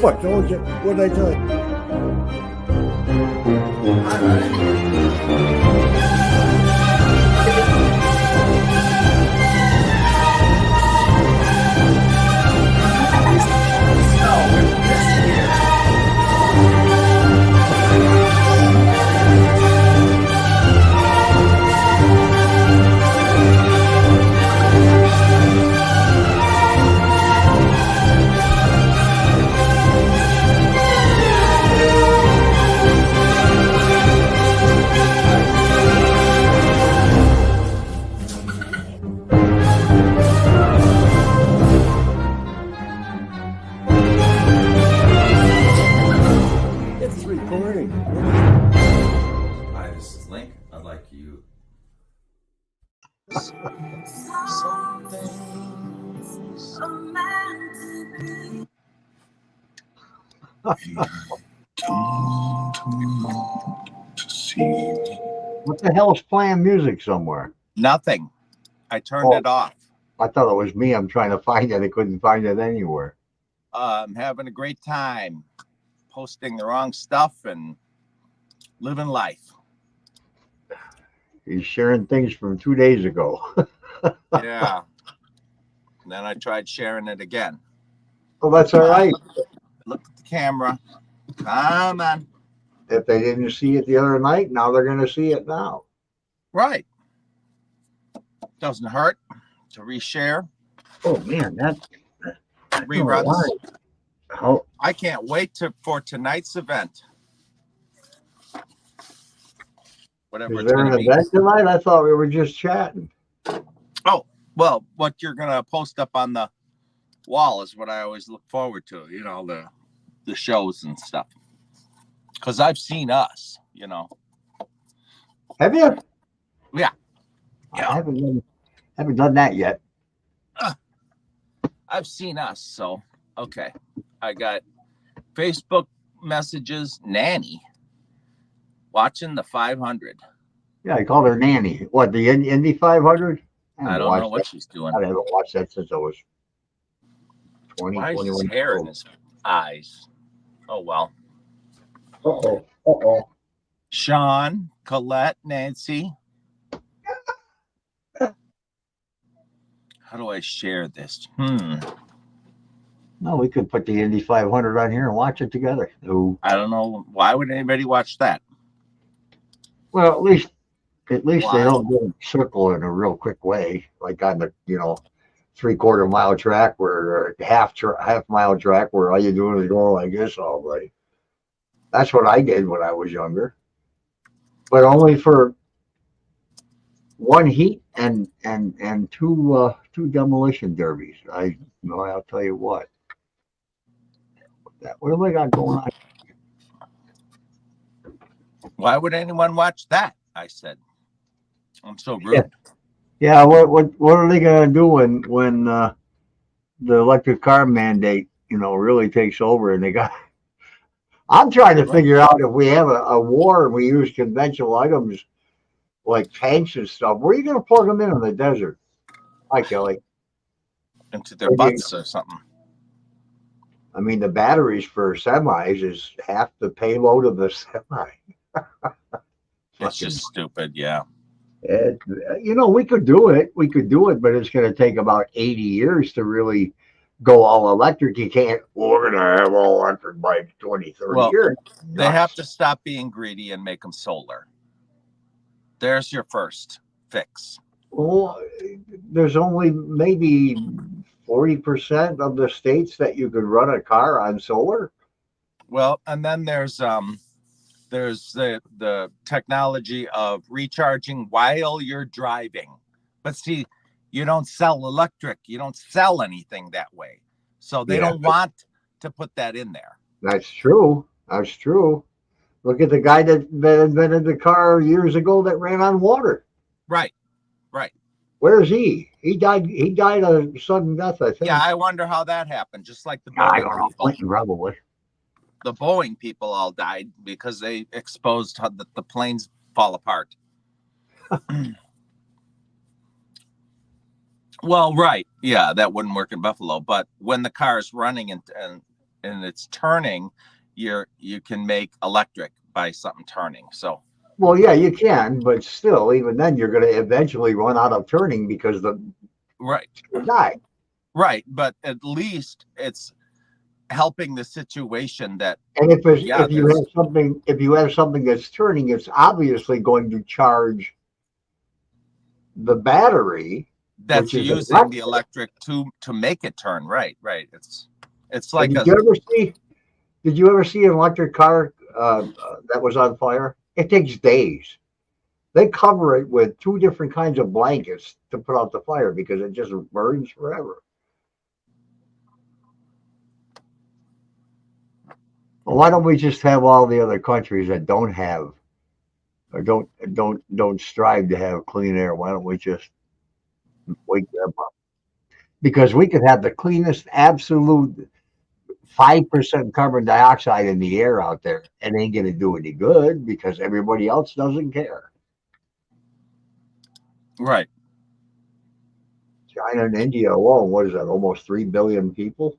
I told you. What did I tell you? It's recording. Hi, this is Link. I'd like you. What the hell's playing music somewhere? Nothing. I turned it off. I thought it was me. I'm trying to find it. I couldn't find it anywhere. I'm having a great time posting the wrong stuff and living life. He's sharing things from 2 days ago. Yeah. And then I tried sharing it again. Well, that's all right. Look at the camera. Come on. If they didn't see it the other night, now they're going to see it now. Right. Doesn't hurt to reshare. Oh, man. Reruns. How, I can't wait for tonight's event. Whatever is it's there going an to be. event tonight? I thought we were just chatting. Oh, well, what you're going to post up on the wall is what I always look forward to, you know, the shows and stuff. Because I've seen us, you know. Have you? Yeah. I haven't done that yet. I've seen us, so okay. I got Facebook messages, Nanny, watching the 500. Yeah, I called her Nanny. What, the Indy 500? I don't know what she's doing. I haven't watched that since I was 20, Why is 21. his hair in his eyes? Oh, well. Uh-oh. Uh-oh. Sean, Colette, Nancy. How do I share this? No, we could put the Indy 500 on here and watch it together. No. I don't know. Why would anybody watch that? Well, at least Why? they don't go in a circle in a real quick way, like on the 3/4 mile track or half mile track where all you do is go like this all day. That's what I did when I was younger, but only for one heat and two demolition derbies. I'll tell you what. What have I got going on? Why would anyone watch that? I said. I'm so rude. Yeah. What are they gonna do when the electric car mandate really takes over and they got? I'm trying to figure out if we have a war and we use conventional items like tanks and stuff. Where are you gonna plug them in the desert? Hi, Kelly. Into their butts or something. I mean, the batteries for semis is half the payload of the semi. It's just stupid, yeah. We could do it. But it's going to take about 80 years to really go all electric. You can't, we're going to have all electric by 2030 years. They have to stop being greedy and make them solar. There's your first fix. Well, there's only maybe 40% of the states that you could run a car on solar. Well, and then there's the technology of recharging while you're driving. But see, you don't sell electric. You don't sell anything that way. So they don't want to put that in there. That's true. Look at the guy that invented the car years ago that ran on water. Right. Where's he? He died a sudden death, I think. Yeah, I wonder how that happened. Just like the I Boeing don't know. people. Probably. The Boeing people all died because they exposed how the planes fall apart. Well, right. Yeah, that wouldn't work in Buffalo. But when the car is running and and it's turning, you can make electric by something turning. So Well, yeah, you can, but still, even then, you're going to eventually run out of turning because the right, will die. right, but at least it's helping the situation that And yeah, if you have something that's turning, it's obviously going to charge the battery, that's which is using the electric. electric to make it turn. Right, right. It's And like a did you ever see an electric car that was on fire? It takes days. They cover it with two different kinds of blankets to put out the fire because it just burns forever. Well, why don't we just have all the other countries that don't have or don't strive to have clean air? Why don't we just wake them up? Because we could have the cleanest absolute 5% carbon dioxide in the air out there. It ain't gonna do any good because everybody else doesn't care. right. China and India alone, what is that? Almost 3 billion people.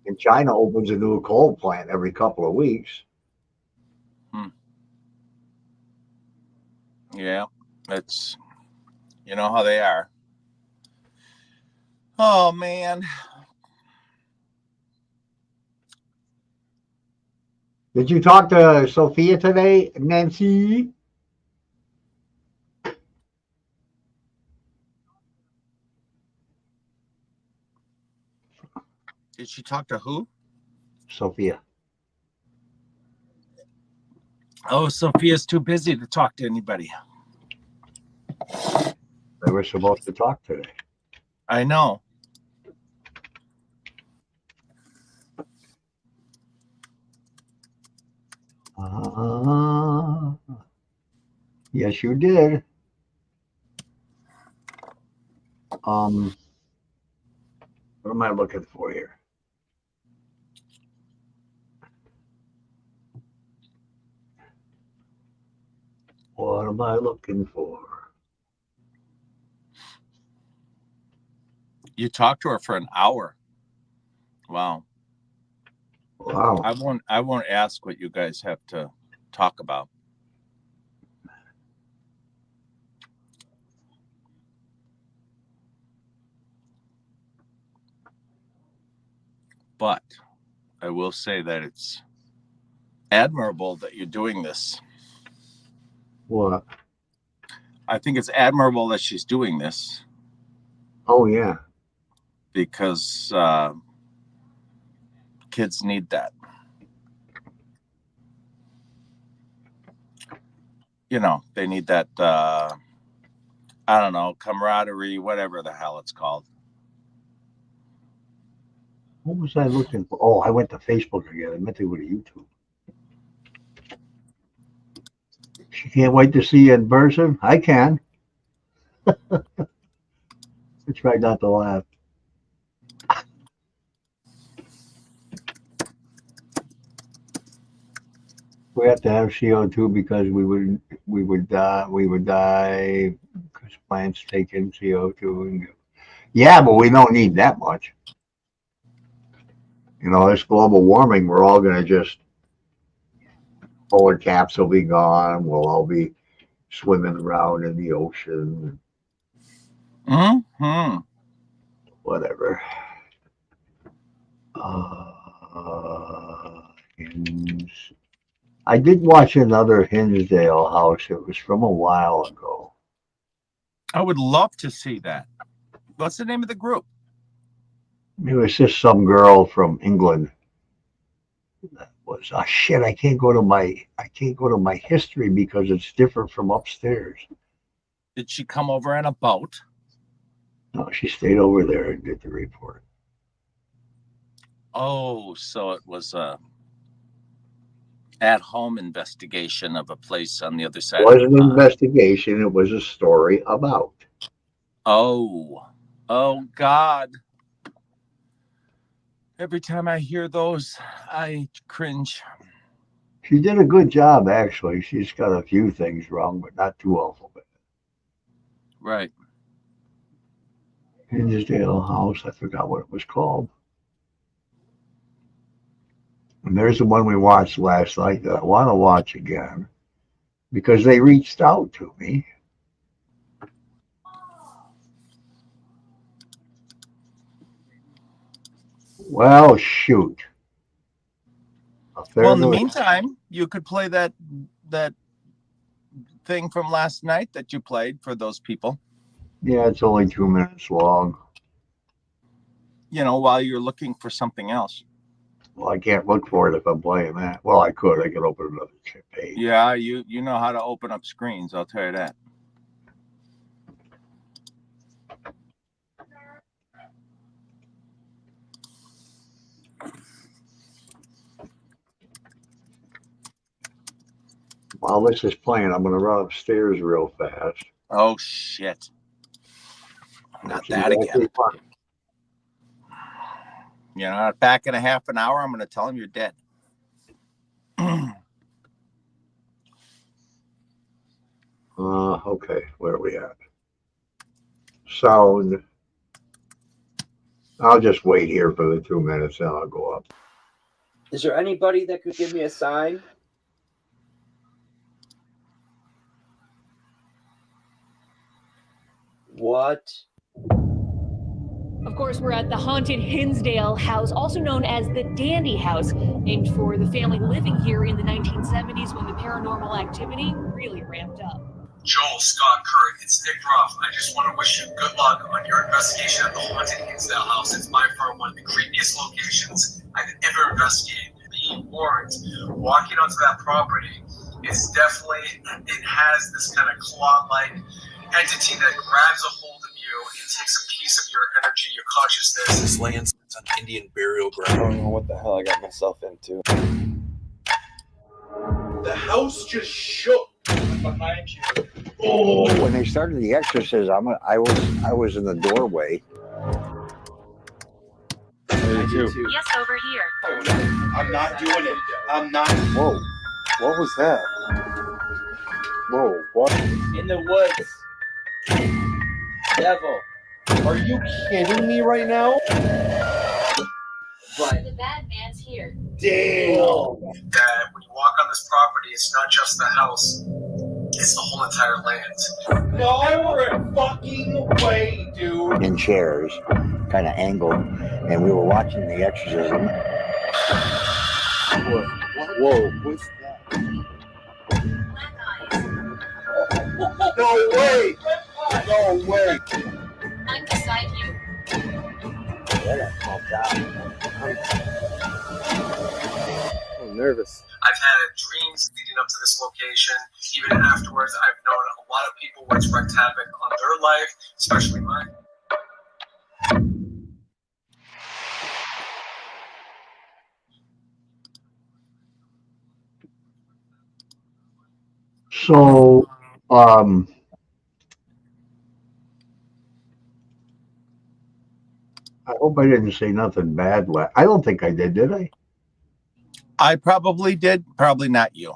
And China opens a new coal plant every couple of weeks. Hmm. Yeah, it's you know how they are. Oh man, Did you talk to Sophia today, Nancy? did she talk to who? Sophia. Oh, Sophia's too busy to talk to anybody. They were supposed to talk today. I know. Yes, you did. What am I looking for here? What am I looking for? You talked to her for an hour. Wow. Wow. I won't ask what you guys have to talk about. But I will say that it's admirable that you're doing this. What? I think it's admirable that she's doing this Oh, yeah. because kids need that. You know, they need that, I don't know, camaraderie, whatever the hell it's called. What was I looking for? Oh, I went to Facebook again. I meant to go to YouTube. She can't wait to see you in person. I can. I try not to laugh. We have to have CO2 because we would die because plants take in CO2. Yeah, but we don't need that much. You know, this global warming, we're all going to just polar caps will be gone. We'll all be swimming around in the ocean. Hmm. Whatever. Uh, Hinge. I did watch another Hinsdale House. It was from a while ago. I would love to see that. What's the name of the group? It was just some girl from England. That was shit. I can't go to my history because it's different from upstairs. Did she come over in a boat? No, she stayed over there and did the report. Oh, so it was a at-home investigation of a place on the other It side of the wasn't an pond. investigation. It was a story about. Oh, oh God. Every time I hear those, I cringe. She did a good job, actually. She's got a few things wrong, but not too awful. Right. Hinsdale House, I forgot what it was called. And there's the one we watched last night that I want to watch again because they reached out to me. Well, shoot. Well, in the meantime, you could play that thing from last night that you played for those people. Yeah, it's only 2 minutes long. You know, while you're looking for something else. Well, I can't look for it if I'm playing that. Well, I could. I could open another page. Yeah, you know how to open up screens. I'll tell you that. While this is playing, I'm going to run upstairs real fast. Oh, shit. Not that exactly again. Fun. You know, back in a half an hour, I'm going to tell him you're dead. Okay, where are we at? Sound. I'll just wait here for the 2 minutes, and I'll go up. Is there anybody that could give me a sign? What? Of course, we're at the haunted Hinsdale house, also known as the Dandy House, named for the family living here in the 1970s when the paranormal activity really ramped up. Joel, Scott, Kurt, it's Nick Ruff. I just want to wish you good luck on your investigation at the haunted Hinsdale house. It's by far one of the creepiest locations I've ever investigated. Be warned, walking onto that property, it's definitely, it has this kind of claw-like entity that grabs a hold of you and takes a piece of your energy, your consciousness. This land sits on Indian burial I ground. don't know what the hell I got myself into. The house just shook behind you. Oh, when they started the exorcism, I was in the doorway. Yes, over here. I'm not doing it. I'm not. Whoa. What was that? Whoa, what? In the woods. Devil. Are you kidding me right now? But The bad man's here. Damn. That when you walk on this property, it's not just the house. It's the whole entire land. No fucking way, dude. In chairs, kind of angled, and we were watching the exorcism. Whoa, what's that? Black eyes. No way! No way! I'm beside you. I'm nervous. I've had dreams leading up to this location. Even afterwards, I've known a lot of people where it's wreaked havoc on their life, especially mine. So, I hope I didn't say nothing bad. I don't think I did I? I probably did. Probably not you.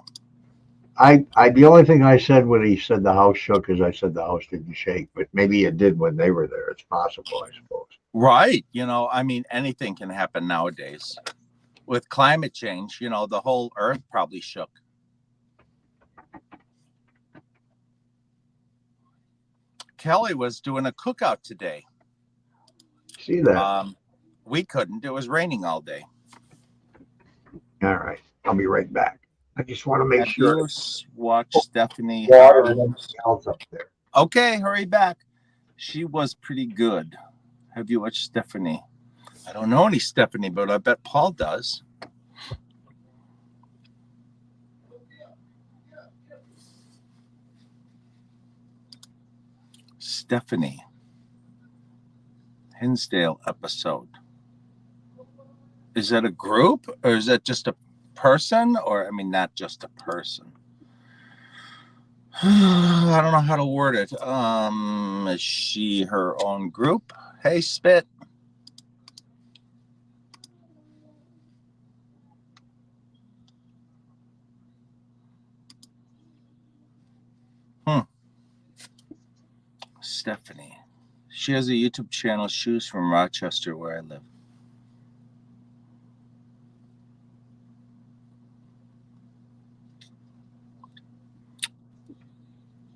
The only thing I said when he said the house shook is I said the house didn't shake, but maybe it did when they were there. It's possible, I suppose. Right. You know, I mean, anything can happen nowadays. With climate change, you know, the whole earth probably shook. Kelly was doing a cookout today. See that? We couldn't. It was raining all day. All right. I'll be right back. I just want to make Have sure. you watched Stephanie? Water and everything else up there. Okay, hurry back. She was pretty good. Have you watched Stephanie? I don't know any Stephanie, but I bet Paul does. Stephanie. Hinsdale episode. Is that a group or is that just a person? Or, I mean, not just a person. I don't know how to word it. Is she her own group? Hey, Spit. Stephanie. She has a YouTube channel, Shoes from Rochester, where I live.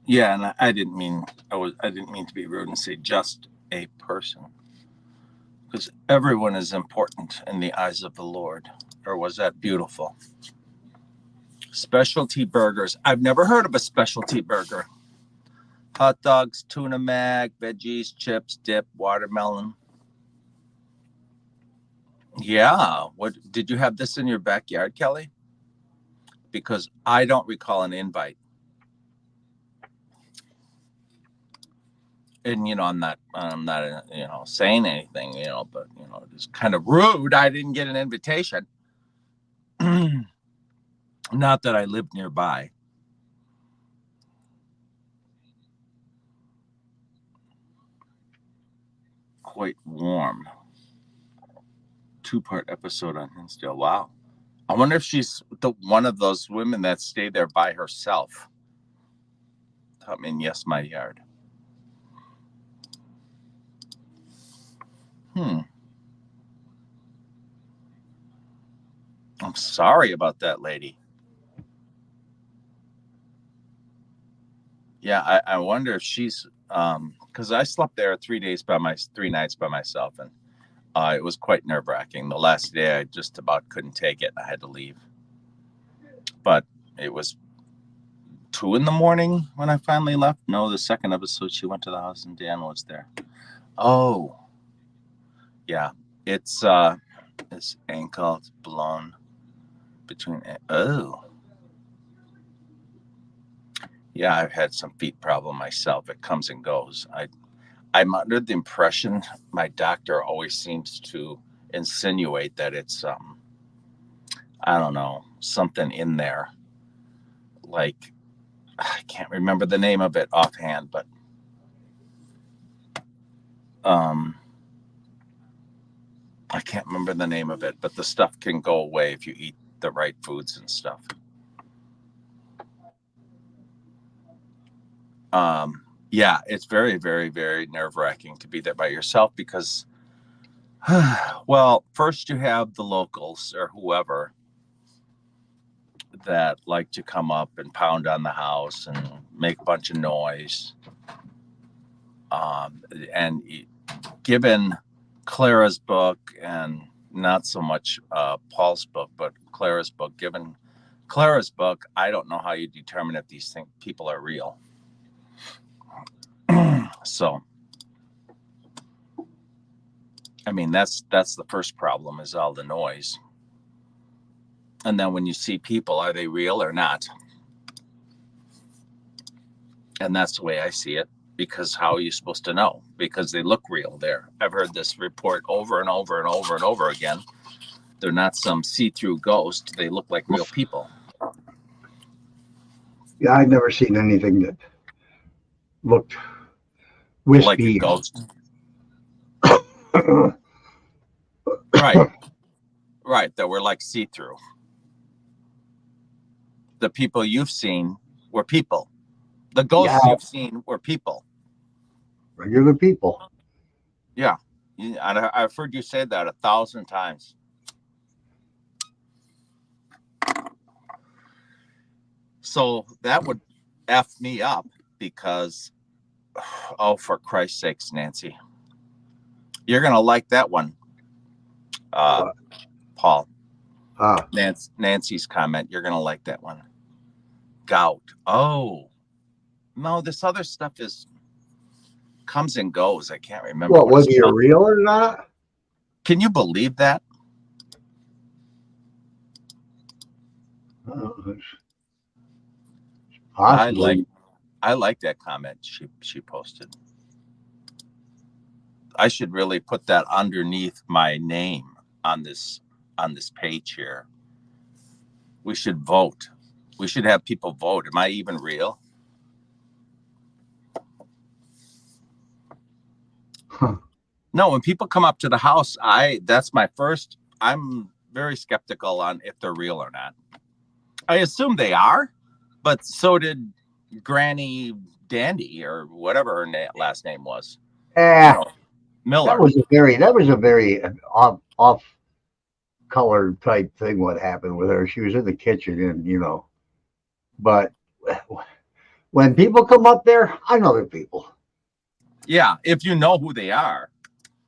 Yeah, and I didn't mean I didn't mean to be rude and say just a person, because everyone is important in the eyes of the Lord. Or was that beautiful? Specialty burgers. I've never heard of a specialty burger. Hot dogs, tuna mac, veggies, chips, dip, watermelon. Yeah. What did you have this in your backyard, Kelly? Because I don't recall an invite. And I'm not saying anything, but it's kind of rude. I didn't get an invitation. Not that I lived nearby. Quite warm. 2-part episode on Hinsdale. Wow. I wonder if she's one of those women that stayed there by herself. Yes, my yard. I'm sorry about that, lady. Yeah, I wonder if she's because I slept there 3 nights by myself, and it was quite nerve-wracking. The last day I just about couldn't take it. I had to leave. But it was 2 a.m. when I finally left. No, the second episode she went to the house and Dan was there. Oh. Yeah. It's his ankle blown between Yeah, I've had some feet problem myself. It comes and goes. I'm under the impression my doctor always seems to insinuate that it's I don't know, something in there. Like, I can't remember the name of it offhand, but I can't remember the name of it, but the stuff can go away if you eat the right foods and stuff. Yeah, it's very, very, very nerve-wracking to be there by yourself because, well, first you have the locals or whoever that like to come up and pound on the house and make a bunch of noise. And given Clara's book, and not so much Paul's book, but Clara's book, given Clara's book, I don't know how you determine if these people are real. So, I mean, that's the first problem, is all the noise. And then when you see people, are they real or not? And that's the way I see it, because how are you supposed to know? Because they look real there. I've heard this report over and over and over and over again. They're not some see-through ghost. They look like real people. Yeah, I've never seen anything that looked wispy. Like a ghost. Right. That were like see-through. The people you've seen were people. The ghosts you've seen were people. Regular people. Yeah. I've heard you say that 1,000 times. So that would F me up because, oh, for Christ's sakes, Nancy. You're going to like that one, Paul. Nancy's comment. You're going to like that one. Gout. Oh. No, this other stuff comes and goes. I can't remember. What, whether you're real or not? Can you believe that? Possibly. I like that comment she posted. I should really put that underneath my name on this page here. We should vote. We should have people vote. Am I even real? Huh. No, when people come up to the house, I'm very skeptical on if they're real or not. I assume they are, but so did Granny Dandy, or whatever her last name was. Miller. That was a very off color type thing. What happened with her? She was in the kitchen, and but When people come up there, I know they're people. Yeah, if you know who they are.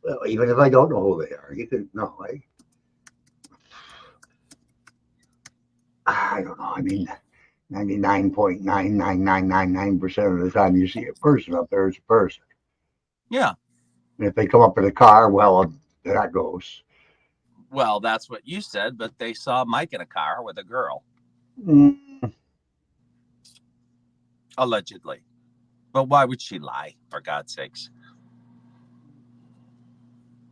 Well, even if I don't know who they are, you can no. I don't know. I mean, 99.99999% of the time you see a person up there, it's a person. Yeah. And if they come up in a car, well, that goes. Well, that's what you said, but they saw Mike in a car with a girl, allegedly. But why would she lie, for God's sakes?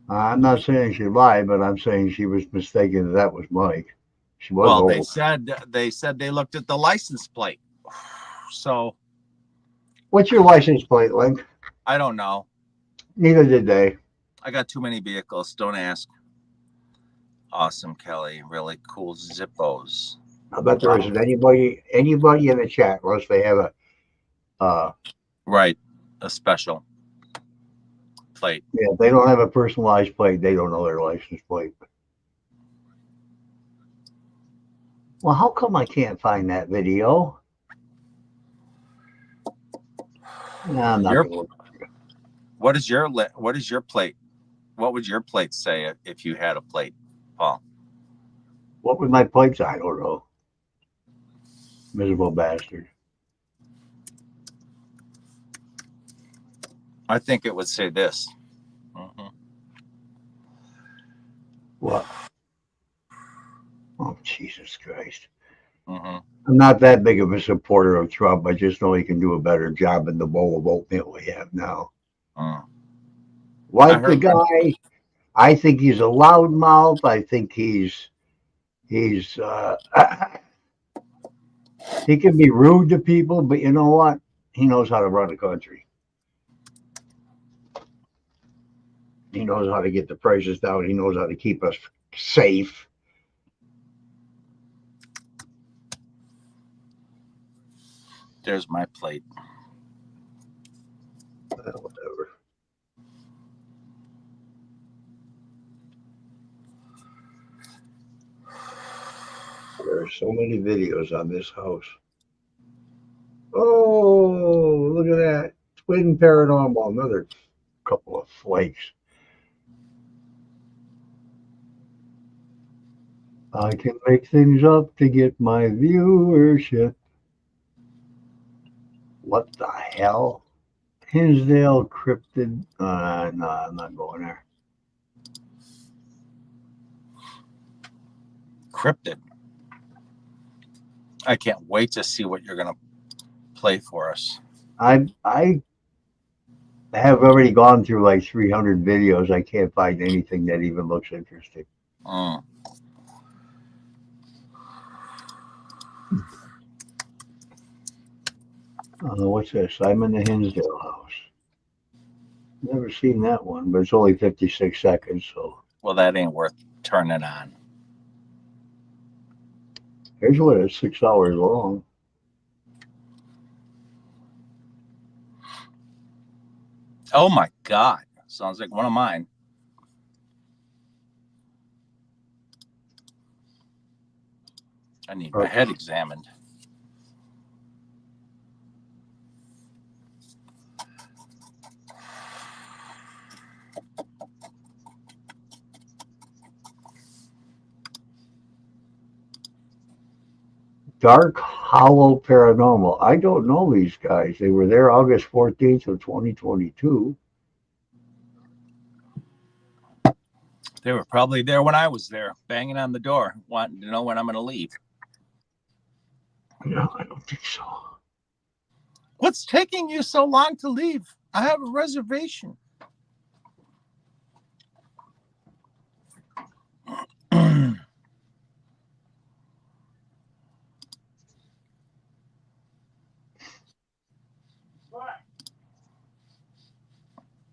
I'm not saying she lied, but I'm saying she was mistaken that was Mike. She was Well, old. they said they looked at the license plate. So What's your license plate, Link? I don't know. Neither did they. I got too many vehicles. Don't ask. Awesome, Kelly. Really cool Zippos. I bet there isn't anybody in the chat unless they have a Right. A special plate. yeah, if they don't have a personalized plate, they don't know their license plate. Well, how come I can't find that video? No, I'm not gonna look. What is your plate? What would your plate say if you had a plate, Paul? What was my plate? I don't know. Miserable bastard. I think it would say this. Mm-hmm. What? Oh, Jesus Christ. Mm-hmm. I'm not that big of a supporter of Trump. I just know he can do a better job in the bowl of oatmeal we have now. Like the guy, I think he's a loudmouth. I think he's he can be rude to people, but you know what? He knows how to run a country. He knows how to get the prices down. He knows how to keep us safe. There's my plate. Whatever. There are so many videos on this house. Oh, look at that. Twin paranormal. Another couple of flakes. I can make things up to get my viewership. What the hell? Hinsdale cryptid. No, I'm not going there. Cryptid. I can't wait to see what you're gonna play for us. I have already gone through like 300 videos. I can't find anything that even looks interesting. What's this? I'm in the Hinsdale house. Never seen that one, but it's only 56 seconds. So, well, that ain't worth turning on. Here's what it's 6 hours long. Oh my God! Sounds like one of mine. I need my head examined. Dark Hollow Paranormal. I don't know these guys. They were there August 14th of 2022. They were probably there when I was there, banging on the door, wanting to know when I'm going to leave. No, I don't think so. What's taking you so long to leave? I have a reservation.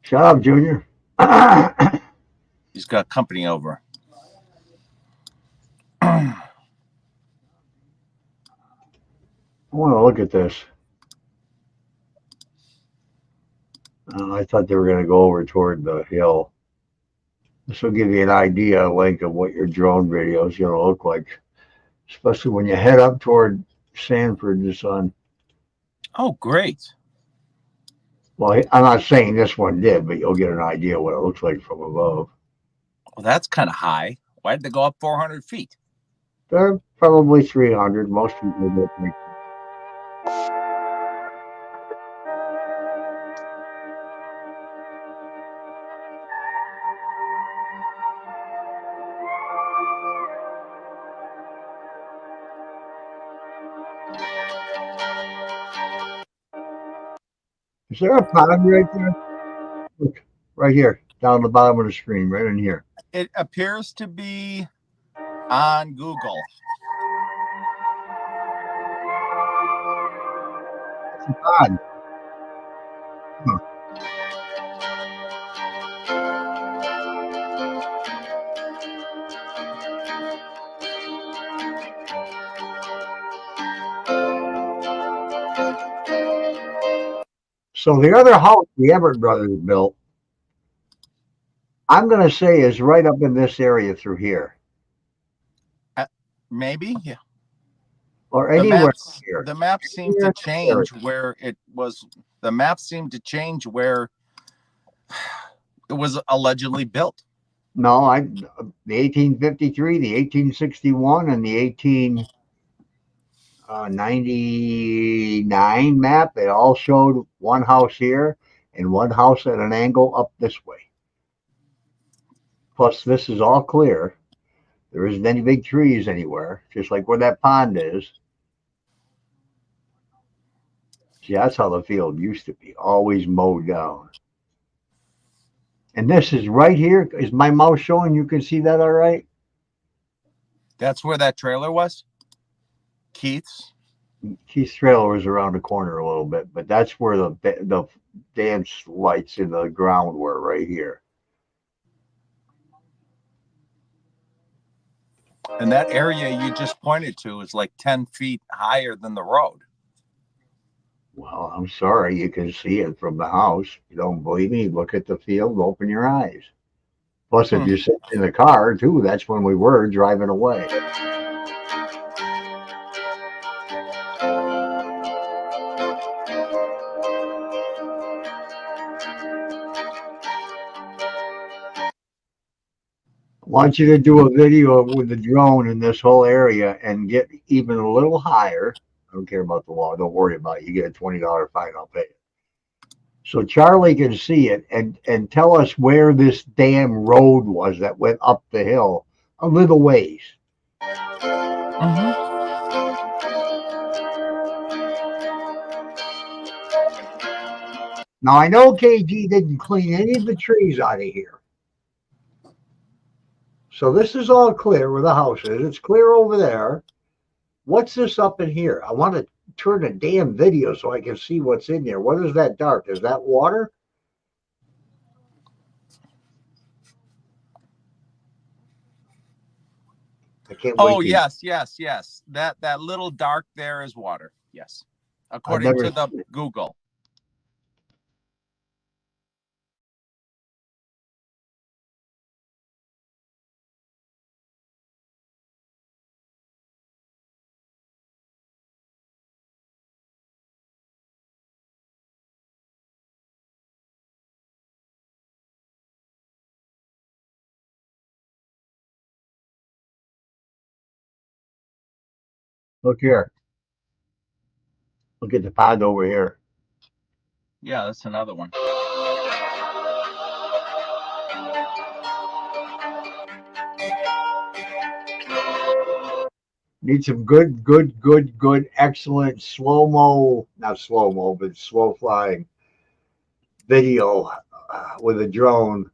Shut up, Junior. He's got company over. I want to look at this. I thought they were going to go over toward the hill. This will give you an idea, Link, of what your drone video is going to look like, especially when you head up toward Sanford the Sun. Oh, great. Well, I'm not saying this one did, but you'll get an idea what it looks like from above. Well, that's kind of high. Why did they go up 400 feet? They're probably 300. Most people don't think. Is there a pond right there? Look, right here, down the bottom of the screen, right in here. It appears to be on Google. It's a pond. Huh. So the other house the Everett brothers built, I'm going to say is right up in this area through here, Maybe. Yeah. or The anywhere maps, here. the maps seem Anywhere to in this area. change where it was. The maps seem to change where it was allegedly built. No, the 1853, the 1861, and the 1899 map. They all showed one house here and one house at an angle up this way. Plus, this is all clear. There isn't any big trees anywhere, just like where that pond is. See, that's how the field used to be, always mowed down. And this is right here. Is my mouse showing? You can see that all right? That's where that trailer was. Keith's. Keith's trailer was around the corner a little bit, but that's where the dance lights in the ground were, right here. And that area you just pointed to is like 10 feet higher than the road. Well, I'm sorry, you can see it from the house. You don't believe me? Look at the field, open your eyes. Plus, if you're sitting in the car too, that's when we were driving away. I want you to do a video with the drone in this whole area and get even a little higher. I don't care about the law. Don't worry about it. You get a $20 fine. I'll pay it. So Charlie can see it and tell us where this damn road was that went up the hill a little ways. Now I know KG didn't clean any of the trees out of here. So this is all clear where the house is. It's clear over there. What's this up in here? I want to turn the damn video so I can see what's in there. What is that dark? Is that water? I can't wait. Oh, yes. That little dark there is water. Yes. According to the Google. Look here. Look at the pond over here. Yeah, that's another one. Need some good, excellent slow-mo, not slow-mo, but slow flying video with a drone,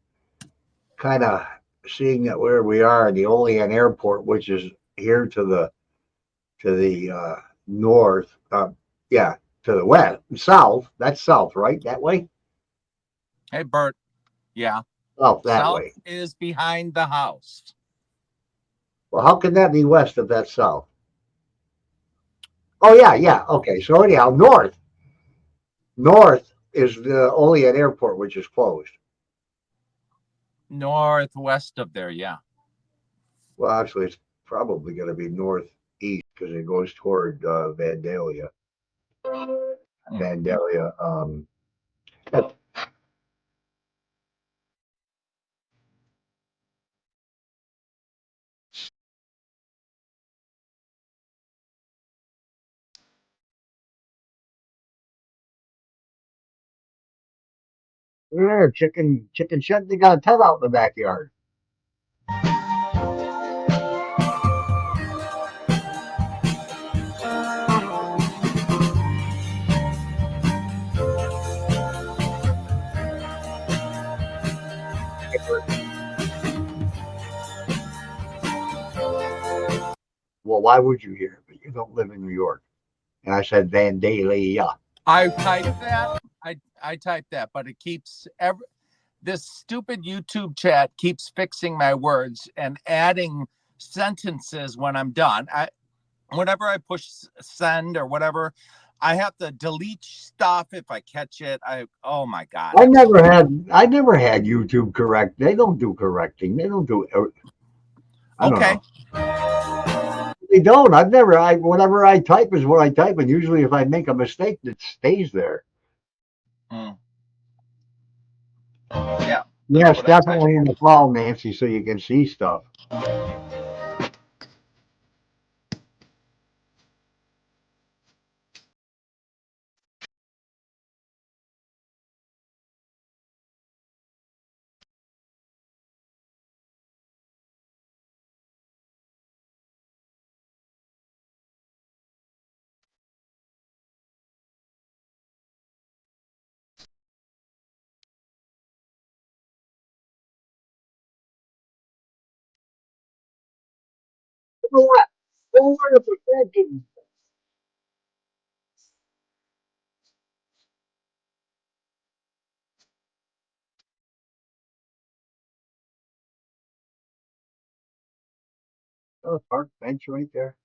kind of seeing that where we are, the Olean Airport, which is here to the north, to the west, south. That's south, right? That way? Hey, Bert. Yeah. South, that South way. is behind the house. Well, how can that be west if that's south? Oh, yeah. Okay, so anyhow, north. North is the Olean Airport, which is closed. Northwest of there, yeah. Well, actually, it's probably going to be northeast because it goes toward Vandalia. Vandalia. That- Yeah, chicken shed. They got a tent out in the backyard. Well, why would you hear it? But you don't live in New York. And I said Vandalia. I typed that. I typed that, but it keeps this stupid YouTube chat keeps fixing my words and adding sentences when I'm done. Whenever I push send or whatever, I have to delete stuff if I catch it. Oh my God. I never had YouTube correct. They don't do correcting. They don't do. I don't Okay. know. They don't. Whatever I type is what I type, and usually if I make a mistake, it stays there. Mm. Yeah. Yes, definitely in the fall, Nancy, so you can see stuff. You know what? Don't worry about that. Oh, park bench right there.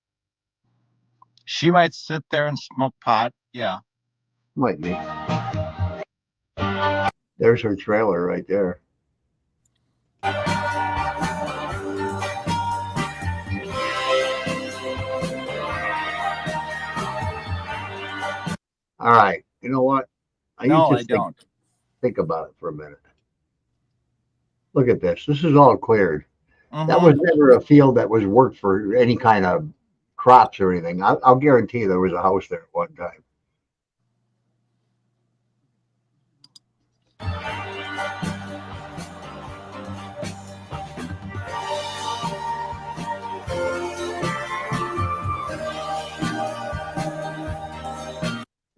She might sit there and smoke pot. Yeah. Might be. There's her trailer right there. All right. You know what? No, I don't. Think about it for a minute. Look at this. This is all cleared. That Mhm. was never a field that was worked for any kind of crops or anything. I'll guarantee there was a house there at one time.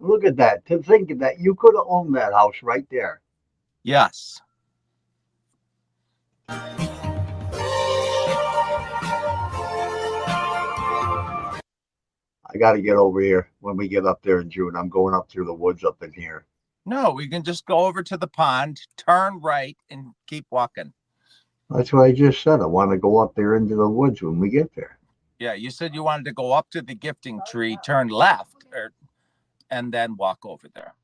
Look at that. To think of that, you could have owned that house right there. Yes. I got to get over here when we get up there in June. I'm going up through the woods up in here. No, we can just go over to the pond, turn right, and keep walking. That's what I just said. I want to go up there into the woods when we get there. Yeah, you said you wanted to go up to the gifting tree, turn left, and then walk over there.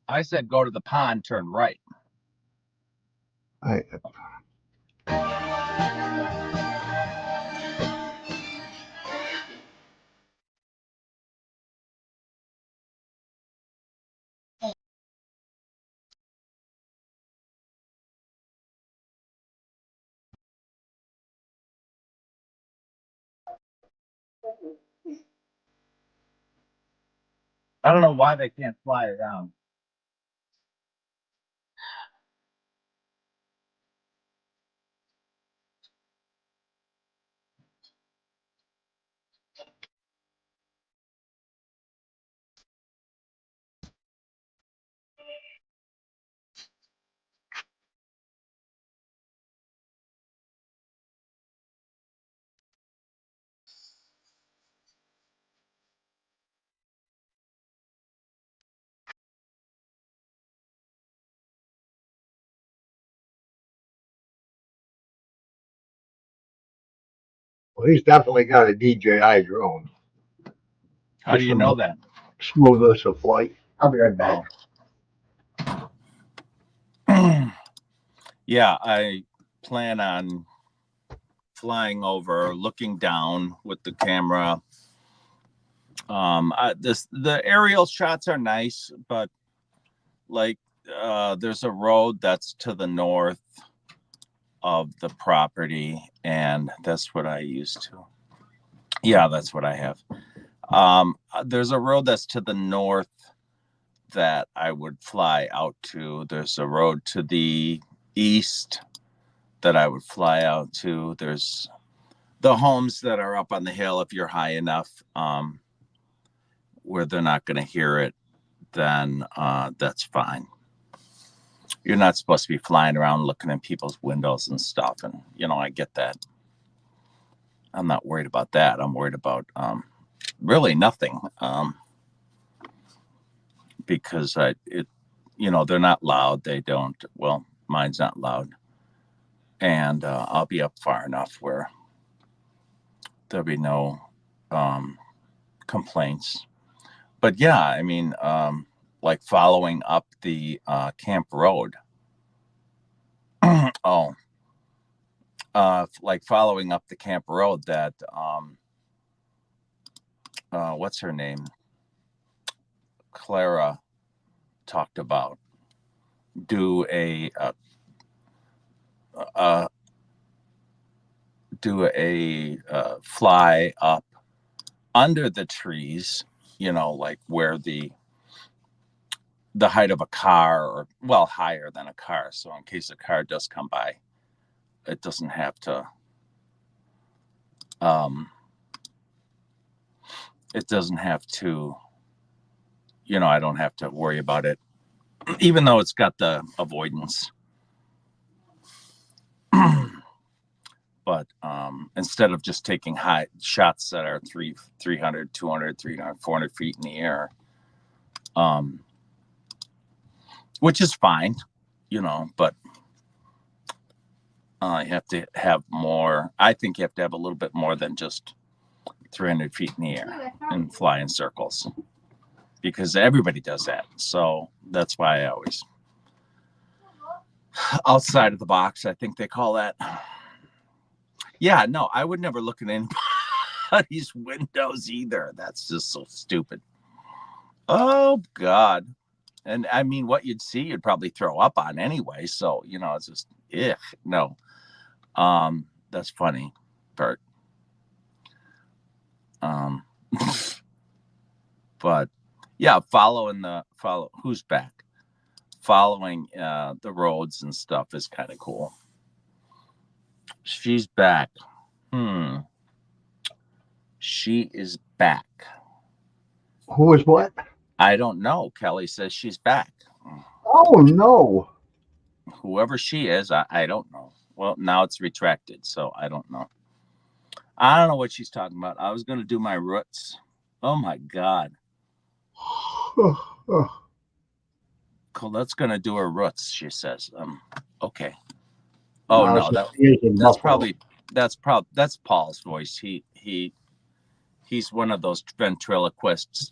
I said go to the pond, turn right. I I don't know why they can't fly around. Well, he's definitely got a DJI drone. How do you know that? Smooth us a flight. I'll be right back. Yeah, I plan on flying over, looking down with the camera, The aerial shots are nice, but like there's a road that's to the north of the property, and that's what I used to. Yeah, that's what I have. There's a road that's to the north that I would fly out to. There's a road to the east that I would fly out to. There's the homes that are up on the hill. If you're high enough, where they're not going to hear it, then that's fine. You're not supposed to be flying around looking in people's windows and stuff. And, I get that. I'm not worried about that. I'm worried about really nothing. Because they're not loud. They don't. Well, mine's not loud. And I'll be up far enough where there'll be no complaints. But yeah, I mean, like following up the Camp Road. Like following up the Camp Road that, what's her name? Clara talked about. Do a fly up under the trees, like where the height of a car, or well, higher than a car. So in case a car does come by, it doesn't have to, I don't have to worry about it, even though it's got the avoidance. But instead of just taking high shots that are 300, 200, 300, 400 feet in the air, which is fine, but you have to have more. I think you have to have a little bit more than just 300 feet in the air and fly in circles, because everybody does that. So that's why I always outside of the box, I think they call that. Yeah, no, I would never look at anybody's windows either. That's just so stupid. Oh, God. And I mean, what you'd see, you'd probably throw up on anyway. So, it's just, no. That's funny, Bert. But yeah, who's back? Following the roads and stuff is kind of cool. She's back. She is back. Who is what? I don't know. Kelly says she's back. Oh, no. Whoever she is, I don't know. Well, now it's retracted, so I don't know. I don't know what she's talking about. I was going to do my roots. Oh, my God. Colette's going to do her roots, she says. Okay. Oh, no, that's Paul's voice. He's one of those ventriloquists,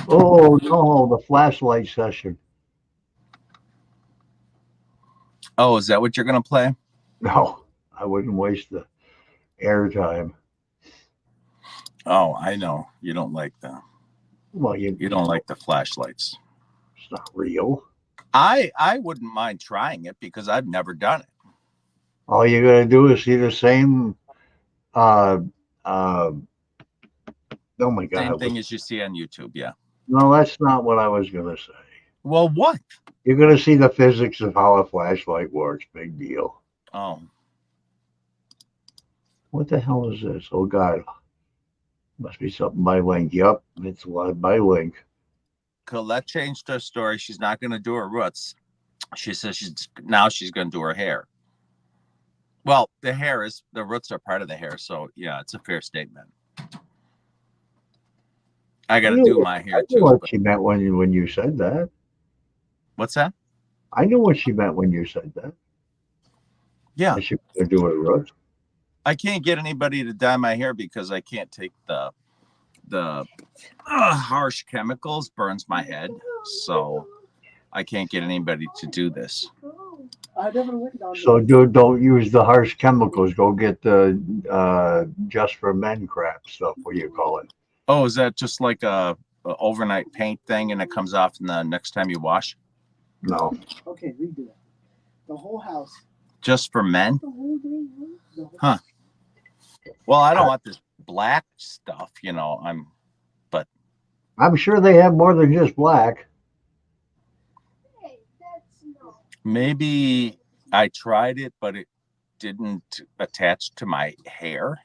Oh, no, the flashlight session. Oh, is that what you're going to play? No, I wouldn't waste the airtime. Oh, I know. You don't like them. Well, you don't like the flashlights. It's not real. I wouldn't mind trying it because I've never done it. All you gotta do is see the same oh my God. Same thing as you see on YouTube, yeah. No, that's not what I was gonna say. Well, what? You're gonna see the physics of how a flashlight works. Big deal. Oh. What the hell is this? Oh God. Must be something by Link. Yep, it's live by Link. Colette changed her story. She's not going to do her roots. She says she's going to do her hair. Well, the roots are part of the hair. So yeah, it's a fair statement. I got to do my hair too. I know what she meant when you said that. What's that? I know what she meant when you said that. Yeah. I should do her roots. I can't get anybody to dye my hair because I can't take the harsh chemicals, burns my head. So I can't get anybody to do this. I never went down So don't use the harsh chemicals. Go get the just for men crap stuff. What do you call it? Oh, is that just like a overnight paint thing and it comes off in the next time you wash? No. Okay, redo it. The whole house. Just for men? The whole green room. Huh. Well, I don't want this black stuff, I'm sure they have more than just black. maybe I tried it, but it didn't attach to my hair.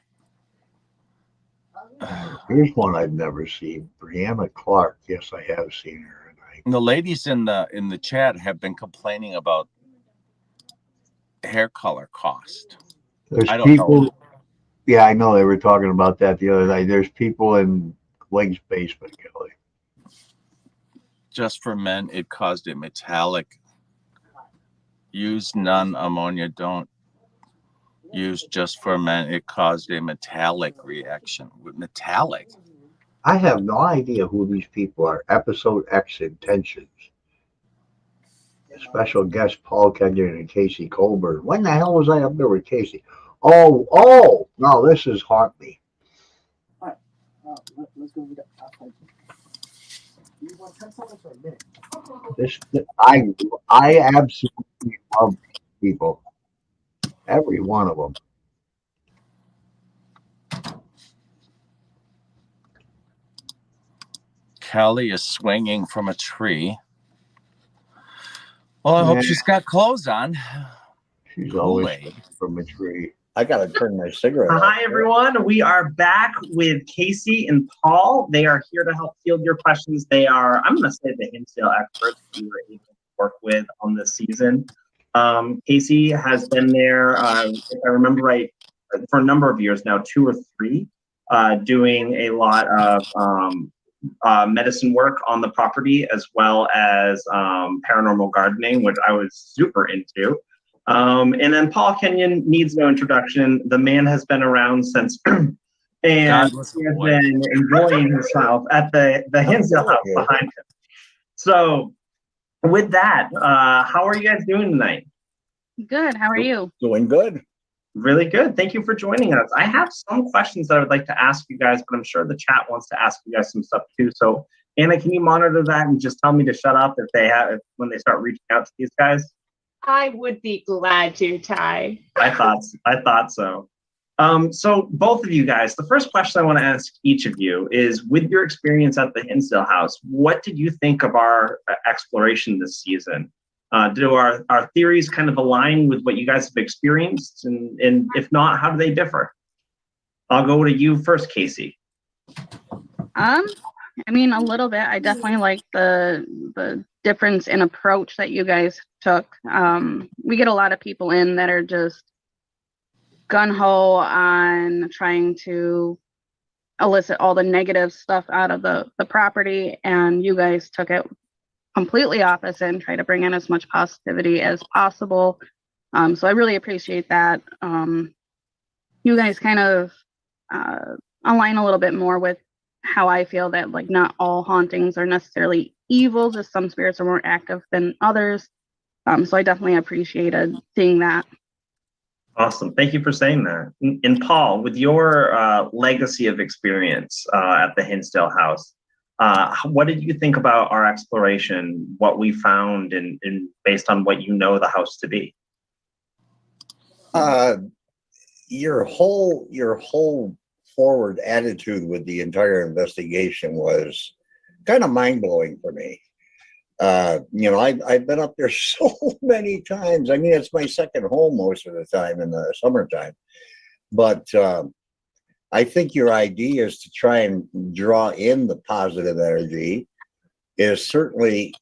Here's one I've never seen. Brianna Clark. Yes, I have seen her. And the ladies in the chat have been complaining about hair color cost. There's I don't people. know. Yeah, I know they were talking about that the other night. There's people in Blake's basement, Kelly. Just for men, it caused a metallic. Use non-ammonia. Don't use just for men. It caused a metallic reaction. With metallic? I have no idea who these people are. Episode X Intentions. Special guest Paul Kenyon and Casey Colbert. When the hell was I up there with Casey? Oh, no, this is Haunt Me. All right, let's go with that. You want 10 seconds or a minute? I absolutely love these people. Every one of them. Kelly is swinging from a tree. Well, I hope she's got clothes on. She's always from a tree. I gotta turn my cigarette off. Hi, everyone. We are back with Casey and Paul. They are here to help field your questions. They are, I'm going to say, the Hinsdale experts we were able to work with on this season. Casey has been there, if I remember right, for a number of years now, 2 or 3, doing a lot of medicine work on the property, as well as paranormal gardening, which I was super into. And then Paul Kenyon needs no introduction. The man has been around since, and he has been enjoying himself at the Hinsdale house behind him. So with that, how are you guys doing tonight? Good. How are you? Doing good. Really good. Thank you for joining us. I have some questions that I would like to ask you guys, but I'm sure the chat wants to ask you guys some stuff too. So Anna, can you monitor that and just tell me to shut up when they start reaching out to these guys? I would be glad to, Ty. I thought so. So both of you guys, the first question I want to ask each of you is, with your experience at the Hinsdale house, what did you think of our exploration this season? Do our theories kind of align with what you guys have experienced? And if not, how do they differ? I'll go to you first, Casey. I mean, a little bit. I definitely like the difference in approach that you guys took. We get a lot of people in that are just gung-ho on trying to elicit all the negative stuff out of the property, and you guys took it completely opposite and try to bring in as much positivity as possible. So I really appreciate that. You guys kind of align a little bit more with how I feel, that like not all hauntings are necessarily evil, just some spirits are more active than others. So I definitely appreciated seeing that. Awesome. Thank you for saying that. And Paul, with your legacy of experience at the Hinsdale house, what did you think about our exploration, what we found, and based on what you know the house to be? Your whole forward attitude with the entire investigation was kind of mind-blowing for me. I've been up there so many times. I mean, it's my second home most of the time in the summertime. But I think your idea is to try and draw in the positive energy is certainly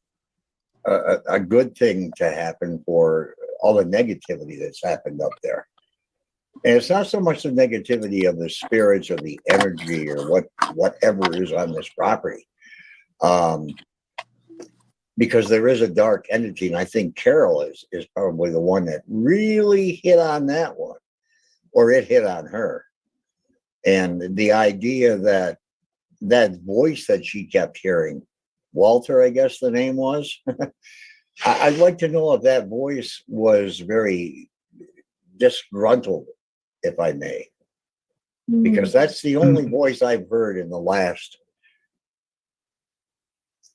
a good thing to happen for all the negativity that's happened up there. And it's not so much the negativity of the spirits or the energy or whatever is on this property. Because there is a dark entity, and I think Carol is probably the one that really hit on that one, or it hit on her. And the idea that voice that she kept hearing, Walter, I guess the name was, I'd like to know if that voice was very disgruntled, if I may, because that's the only voice I've heard in the last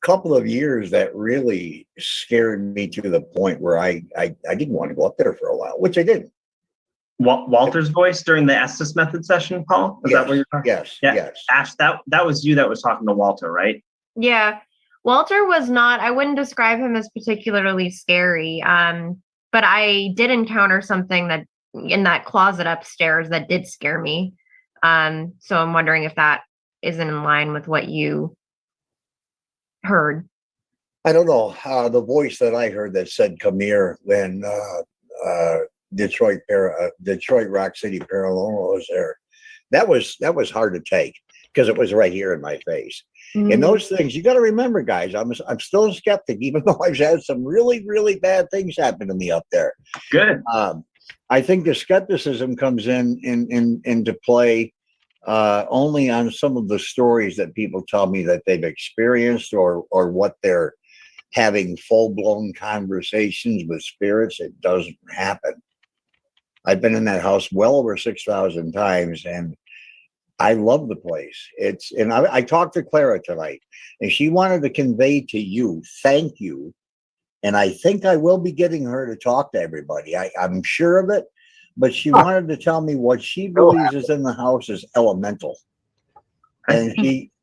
couple of years that really scared me to the point where I didn't want to go up there for a while, which I didn't. Walter's voice during the Estes method session, Paul? Is that what you're talking? Yes, Yeah. yes. Ash, that was you that was talking to Walter, right? Yeah. Walter was not, I wouldn't describe him as particularly scary. But I did encounter something that in that closet upstairs that did scare me. So I'm wondering if that isn't in line with what you heard. I don't know. The voice that I heard that said "Come here" when Detroit Rock City Paranormal was there. That was hard to take because it was right here in my face. And those things, you got to remember, guys. I'm still a skeptic, even though I've had some really, really bad things happen to me up there. Good. I think the skepticism comes into play only on some of the stories that people tell me that they've experienced or what they're having full-blown conversations with spirits. It doesn't happen. I've been in that house well over 6,000 times, and I love the place. I talked to Clara tonight, and she wanted to convey to you, thank you. And I think I will be getting her to talk to everybody. I'm sure of it, but she wanted to tell me what she believes is in the house is elemental. And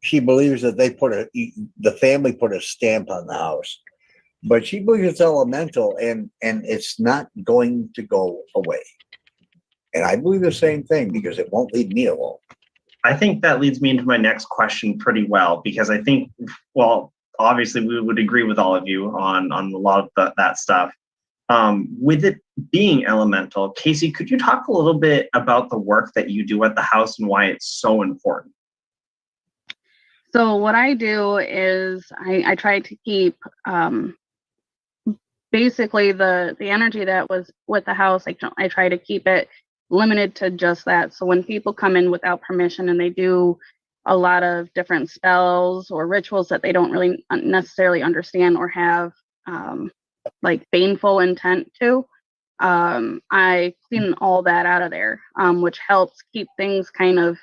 she believes that the family put a stamp on the house, but she believes it's elemental and it's not going to go away. And I believe the same thing because it won't leave me alone. I think that leads me into my next question pretty well, because I think, well, obviously we would agree with all of you on a lot of that stuff. With it being elemental, Casey, could you talk a little bit about the work that you do at the house and why it's so important? So what I do is I try to keep basically the energy that was with the house. I try to keep it limited to just that. So when people come in without permission and they do a lot of different spells or rituals that they don't really necessarily understand or have like baneful intent to, I clean all that out of there, which helps keep things kind of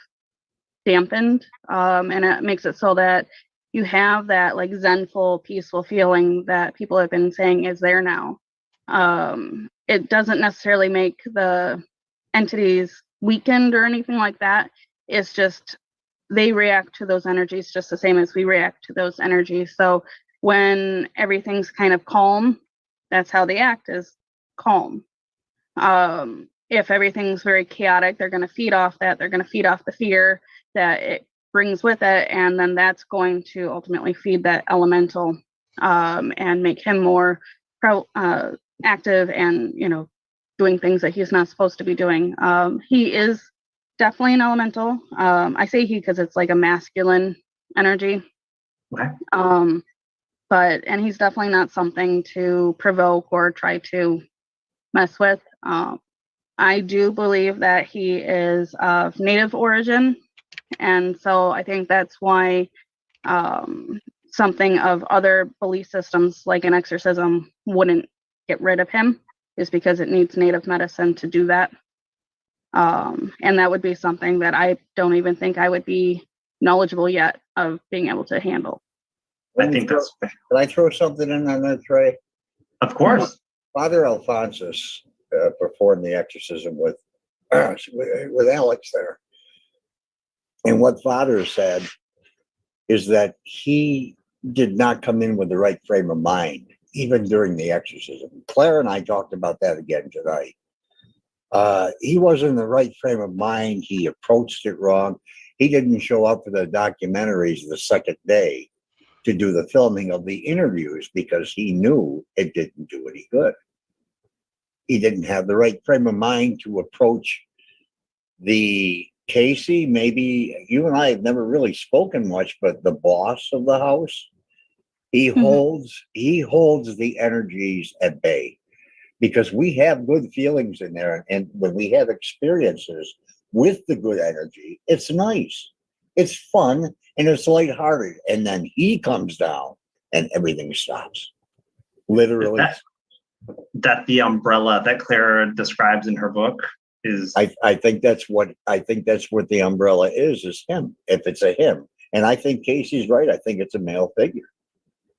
dampened, and it makes it so that you have that like zenful, peaceful feeling that people have been saying is there now. It doesn't necessarily make the entities weakened or anything like that. It's just they react to those energies just the same as we react to those energies. So when everything's kind of calm, that's how they act, is calm. If everything's very chaotic, they're going to feed off that. They're going to feed off the fear that it brings with it, and then that's going to ultimately feed that elemental and make him more active and doing things that he's not supposed to be doing. He is definitely an elemental. I say he because it's like a masculine energy. Okay. And he's definitely not something to provoke or try to mess with. I do believe that he is of native origin, and so I think that's why something of other belief systems like an exorcism wouldn't get rid of him, is because it needs native medicine to do that. And that would be something that I don't even think I would be knowledgeable yet of being able to handle. I think that's. Can I throw something in on that, Trey? Of course. Father Alphonsus performed the exorcism with Alex there. And what Father said is that he did not come in with the right frame of mind, even during the exorcism. Claire and I talked about that again tonight. He wasn't in the right frame of mind. He approached it wrong. He didn't show up for the documentaries the second day to do the filming of the interviews because he knew it didn't do any good. He didn't have the right frame of mind to approach the Casey. Maybe you and I have never really spoken much, but the boss of the house, he holds the energies at bay, because we have good feelings in there, and when we have experiences with the good energy, it's nice, it's fun, and it's lighthearted. And then he comes down and everything stops. Literally. That the umbrella that Clara describes in her book is. I think that's what the umbrella is him. If it's a him, and I think Casey's right. I think it's a male figure.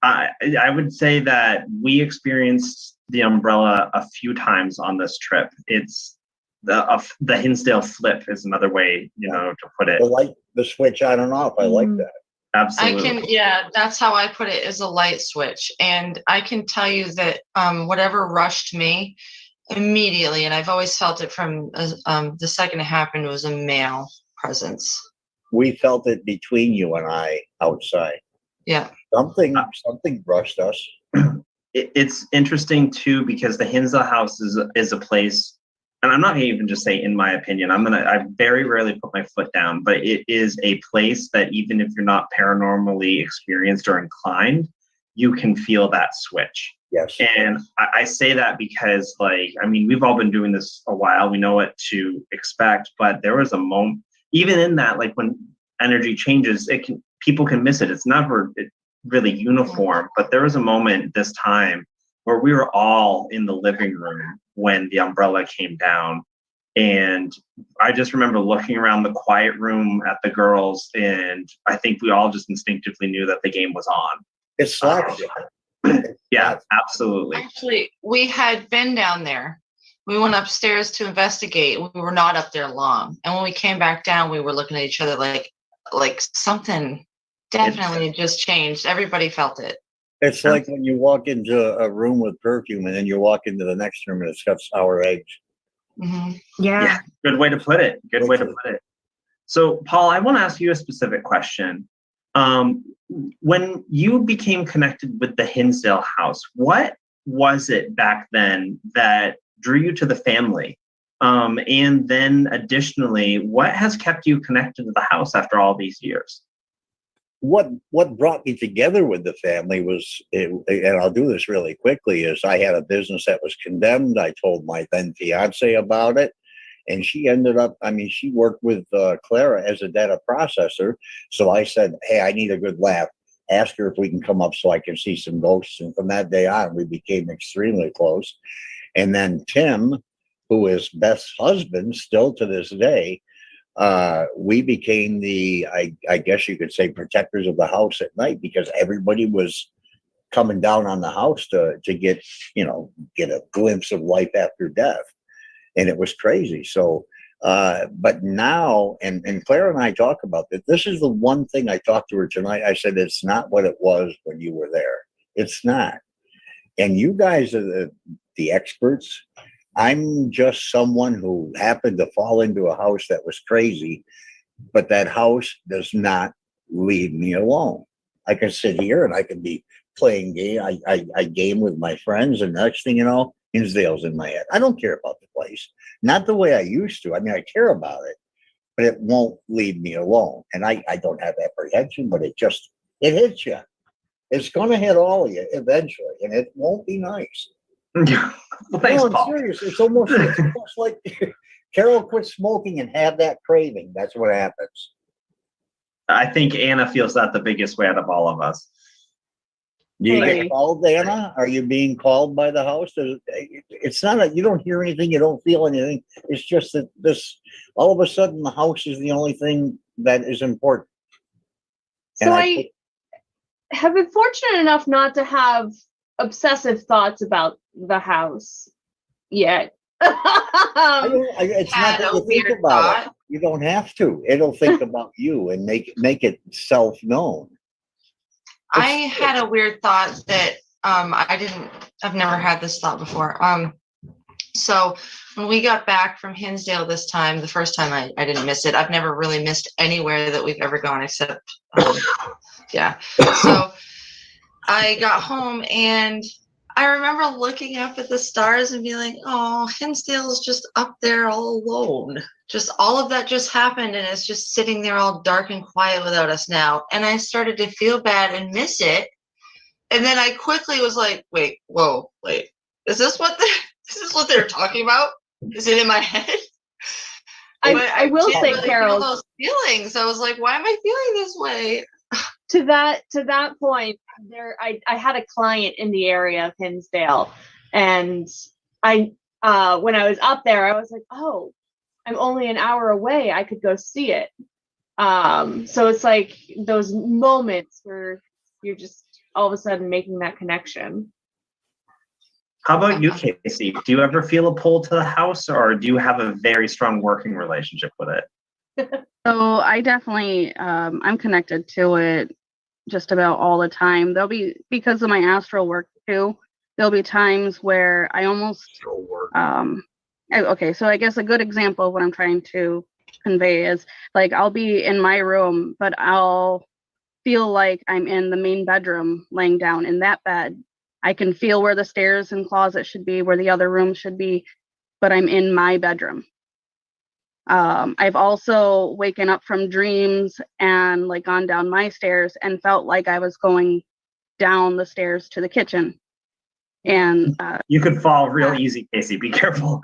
I would say that we experienced the umbrella a few times on this trip. It's the Hinsdale flip is another way, to put it. The switch on and off. I like that. Absolutely. That's how I put it, is a light switch. And I can tell you that whatever rushed me immediately, and I've always felt it from the second it happened, was a male presence. We felt it between you and I outside. Yeah. Something brushed us. It's interesting too, because the Hinsdale house is a place, and I'm not gonna even just say in my opinion, I very rarely put my foot down, but it is a place that even if you're not paranormally experienced or inclined, you can feel that switch. Yes. And I say that because we've all been doing this a while. We know what to expect, but there was a moment, even in that, when energy changes, people can miss it. It's never really uniform, but there was a moment this time where we were all in the living room when the umbrella came down. And I just remember looking around the quiet room at the girls, and I think we all just instinctively knew that the game was on. It slapped you. Yeah, absolutely. Actually, we had been down there. We went upstairs to investigate. We were not up there long. And when we came back down, we were looking at each other like something definitely had just changed. Everybody felt it. It's like when you walk into a room with perfume and then you walk into the next room and it's got sour eggs. Mm-hmm. Yeah. Good way to put it. Good way to put it. So, Paul, I want to ask you a specific question. When you became connected with the Hinsdale house, what was it back then that drew you to the family? And then additionally, what has kept you connected to the house after all these years? What brought me together with the family was, and I'll do this really quickly, is I had a business that was condemned. I told my then fiance about it, and she ended up, she worked with Clara as a data processor. So I said, hey, I need a good laugh. Ask her if we can come up so I can see some ghosts. And from that day on, we became extremely close. And then Tim, who is Beth's husband still to this day, we became the, I guess you could say, protectors of the house at night, because everybody was coming down on the house to get a glimpse of life after death. And it was crazy. So, but now, and Claire and I talk about this. This is the one thing I talked to her tonight. I said, it's not what it was when you were there. It's not. And you guys are the experts. I'm just someone who happened to fall into a house that was crazy, but that house does not leave me alone. I can sit here and I can be playing game. I game with my friends, and next thing you know, Hinsdale's in my head. I don't care about the place. Not the way I used to. I care about it, but it won't leave me alone. And I don't have apprehension, but it hits you. It's going to hit all of you eventually, and it won't be nice. Well, thanks, I'm Paul. serious. It's almost like Carol quit smoking and have that craving. That's what happens. I think Anna feels that the biggest way out of all of us. Do you get called, Anna? Are you being called by the house? It's not you don't hear anything, you don't feel anything. It's just that all of a sudden the house is the only thing that is important. So I have been fortunate enough not to have obsessive thoughts about the house yet. It's not that you think about it. You don't have to. It'll think about you and make it self-known. I had a weird thought that I've never had this thought before. So when we got back from Hinsdale this time, the first time I didn't miss it. I've never really missed anywhere that we've ever gone except, yeah. So I got home and I remember looking up at the stars and being like, oh, Hinsdale's just up there all alone. Just all of that just happened and it's just sitting there all dark and quiet without us now. And I started to feel bad and miss it. And then I quickly was like, wait, is this what they're talking about? Is it in my head? I will say, really Carol, feel those feelings. I was like, why am I feeling this way? To that point, I had a client in the area of Hinsdale, and I when I was up there, I was like, oh, I'm only an hour away. I could go see it. So it's like those moments where you're just all of a sudden making that connection. How about you, Casey? Do you ever feel a pull to the house, or do you have a very strong working relationship with it? So I definitely, I'm connected to it just about all the time. There'll be, because of my astral work too, there'll be times where I almost, okay, so I guess a good example of what I'm trying to convey is like I'll be in my room, but I'll feel like I'm in the main bedroom laying down in that bed. I can feel where the stairs and closet should be, where the other room should be, but I'm in my bedroom. I've also waken up from dreams and like gone down my stairs and felt like I was going down the stairs to the kitchen. And you could fall real easy, Casey. Be careful.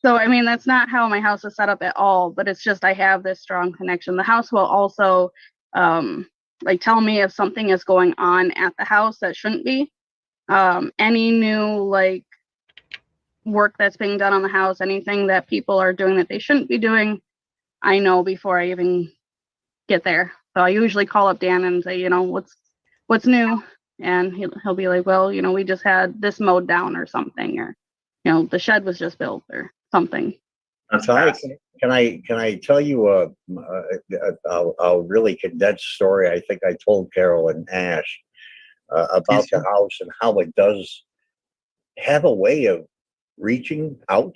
So, I mean, that's not how my house is set up at all, but it's just I have this strong connection. The house will also like tell me if something is going on at the house that shouldn't be. Any new like work that's being done on the house, anything that people are doing that they shouldn't be doing, I know before I even get there. So I usually call up Dan and say, you know, what's new? And he'll be like, well, you know, we just had this mowed down or something, or, you know, the shed was just built or something. That's Can I tell you a really condensed story? I think I told Carol and Ash about the house and how it does have a way of reaching out.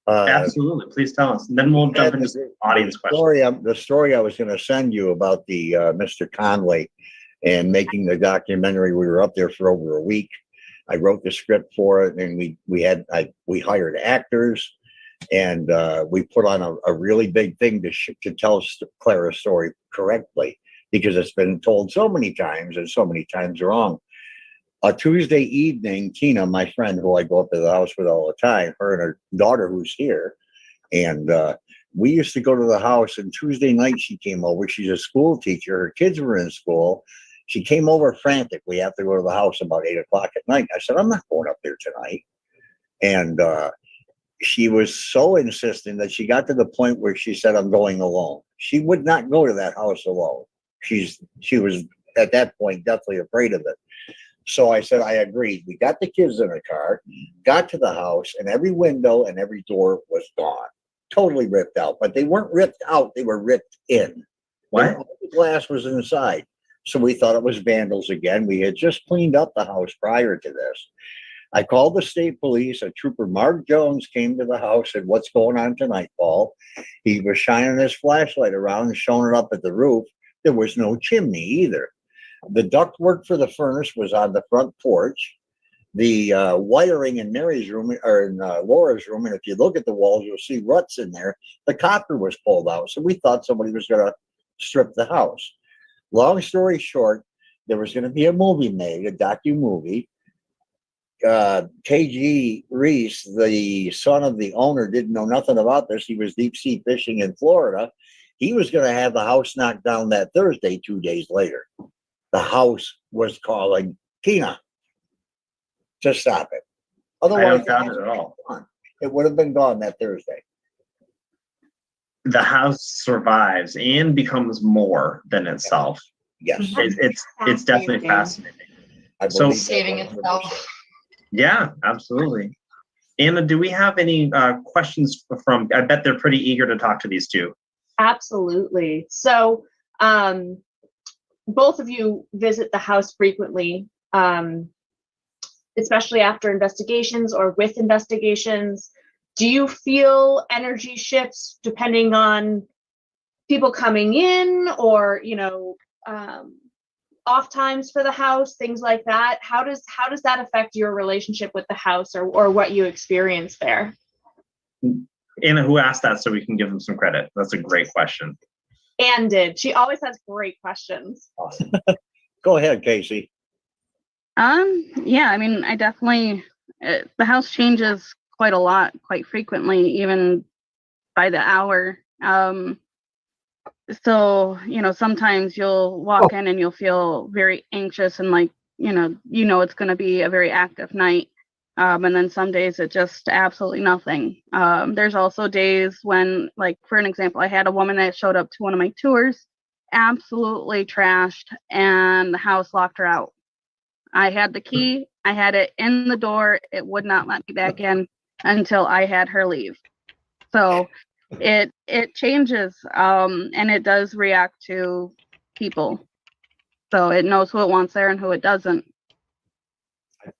Absolutely, please tell us. And then we'll jump into the audience questions. The story I was going to send you about the Mr. Conley and making the documentary. We were up there for over a week. I wrote the script for it, and we hired actors, and we put on a really big thing to tell Clara's story correctly, because it's been told so many times and so many times wrong. A Tuesday evening, Tina, my friend who I go up to the house with all the time, her and her daughter who's here, and we used to go to the house, and Tuesday night she came over. She's a school teacher. Her kids were in school. She came over frantic. We have to go to the house about 8 o'clock at night. I said, I'm not going up there tonight. And she was so insistent that she got to the point where she said, I'm going alone. She would not go to that house alone. She was at that point definitely afraid of it. So I said, I agreed. We got the kids in a car, got to the house, and every window and every door was gone. Totally ripped out. But they weren't ripped out. They were ripped in. What? The glass was inside. So we thought it was vandals again. We had just cleaned up the house prior to this. I called the state police. A trooper, Mark Jones, came to the house and said, what's going on tonight, Paul? He was shining his flashlight around and showing it up at the roof. There was no chimney either. The ductwork for the furnace was on the front porch. The wiring in Mary's room, or in Laura's room, and if you look at the walls, you'll see ruts in there. The copper was pulled out. So we thought somebody was going to strip the house. Long story short, there was going to be a movie made, a docu-movie. KG Reese, the son of the owner, didn't know nothing about this. He was deep sea fishing in Florida. He was going to have the house knocked down that Thursday, 2 days later. The house was calling Tina to stop it. Otherwise, I don't doubt it at all. It would have been gone that Thursday. The house survives and becomes more than itself. Yes, it's definitely fascinating. So saving itself. Yeah, absolutely. Anna, do we have any questions from? I bet they're pretty eager to talk to these two. Absolutely. So, both of you visit the house frequently, especially after investigations or with investigations. Do you feel energy shifts depending on people coming in, or, you know, off times for the house, things like that? How does that affect your relationship with the house, or what you experience there? Anna, who asked that, so we can give them some credit. That's a great question. Anne did. She always has great questions. Awesome. Go ahead, Casey. Yeah, I mean, I definitely, the house changes quite a lot, quite frequently, even by the hour. so, sometimes you'll walk in and you'll feel very anxious and like, it's going to be a very active night. And then some days it just absolutely nothing. There's also days when, like, for an example, I had a woman that showed up to one of my tours, absolutely trashed, and the house locked her out. I had the key, I had it in the door, it would not let me back in until I had her leave. So it changes, and it does react to people. So it knows who it wants there and who it doesn't.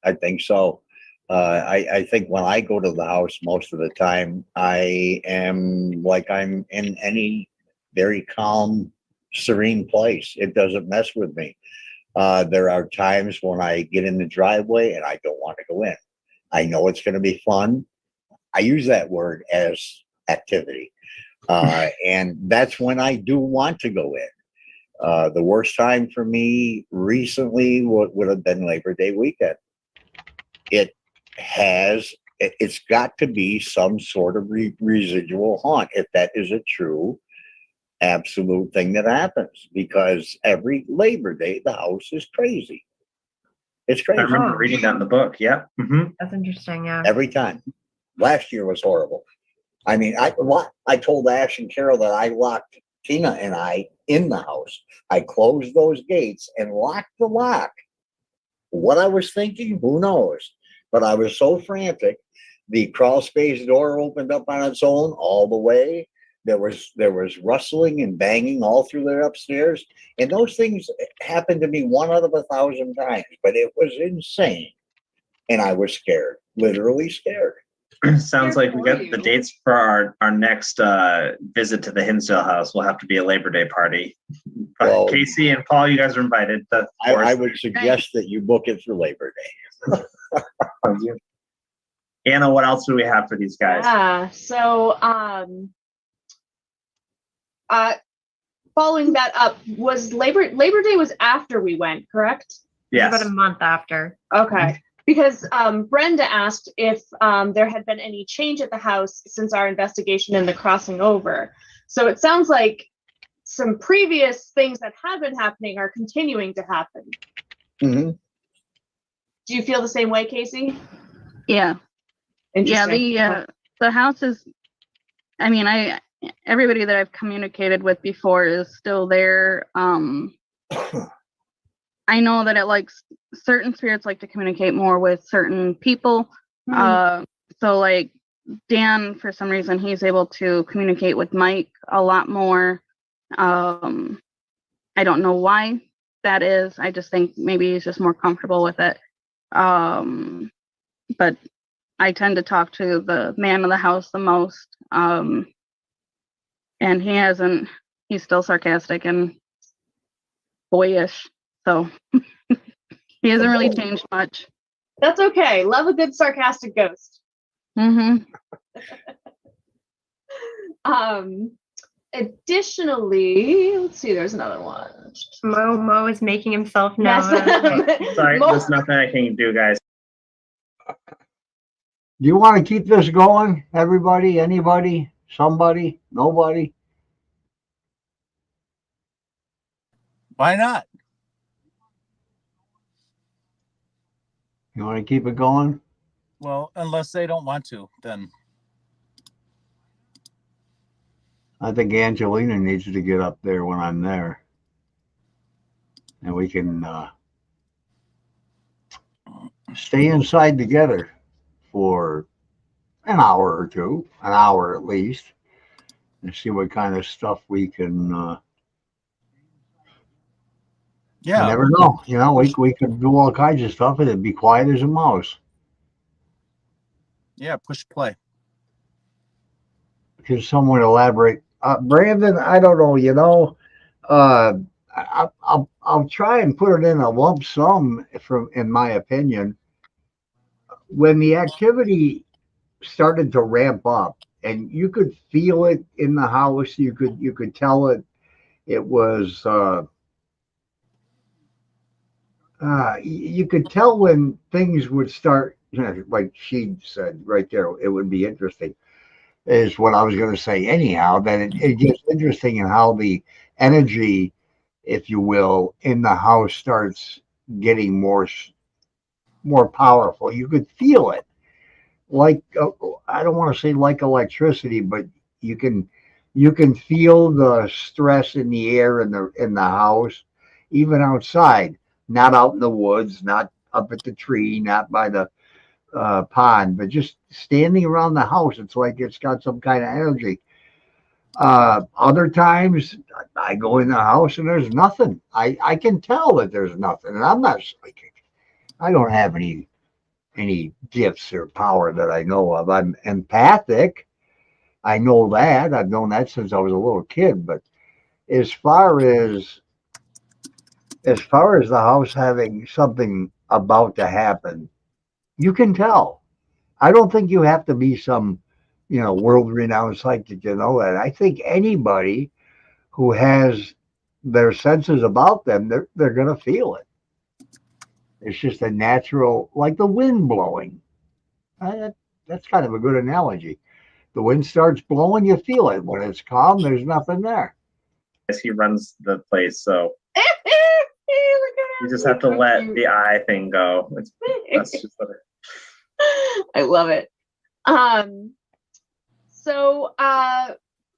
I think so. I think when I go to the house, most of the time, I am like I'm in any very calm, serene place. It doesn't mess with me. There are times when I get in the driveway and I don't want to go in. I know it's going to be fun. I use that word as activity. And that's when I do want to go in. The worst time for me recently would have been Labor Day weekend. It's got to be some sort of residual haunt if that is a true absolute thing that happens, because every Labor Day the house is crazy. It's crazy. I remember reading that in the book. Yeah. Mm-hmm. That's interesting. Yeah. Every time. Last year was horrible. I mean, I told Ash and Carol that I locked Tina and I in the house. I closed those gates and locked the lock. What I was thinking, who knows? But I was so frantic. The crawl space door opened up on its own all the way. There was rustling and banging all through there upstairs. And those things happened to me 1 out of 1,000 times, but it was insane. And I was scared, literally scared. Sounds like we got the dates for our next visit to the Hinsdale house. Will have to be a Labor Day party. Well, Casey and Paul, you guys are invited. I would suggest that you book it for Labor Day. Anna, what else do we have for these guys? Yeah. So, following that up, was Labor Day was after we went, correct? Yes. About a month after. Okay. Because Brenda asked if there had been any change at the house since our investigation and the crossing over. So it sounds like some previous things that have been happening are continuing to happen. Mm-hmm. Do you feel the same way, Casey? Yeah. Yeah, the house is, I mean, everybody that I've communicated with before is still there. I know that certain spirits like to communicate more with certain people. So like Dan, for some reason, he's able to communicate with Mike a lot more. I don't know why that is. I just think maybe he's just more comfortable with it. But I tend to talk to the man of the house the most. And he's still sarcastic and boyish. So he hasn't really changed much. That's okay. Love a good sarcastic ghost. Mm-hmm. Additionally, let's see, there's another one. Mo is making himself known. Sorry, there's nothing I can do, guys. Do you want to keep this going? Everybody, anybody, somebody, nobody? Why not? You want to keep it going? Well, unless they don't want to, then. I think Angelina needs to get up there when I'm there. And we can stay inside together for an hour or two, an hour at least, and see what kind of stuff we can. Yeah. You never know. We could do all kinds of stuff and it'd be quiet as a mouse. Yeah, push play. Can someone elaborate? Brandon, I don't know, I'll try and put it in a lump sum in my opinion. When the activity started to ramp up and you could feel it in the house, you could tell it was you could tell when things would start, like she said right there, it would be interesting. is what I was going to say anyhow. That it gets interesting in how the energy, if you will, in the house starts getting more powerful. You could feel it, like I don't want to say like electricity, but you can you can feel the stress in the air in the house, even outside, not out in the woods, not up at the tree, not by the pond, but just standing around the house. It's like it's got some kind of energy. Other times I go in the house and there's nothing. I can tell that there's nothing, and I'm not psychic. I don't have any gifts or power that I know of. I'm empathic. I know that. I've known that since I was a little kid. But as far as as far as the house having something about to happen, you can tell. I don't think you have to be some, world renowned psychic to know that. I think anybody who has their senses about them, they're gonna feel it. It's just a natural, like the wind blowing. That's kind of a good analogy. The wind starts blowing, you feel it. When it's calm, there's nothing there. As he runs the place, so you just have to let the eye thing go. That's just what I love it. So,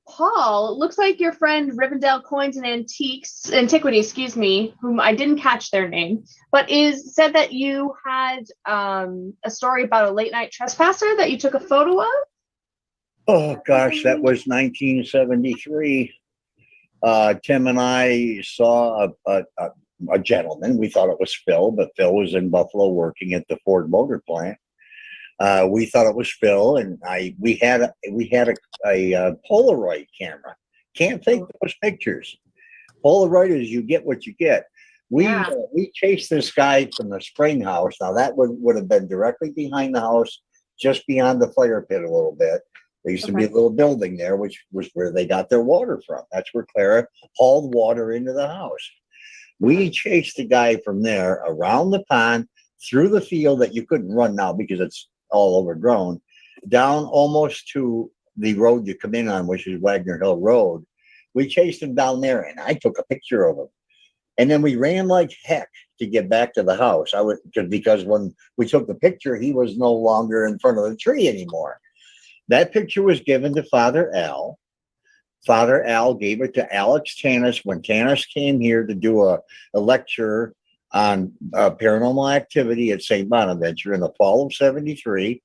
Paul, it looks like your friend Rivendell Coins and Antiquity, excuse me, whom I didn't catch their name, but said that you had a story about a late night trespasser that you took a photo of. Oh gosh, that was 1973. Tim and I saw a gentleman. We thought it was Phil, but Phil was in Buffalo working at the Ford Motor Plant. We thought it was Phil, and we had a Polaroid camera. Can't take those pictures. Polaroid is you get what you get. We chased this guy from the spring house. Now that would have been directly behind the house, just beyond the fire pit a little bit. There used to be a little building there, which was where they got their water from. That's where Clara hauled water into the house. We chased the guy from there around the pond, through the field that you couldn't run now because it's all overgrown, down almost to the road you come in on, which is Wagner Hill Road. We chased him down there, and I took a picture of him. And then we ran like heck to get back to the house. Because when we took the picture, he was no longer in front of the tree anymore. That picture was given to Father Al. Father Al gave it to Alex Tanis when Tanis came here to do a lecture on paranormal activity at St. Bonaventure in the fall of 73.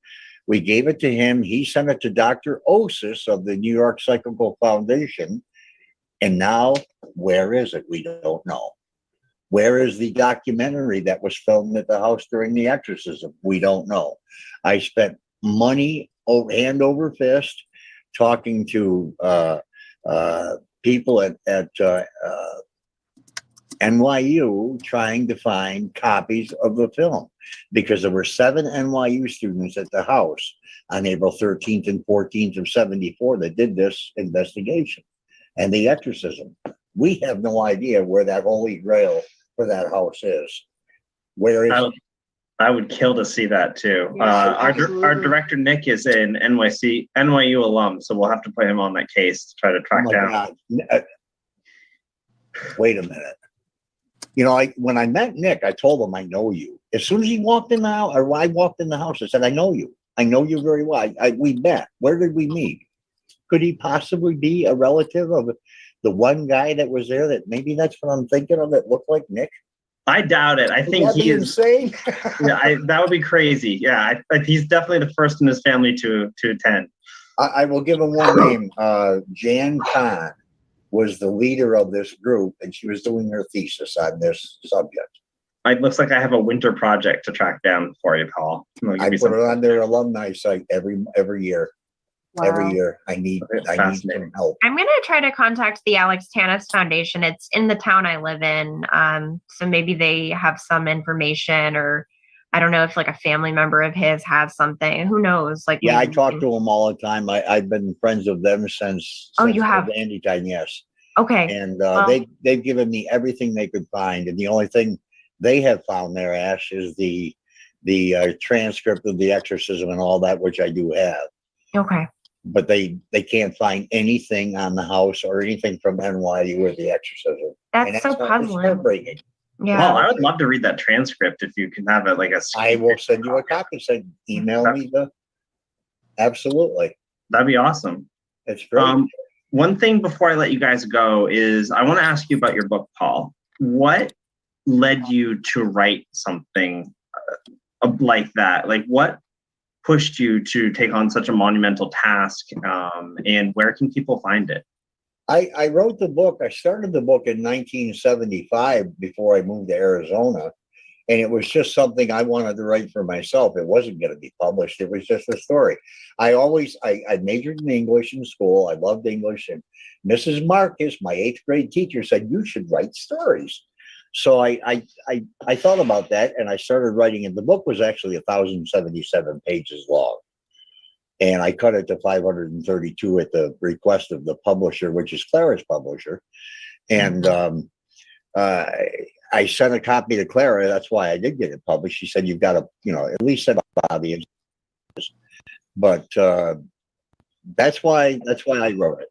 We gave it to him. He sent it to Dr. Osis of the New York Psychical Foundation. And now, where is it? We don't know. Where is the documentary that was filmed at the house during the exorcism? We don't know. I spent money hand over fist talking to people at NYU trying to find copies of the film, because there were 7 NYU students at the house on April 13th and 14th of 74 that did this investigation and the exorcism. We have no idea where that holy grail for that house is. Where is it? I would kill to see that too. Our director Nick is an NYU alum, so we'll have to put him on that case to try to track down. Wait a minute. When I met Nick, I told him I know you. As soon as he walked in the house, or I walked in the house, I said, I know you. I know you very well. We met. Where did we meet? Could he possibly be a relative of the one guy that was there? That maybe that's what I'm thinking of. That looked like Nick. I doubt it. I think he is insane. Yeah, that would be crazy. Yeah, he's definitely the first in his family to attend. I will give him one name. Jan Kahn was the leader of this group, and she was doing her thesis on this subject. It looks like I have a winter project to track down for you, Paul. I put it on their alumni site every year. Wow. Every year, I need some help. I'm gonna try to contact the Alex Tanis Foundation. It's in the town I live in, so maybe they have some information, or I don't know if like a family member of his has something. Who knows? Like, yeah, I talk to them all the time. I've been friends with them since you have Andy time, yes. Okay, and they've given me everything they could find, and the only thing they have found there, Ash, is the transcript of the exorcism and all that, which I do have. Okay. but they can't find anything on the house or anything from NYU or The Exorcism. And That's so it's puzzling. heartbreaking. Yeah. Oh, I would love to read that transcript if you can have it like a. I will send you a copy. Send email me the. Absolutely, that'd be awesome. It's great. One thing before I let you guys go is I want to ask you about your book, Paul. What led you to write something like that? Like, what pushed you to take on such a monumental task? And where can people find it? I wrote the book. I started the book in 1975 before I moved to Arizona. And it was just something I wanted to write for myself. It wasn't going to be published. It was just a story. I majored in English in school. I loved English. And Mrs. Marcus, my 8th grade teacher, said, you should write stories. So I thought about that and I started writing. And the book was actually 1,077 pages long. And I cut it to 532 at the request of the publisher, which is Clara's publisher. And I sent a copy to Clara. That's why I did get it published. She said, you've got to, at least send a copy. But that's why I wrote it.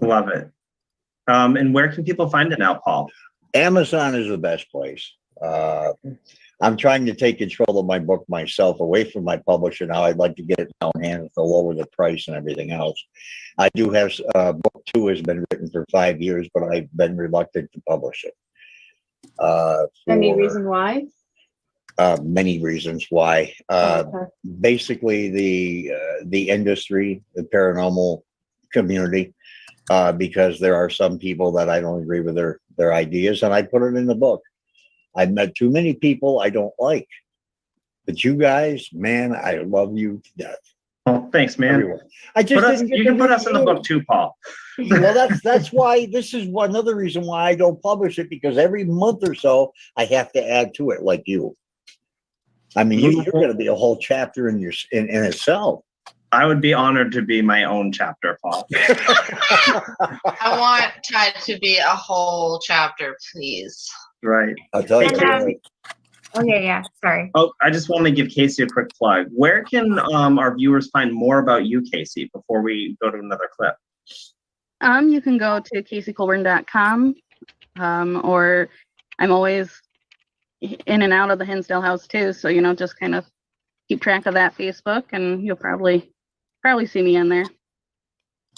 Love it. And where can people find it now, Paul? Amazon is the best place. I'm trying to take control of my book myself, away from my publisher now. I'd like to get it now in hand to lower the price and everything else. I do have book 2 has been written for 5 years, but I've been reluctant to publish it. Any reason why? Many reasons why. Basically, the industry, the paranormal community, because there are some people that I don't agree with their ideas, and I put it in the book. I've met too many people I don't like, but you guys, man, I love you to death. Oh, thanks, man. Everyone. You can put us in the book too, Paul. Well, that's why this is another reason why I don't publish it, because every month or so I have to add to it, like you. I mean, you're going to be a whole chapter in itself. I would be honored to be my own chapter, Paul. I want Tide to be a whole chapter, please. Right. I'll tell you. Yeah. Sorry. Oh, I just want to give Casey a quick plug. Where can our viewers find more about you, Casey, before we go to another clip? You can go to caseycolburn.com, or I'm always in and out of the Hinsdale house too. So, just kind of keep track of that Facebook, and you'll probably see me in there.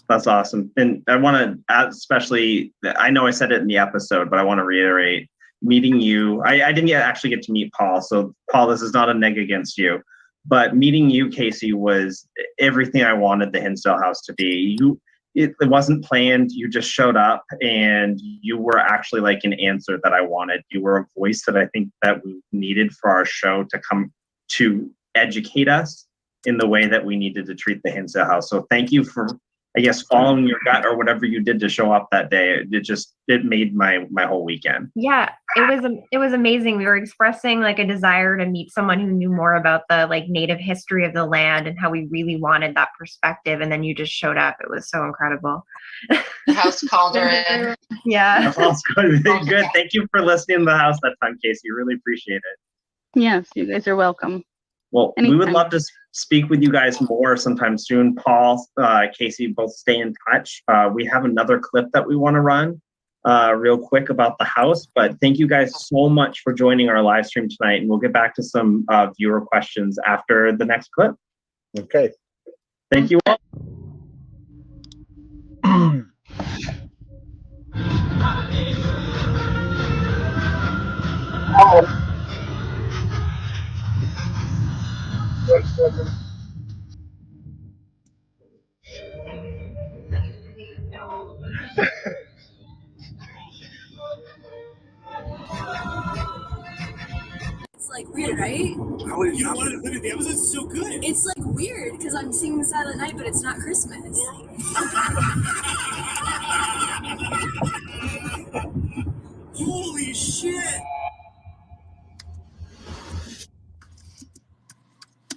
That's awesome. And I want to add, especially, I know I said it in the episode, but I want to reiterate, meeting you, I didn't actually get to meet Paul. So Paul, this is not a neg against you, but meeting you, Casey, was everything I wanted the Hinsdale house to be. It wasn't planned. You just showed up, and you were actually like an answer that I wanted. You were a voice that I think that we needed for our show to come to educate us in the way that we needed to treat the Hinsdale house. So thank you for, I guess, following your gut or whatever you did to show up that day. It made my whole weekend. Yeah, it was amazing. We were expressing like a desire to meet someone who knew more about the like native history of the land and how we really wanted that perspective. And then you just showed up. It was so incredible. The house called her in. Yeah. That's good. Good. Thank you for listening to the house that time, Casey. Really appreciate it. Yes, you guys are welcome. Well, Anytime. We would love to speak with you guys more sometime soon. Paul, Casey, both stay in touch. We have another clip that we want to run real quick about the house, but thank you guys so much for joining our live stream tonight, and we'll get back to some viewer questions after the next clip. Okay. Thank you all. It's like weird, right? You don't want to look at the episode? It's so good. It's like weird because I'm singing Silent Night, but it's not Christmas. Holy shit!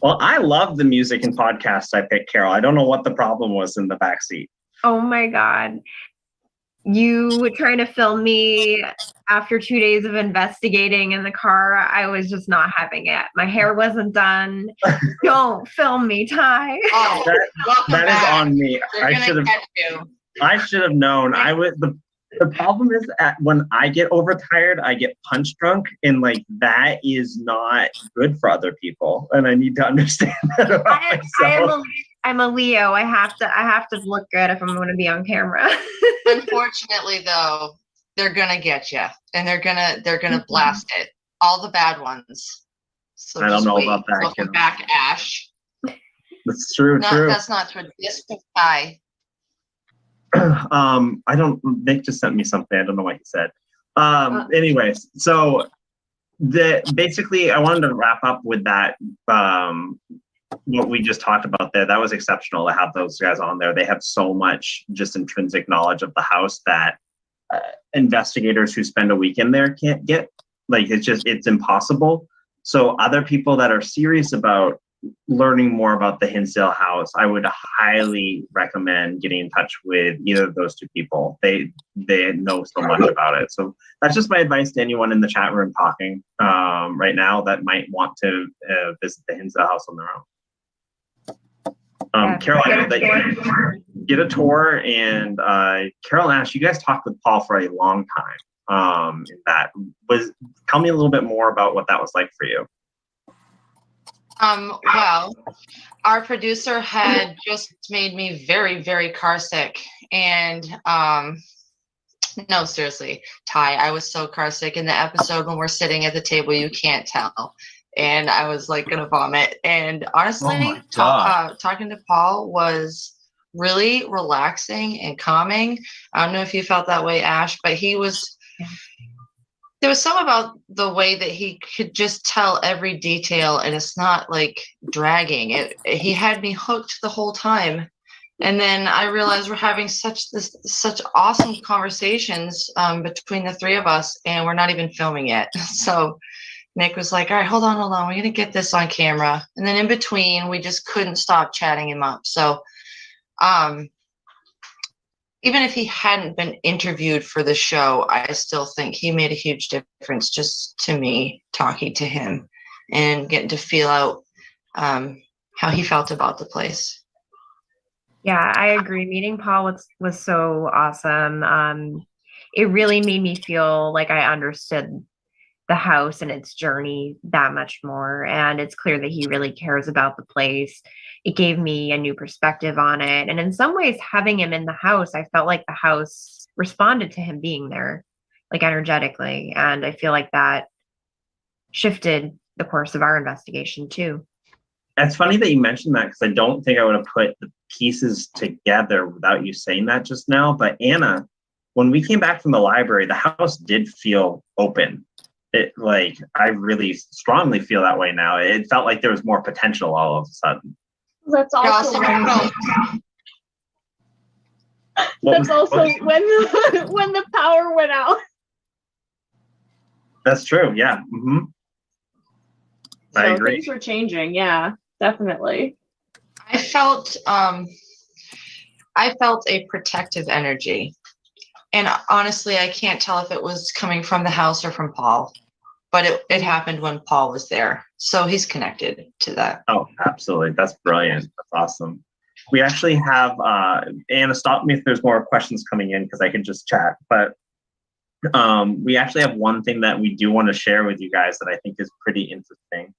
Well, I love the music and podcasts I picked, Carol. I don't know what the problem was in the backseat. Oh my God. You were trying to film me after 2 days of investigating in the car, I was just not having it. My hair wasn't done. Don't film me, Ty. Oh, That is on me. They're I gonna should have. catch you. I should have known. I would. The problem is when I get overtired, I get punch drunk, and like that is not good for other people. And I need to understand that about myself. I'm a Leo. I have to look good if I'm going to be on camera. Unfortunately, though, they're gonna get you, and they're gonna blast it. All the bad ones. So I don't just know wait. about that. Welcome back, Ash. That's true. No, True. that's not true. This guy. I don't. Nick just sent me something. I don't know what he said. Anyways, so basically, I wanted to wrap up with that. What we just talked about there, that was exceptional to have those guys on there. They have so much just intrinsic knowledge of the house that investigators who spend a weekend there can't get. Like, it's impossible. So other people that are serious about learning more about the Hinsdale house, I would highly recommend getting in touch with either of those two people. They know so much about it. So that's just my advice to anyone in the chat room talking right now that might want to visit the Hinsdale house on their own. Carol, I know that you get a tour, and Carol and Ash, you guys talked with Paul for a long time. Tell me a little bit more about what that was like for you. Well, our producer had just made me very, very car sick. And no, seriously, Ty, I was so car sick in the episode when we're sitting at the table, you can't tell. And I was like gonna vomit. And honestly, talking to Paul was really relaxing and calming. I don't know if you felt that way, Ash, but there was something about the way that he could just tell every detail, and it's not like dragging. He had me hooked the whole time. And then I realized we're having such awesome conversations between the three of us, and we're not even filming yet. So Nick was like, all right, hold on. We're going to get this on camera. And then in between, we just couldn't stop chatting him up. So even if he hadn't been interviewed for the show, I still think he made a huge difference just to me talking to him and getting to feel out how he felt about the place. Yeah, I agree. Meeting Paul was so awesome. It really made me feel like I understood the house and its journey that much more. And it's clear that he really cares about the place. It gave me a new perspective on it. And in some ways, having him in the house, I felt like the house responded to him being there, like energetically. And I feel like that shifted the course of our investigation too. It's funny that you mentioned that, because I don't think I would have put the pieces together without you saying that just now. But Anna, when we came back from the library, the house did feel open. I really strongly feel that way now. It felt like there was more potential all of a sudden. That's also when the power went out. That's true. Yeah. Mm-hmm. I agree. Things were changing. Yeah, definitely. I felt a protective energy. And honestly, I can't tell if it was coming from the house or from Paul, but it happened when Paul was there. So he's connected to that. Oh, absolutely. That's brilliant. That's awesome. We actually have, Anna, stop me if there's more questions coming in, because I can just chat. But we actually have one thing that we do want to share with you guys that I think is pretty interesting.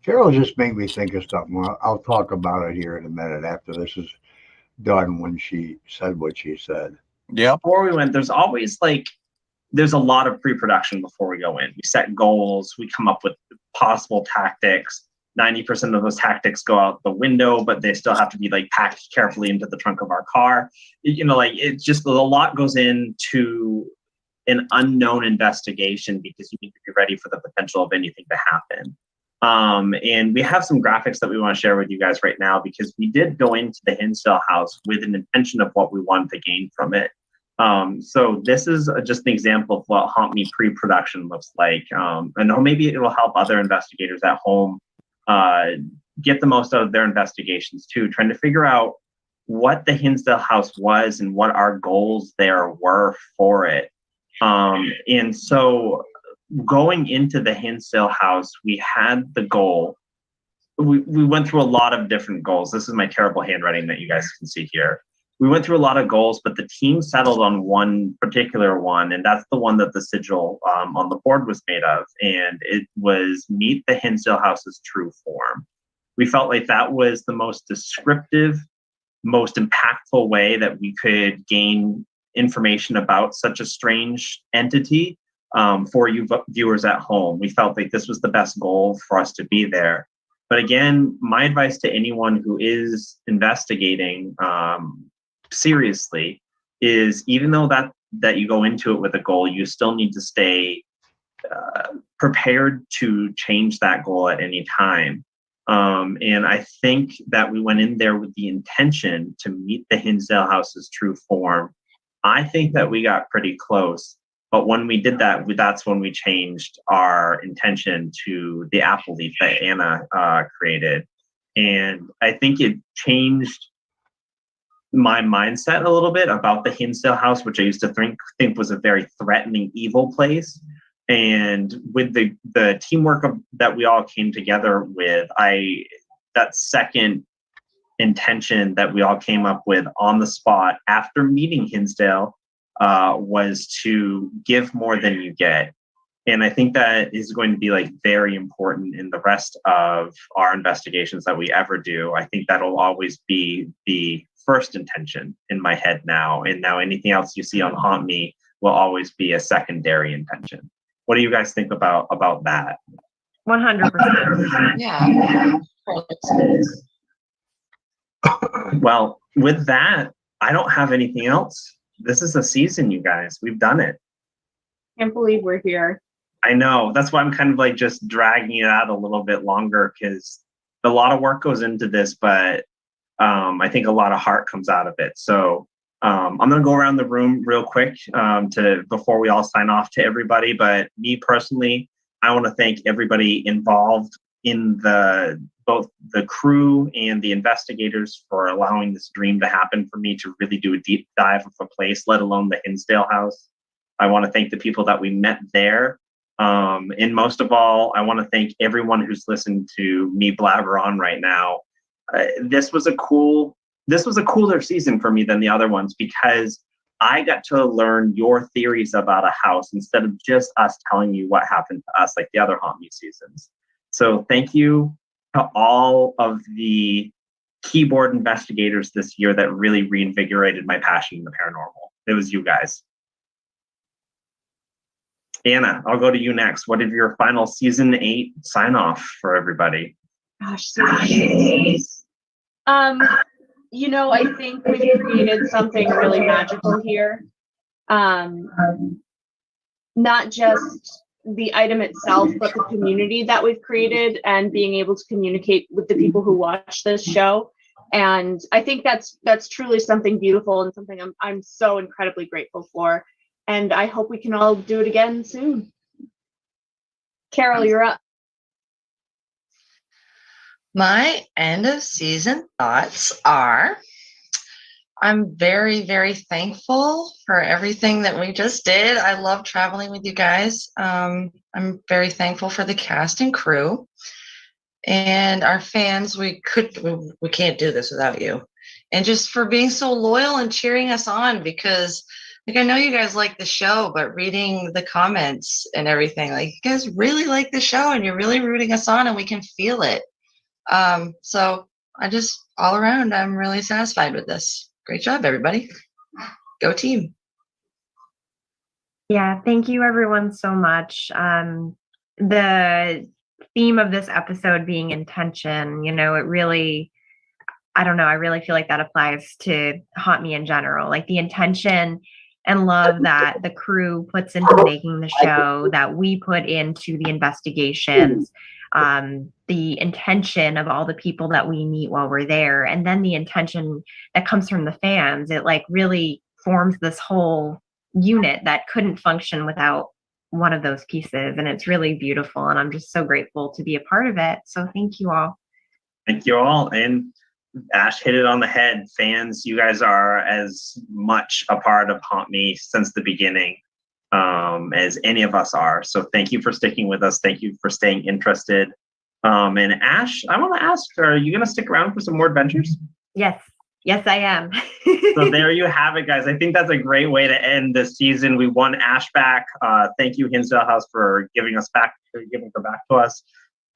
Carol just made me think of something. I'll talk about it here in a minute after this is done, when she said what she said. Yeah. Before we went, there's a lot of pre-production before we go in. We set goals, we come up with possible tactics. 90% of those tactics go out the window, but they still have to be packed carefully into the trunk of our car. It's just a lot goes into an unknown investigation, because you need to be ready for the potential of anything to happen. And we have some graphics that we want to share with you guys right now, because we did go into the Hinsdale house with an intention of what we wanted to gain from it. So this is just an example of what Haunt Me pre-production looks like. I know maybe it will help other investigators at home get the most out of their investigations too, trying to figure out what the Hinsdale House was and what our goals there were for it. And so going into the Hinsdale House, we had the goal. We went through a lot of different goals. This is my terrible handwriting that you guys can see here. We went through a lot of goals, but the team settled on one particular one, and that's the one that the sigil on the board was made of. And it was meet the Hinsdale House's true form. We felt like that was the most descriptive, most impactful way that we could gain information about such a strange entity for you viewers at home. We felt like this was the best goal for us to be there. But again, my advice to anyone who is investigating seriously is, even though that you go into it with a goal, you still need to stay prepared to change that goal at any time. And I think that we went in there with the intention to meet the Hinsdale House's true form. I think that we got pretty close, but when we did that, that's when we changed our intention to the apple leaf that Anna created. And I think it changed my mindset a little bit about the Hinsdale House, which I used to think was a very threatening, evil place. And with the teamwork that we all came together with, that second intention that we all came up with on the spot after meeting Hinsdale was to give more than you get. And I think that is going to be like very important in the rest of our investigations that we ever do. I think that'll always be the first intention in my head now. And now anything else you see on Haunt Me will always be a secondary intention. What do you guys think about that? 100%. Yeah. Well, with that, I don't have anything else. This is a season, you guys. We've done it. Can't believe we're here. I know. That's why I'm kind of like just dragging it out a little bit longer, because a lot of work goes into this, but I think a lot of heart comes out of it. So I'm going to go around the room real quick before we all sign off to everybody. But me personally, I want to thank everybody involved in both the crew and the investigators for allowing this dream to happen for me to really do a deep dive of a place, let alone the Hinsdale House. I want to thank the people that we met there. And most of all, I want to thank everyone who's listened to me blabber on right now. This was a cooler season for me than the other ones, because I got to learn your theories about a house instead of just us telling you what happened to us like the other Haunt Me seasons. So thank you to all of the keyboard investigators this year that really reinvigorated my passion in the paranormal. It was you guys. Anna, I'll go to you next. What is your final season 8 sign off for everybody? Gosh, I think we've created something really magical here. Not just the item itself, but the community that we've created and being able to communicate with the people who watch this show. And I think that's truly something beautiful and something I'm so incredibly grateful for. And I hope we can all do it again soon. Carol, you're up. My end of season thoughts are, I'm very, very thankful for everything that we just did. I love traveling with you guys. I'm very thankful for the cast and crew and our fans. We can't do this without you. And just for being so loyal and cheering us on, because I know you guys like the show, but reading the comments and everything, you guys really like the show and you're really rooting us on and we can feel it. So I just, all around, I'm really satisfied with this. Great job, everybody. Go team. Yeah, thank you everyone so much. The theme of this episode being intention, it really, I don't know, I really feel like that applies to Haunt Me in general. Like the intention and love that the crew puts into making the show, that we put into the investigations, the intention of all the people that we meet while we're there, and then the intention that comes from the fans. It really forms this whole unit that couldn't function without one of those pieces. And it's really beautiful. And I'm just so grateful to be a part of it. So thank you all. Thank you all. And Ash hit it on the head. Fans, you guys are as much a part of Haunt Me since the beginning as any of us are. So thank you for sticking with us. Thank you for staying interested. And Ash, I want to ask, are you going to stick around for some more adventures? Yes. Yes, I am. So there you have it, guys. I think that's a great way to end this season. We won Ash back. Thank you, Hinsdale House, for giving her back to us.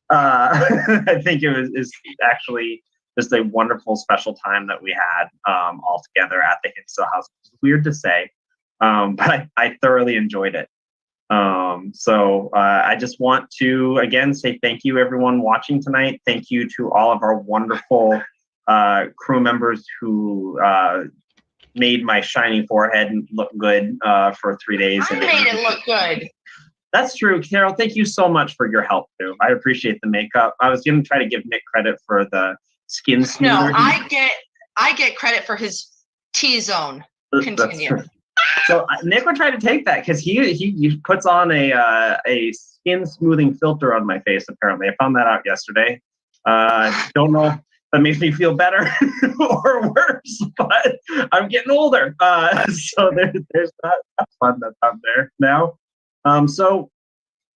I think it's actually just a wonderful, special time that we had all together at the Hinsdale House. It's weird to say, but I thoroughly enjoyed it. So I just want to, again, say thank you, everyone watching tonight. Thank you to all of our wonderful crew members who made my shiny forehead look good for 3 days. I made it look good. That's true, Carol. Thank you so much for your help too. I appreciate the makeup. I was going to try to give Nick credit for the skin smoother. No, I get credit for his T-zone. Continue. So Nick would try to take that because he puts on a skin smoothing filter on my face. Apparently, I found that out yesterday. Don't know if that makes me feel better or worse, but I'm getting older. So there's that fun that's out there now. So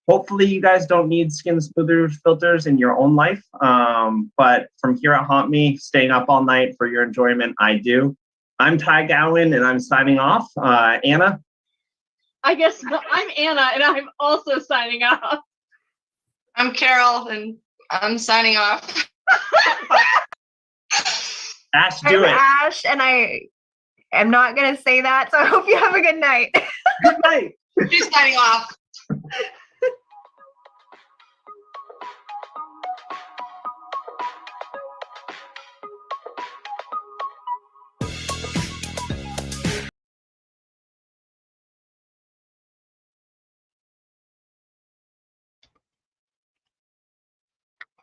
hopefully you guys don't need skin smoother filters in your own life. But from here at Haunt Me, staying up all night for your enjoyment, I do. I'm Ty Gowan, and I'm signing off. Anna? I guess I'm Anna, and I'm also signing off. I'm Carol, and I'm signing off. Ash, I'm Ash, and I am not going to say that, so I hope you have a good night. Good night. She's signing off.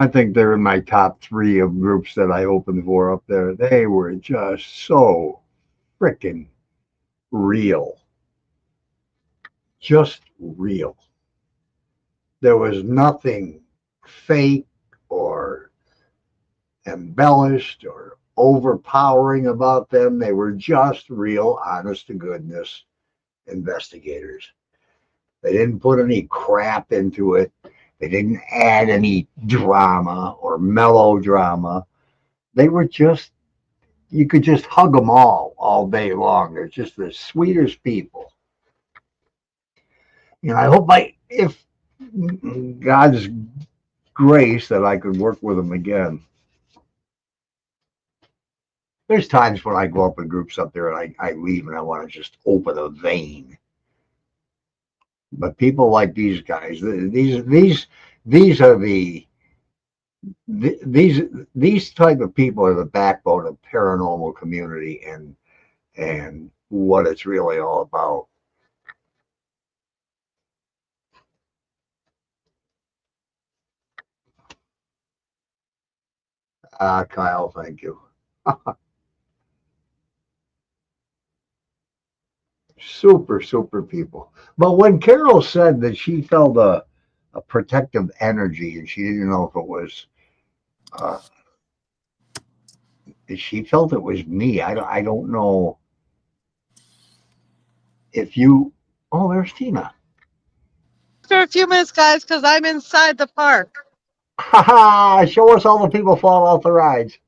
I think they're in my top 3 of groups that I opened for up there. They were just so freaking real. Just real. There was nothing fake or embellished or overpowering about them. They were just real, honest to goodness investigators. They didn't put any crap into it. They didn't add any drama or melodrama. They were just, you could just hug them all day long. They're just the sweetest people. You know, I hope if God's grace that I could work with them again. There's times when I go up in groups up there and I leave and I want to just open a vein. But people like these guys, these are these type of people are the backbone of paranormal community and what it's really all about. Kyle, thank you. Super people. But when Carol said that she felt a protective energy and she didn't know if it was she felt it was me. I don't know if you. Oh, there's Tina. For a few minutes, guys, because I'm inside the park. Haha! Show us all the people fall off the rides.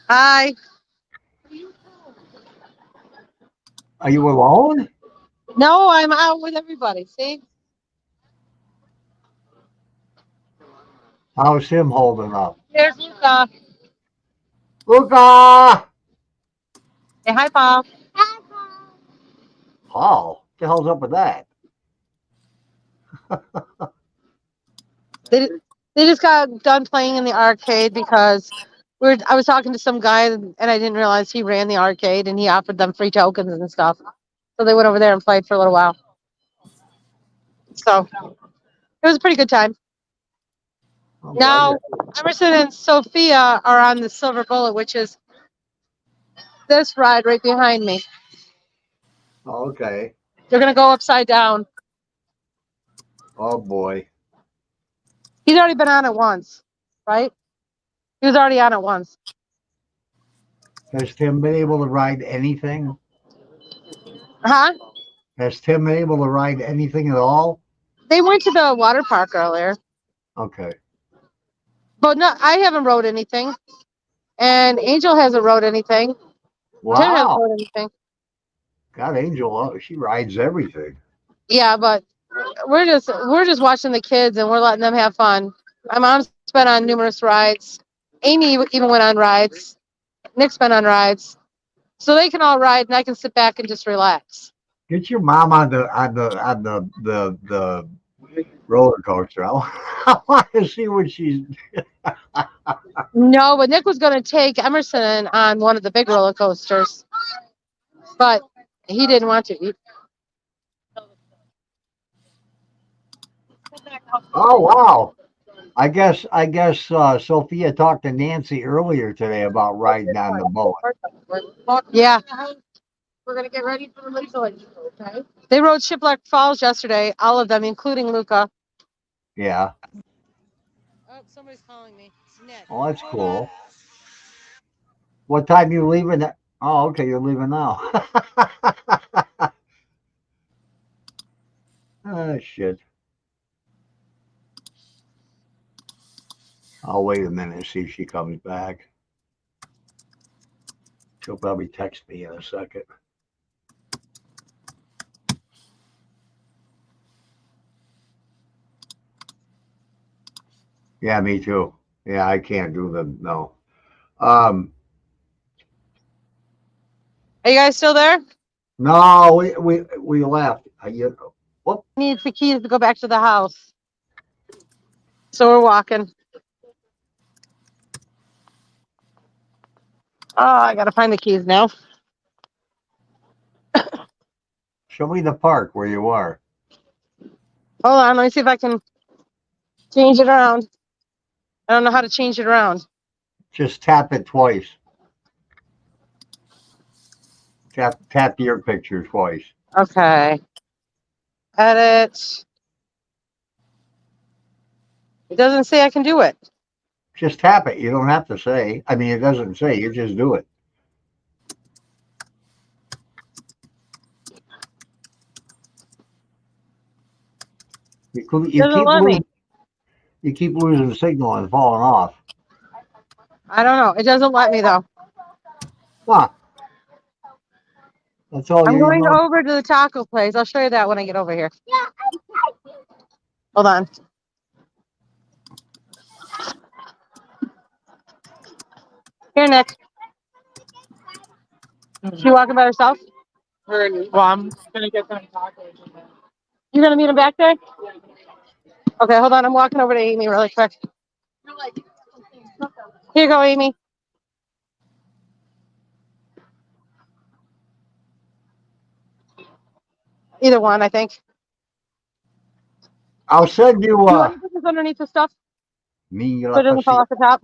Hi. Are you alone? No, I'm out with everybody. See? How's him holding up? Here's Luca. Luca! Say hi, Paul. Paul? What the hell's up with that? They just got done playing in the arcade because I was talking to some guy and I didn't realize he ran the arcade and he offered them free tokens and stuff. So they went over there and played for a little while. So it was a pretty good time. Now, Emerson and Sophia are on the Silver Bullet, which is this ride right behind me. Okay. They're going to go upside down. Oh, boy. He's already been on it once, right? He was already on it once. Has Tim been able to ride anything? Huh? Has Tim been able to ride anything at all? They went to the water park earlier, Okay. but no, I haven't rode anything, and Angel hasn't rode anything. Jen hasn't Wow. rode anything. God, Angel, she rides everything. Yeah, but we're just watching the kids and we're letting them have fun. My mom's been on numerous rides. Amy even went on rides. Nick's been on rides, so they can all ride and I can sit back and just relax. Get your mom on the roller coaster. I want to see what she's. No, but Nick was going to take Emerson on one of the big roller coasters, but he didn't want to. Oh wow! I guess Sophia talked to Nancy earlier today about riding on the boat. Yeah. We're gonna get ready for the laser. Okay. They rode Shipwreck Falls yesterday, all of them, including Luca. Yeah. Oh, somebody's calling me. It's Nick. Well, that's cool. What time you leaving? Oh, okay, you're leaving now. Oh shit. I'll wait a minute and see if she comes back. She'll probably text me in a second. Yeah, me too. Yeah, I can't do no. Are you guys still there? No, we left. Whoop. Needs the keys to go back to the house. So we're walking. Oh, I gotta find the keys now. Show me the park where you are. Hold on, let me see if I can change it around. I don't know how to change it around. Just tap it twice. Tap your picture twice. Okay. Edit. It doesn't say I can do it. Just tap it. You don't have to say. I mean, it doesn't say. You just do it. You Doesn't let me. You keep losing the signal and falling off. I don't know. It doesn't let me though. Huh. That's all I'm you going know. over to the taco place. I'll show you that when I get over here. Hold on. Here, Nick. She walking by herself? Well, I'm gonna get them tacos. You gonna meet him back there? Okay, hold on. I'm walking over to Amy really quick. Here you go, Amy. Either one, I think. I'll send you. You want to put this underneath the stuff? Me So it doesn't fall off the top.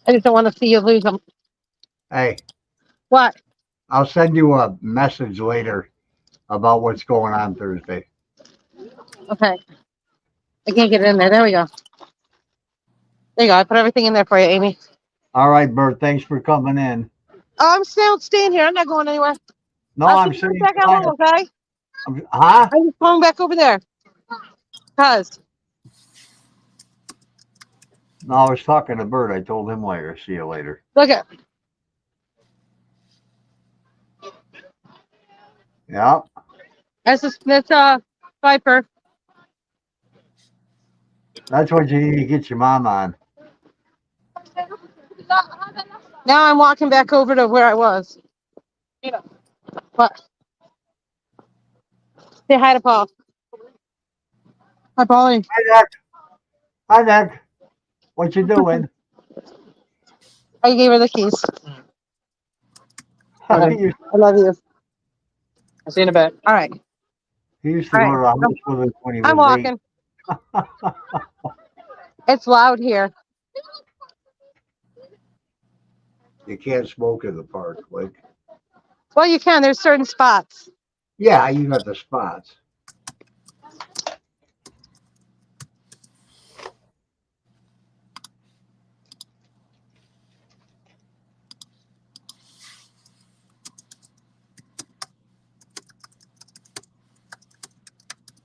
I just don't want to see you lose them. Hey. What? I'll send you a message later about what's going on Thursday. Okay. I can't get it in there. There we go. There you go. I put everything in there for you, Amy. All right, Bert. Thanks for coming in. Oh, I'm still staying here. I'm not going anywhere. No, I'm see you saying. back at home, okay? Huh? I'm just going back over there. Cause. No, I was talking to Bert. I told him later. See you later. Look at. Yeah. That's Viper. That's what you need to get your mom on. Now I'm walking back over to where I was. What? Say hi to Paul. Hi, Paulie. Hi, Nick. Hi, Nick. What you doing? I gave her the keys. I love you. I'll see you in a bit. All right. He used to go to the house with us when he was I'm walking. It's loud here. You can't smoke in the park, like. Well, you can. There's certain spots. Yeah, you got the spots.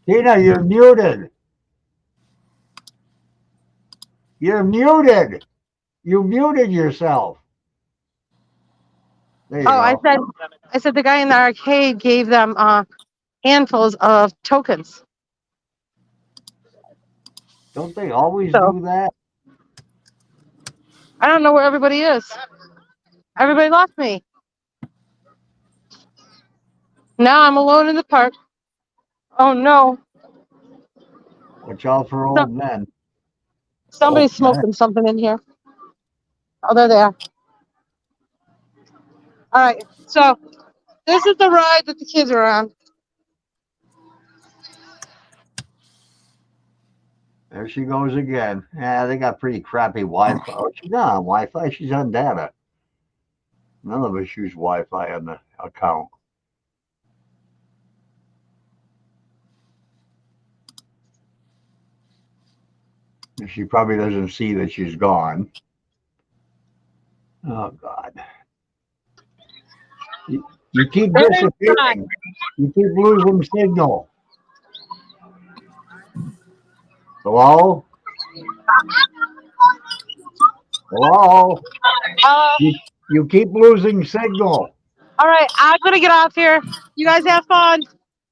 Tina, you're muted. You're muted. You muted yourself. There you Oh, go. I said the guy in the arcade gave them handfuls of tokens. Don't they always So do that? I don't know where everybody is. Everybody left me. Now I'm alone in the park. Oh no. Watch out for old men. Somebody's smoking something in here. Oh, there they are. All right. So this is the ride that the kids are on. There she goes again. Yeah, they got pretty crappy Wi-Fi. Oh, she's not on Wi-Fi. She's on data. None of us use Wi-Fi on the account. And she probably doesn't see that she's gone. Oh, God. You keep disappearing. You keep losing signal. Hello? Hello? You keep losing signal. All right. I'm going to get off here. You guys have fun.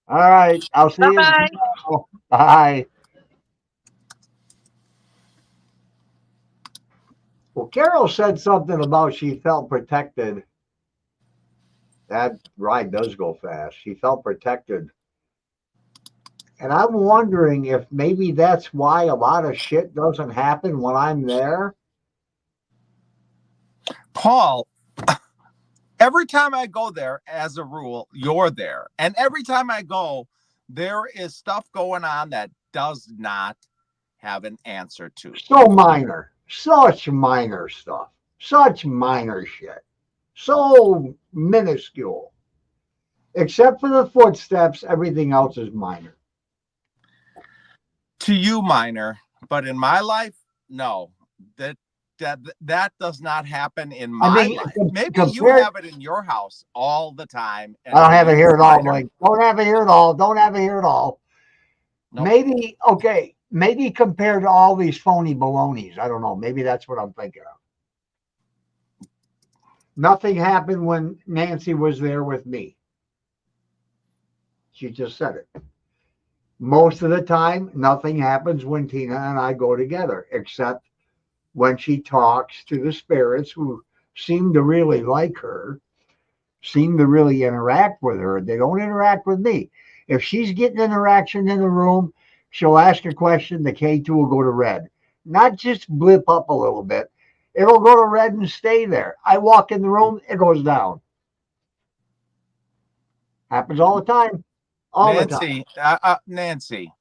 All right. I'll see you Bye-bye. tomorrow. Bye. Well, Carol said something about she felt protected. That ride does go fast. She felt protected. And I'm wondering if maybe that's why a lot of shit doesn't happen when I'm there. Paul, every time I go there, as a rule, you're there. And every time I go, there is stuff going on that does not have an answer to. So minor. Such minor stuff. Such minor shit. So minuscule. Except for the footsteps, everything else is minor. To you, minor, but in my life, no. That does not happen in my life. Maybe you have it in your house all the time. I don't have it here at all, Blake. Don't have it here at all. Don't have it here at all. Nope. Maybe, okay, maybe compared to all these phony balonies. I don't know. Maybe that's what I'm thinking of. Nothing happened when Nancy was there with me. She just said it. Most of the time, nothing happens when Tina and I go together, except when she talks to the spirits who seem to really like her, seem to really interact with her. They don't interact with me. If she's getting interaction in the room, she'll ask a question, the K2 will go to red. Not just blip up a little bit. It'll go to red and stay there. I walk in the room, it goes down. Happens all the time. All the time. Nancy,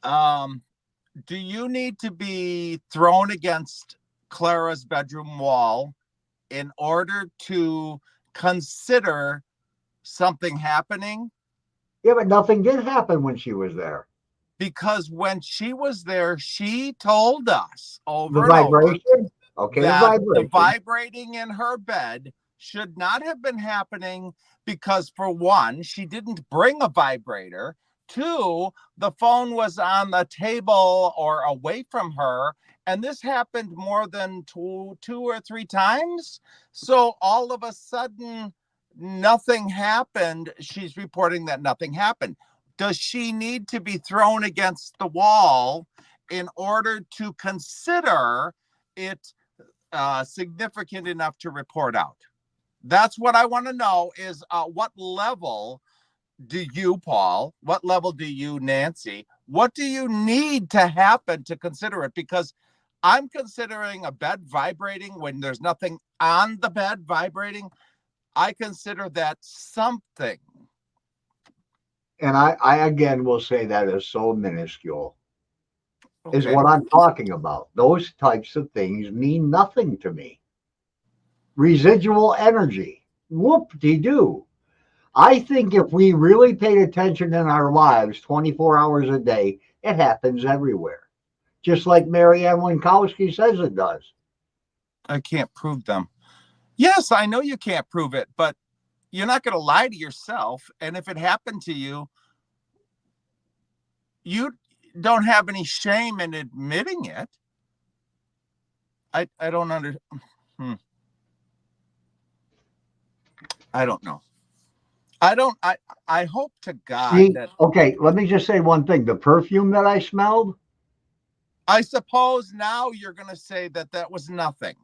do you need to be thrown against Clara's bedroom wall in order to consider something happening? Yeah, but nothing did happen when she was there. Because when she was there, she told us over the and vibration? over Okay, that the vibrating in her bed should not have been happening because, for one, she didn't bring a vibrator. Two, the phone was on the table or away from her. And this happened more than two or three times. So all of a sudden, nothing happened. She's reporting that nothing happened. Does she need to be thrown against the wall in order to consider it significant enough to report out? That's what I want to know is what level do you, Paul? What level do you, Nancy? What do you need to happen to consider it? Because I'm considering a bed vibrating when there's nothing on the bed vibrating. I consider that something. And I again will say that is so minuscule. Okay. Is what I'm talking about. Those types of things mean nothing to me. Residual energy. Whoop-de-doo. I think if we really paid attention in our lives 24 hours a day, it happens everywhere. Just like Marianne Winkowski says it does. I can't prove them. Yes, I know you can't prove it, but you're not going to lie to yourself. And if it happened to you, you don't have any shame in admitting it. I don't I don't know. I hope to God See, that, okay, let me just say one thing. The perfume that I smelled, I suppose now you're going to say that that was nothing.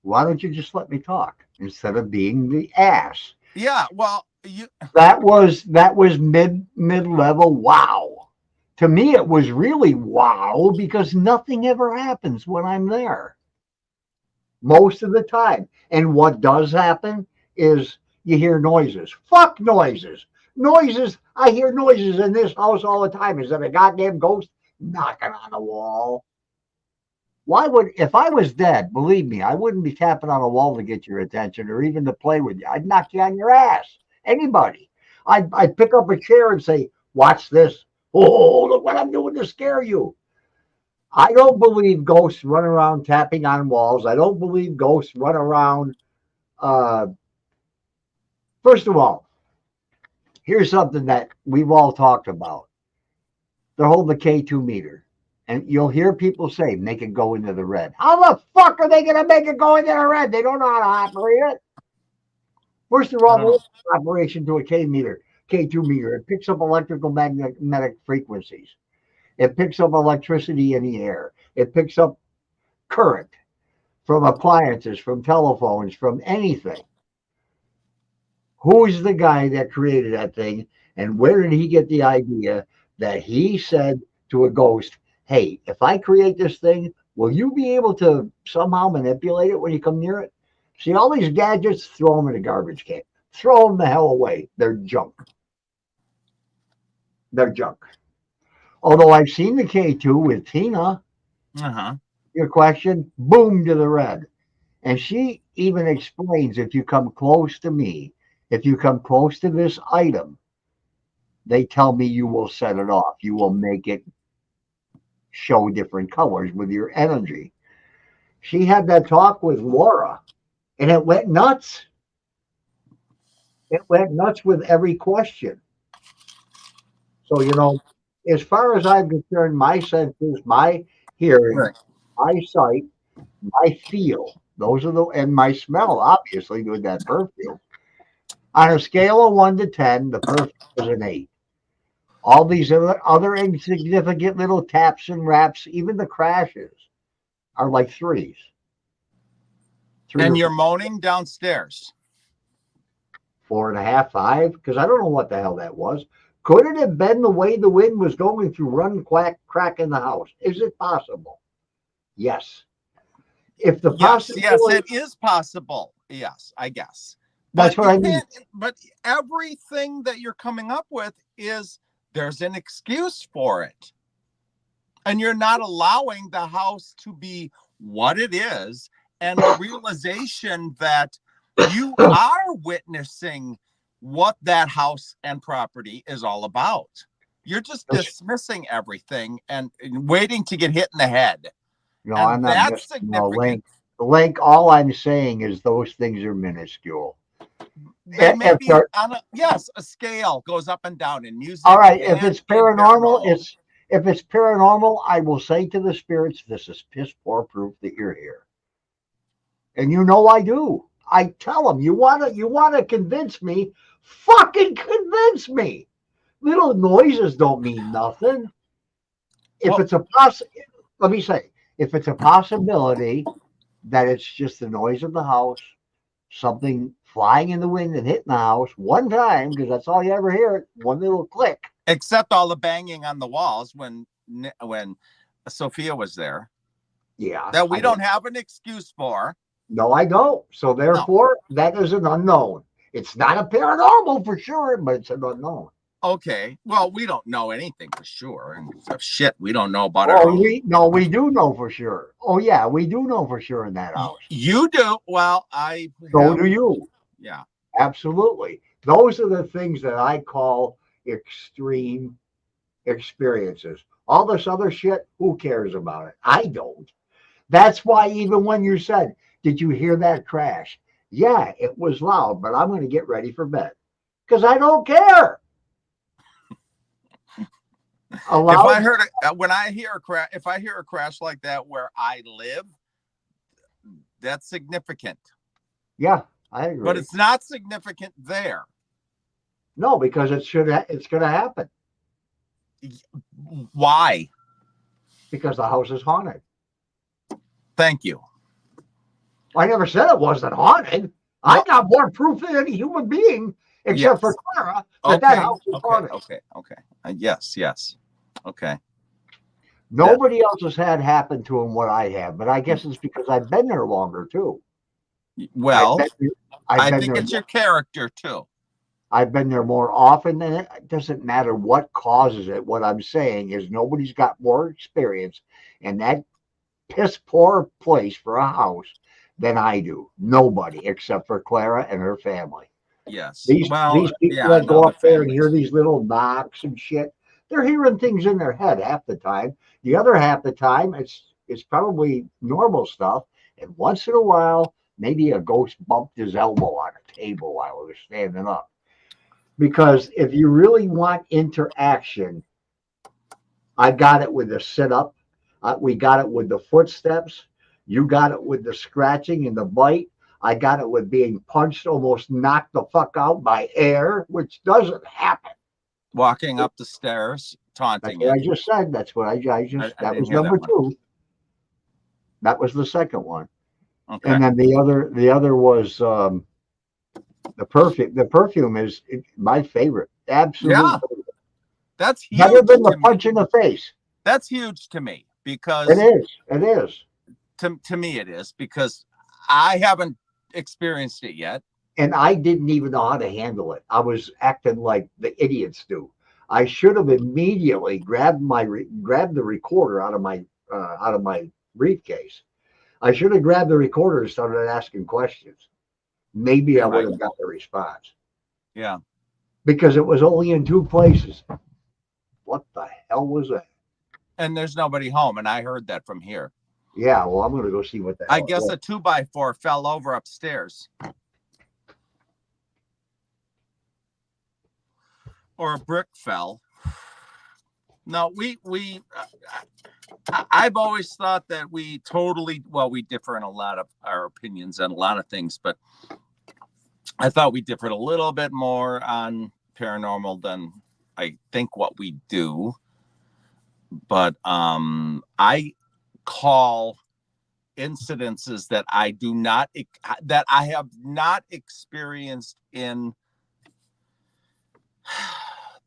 why don't you just let me talk instead of being the ass? Yeah, well, That was mid-level wow. To me, it was really wow because nothing ever happens when I'm there. Most of the time. And what does happen is you hear noises. Fuck noises. Noises. I hear noises in this house all the time. Is that a goddamn ghost knocking on the wall? Why would, if I was dead, believe me, I wouldn't be tapping on a wall to get your attention or even to play with you. I'd knock you on your ass. Anybody. I'd pick up a chair and say, watch this. Oh, look what I'm doing to scare you. I don't believe ghosts run around tapping on walls. I don't believe ghosts run around. First of all, here's something that we've all talked about. They're holding the K2 meter. And you'll hear people say, make it go into the red. How the fuck are they going to make it go into the red? They don't know how to operate it. First of all, operation to a K meter, K2 meter. It picks up electrical magnetic frequencies. It picks up electricity in the air. It picks up current from appliances, from telephones, from anything. Who's the guy that created that thing? And where did he get the idea that he said to a ghost, hey, if I create this thing, will you be able to somehow manipulate it when you come near it? See, all these gadgets, throw them in a garbage can. Throw them the hell away. They're junk. They're junk. Although I've seen the K2 with Tina. Your question, boom, to the red. And she even explains, if you come close to me, if you come close to this item, they tell me you will set it off. You will make it show different colors with your energy. She had that talk with Laura, and it went nuts. It went nuts with every question. So, you know, as far as I'm concerned, my senses, my hearing, my sight, my feel, those are the, and my smell, obviously, with that perfume. On a scale of 1 to 10, the perfume is an 8. All these other insignificant little taps and raps, even the crashes, are like 3s. And you're moaning downstairs. 4.5, 5, because I don't know what the hell that was. Could it have been the way the wind was going through run crack in the house? Is it possible? Yes. If the yes, it is possible. Yes, I guess. That's what I mean. But everything that you're coming up with is there's an excuse for it. And you're not allowing the house to be what it is, and the realization that you are witnessing what that house and property is all about. You're just dismissing everything and waiting to get hit in the head. No, and I'm not that's missing no significant. Link, all I'm saying is those things are minuscule. They may be on a scale goes up and down in music. All right, if it's paranormal, if it's paranormal, I will say to the spirits, this is piss poor proof that you're here. And you know I do. I tell them, you wanna convince me, fucking convince me. Little noises don't mean nothing. If it's a let me say, if it's a possibility that it's just the noise of the house, something flying in the wind and hitting the house one time, because that's all you ever hear, one little click. Except all the banging on the walls when Sophia was there. Yeah. That we don't have an excuse for. No, I don't. So therefore, that is an unknown. It's not a paranormal for sure, but it's an unknown. Okay. Well, we don't know anything for sure. And shit, we don't know about we do know for sure. Oh yeah, we do know for sure in that house. You do? Well, So do you. Yeah. Absolutely. Those are the things that I call extreme experiences. All this other shit, who cares about it? I don't. That's why even when you said, did you hear that crash? Yeah, it was loud, but I'm going to get ready for bed because I don't care. If I heard it, when I hear a crash, if I hear a crash like that where I live, that's significant. Yeah, I agree. But it's not significant there. No, because it's going to happen. Why? Because the house is haunted. Thank you. I never said it wasn't haunted. I got more proof than any human being, except for Clara, that house is haunted. Okay. Yes. Okay. Nobody else has had happen to him what I have, but I guess it's because I've been there longer too. Well, I I've think it's your character too. I've been there more often than it doesn't matter what causes it. What I'm saying is nobody's got more experience in that piss poor place for a house than I do. Nobody except for Clara and her family. Yes. These people that go up there and hear these little knocks and shit, they're hearing things in their head half the time. The other half the time, it's probably normal stuff. And once in a while, maybe a ghost bumped his elbow on a table while they're standing up. Because if you really want interaction, I got it with the sit-up. We got it with the footsteps. You got it with the scratching and the bite. I got it with being punched, almost knocked the fuck out by air, which doesn't happen. Walking up the stairs, taunting. That's what I just said. That's what I just. That was number two. That was the second one. Okay. And then the other was the perfume. The perfume is my favorite. Absolutely. Yeah. That's huge. Better than the punch in the face. That's huge to me because it is. It is. To me, it is because I haven't experienced it yet. And I didn't even know how to handle it. I was acting like the idiots do. I should have immediately grabbed the recorder out of my briefcase. I should have grabbed the recorder and started asking questions. Maybe I would have got the response. Yeah. Because it was only in two places. What the hell was that? And there's nobody home, and I heard that from here. Yeah, well, I'm going to go see what the hell I guess a 2x4 fell over upstairs. Or a brick fell. No, I've always thought that we differ in a lot of our opinions on a lot of things, but I thought we differed a little bit more on paranormal than I think what we do. But I call incidences that I have not experienced in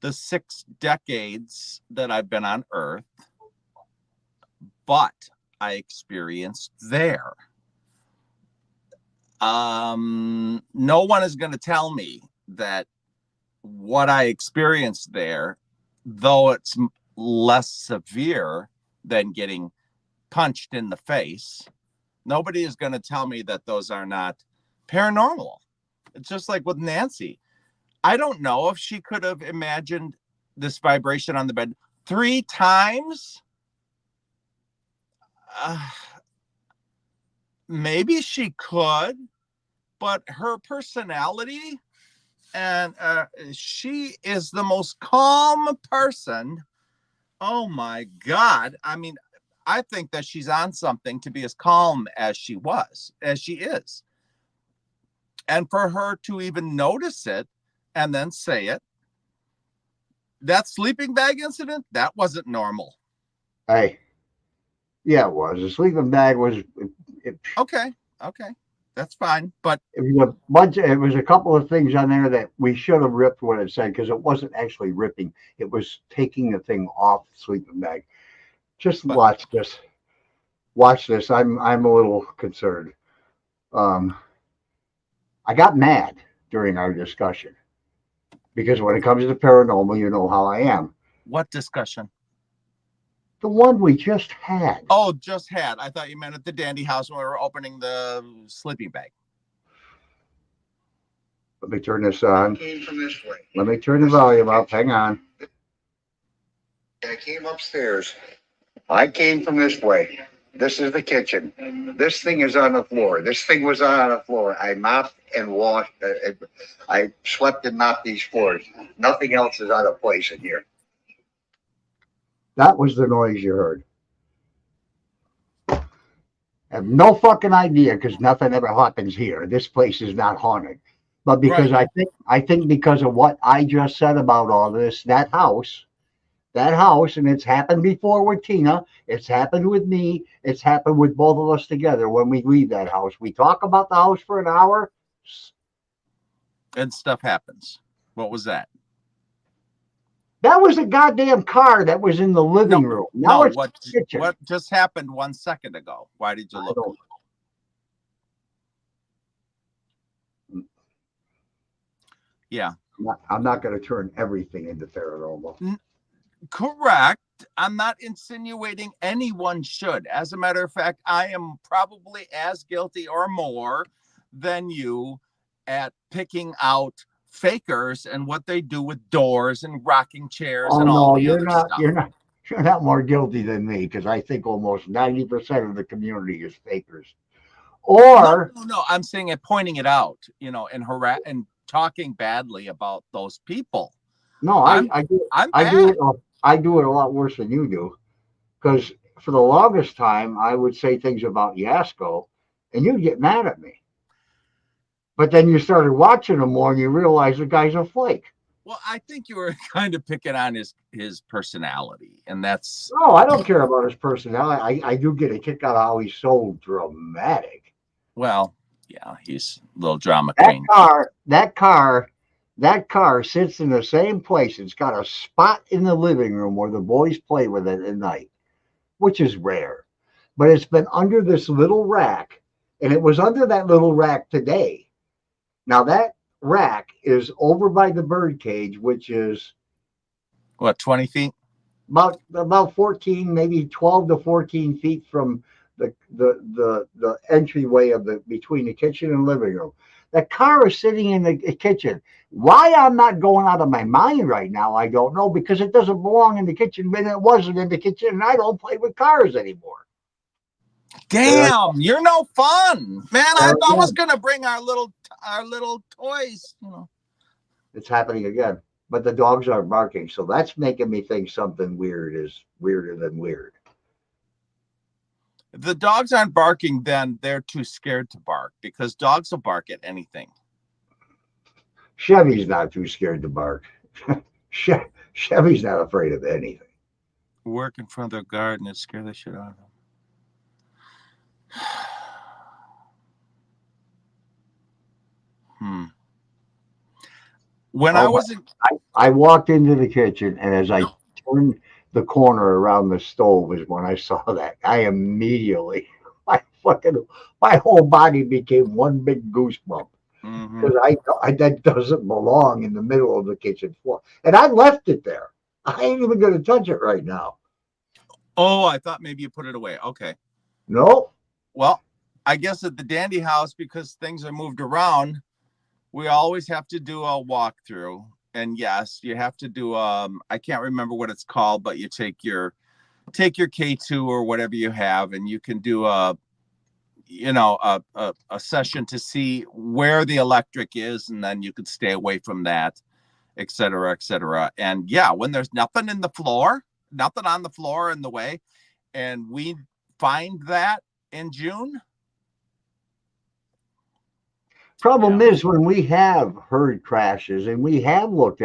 the 6 decades that I've been on Earth, but I experienced there. No one is going to tell me that what I experienced there, though it's less severe than getting punched in the face, nobody is going to tell me that those are not paranormal. It's just like with Nancy. I don't know if she could have imagined this vibration on the bed 3 times. Maybe she could, but her personality, and she is the most calm person. Oh my God. I mean, I think that she's on something to be as calm as she is. And for her to even notice it and then say it, that sleeping bag incident, that wasn't normal. Hey, yeah, it was. The sleeping bag was. Okay, that's fine. But it was a couple of things on there that we should have ripped what it said, because it wasn't actually ripping. It was taking the thing off the sleeping bag. Just watch this. Watch this. I'm a little concerned. I got mad during our discussion because when it comes to paranormal, you know how I am. What discussion? The one we just had. Oh, just had. I thought you meant at the Dandy House when we were opening the sleeping bag. Let me turn this on. I came from this way. Let me turn the volume up. Hang on. I came upstairs. I came from this way. This is the kitchen. This thing is on the floor. This thing was on the floor. I mopped and washed. I swept and mopped these floors. Nothing else is out of place in here. That was the noise you heard. I have no fucking idea because nothing ever happens here. This place is not haunted. But because Right. I think because of what I just said about all this, that house, and it's happened before with Tina, it's happened with me, it's happened with both of us together when we leave that house. We talk about the house for an hour. And stuff happens. What was that? That was a goddamn car that was in the living room. Now No, it's what the kitchen. what just happened 1 second ago? Why did you I look? don't- Yeah. I'm not going to turn everything into paranormal. Correct. I'm not insinuating anyone should. As a matter of fact, I am probably as guilty or more than you at picking out fakers and what they do with doors and rocking chairs Oh and all no, the other stuff. You're not more guilty than me because I think almost 90% of the community is fakers. Or No, I'm saying it, pointing it out, and and talking badly about those people. no, I'm I do bad. I do it a lot worse than you do because for the longest time I would say things about Yasko and you'd get mad at me. But then you started watching him more and you realize the guy's a flake. Well, I think you were kind of picking on his personality, and that's No, I don't care about his personality. I do get a kick out of how he's so dramatic. well, yeah, he's a little drama That queen. that car sits in the same place. It's got a spot in the living room where the boys play with it at night, which is rare. But it's been under this little rack, and it was under that little rack today. Now that rack is over by the bird cage, which is What, 20 feet? about 14, maybe 12 to 14 feet from the entryway of the between the kitchen and living room. The car is sitting in the kitchen. Why I'm not going out of my mind right now, I don't know, because it doesn't belong in the kitchen, but it wasn't in the kitchen, and I don't play with cars anymore. Damn, you're no fun, man. I was gonna bring our little toys. It's happening again. But the dogs aren't barking, so that's making me think something weird is weirder than weird. If the dogs aren't barking, then they're too scared to bark because dogs will bark at anything. Chevy's not too scared to bark. Chevy's not afraid of anything. Work in front of their garden, it scared the shit out of them. When I was I walked into the kitchen, and as I turned the corner around the stove is when I saw that. I immediately, my whole body became one big goosebump because I that doesn't belong in the middle of the kitchen floor, and I left it there. I ain't even going to touch it right now. Oh, I thought maybe you put it away. Okay. No. Well, I guess at the Dandy House, because things are moved around, we always have to do a walkthrough. And yes, you have to do I can't remember what it's called, but you take your K2 or whatever you have, and you can do a session to see where the electric is, and then you could stay away from that, et cetera, et cetera. And yeah, when there's nothing on the floor in the way, and we find that in June. Problem is when we have heard crashes and we have looked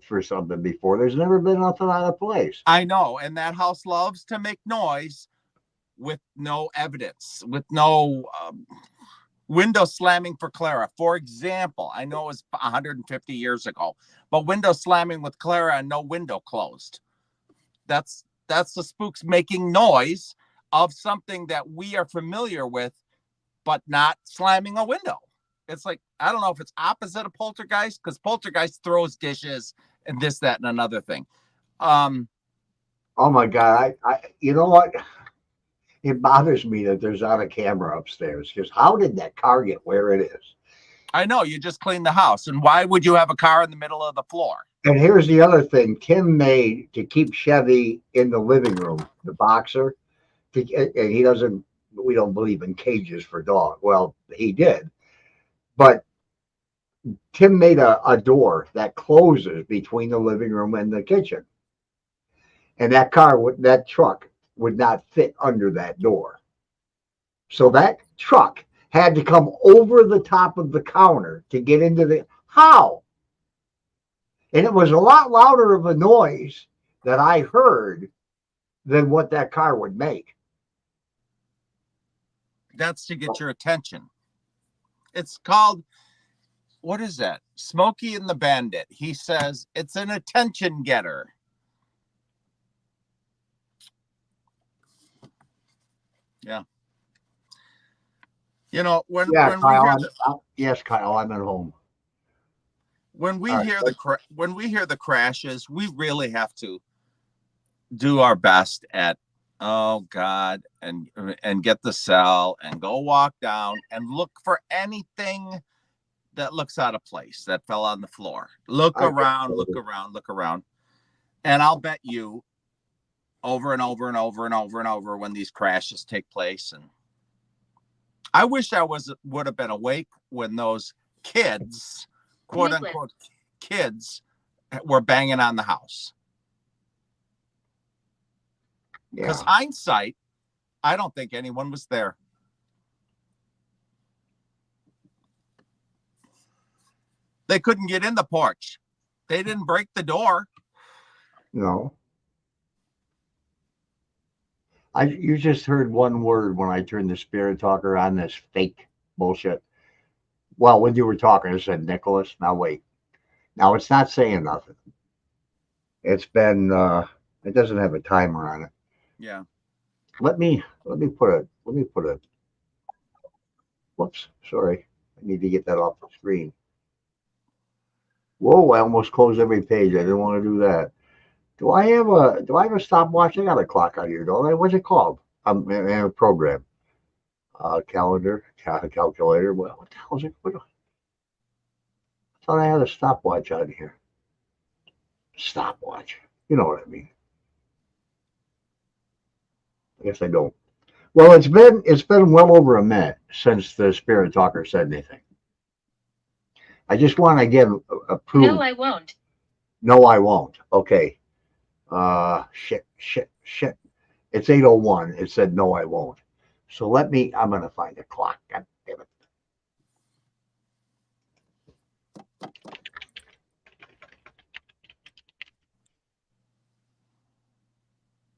for something before, there's never been nothing out of place. I know, and that house loves to make noise with no evidence, with no window slamming for Clara. For example, I know it was 150 years ago, but window slamming with Clara and no window closed. That's the spooks making noise of something that we are familiar with, but not slamming a window. It's like, I don't know if it's opposite of poltergeist, because poltergeist throws dishes and this, that, and another thing. Oh my God. I you know what? It bothers me that there's not a camera upstairs, because how did that car get where it is? I know, you just cleaned the house. And why would you have a car in the middle of the floor? And here's the other thing Tim made to keep Chevy in the living room, the boxer. And we don't believe in cages for dogs. Well, he did. But Tim made a door that closes between the living room and the kitchen. and that truck would not fit under that door. So that truck had to come over the top of the counter to get into the how? And it was a lot louder of a noise that I heard than what that car would make. That's to get your attention. It's called, what is that? Smokey and the Bandit. He says it's an attention getter. Yeah. You know, when Yeah, we Kyle, hear yes, Kyle, I'm at home. when we All right, hear when we hear the crashes, we really have to do our best at, oh God, and get the cell and go walk down and look for anything that looks out of place, that fell on the floor. Look around, look around, look around. And I'll bet you over and over and over and over and over when these crashes take place. And I wish I would have been awake when those kids, quote unquote kids, were banging on the house. Because hindsight, I don't think anyone was there. They couldn't get in the porch. They didn't break the door. No. You just heard one word when I turned the spirit talker on, this fake bullshit. Well, when you were talking, it said Nicholas. Now wait. Now it's not saying nothing. It's been it doesn't have a timer on it. Yeah. Let me put a whoops, sorry. I need to get that off the screen. Whoa, I almost closed every page. I didn't want to do that. Do I have a stopwatch? I got a clock out here, don't I? What's it called? In a program. Calendar, calculator. What the hell is it? I thought I had a stopwatch out here. Stopwatch. You know what I mean. I guess I don't. Well, it's been well over a minute since the spirit talker said anything. I just want to give a proof. No, I won't. No, I won't. Okay. Shit. It's 8:01. It said no, I won't. So I'm going to find a clock. God damn it.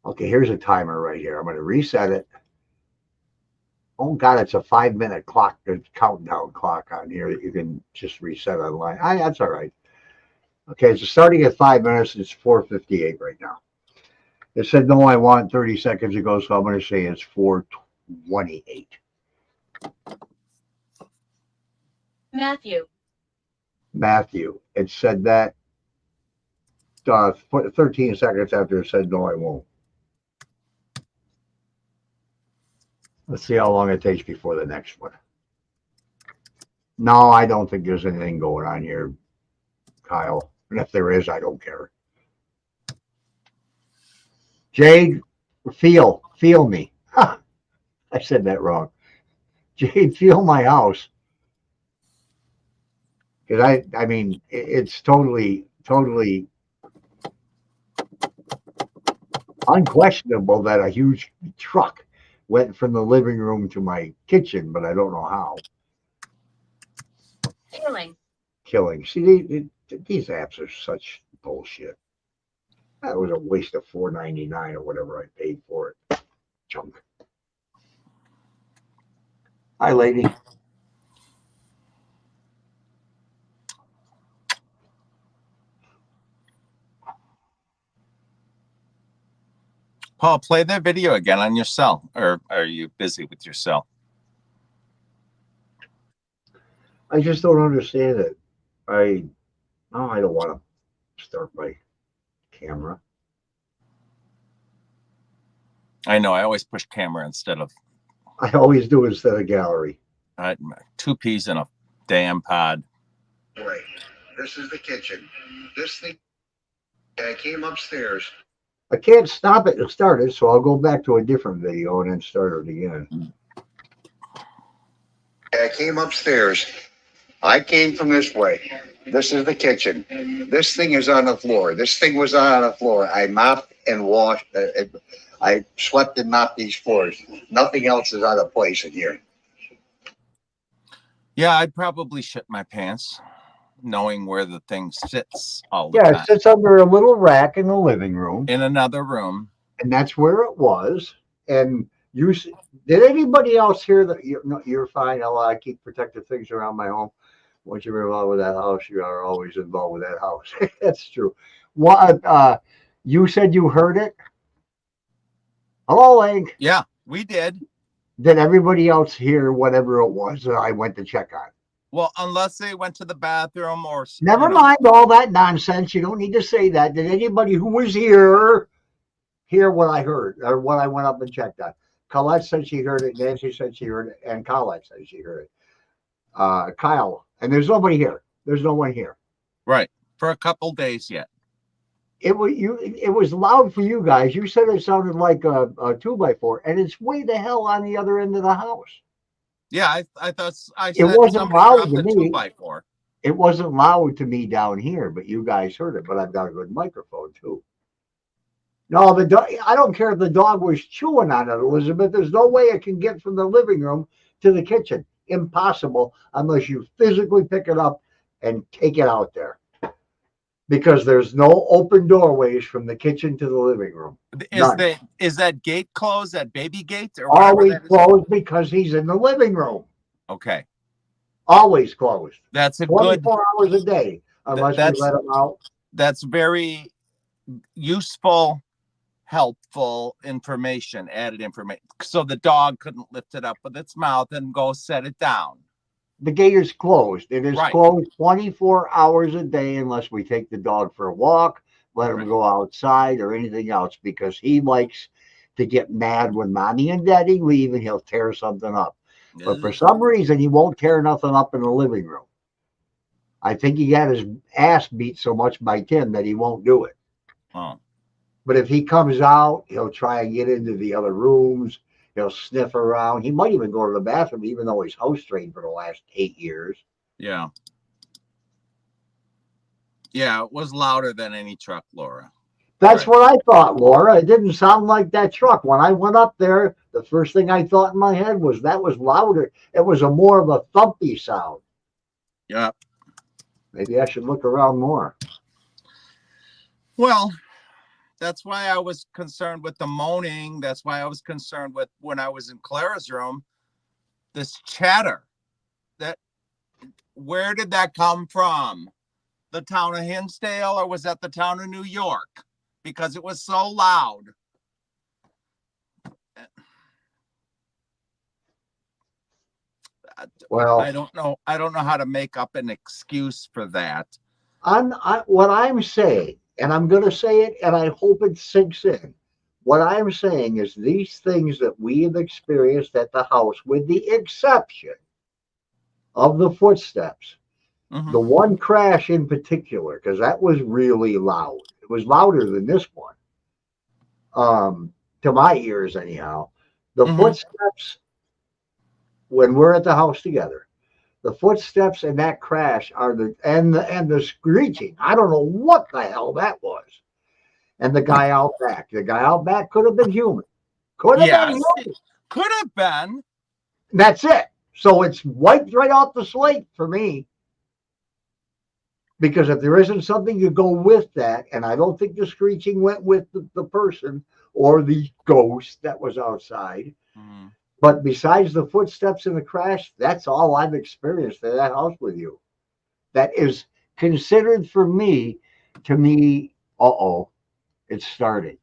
Okay, here's a timer right here. I'm going to reset it. Oh, God, it's a 5-minute clock, a countdown clock on here that you can just reset online. That's all right. Okay, so starting at 5 minutes, it's 4:58 right now. It said, no, I want 30 seconds ago, so I'm going to say it's 4:28. Matthew. It said that 13 seconds after it said, no, I won't. Let's see how long it takes before the next one. No, I don't think there's anything going on here, Kyle. And if there is, I don't care. Jade, feel me. I said that wrong. Jade, feel my house. Because I mean, it's totally unquestionable that a huge truck went from the living room to my kitchen, but I don't know how. Killing. See, these apps are such bullshit. That was a waste of $4.99 or whatever I paid for it. Junk. Hi, lady. Paul, play that video again on your cell, or are you busy with your cell? I just don't understand it. I don't want to start my camera. I know. I always push camera instead of. I always do instead of gallery. 2 peas in a damn pod. Right. This is the kitchen. This thing. I came upstairs. I can't stop it and start it, so I'll go back to a different video and then start it again. I came upstairs. I came from this way. This is the kitchen. This thing is on the floor. This thing was on the floor. I mopped and washed. I swept and mopped these floors. Nothing else is out of place in here. Yeah, I'd probably shit my pants, knowing where the thing sits all the Yeah, it time. sits under a little rack in the living room. In another room. And that's where it was. And did anybody else hear that? You're fine. I keep protective things around my home. Once you're involved with that house, you are always involved with that house. That's true. What? You said you heard it? Hello, Hank. Yeah, we did. Did everybody else hear whatever it was that I went to check on? Well, unless they went to the bathroom or... Never mind all that nonsense. You don't need to say that. Did anybody who was here hear what I heard or what I went up and checked on? Colette said she heard it. Nancy said she heard it. And Colette said she heard it. Kyle. And there's nobody here. There's no one here. Right. For a couple days yet. It was loud for you guys. You said it sounded like a 2x4, and it's way the hell on the other end of the house. Yeah, I thought I said it wasn't loud to the me. 2x4. It wasn't loud to me down here, but you guys heard it. But I've got a good microphone too. No, the dog. I don't care if the dog was chewing on it, Elizabeth. There's no way it can get from the living room to the kitchen. Impossible unless you physically pick it up and take it out there. Because there's no open doorways from the kitchen to the living room. Is that gate closed? That baby gate? Or always closed because he's in the living room. Okay. Always closed. That's a 24 hours a day, unless we let him out. That's very useful, helpful information, added information. So the dog couldn't lift it up with its mouth and go set it down. The gate is closed. It is closed 24 hours a day unless we take the dog for a walk, let him go outside or anything else, because he likes to get mad when mommy and daddy leave and he'll tear something up. But for some reason, he won't tear nothing up in the living room. I think he got his ass beat so much by Tim that he won't do it. Oh. But if he comes out, he'll try and get into the other rooms. He'll sniff around. He might even go to the bathroom, even though he's house trained for the last 8 years. Yeah. Yeah, it was louder than any truck, Laura. That's what I thought, Laura. It didn't sound like that truck. When I went up there, the first thing I thought in my head was that was louder. It was more of a thumpy sound. Yeah. Maybe I should look around more. Well, that's why I was concerned with the moaning. That's why I was concerned with when I was in Clara's room, this chatter. Where did that come from? The town of Hinsdale, or was that the town of New York? Because it was so loud. Well, I don't know how to make up an excuse for that. What I'm saying, and I'm going to say it, and I hope it sinks in. What I'm saying is these things that we have experienced at the house, with the exception of the footsteps, the one crash in particular, because that was really loud. It was louder than this one, to my ears anyhow. The footsteps, when we're at the house together, the footsteps and that crash are and the screeching. I don't know what the hell that was. And the guy out back. The guy out back could have been human. Could have been human. Could have been. That's it. So it's wiped right off the slate for me. Because if there isn't something to go with that, and I don't think the screeching went with the person or the ghost that was outside. But besides the footsteps and the crash, that's all I've experienced at that house with you. That is considered for me, it's starting.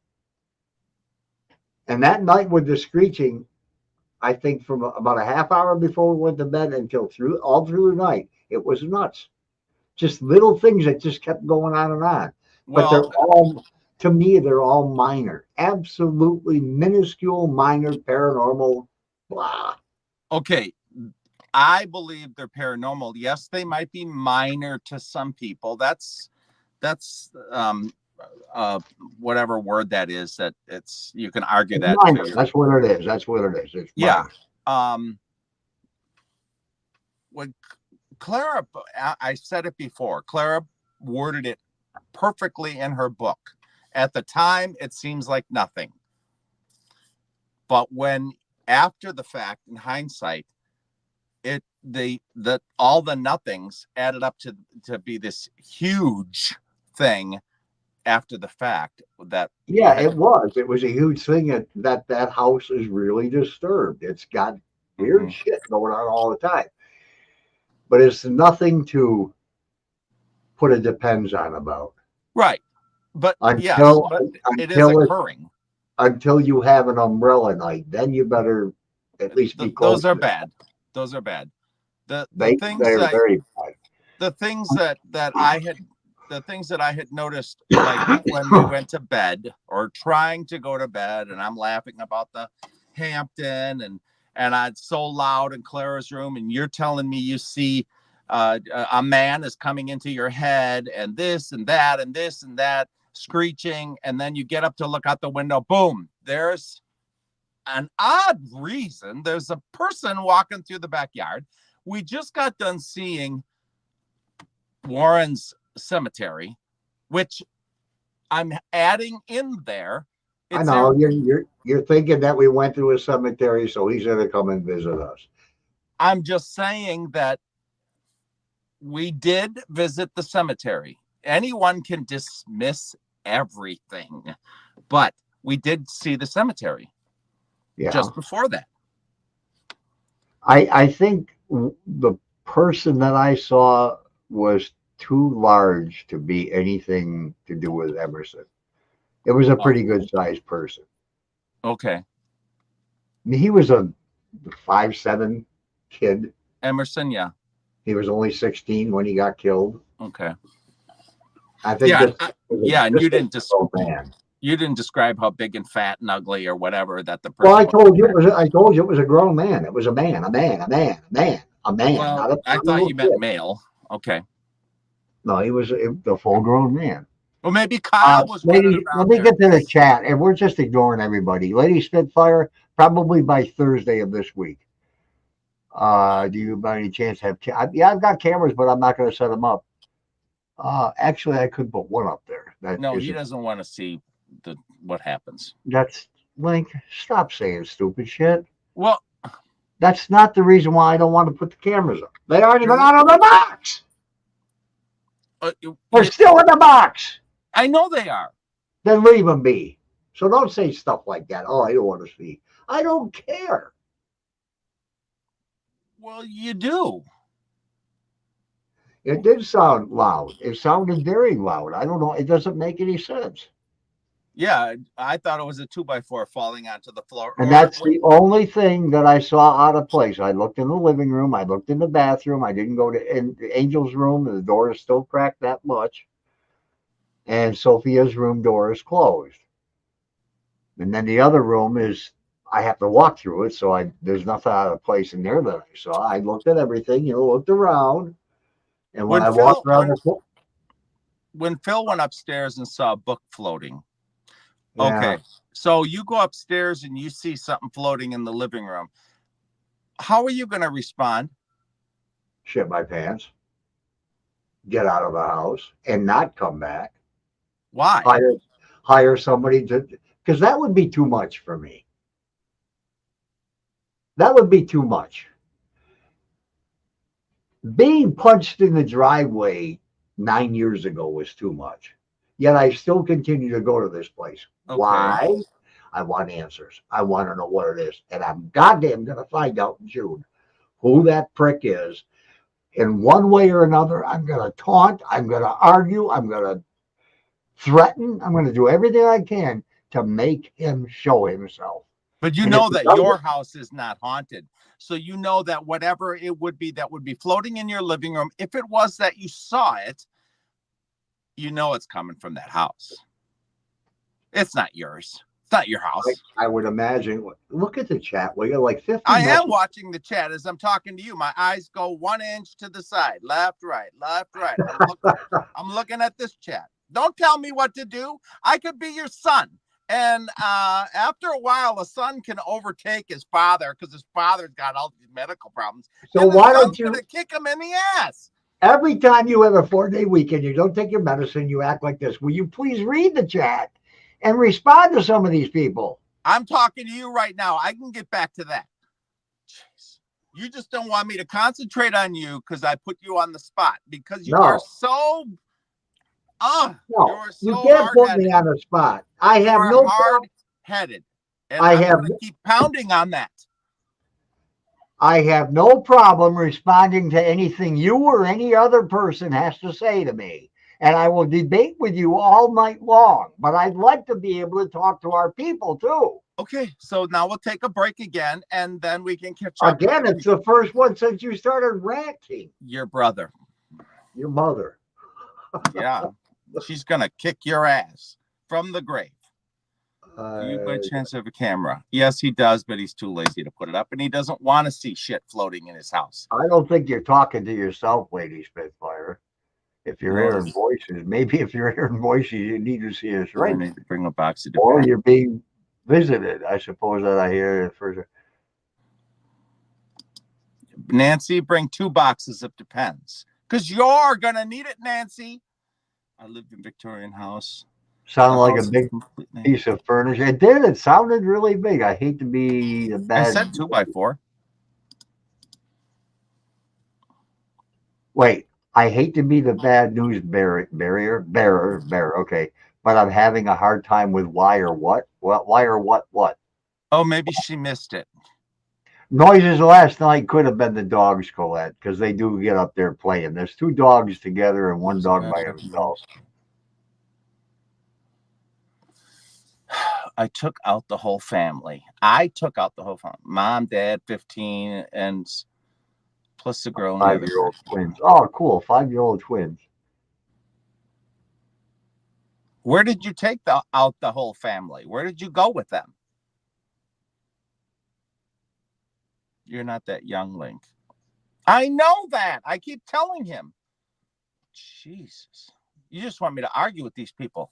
And that night with the screeching, I think from about a half hour before we went to bed until all through the night, it was nuts. Just little things that just kept going on and on. But they're all, to me, they're all minor. Absolutely minuscule, minor, paranormal, blah. Okay. I believe they're paranormal. Yes, they might be minor to some people. That's whatever word that is, that it's, you can argue that minor. That's what it is. That's what it is. It's minor. When Clara, I said it before, Clara worded it perfectly in her book. At the time, it seems like nothing. But when after the fact, in hindsight, all the nothings added up to be this huge thing after the fact that Yeah, it was. It was a huge thing that house is really disturbed. It's got weird shit going on all the time. But it's nothing to put a depends on about. Right. But Until it is occurring. Until you have an umbrella night, then you better at least be close. Those are bad. Those are bad. The They're very bad. The things that I had noticed, like when we went to bed or trying to go to bed, and I'm laughing about the Hampton and it's so loud in Clara's room, and you're telling me you see a man is coming into your head, and this and that and this and that screeching, and then you get up to look out the window, boom, there's an odd reason. There's a person walking through the backyard. We just got done seeing Warren's cemetery, which I'm adding in there. I know you're thinking that we went to a cemetery, so he's going to come and visit us. I'm just saying that we did visit the cemetery. Anyone can dismiss everything, but we did see the cemetery. Yeah. Just before that. I think the person that I saw was too large to be anything to do with Emerson. It was a pretty good sized person. Okay. I mean, he was a 5'7" kid. Emerson, yeah. He was only 16 when he got killed. Okay. I think and you didn't man. You didn't describe how big and fat and ugly or whatever that the person. Well, I told you it was a grown man. It was a man. Well, I thought you meant male. Okay. No, he was the full-grown man. Well, maybe Kyle was. Let me get to the chat, and we're just ignoring everybody. Lady Spitfire, probably by Thursday of this week. Do you by any chance have? Yeah, I've got cameras, but I'm not going to set them up. Actually, I could put one up there. No, he doesn't want to see what happens. That's Link. Stop saying stupid shit. Well, that's not the reason why I don't want to put the cameras up. They aren't even out of the box. They're still in the box. I know they are. Then leave them be. So don't say stuff like that. Oh, I don't want to see. I don't care. Well, you do. It did sound loud. It sounded very loud. I don't know. It doesn't make any sense. Yeah, I thought it was a 2x4 falling onto the floor. And that's the only thing that I saw out of place. I looked in the living room. I looked in the bathroom. I didn't go to Angel's room. The door is still cracked that much. And Sophia's room door is closed. And then the other room is, I have to walk through it. So there's nothing out of place in there that I saw. I looked at everything, looked around. And when I walked around when Phil went upstairs and saw a book floating. Yeah. Okay. So you go upstairs and you see something floating in the living room. How are you going to respond? Shit my pants. Get out of the house and not come back. Why? Hire somebody because that would be too much for me. That would be too much. Being punched in the driveway 9 years ago was too much. Yet I still continue to go to this place. Okay. Why? I want answers. I want to know what it is. And I'm goddamn going to find out in June who that prick is. In one way or another, I'm going to taunt. I'm going to argue. I'm going to threaten. I'm going to do everything I can to make him show himself. But you know that your house is not haunted. So you know that whatever it would be that would be floating in your living room, if it was that you saw it, you know it's coming from that house. It's not yours. It's not your house. I would imagine. Look at the chat. We got like 50 I am watching the chat as I'm talking to you. My eyes go 1 inch to the side. Left, right, left, right. I'm looking at this chat. Don't tell me what to do. I could be your son. And after a while, a son can overtake his father because his father's got all these medical problems. So why don't you kick him in the ass? Every time you have a 4-day weekend, you don't take your medicine, you act like this. Will you please read the chat and respond to some of these people. I'm talking to you right now. I can get back to that. Jeez. You just don't want me to concentrate on you because I put you on the spot because you are so no, you're so you can't put hard-headed. me on the spot. I have You're no hard-headed. And I I'm have going to keep pounding on that. I have no problem responding to anything you or any other person has to say to me. And I will debate with you all night long. But I'd like to be able to talk to our people too. Okay, so now we'll take a break again, and then we can catch up. Again, it's the first one since you started ranting. Your brother. Your mother. Yeah. She's going to kick your ass from the grave. Do you by chance have a camera? Yes, he does, but he's too lazy to put it up, and he doesn't want to see shit floating in his house. I don't think you're talking to yourself, Lady Spitfire. If you're hearing voices, maybe if you're hearing voices, you need to see us right. I need to bring a box of or you're being visited. I suppose that I hear it first. Nancy, bring 2 boxes of Depends. Because you're going to need it, Nancy. I lived in Victorian house. Sounded like a big piece of furniture. It did. It sounded really big. I hate to be the bad. I said 2x4. Wait, I hate to be the bad news bearer. Okay, but I'm having a hard time with why or what. Why or what? Oh, maybe she missed it. Noises last night could have been the dogs, Colette, because they do get up there playing. There's 2 dogs together and 1 dog by himself. I took out the whole family. Mom, dad, 15, and plus the girl. 5-year-old twins. Oh, cool. 5-year-old twins. Where did you take out the whole family? Where did you go with them? You're not that young, Link. I know that. I keep telling him. Jesus. You just want me to argue with these people.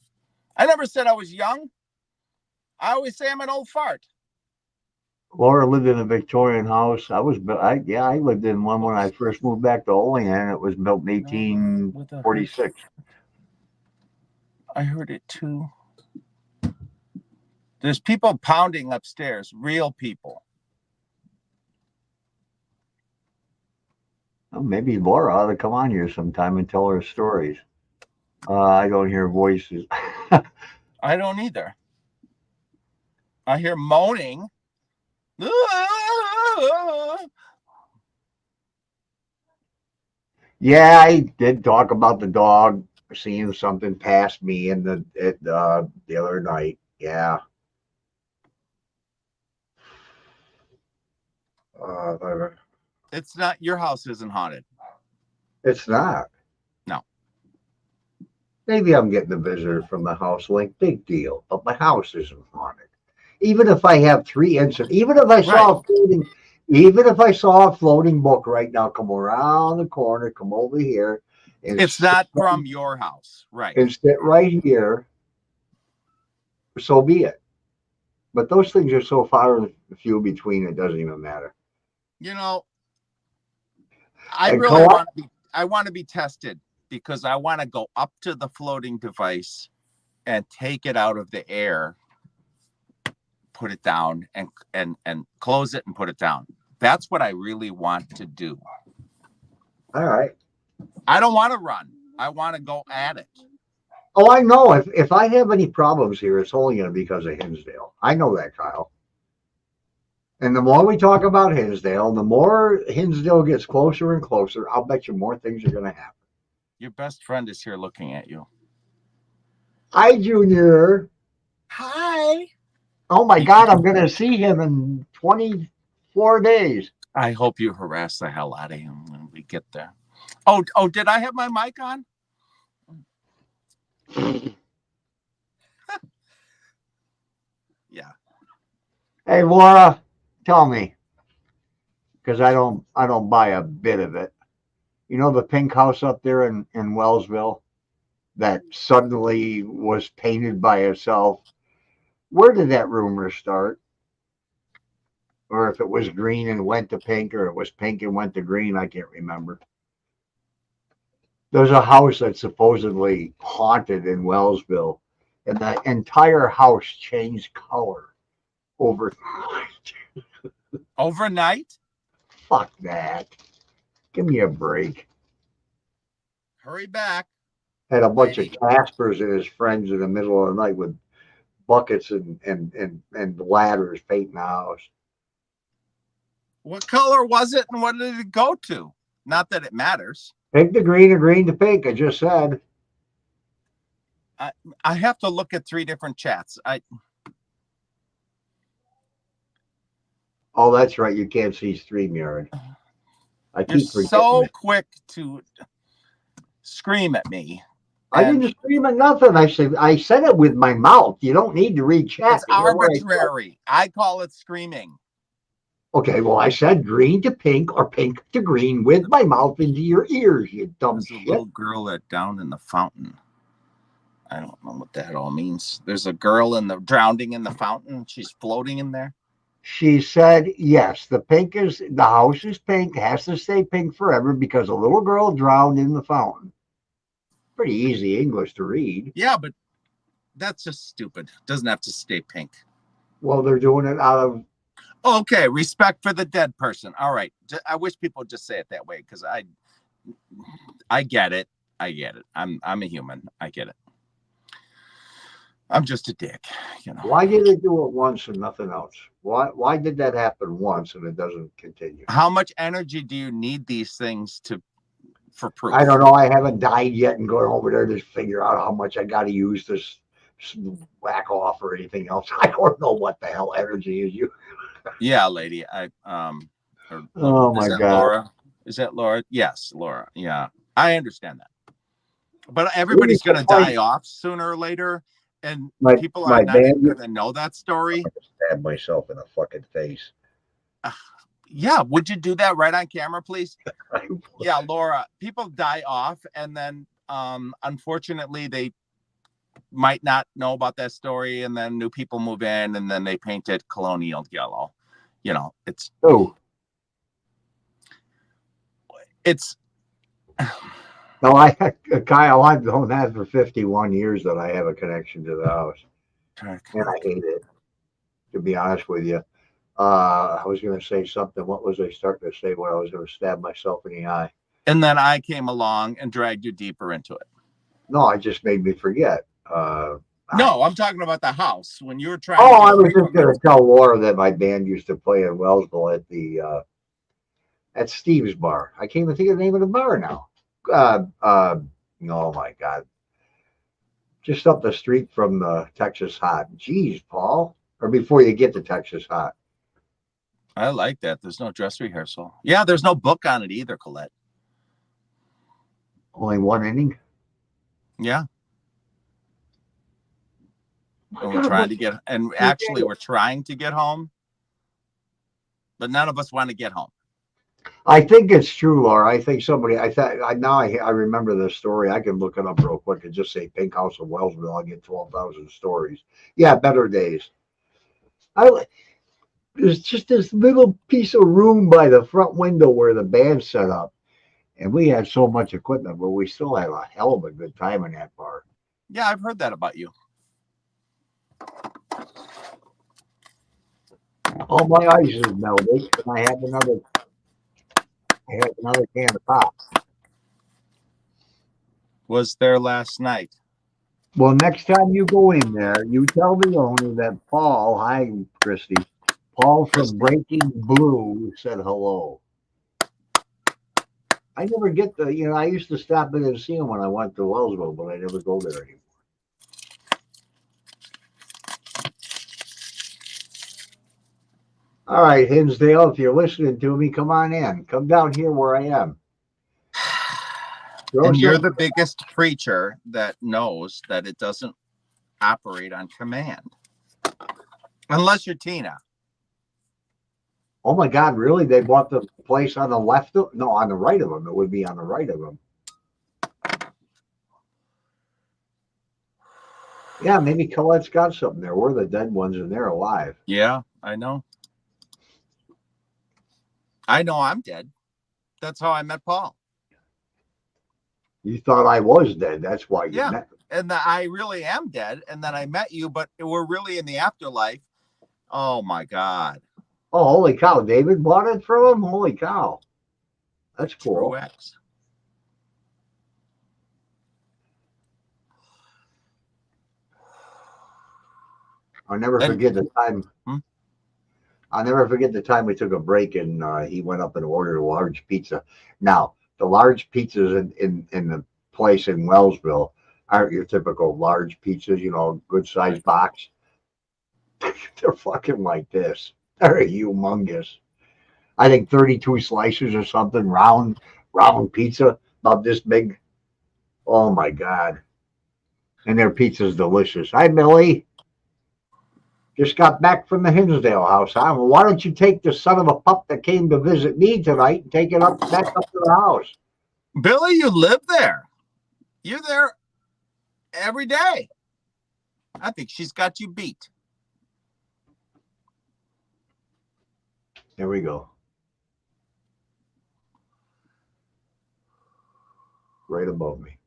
I never said I was young. I always say I'm an old fart. Laura lived in a Victorian house. I lived in one when I first moved back to Olean. It was built in 1846. I heard it too. There's people pounding upstairs, real people. Well, maybe Laura ought to come on here sometime and tell her stories. I don't hear voices. I don't either. I hear moaning. Yeah, I did talk about the dog seeing something past me in the other night. Yeah. It's not, your house isn't haunted. It's not. No. Maybe I'm getting a visitor from the house, like big deal, but my house isn't haunted. Even if I have 3 incidents, even if I saw a floating book right now come around the corner, come over here, and it's not from your house, right? And sit right here, so be it. But those things are so far and few between, it doesn't even matter. You know, I really want to be tested because I want to go up to the floating device and take it out of the air, put it down, and close it and put it down. That's what I really want to do. All right. I don't want to run. I want to go at it. Oh, I know. If I have any problems here, it's only going to be because of Hinsdale. I know that, Kyle. And the more we talk about Hinsdale, the more Hinsdale gets closer and closer, I'll bet you more things are going to happen. Your best friend is here looking at you. Hi, Junior. Hi. Oh, my God. I'm going to see him in 24 days. I hope you harass the hell out of him when we get there. Oh, did I have my mic on? Yeah. Hey, Laura, tell me, because I don't buy a bit of it. You know the pink house up there in Wellsville that suddenly was painted by itself? Where did that rumor start? Or if it was green and went to pink, or it was pink and went to green, I can't remember. There's a house that's supposedly haunted in Wellsville, and the entire house changed color overnight. Overnight? Fuck that. Give me a break. Hurry back. Had a bunch of Caspers and his friends in the middle of the night with buckets and ladders painting the house. What color was it and what did it go to? Not that it matters. Pink to green or green to pink, I just said. I have to look at 3 different chats. Oh, that's right. You can't see StreamYard. You're so quick to scream at me. I didn't scream at nothing. I said it with my mouth. You don't need to read chat. It's arbitrary. I call it screaming. Okay, well, I said green to pink or pink to green with my mouth into your ears, you dumb shit. There's a little girl that drowned in the fountain. I don't know what that all means. There's a girl drowning in the fountain. She's floating in there. She said, yes, the house is pink, has to stay pink forever because a little girl drowned in the fountain. Pretty easy English to read. Yeah, but that's just stupid. Doesn't have to stay pink. Well, they're doing it out of... Okay, respect for the dead person. All right. I wish people would just say it that way because I get it. I get it. I'm a human. I get it. I'm just a dick, you know. Why did it do it once and nothing else? Why did that happen once and it doesn't continue? How much energy do you need these things for proof? I don't know. I haven't died yet and going over there to figure out how much I got to use this whack off or anything else. I don't know what the hell energy is. Yeah, lady. Oh my God. Laura? Is that Laura? Yes, Laura. Yeah, I understand that. But everybody's going to die off sooner or later. And people are not even going to know that story. I stabbed myself in the fucking face. Yeah, would you do that right on camera, please? Yeah, Laura, people die off and then unfortunately they might not know about that story and then new people move in and then they paint it colonial yellow. You know, it's no, Kyle, I've known that for 51 years that I have a connection to the house. And I hate it, to be honest with you. I was going to say something. What was I starting to say when I was going to stab myself in the eye? And then I came along and dragged you deeper into it. No, it just made me forget. No, I'm talking about the house when you were trying. Oh, I was just going to tell Laura that my band used to play in Wellsville at Steve's Bar. I can't even think of the name of the bar now. Oh my God. Just up the street from the Texas Hot. Jeez, Paul. Or before you get to Texas Hot. I like that. There's no dress rehearsal. Yeah, there's no book on it either, Colette. Only one inning? Yeah. And we're trying to get, and actually we're trying to get home, but none of us want to get home. I think it's true, Laura. I think somebody, I remember this story. I can look it up real quick and just say Pink House of Wellsville. I'll get 12,000 stories. Yeah, better days. There's just this little piece of room by the front window where the band set up. And we had so much equipment, but we still had a hell of a good time in that bar. Yeah, I've heard that about you. All my ice is melted, and I have another can of pop. Was there last night? Well, next time you go in there, you tell the owner that Paul, hi, Christy, Paul from Breaking Blue said hello. I never get I used to stop in and see him when I went to Wellsville, but I never go there anymore. All right, Hinsdale, if you're listening to me, come on in. Come down here where I am. And you're the biggest preacher that knows that it doesn't operate on command. Unless you're Tina. Oh my God, really? They bought the place on the left? No, on the right of them. It would be on the right of them. Yeah, maybe Colette's got something there. We're the dead ones and they're alive. Yeah, I know. I know I'm dead. That's how I met Paul. You thought I was dead. That's why you met me. and that I really am dead, and then I met you, but we're really in the afterlife. Oh my God. Oh, holy cow! David bought it from him. Holy cow, that's cool. Truex. I'll never forget the time. I'll never forget the time we took a break and he went up and ordered a large pizza. Now, the large pizzas in the place in Wellsville aren't your typical large pizzas, you know, good sized box. They're fucking like this. They're humongous. I think 32 slices or something, round pizza, about this big. Oh my God. And their pizza's delicious. Hi, Millie. Just got back from the Hinsdale house, huh? Well, why don't you take the son of a pup that came to visit me tonight and take it back up to the house? Billy, you live there. You're there every day. I think she's got you beat. There we go. Right above me.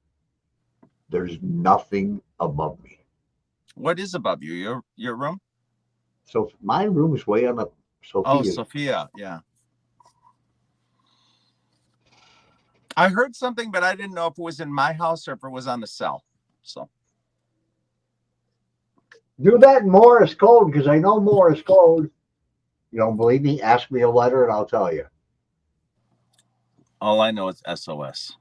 There's nothing above me. What is above you? Your room? So my room is way on the Sophia. Oh, Sophia, yeah. I heard something, but I didn't know if it was in my house or if it was on the cell. So do that in Morris code because I know Morris code. You don't believe me? Ask me a letter and I'll tell you. All I know is SOS.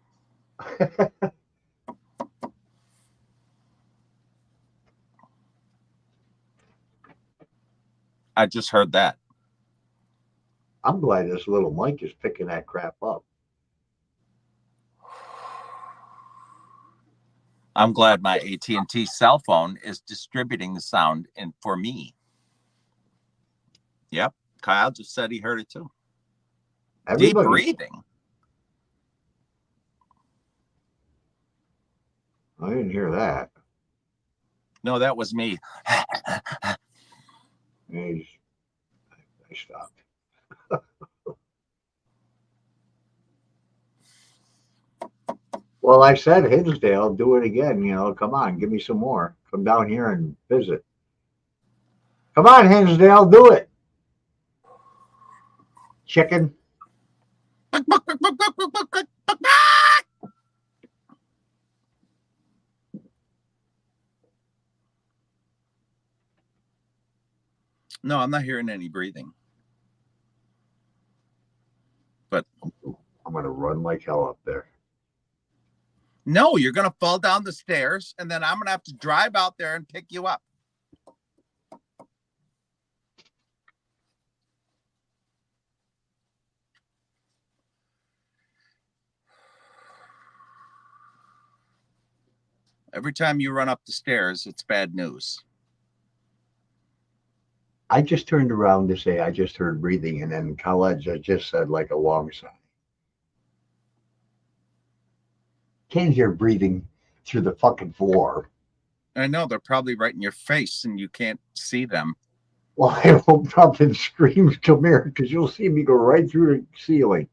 I just heard that. I'm glad this little mic is picking that crap up. I'm glad my AT&T cell phone is distributing the sound for me. Yep. Kyle just said he heard it too. Everybody. Deep breathing. I didn't hear that. No, that was me. I stopped. Well, I said Hinsdale, do it again. You know, come on, give me some more. Come down here and visit. Come on, Hinsdale, do it. Chicken. No, I'm not hearing any breathing. But I'm going to run like hell up there. No, you're going to fall down the stairs, and then I'm going to have to drive out there and pick you up. Every time you run up the stairs, it's bad news. I just turned around to say I just heard breathing, and then Khaled just said like a long sigh. Can't hear breathing through the fucking floor. I know, they're probably right in your face, and you can't see them. Well, I hope nothing screams, come here, because you'll see me go right through the ceiling.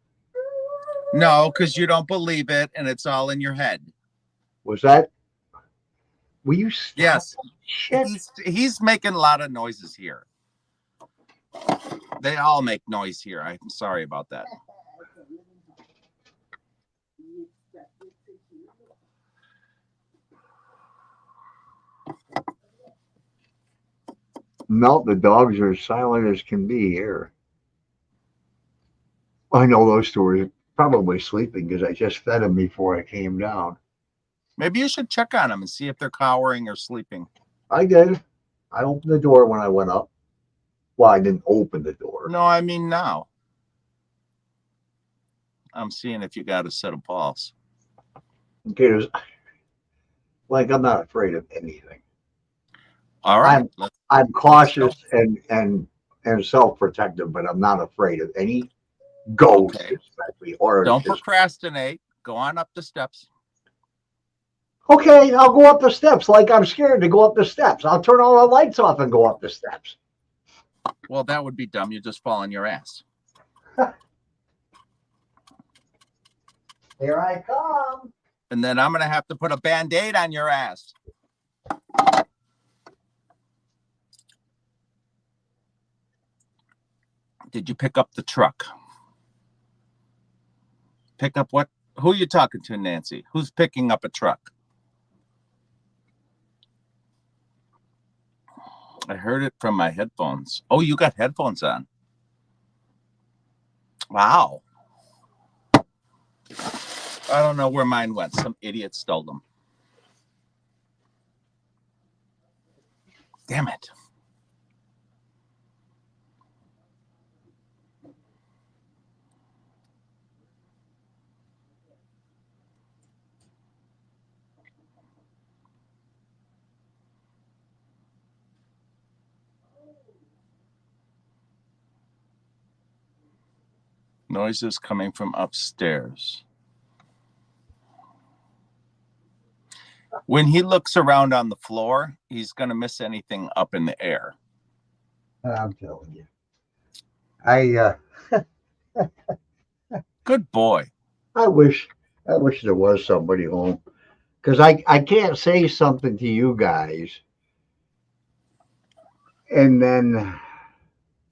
No, because you don't believe it, and it's all in your head. Was that? Will you stop? Yes. Shit. He's making a lot of noises here. They all make noise here. I'm sorry about that. No, the dogs are as silent as can be here. I know those two are probably sleeping because I just fed them before I came down. Maybe you should check on them and see if they're cowering or sleeping. I did. I opened the door when I went up. Well, I didn't open the door. No, I mean now. I'm seeing if you got a set of balls. Okay, like I'm not afraid of anything. All right. I'm cautious and self-protective, but I'm not afraid of any ghost, especially. Or don't procrastinate. Go on up the steps. Okay, I'll go up the steps like I'm scared to go up the steps. I'll turn all the lights off and go up the steps. Well, that would be dumb. You just fall on your ass. Here I come. And then I'm going to have to put a Band-Aid on your ass. Did you pick up the truck? Pick up what? Who are you talking to, Nancy? Who's picking up a truck? I heard it from my headphones. Oh, you got headphones on. Wow. I don't know where mine went. Some idiot stole them. Damn it. Noises coming from upstairs. When he looks around on the floor, he's going to miss anything up in the air. I'm telling you. I Good boy. I wish there was somebody home, because I can't say something to you guys and then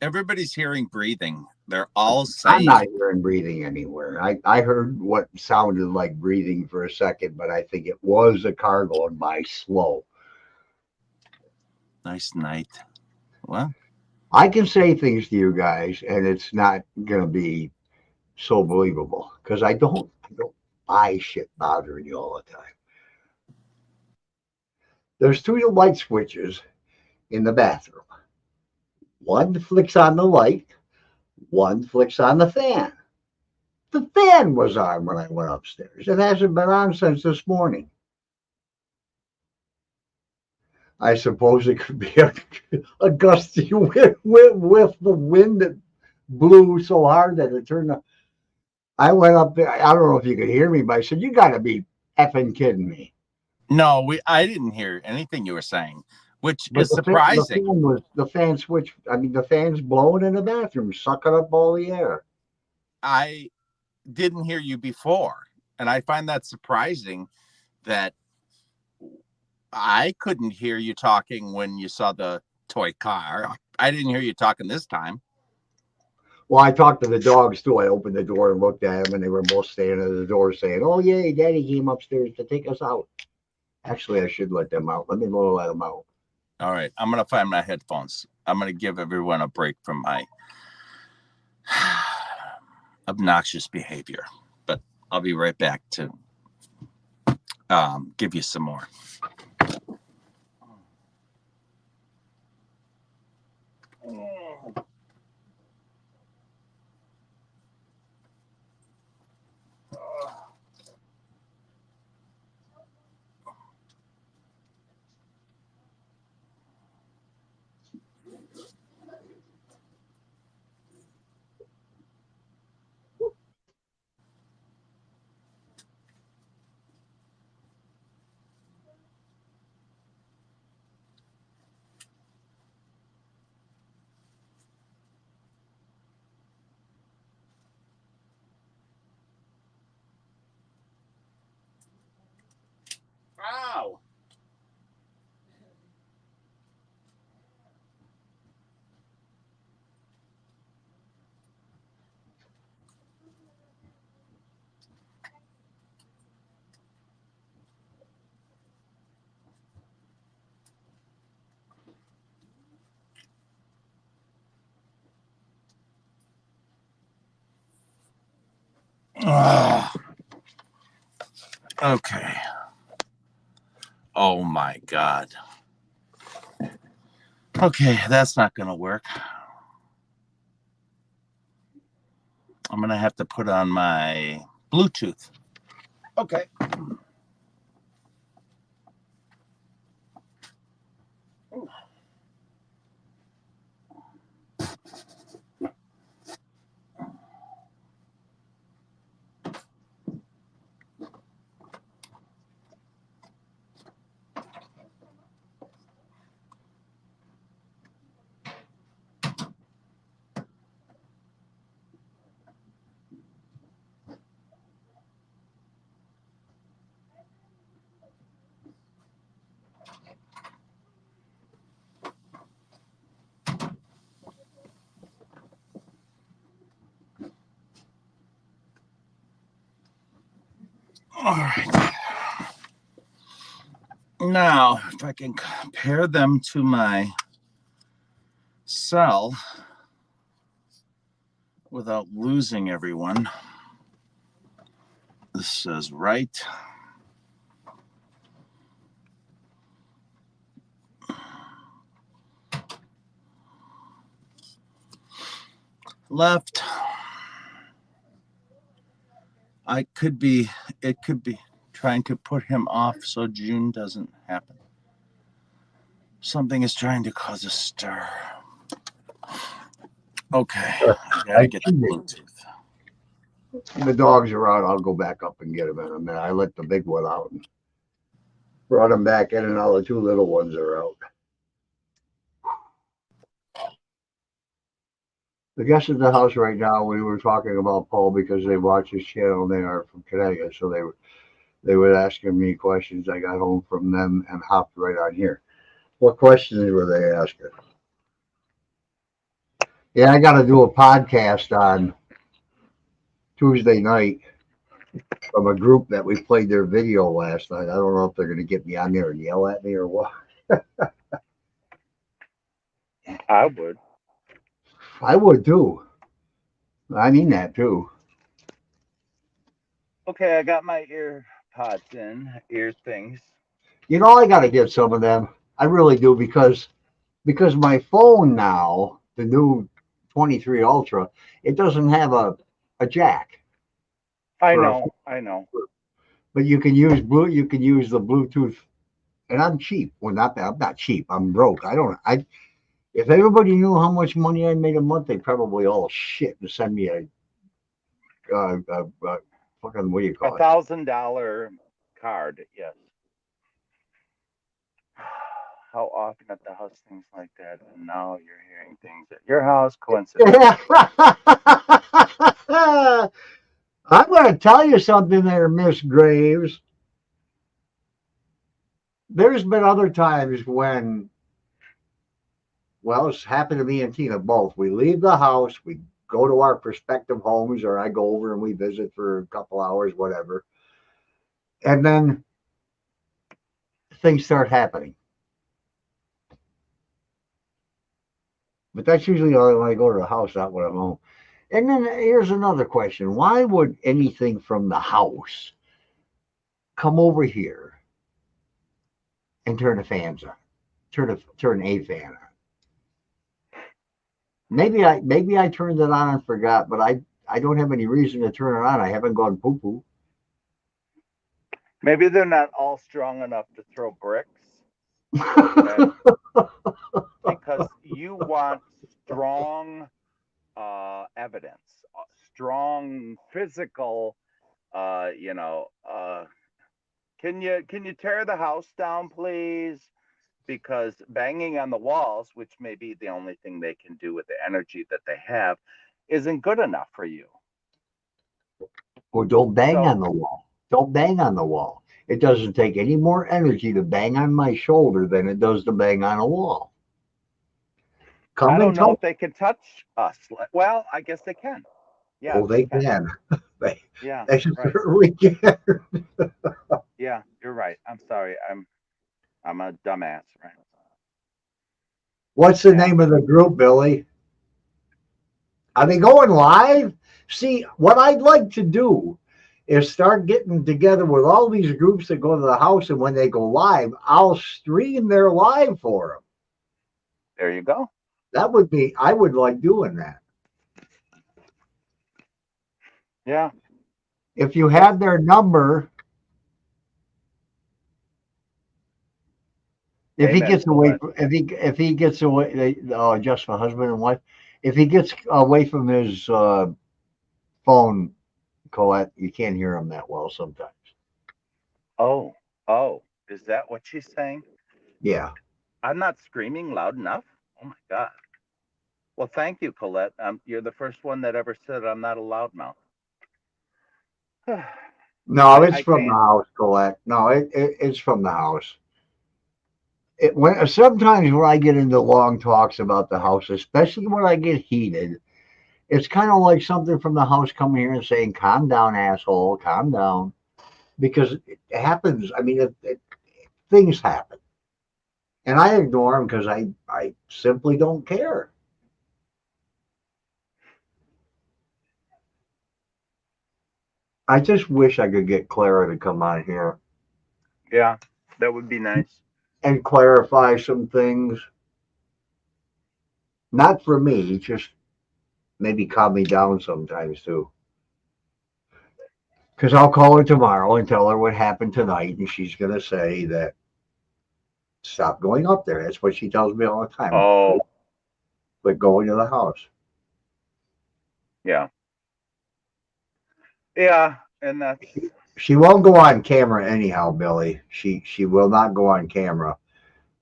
Everybody's hearing breathing. They're all saying. I'm not hearing breathing anywhere. I heard what sounded like breathing for a second, but I think it was a car going by slow. Nice night. Well, I can say things to you guys, and it's not gonna be so believable because I don't buy shit bothering you all the time. There's two light switches in the bathroom. One flicks on the light, one flicks on the fan. The fan was on when I went upstairs. It hasn't been on since this morning. I suppose it could be a gusty wind with the wind that blew so hard that it turned. I went up there. I don't know if you could hear me, but I said, "You got to be effing kidding me." no, I didn't hear anything you were saying, which But is surprising. the fan switch. I mean, the fan's blowing in the bathroom, sucking up all the air. I didn't hear you before, and I find that surprising that I couldn't hear you talking when you saw the toy car. I didn't hear you talking this time. Well, I talked to the dogs too. I opened the door and looked at them, and they were both standing at the door saying, "Oh, yay, Daddy came upstairs to take us out." Actually, I should let them out. Let me let them out. All right, I'm going to find my headphones. I'm going to give everyone a break from my obnoxious behavior, but I'll be right back to give you some more. Wow. Okay. Oh my God. Okay, that's not going to work. I'm going to have to put on my Bluetooth. Okay. All right. Now, if I can compare them to my cell without losing everyone. This says right. Left. It could be trying to put him off so June doesn't happen. Something is trying to cause a stir. Okay, I gotta get the Bluetooth. The dogs are out. I'll go back up and get them in a minute. I let the big one out and brought them back in, and now the two little ones are out. The guests at the house right now, we were talking about Paul because they watch his channel and they are from Connecticut, so they were asking me questions. I got home from them and hopped right on here. What questions were they asking? Yeah, I got to do a podcast on Tuesday night from a group that we played their video last night. I don't know if they're going to get me on there and yell at me or what. I would. I would too. I mean that too. Okay, I got my ear pods in, ear things. You know, I got to get some of them. I really do because my phone now, the new 23 Ultra, it doesn't have a jack. I know. But you can use the Bluetooth, and I'm cheap. Well, I'm not cheap. I'm broke. If everybody knew how much money I made a month, they'd probably all shit and send me a fucking, what do you call it? $1,000 card, yes. How often at the house things like that, and now you're hearing things at your house, coincidence. I'm going to tell you something there, Miss Graves. There's been other times when, well, it's happened to me and Tina both. We leave the house, we go to our prospective homes, or I go over and we visit for a couple hours, whatever. And then things start happening. But that's usually only when I go to the house, not when I'm home. And then here's another question. Why would anything from the house come over here and turn the fans on? Turn a fan on. Maybe I turned it on and forgot, but I don't have any reason to turn it on. I haven't gone poo-poo. Maybe they're not all strong enough to throw bricks. Okay? Because you want strong evidence, strong physical, can you tear the house down, please? Because banging on the walls, which may be the only thing they can do with the energy that they have, isn't good enough for you. Well, don't bang on the wall. Don't bang on the wall. It doesn't take any more energy to bang on my shoulder than it does to bang on a wall. I don't know if they can touch us. Well, I guess they can. Yeah. Oh, they can. Yeah. They certainly can. Yeah, you're right. I'm sorry. I'm a dumbass, right? What's the name of the group, Billy? Are they going live? See, what I'd like to do is start getting together with all these groups that go to the house, and when they go live, I'll stream their live for them. There you go. I would like doing that. Yeah. If you had their number, if he gets away, if he gets away, just my husband and wife, if he gets away from his phone, Colette, you can't hear him that well sometimes. Oh, is that what she's saying? Yeah. I'm not screaming loud enough? Oh my God. Well, thank you, Colette. You're the first one that ever said I'm not a loudmouth. No, it's from the house, Colette. No, it's from the house. Sometimes when I get into long talks about the house, especially when I get heated, it's kind of like something from the house coming here and saying, "Calm down, asshole, calm down." because it happens. I mean, things happen, and I ignore them because I simply don't care. I just wish I could get Clara to come on here Yeah, that would be nice. and clarify some things. Not for me, just maybe calm me down sometimes too. Because I'll call her tomorrow and tell her what happened tonight, and she's going to say that stop going up there. That's what she tells me all the time. Oh, Quit going to the house. yeah. Yeah, and that's She won't go on camera anyhow, Billy. She will not go on camera.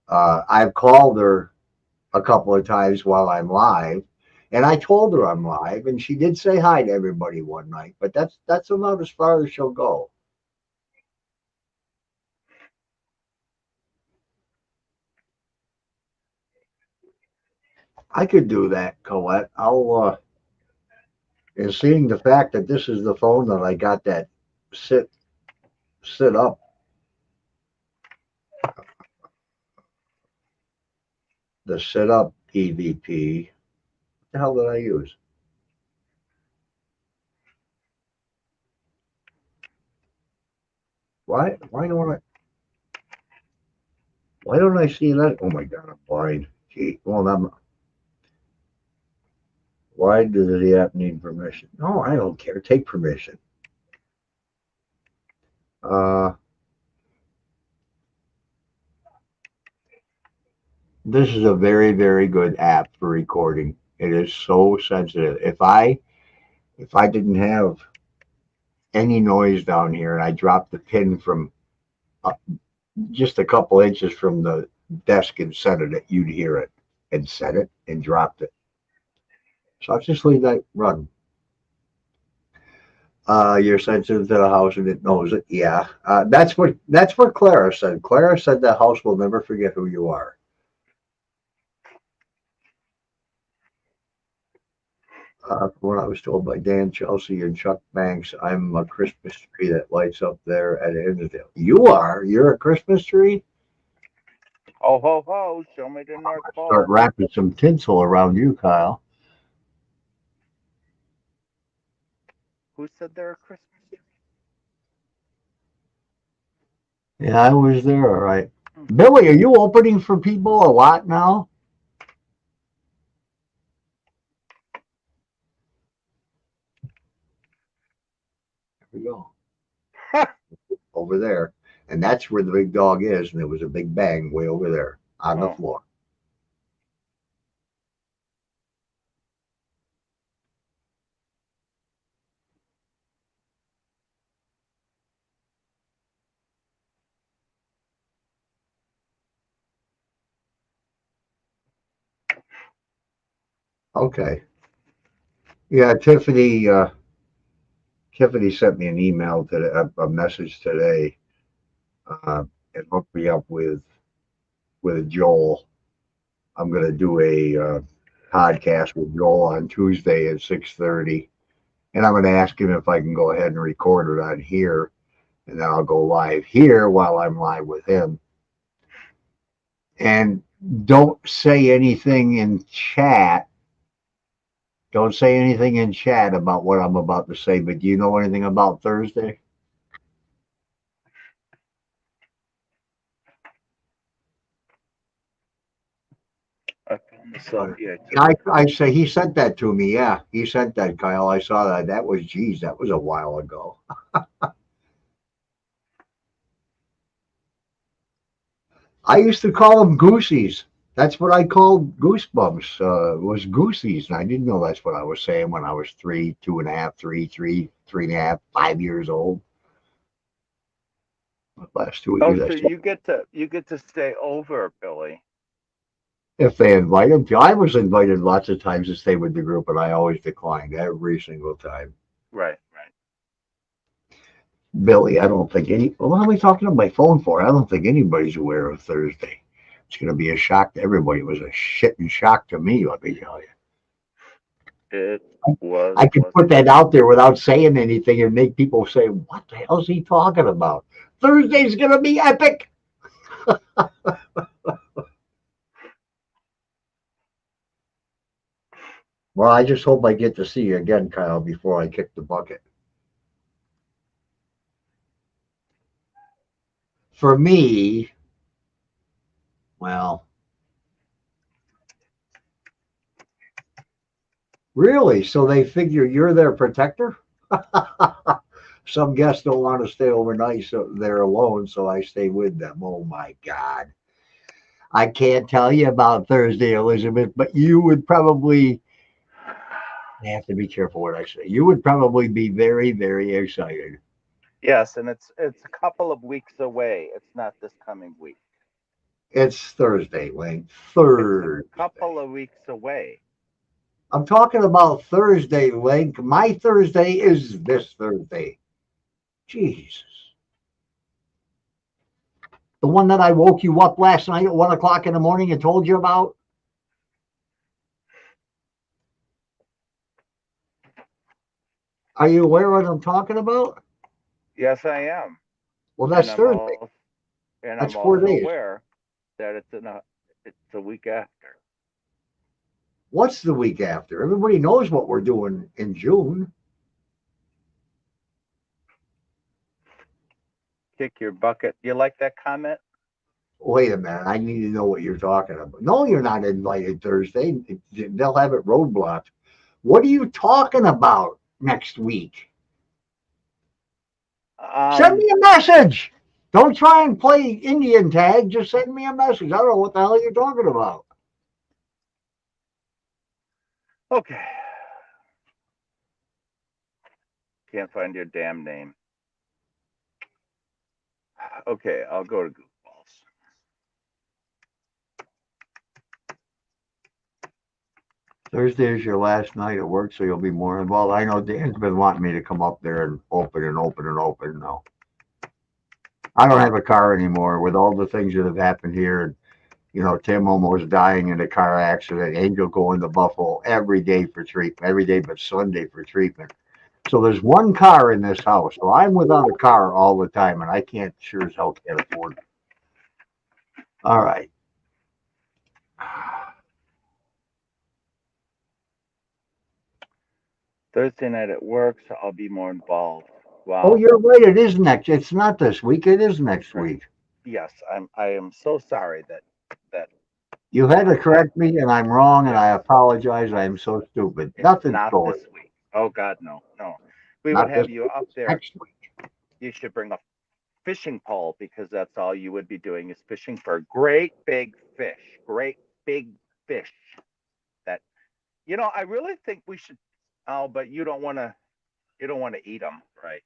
I've called her a couple of times while I'm live, and I told her I'm live, and she did say hi to everybody one night. But that's about as far as she'll go. I could do that, Colette. And seeing the fact that this is the phone that I got that sit up. The sit up EVP. What the hell did I use? Why don't I see that? Oh my god, I'm blind. Gee, well, why does the app need permission? No, I don't care. Take permission. This is a very, very good app for recording. It is so sensitive. If I didn't have any noise down here and I dropped the pin from just a couple inches from the desk and set it, you'd hear it and set it and dropped it. So I'll just leave that run. You're sensitive to the house and it knows it. Yeah. That's what Clara said. Clara said the house will never forget who you are. What I was told by Dan Chelsea and Chuck Banks, I'm a Christmas tree that lights up there at Hinsdale. You are? You're a Christmas tree? ho ho ho! Show me the North Start Pole. wrapping some tinsel around you, Kyle. Who said they're a Christmas tree? Yeah, I was there, all right. Billy, are you opening for people a lot now? There we go. Over there. And that's where the big dog is, and there was a big bang way over there on the floor. Okay. Yeah, Tiffany sent me an email today, a message today, and hooked me up with Joel. I'm going to do a podcast with Joel on Tuesday at 6:30, and I'm going to ask him if I can go ahead and record it on here, and then I'll go live here while I'm live with him. And don't say anything in chat. Don't say anything in chat about what I'm about to say, but do you know anything about Thursday? I found this up. Yeah. I say he sent that to me. Yeah, he sent that, Kyle. I saw that. That was, geez, that was a while ago. I used to call them goosies. That's what I called Goosebumps, was goosies. And I didn't know that's what I was saying when I was 3, 2.5, 3 and a half, 5 years old. Last 2 Oh, years. so you get to stay over, Billy. If they invite him to. I was invited lots of times to stay with the group, but I always declined every single time. Right. Billy, I don't think what am I talking on my phone for? I don't think anybody's aware of Thursday. It's going to be a shock to everybody. It was a shitting shock to me, let me tell you. It was. I could put that out there without saying anything and make people say, "What the hell is he talking about?" Thursday's gonna be epic. Well, I just hope I get to see you again, Kyle, before I kick the bucket. For me, well, really? So they figure you're their protector? Some guests don't want to stay overnight, so they're alone, so I stay with them. Oh my God. I can't tell you about Thursday, Elizabeth, but you would probably, I have to be careful what I say. You would probably be very, very excited. Yes, and it's a couple of weeks away. It's not this coming week. It's Thursday, Wayne. It's Third. a couple of weeks away. I'm talking about Thursday, Link. My Thursday is this Thursday. Jesus. The one that I woke you up last night at 1 o'clock in the morning and told you about? Are you aware what I'm talking about? Yes, I am. Well, that's And I'm Thursday. also, and That's I'm 4 also days. aware that it's a week after. What's the week after? Everybody knows what we're doing in June. Kick your bucket. You like that comment? Wait a minute. I need to know what you're talking about. No, you're not invited Thursday. They'll have it roadblocked. What are you talking about next week? Send me a message. Don't try and play Indian tag. Just send me a message. I don't know what the hell you're talking about. Okay. Can't find your damn name. Okay, I'll go to Goofballs. Thursday is your last night at work, so you'll be more involved. I know Dan's been wanting me to come up there and open and open and open now. I don't have a car anymore with all the things that have happened here. And, you know, Tim almost dying in a car accident. Angel going to Buffalo every day for treatment, every day but Sunday for treatment. So there's one car in this house. So I'm without a car all the time, and I can't sure as hell can't afford it. All right. Thursday night at work, so I'll be more involved. Wow. Oh, you're right. It is next. It's not this week. It is next week. Yes, I am so sorry that You had to correct me, and I'm wrong, and I apologize. I am so stupid. Nothing's not going. this week. Oh God, no. We Not would have this you week. up there. Next week. You should bring a fishing pole because that's all you would be doing is fishing for great big fish. Great big fish. That I really think we should. Oh, but you don't want to eat them, right?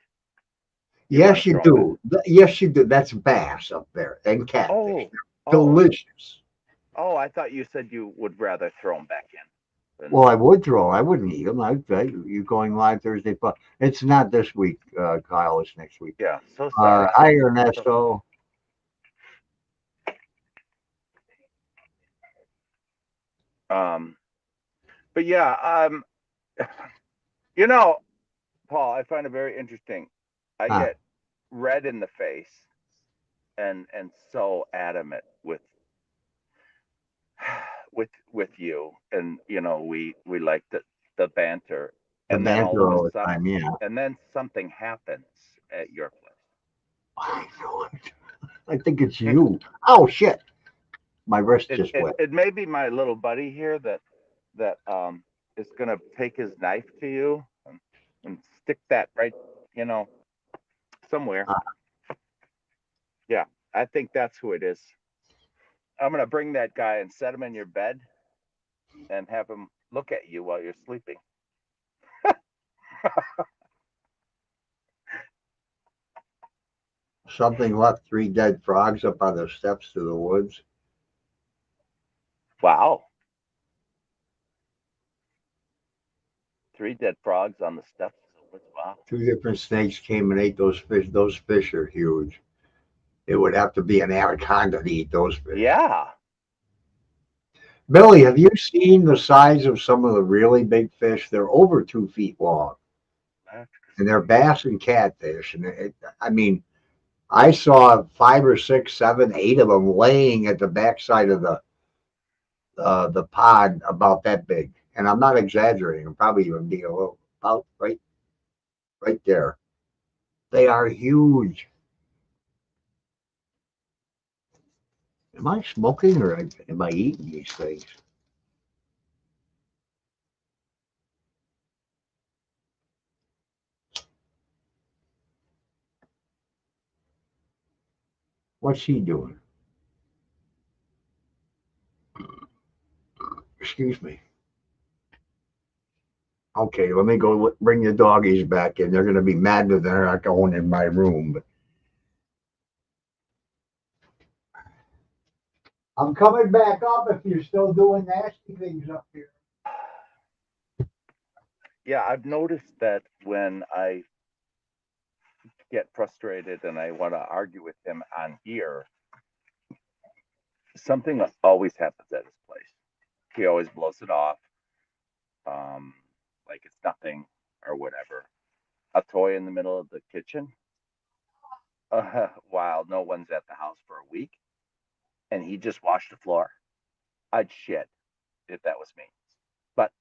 Yes, you do. Yes, you do. That's bass up there and catfish. Delicious. Oh, I thought you said you would rather throw them back in. Well, I would throw. I wouldn't eat them. You going live Thursday, but it's not this week, Kyle. It's next week. Yeah. So sorry. Hi, Ernesto. But yeah, Paul, I find it very interesting. I get red in the face and so adamant with you, and we like the banter, and then all of a sudden, yeah. and then something happens at your place. I know it. I think it's you. Oh shit! My wrist just wet. It may be my little buddy here that is gonna take his knife to you and stick that right, somewhere. Yeah, I think that's who it is. I'm gonna bring that guy and set him in your bed and have him look at you while you're sleeping. Something left 3 dead frogs up on the steps to the woods. Wow. 3 dead frogs on the steps of the woods. Wow. 2 different snakes came and ate those fish. Those fish are huge. It would have to be an anaconda to eat those fish. Yeah. Billy, have you seen the size of some of the really big fish? They're over 2 feet long, and they're bass and catfish. And I mean, I saw 5 or 6, 7, 8 of them laying at the backside of the pond about that big. And I'm not exaggerating. I'm probably even being a little about right there. They are huge. Am I smoking or am I eating these things? What's he doing? Excuse me. Okay, let me go bring the doggies back in. They're going to be mad that they're not going in my room. But I'm coming back up if you're still doing nasty things up here. Yeah, I've noticed that when I get frustrated and I want to argue with him on here, something always happens at his place. He always blows it off, like it's nothing or whatever. A toy in the middle of the kitchen, while no one's at the house for a week, and he just washed the floor. I'd shit if that was me. But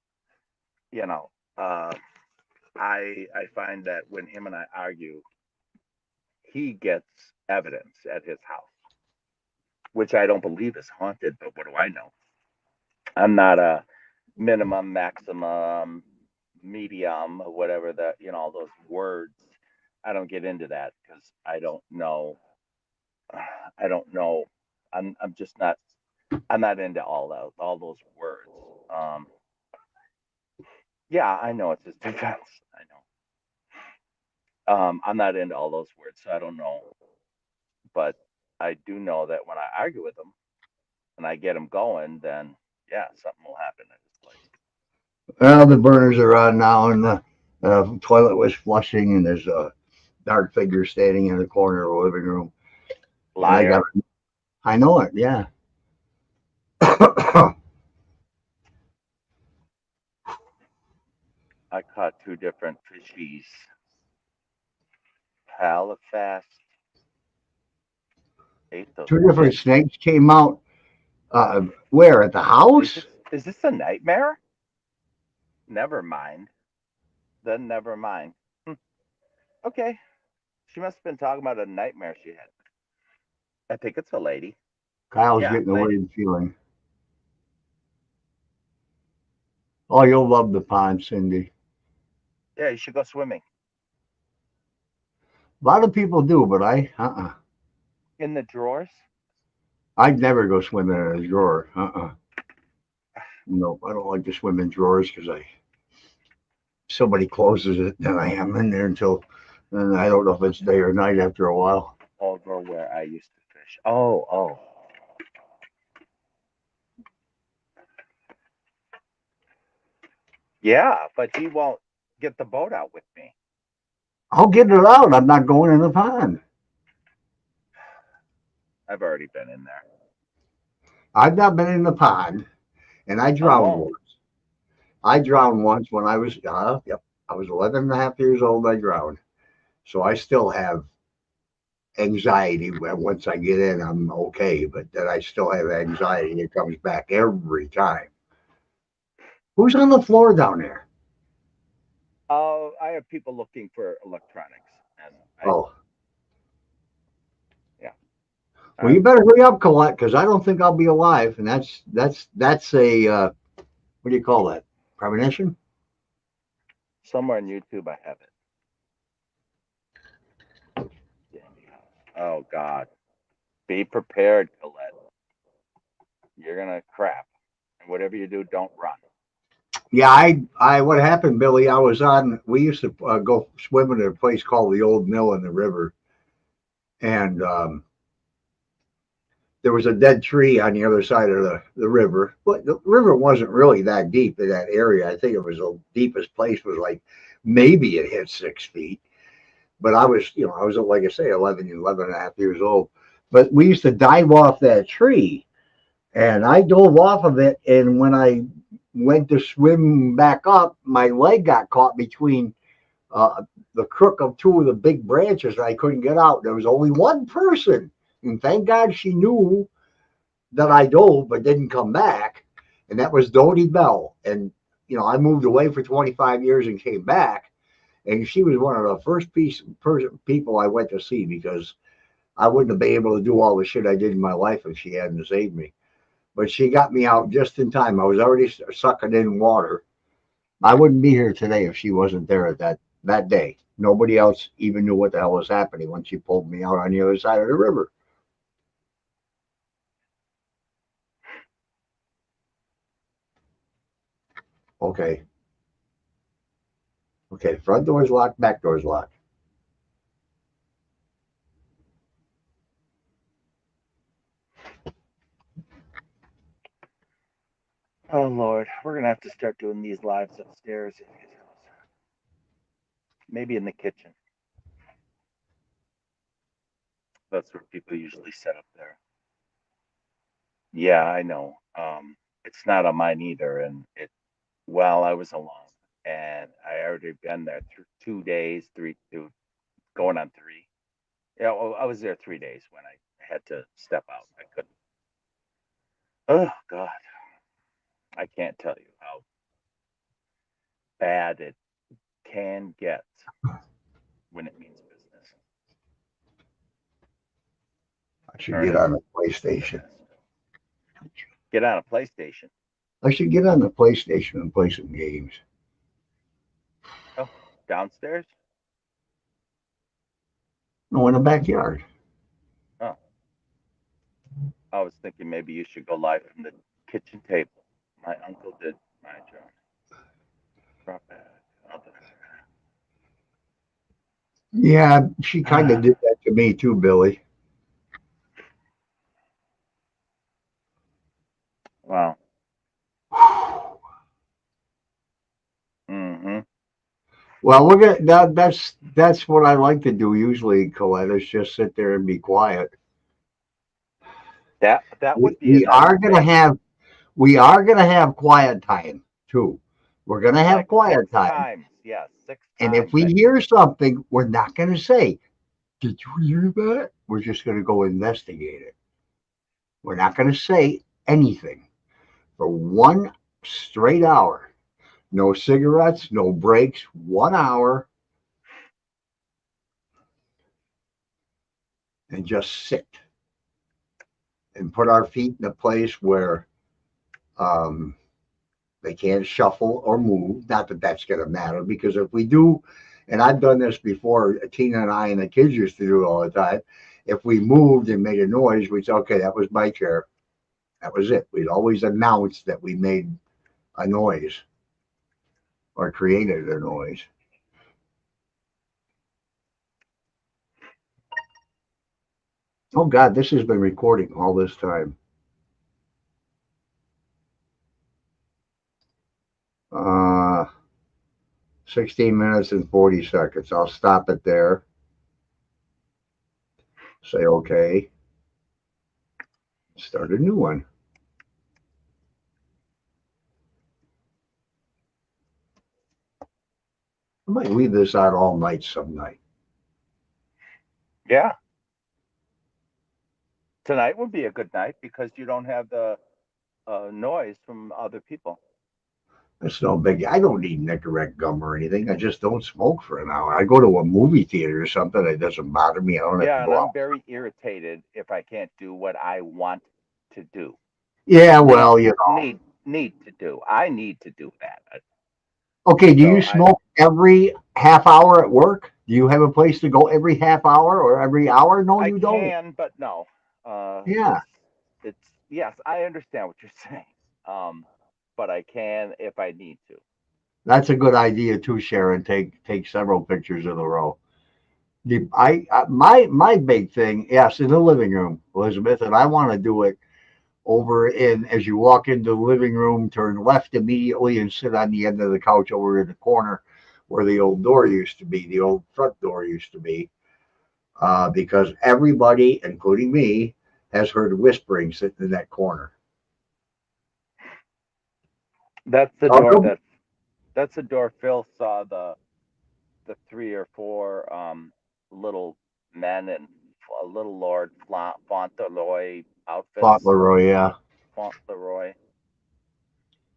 you know, I find that when him and I argue, he gets evidence at his house, which I don't believe is haunted. But what do I know? I'm not a minimum, maximum, medium, or whatever all those words. I don't get into that because I don't know. I don't know. I'm just not. I'm not into all those words. Yeah, I know it's his defense. I know. I'm not into all those words, so I don't know. But I do know that when I argue with him and I get him going, then yeah, something will happen at his place. Well, the burners are on now, and the toilet was flushing, and there's a dark figure standing in the corner of the living room. Liar. I know it, yeah. I caught 2 different fishies. Halifax. Ate those 2 different fish. snakes came out. Where? At the house? Is this a nightmare? Never mind. Then never mind. Okay. She must have been talking about a nightmare she had. I think it's a lady. Kyle's Yeah, getting a lady. weird feeling. Oh, you'll love the pond, Cindy. Yeah, you should go swimming. A lot of people do, but In the drawers? I'd never go swimming in a drawer. No, I don't like to swim in drawers because somebody closes it, then I am in there until, and I don't know if it's day or night after a while. Over where I used to fish. Oh. Yeah, but he won't get the boat out with me. I'll get it out. I'm not going in the pond. I've already been in there. I've not been in the pond, and I drowned once. I drowned once when I was, I was 11 and a half years old. I drowned. So I still have anxiety. Once I get in, I'm okay, but then I still have anxiety. It comes back every time. Who's on the floor down there? I have people looking for electronics. Yeah. Well, you better hurry up, Colette, because I don't think I'll be alive. And that's a what do you call that? Premonition? Somewhere on YouTube, I have it. Oh God, be prepared, Colette. You're gonna crap, and whatever you do, don't run. Yeah, I what happened, Billy? We used to go swimming at a place called the Old Mill in the river, and there was a dead tree on the other side of the river. But the river wasn't really that deep in that area. I think it was the deepest place was like maybe it hit 6 feet. But I was like I say, 11 and a half years old. But we used to dive off that tree, And I dove off of it, and when I went to swim back up, my leg got caught between uh, the crook of two of the big branches, and I couldn't get out. There was only one person, and thank God she knew that I dove but didn't come back, and that was Dodie Bell. And I moved away for 25 years and came back, and she was one of the first people I went to see, because I wouldn't have been able to do all the shit I did in my life if she hadn't saved me. But she got me out just in time. I was already sucking in water. I wouldn't be here today if she wasn't there at that day. Nobody else even knew what the hell was happening when she pulled me out on the other side of the river. Okay. Okay, front door's locked, back door's locked. Oh Lord, we're gonna have to start doing these lives upstairs. Maybe in the kitchen. That's where people usually set up there. Yeah, I know. It's not on mine either, and I was alone, and I already been there through 2 days, going on three. Yeah, well, I was there 3 days when I had to step out. I couldn't. Oh God, I can't tell you how bad it can get when it means business. I should get on the PlayStation. Get on a PlayStation. I should get on the PlayStation and play some games. Oh, downstairs? No, in the backyard. Oh. I was thinking maybe you should go live from the kitchen table. My uncle did my job. Drop back. Yeah, she kind of did that to me too, Billy. Wow. Mm-hmm. Well, we're gonna that's what I like to do usually, Colette, is just sit there and be quiet. That would be We a nice are gonna thing. have quiet time too. We're gonna have Like quiet 6 time. times. Yeah, 6 And times. if we hear something, we're not gonna say, "Did you hear that?" We're just gonna go investigate it. We're not gonna say anything for 1 straight hour. No cigarettes, no breaks, 1 hour, and just sit and put our feet in a place where um, they can't shuffle or move. Not that that's going to matter, because if we do, and I've done this before, Tina and I and the kids used to do it all the time. If we moved and made a noise, we'd say, "Okay, that was my chair." That was it. We'd always announce that we made a noise or created a noise. Oh God, this has been recording all this time. 16 minutes and 40 seconds. I'll stop it there. Say okay. Start a new one. I might leave this out all night some night. Yeah. Tonight would be a good night because you don't have the noise from other people. It's no big. I don't need Nicorette gum or anything. I just don't smoke for an hour. I go to a movie theater or something. It doesn't bother me. I don't have Yeah, to and go I'm out. very irritated if I can't do what I want to do. Yeah, well, you know. Need to do. I need to do that. Okay, do you smoke every half hour at work? Do you have a place to go every half hour or every hour? No, you don't. I can, but no. Yeah. It's yes, I understand what you're saying. But I can if I need to. That's a good idea too, Sharon. Take several pictures in a row. My big thing, yes, in the living room, Elizabeth, and I want to do it over in as you walk into the living room, turn left immediately and sit on the end of the couch over in the corner where the old door used to be, the old front door used to be, because everybody, including me, has heard whispering sitting in that corner. That's the Oh, door no. that. That's the door Phil saw the 3 or 4 little men in a little Lord Fauntleroy outfits. Fauntleroy, yeah. Fauntleroy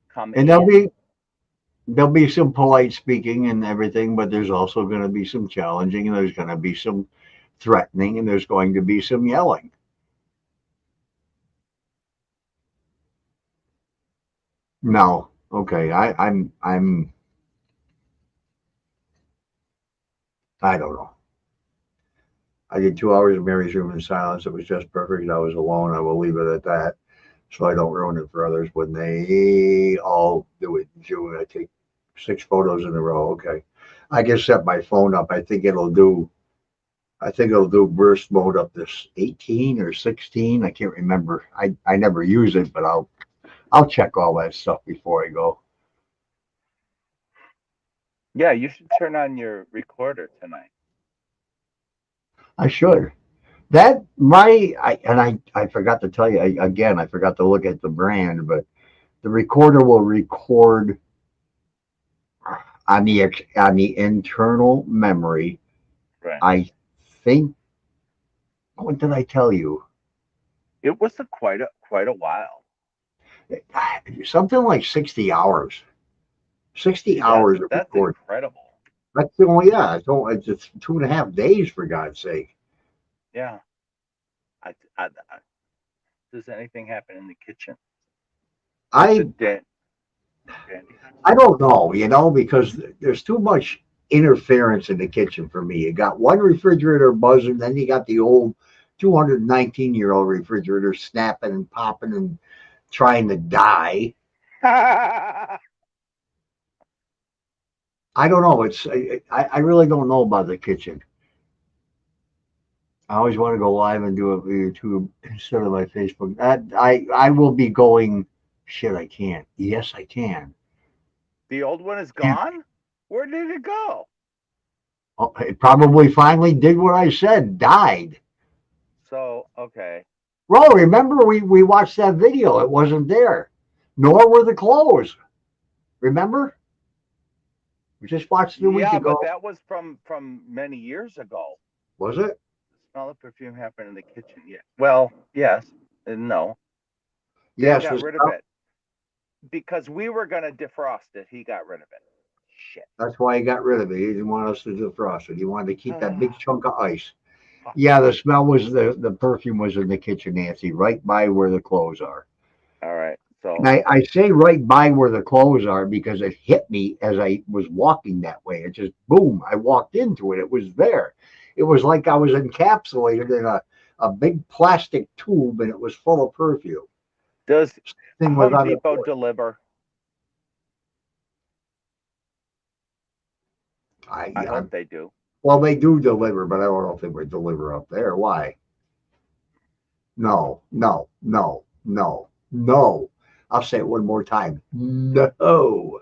come And in. there'll be some polite speaking and everything, but there's also going to be some challenging, and there's going to be some threatening, and there's going to be some yelling. No, okay, I don't know. I did 2 hours of Mary's Room in silence. It was just perfect. I was alone. I will leave it at that, so I don't ruin it for others when they all do it. June, I take 6 photos in a row. Okay, I can set my phone up. I think it'll do burst mode up to 18 or 16. I can't remember. I never use it, but I'll check all that stuff before I go. Yeah, you should turn on your recorder tonight. I should. I forgot to tell you again. I forgot to look at the brand, but the recorder will record on the internal memory. Right. I think. What did I tell you? It was quite a while. Something like 60 hours. 60 hours of That's recording. incredible. That's the only, yeah. It's just 2.5 days, for God's sake. Yeah. Does anything happen in the kitchen? I don't know, because there's too much interference in the kitchen for me. You got one refrigerator buzzing, then you got the old 219-year-old refrigerator snapping and popping and trying to die. I don't know. I really don't know about the kitchen. I always want to go live and do it via YouTube instead of my Facebook. I will be going. Shit, I can't. Yes, I can. The old one is gone? Where did it go? Oh, it probably finally did what I said. Died. So, okay. Bro, remember we watched that video. It wasn't there. Nor were the clothes. Remember? We just watched it a week ago. But that was from many years ago. Was it? The smell of perfume happened in the kitchen. Yeah. Well, yes and no. Yes. He got rid of it. Because we were going to defrost it. He got rid of it. Shit. That's why he got rid of it. He didn't want us to defrost it. He wanted to keep that big chunk of ice. Yeah, the smell was the perfume was in the kitchen, Nancy, right by where the clothes are. All right. So And I say right by where the clothes are because it hit me as I was walking that way. It just boom, I walked into it. It was there. It was like I was encapsulated in a big plastic tube, and it was full of perfume. Does Thing was Home on the Depot floor. deliver? I hope they do. Well, they do deliver, but I don't know if they would deliver up there. Why? No. I'll say it one more time. No.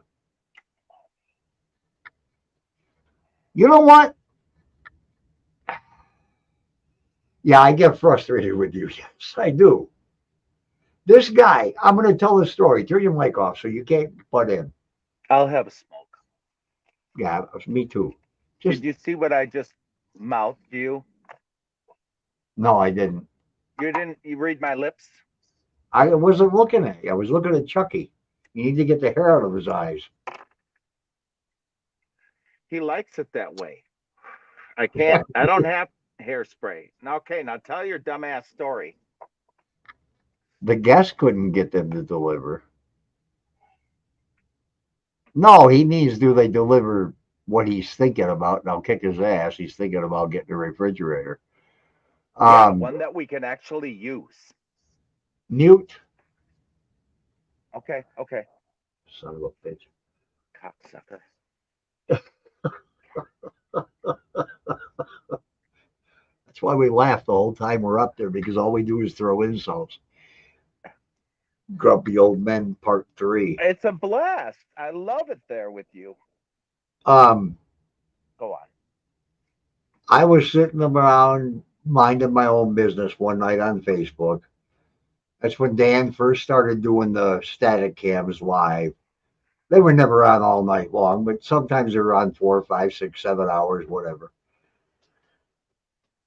You know what? Yeah, I get frustrated with you. Yes, I do. This guy, I'm going to tell the story. Turn your mic off so you can't butt in. I'll have a smoke. Yeah, me too. Did you see what I just mouthed you? No, I didn't. You didn't? You read my lips? I wasn't looking at you. I was looking at Chucky. You need to get the hair out of his eyes. He likes it that way. I can't. I don't have hairspray. Okay, now tell your dumbass story. The guest couldn't get them to deliver. No, he needs do they deliver what he's thinking about, and I'll kick his ass. He's thinking about getting a refrigerator. Yeah, one that we can actually use. Mute. Okay. Son of a bitch. Cocksucker. That's why we laugh the whole time we're up there, because all we do is throw insults. Grumpy Old Men Part 3. It's a blast. I love it there with you. Go on. I was sitting around minding my own business one night on Facebook. That's when Dan first started doing the static cams live. They were never on all night long, but sometimes they were on 4, 5, 6, 7 hours, whatever.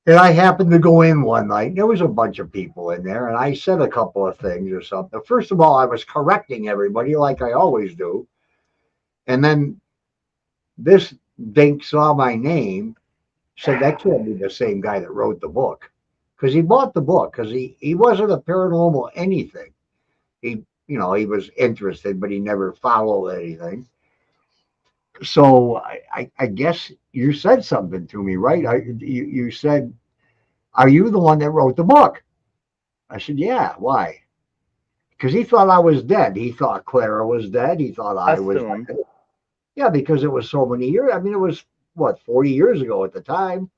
And I happened to go in one night, and there was a bunch of people in there, and I said a couple of things or something. First of all, I was correcting everybody like I always do. And then this dink saw my name, said that can't be the same guy that wrote the book. Because he bought the book, because he wasn't a paranormal anything. He was interested, but he never followed anything. So I guess you said something to me, right? You said, "Are you the one that wrote the book?" I said, "Yeah." Why? Because he thought I was dead. He thought Clara was dead. He thought I was Assumed. dead. Yeah, because it was so many years. I mean, it was what, 40 years ago at the time.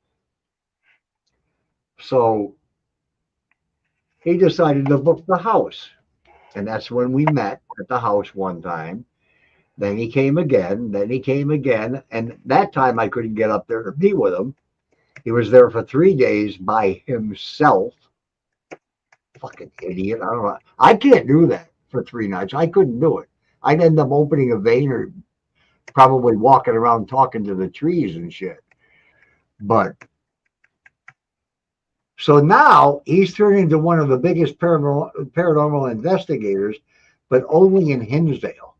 So he decided to book the house, and that's when we met at the house one time. Then he came again. Then he came again, and that time I couldn't get up there to be with him. He was there for 3 days by himself. Fucking idiot. I don't know. I can't do that for 3 nights. I couldn't do it. I'd end up opening a vein or probably walking around talking to the trees and shit. But so now he's turned into one of the biggest paranormal investigators, but only in Hinsdale.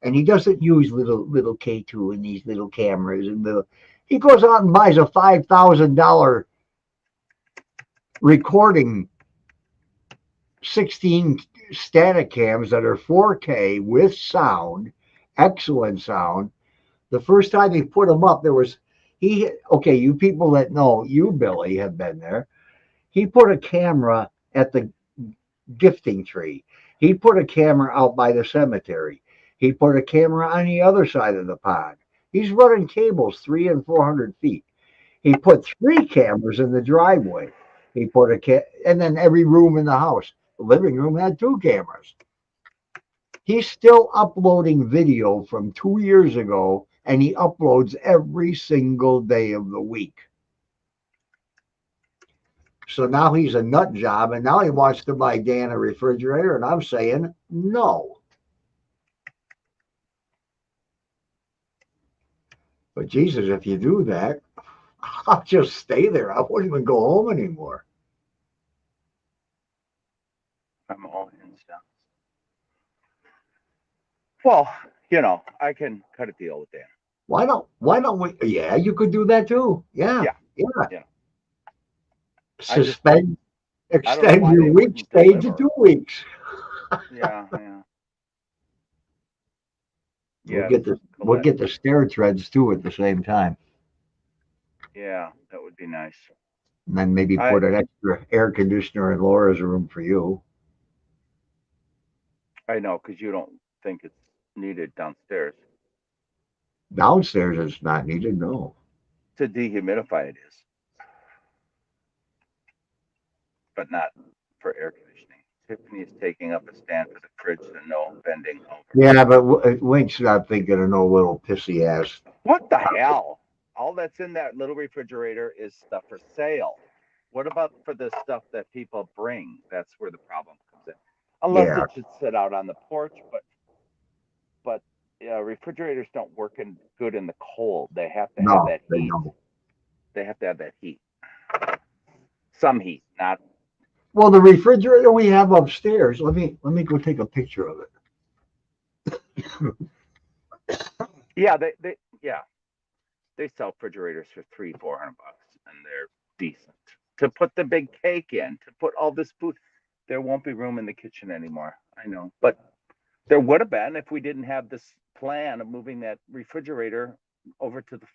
And he doesn't use little K2 and these little cameras and he goes out and buys a $5,000 recording 16 static cams that are 4K with sound, excellent sound. The first time he put them up, okay, you people that know, you, Billy, have been there. He put a camera at the gifting tree. He put a camera out by the cemetery. He put a camera on the other side of the pond. He's running cables 300 and 400 feet. He put 3 cameras in the driveway. He put and then every room in the house. The living room had 2 cameras. He's still uploading video from 2 years ago, and he uploads every single day of the week. So now he's a nut job, and now he wants to buy Dan a refrigerator, and I'm saying no. But Jesus, if you do that, I'll just stay there. I wouldn't even go home anymore. I'm all hands down. Well, I can cut a deal with Dan. Why don't we? Yeah, you could do that too. Yeah. Extend your week stay to 2 weeks. Yeah. We'll get the stair treads too at the same time. Yeah, that would be nice. And then maybe put an extra air conditioner in Laura's room for you. I know, because you don't think it's needed downstairs. Downstairs it's not needed, no. To dehumidify it is. But not for air conditioning. Tiffany is taking up a stand for the fridge to no bending over. Yeah, but Wink's not thinking of no little pissy ass. What the hell? All that's in that little refrigerator is stuff for sale. What about for the stuff that people bring? That's where the problem comes in. Unless it should sit out on the porch, but refrigerators don't work good in the cold. They have to have that heat. They have to have that heat. Some heat, not. Well, the refrigerator we have upstairs. Let me go take a picture of it. Yeah, they sell refrigerators for $300-400, and they're decent. To put the big cake in, to put all this food, there won't be room in the kitchen anymore. I know, but there would have been if we didn't have this plan of moving that refrigerator over to the.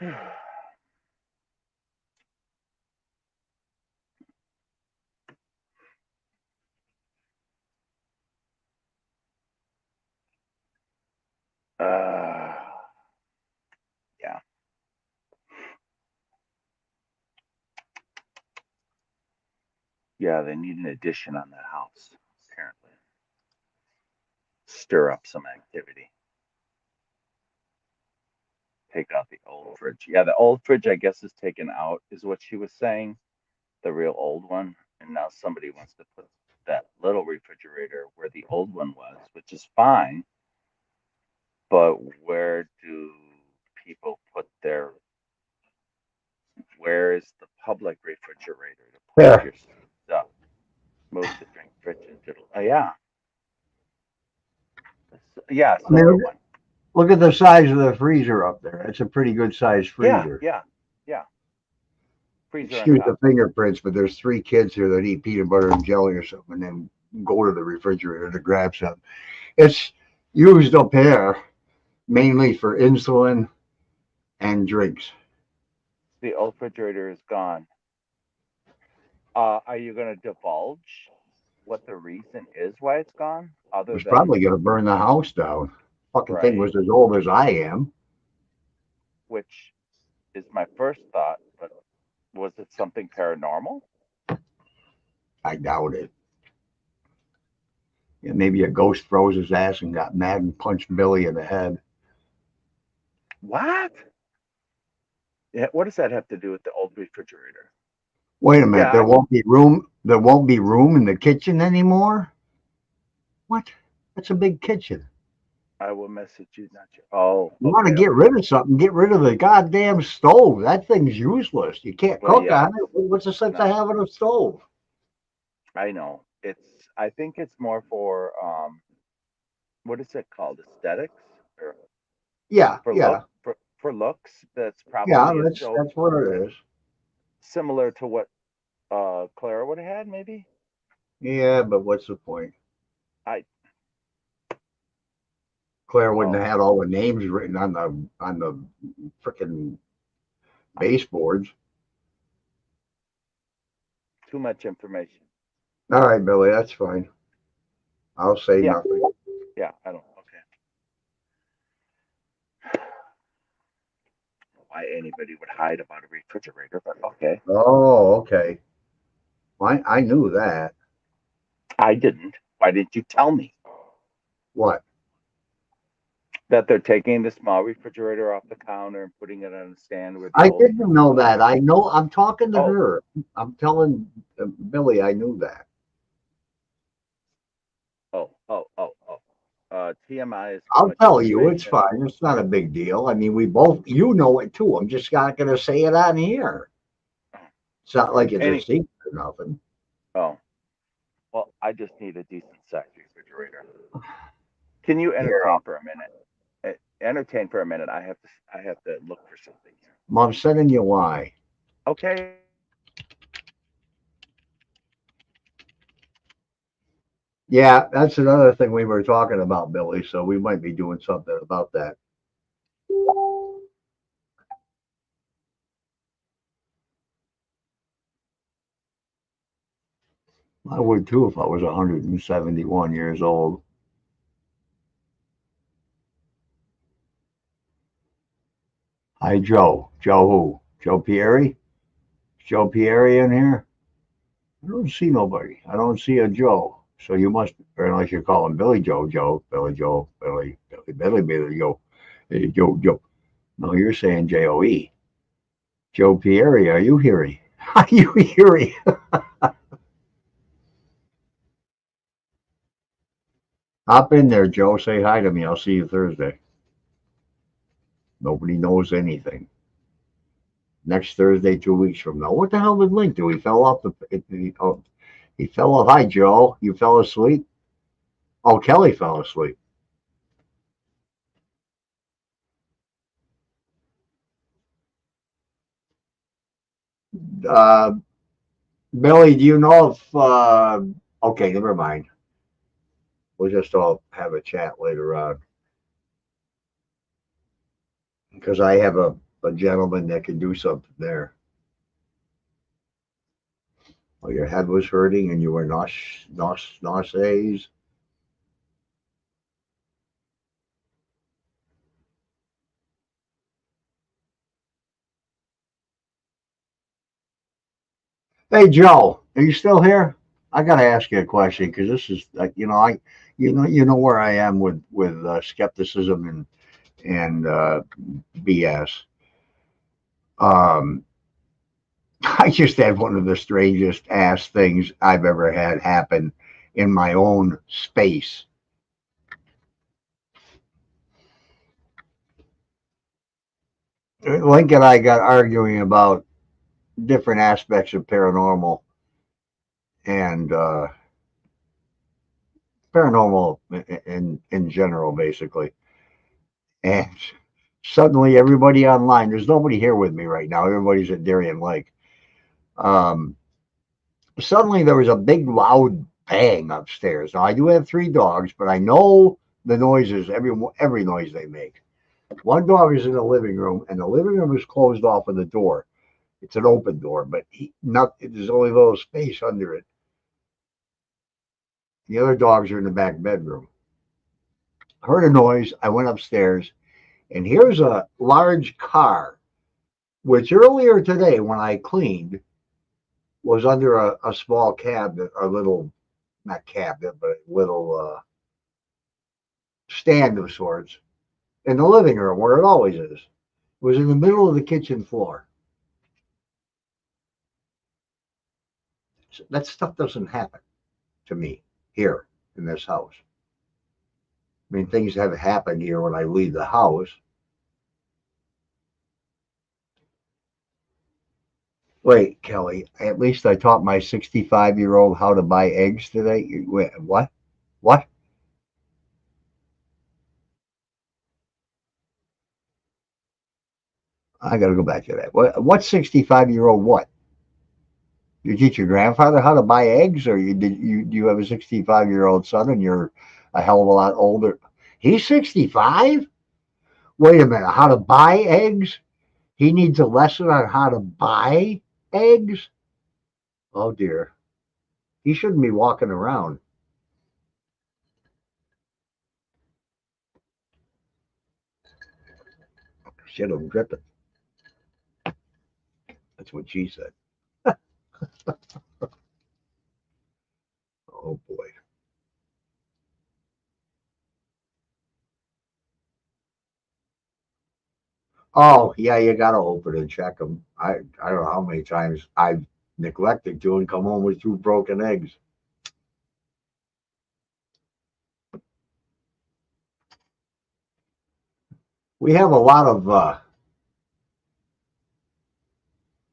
Yeah. Yeah, they need an addition on that house, apparently. Stir up some activity. Take out the old fridge. Yeah, the old fridge, I guess, is taken out, is what she was saying. The real old one. And now somebody wants to put that little refrigerator where the old one was, which is fine. But where do people put their? Where is the public refrigerator to put There. your stuff? Move the drink fridge into. Yeah, yeah, I mean, silver one. look at the size of the freezer up there. It's a pretty good sized Yeah, freezer. yeah. Freezer on Excuse the top. fingerprints, but there's 3 kids here that eat peanut butter and jelly or something, and then go to the refrigerator to grab some. It's used up here mainly for insulin and drinks. The old refrigerator is gone. Are you going to divulge what the reason is why it's gone? Other It's than probably going to burn the house down. Fucking thing was as old as I am. which is my first thought, but was it something paranormal? I doubt it. Yeah, maybe a ghost froze his ass and got mad and punched Billy in the head. What? Yeah, what does that have to do with the old refrigerator? Wait a minute, Yeah, there won't be room. There won't be room in the kitchen anymore. What? That's a big kitchen. I will message you. Not you. Oh, You want to get rid of something? Get rid of the goddamn stove. That thing's useless. You can't Well, cook yeah. on it. What's the sense No. of having a stove? I know. I think it's more for what is it called? Aesthetics or Yeah, for yeah, for looks. That's yeah. probably a That's stove what it is. similar to what Clara would have had, maybe. Yeah, but what's the point? I Claire wouldn't have had all the names written on the frickin' baseboards. too much information. All right, Billy, that's fine. I'll say Yeah. nothing. Yeah, I don't. Okay. Why anybody would hide about a refrigerator, but okay. Oh, okay. I knew that. I didn't. Why didn't you tell me What? that they're taking the small refrigerator off the counter and putting it on a stand with? I didn't know that. I know. I'm talking to Oh. her. I'm telling Billy I knew that. TMI is. I'll tell you, it's fine. It's not a big deal. I mean, you know it too. I'm just not going to say it on here. It's not like it's a secret or nothing. Oh, well, I just need a decent sized refrigerator. Can you entertain for a minute? Entertain for a minute. I have to look for something here. Well, I'm sending you why. Okay. Yeah, that's another thing we were talking about, Billy. So we might be doing something about that. I would too if I was 171 years old. Hi, Joe. Joe who? Joe Pieri? Joe Pieri in here? I don't see nobody. I don't see a Joe. So you must, or unless you're calling Billy Joe, Billy Joe, Billy Joe, hey, Joe. No, you're saying Joe. Joe Pieri, are you hearing? Are you hearing? Hop in there, Joe. Say hi to me. I'll see you Thursday. Nobody knows anything. Next Thursday, 2 weeks from now. What the hell did Link do? He fell off he fell off. Hi, Joe. You fell asleep? Oh, Kelly fell asleep. Billy, do you know if okay, never mind. We'll just all have a chat later on. Because I have a gentleman that can do something there. Oh, your head was hurting and you were nauseous. Hey, Joe, are you still here? I got to ask you a question because this is like, you know where I am with skepticism and BS. I just had one of the strangest ass things I've ever had happen in my own space. Link and I got arguing about different aspects of paranormal and paranormal in general, basically. And suddenly, everybody online, there's nobody here with me right now. Everybody's at Darien Lake. Suddenly, there was a big, loud bang upstairs. Now, I do have 3 dogs, but I know the noises, every noise they make. One dog is in the living room, and the living room is closed off with a door. It's an open door, but there's only a little space under it. The other dogs are in the back bedroom. Heard a noise. I went upstairs, and here's a large car, which earlier today when I cleaned was under a small cabinet, a little, not cabinet, but a little stand of sorts in the living room where it always is. It was in the middle of the kitchen floor. So that stuff doesn't happen to me here in this house. I mean, things have happened here when I leave the house. Wait, Kelly, at least I taught my 65-year-old how to buy eggs today. Wait, what? What? I got to go back to that. What 65-year-old what? You teach your grandfather how to buy eggs, or do you have a 65-year-old son and you're a hell of a lot older? He's 65? Wait a minute, how to buy eggs? He needs a lesson on how to buy eggs? Oh dear. He shouldn't be walking around. Shit, I'm dripping. That's what she said. Oh boy. Oh yeah, you gotta open and check them. I don't know how many times I've neglected to and come home with 2 broken eggs. We have a lot of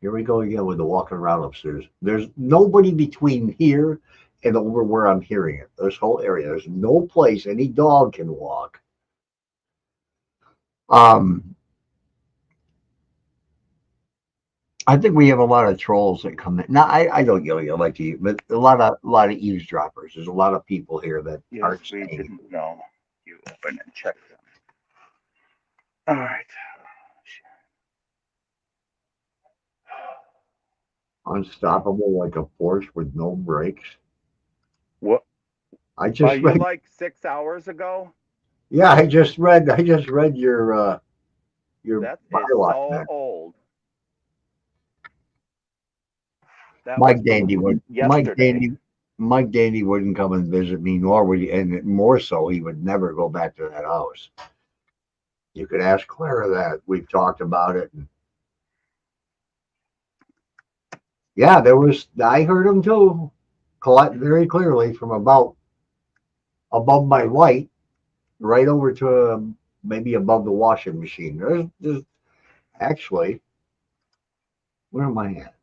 here we go again with the walking around upstairs. There's nobody between here and over where I'm hearing it. This whole area. There's no place any dog can walk. I think we have a lot of trolls that come in. Now, I don't like to, but a lot of eavesdroppers. There's a lot of people here that aren't Yes, we staying. didn't know. You open and check them. All right. Unstoppable like a Porsche with no brakes. What? I just You read. like 6 hours ago? Yeah, I just read your That is bylaw so back. old. That was Mike from Dandy would yesterday. Mike Dandy wouldn't come and visit me, nor would he, and more so, he would never go back to that house. You could ask Clara that. We've talked about it. And yeah, I heard him too, very clearly from about above my light, right over to maybe above the washing machine. There's actually, where am I at?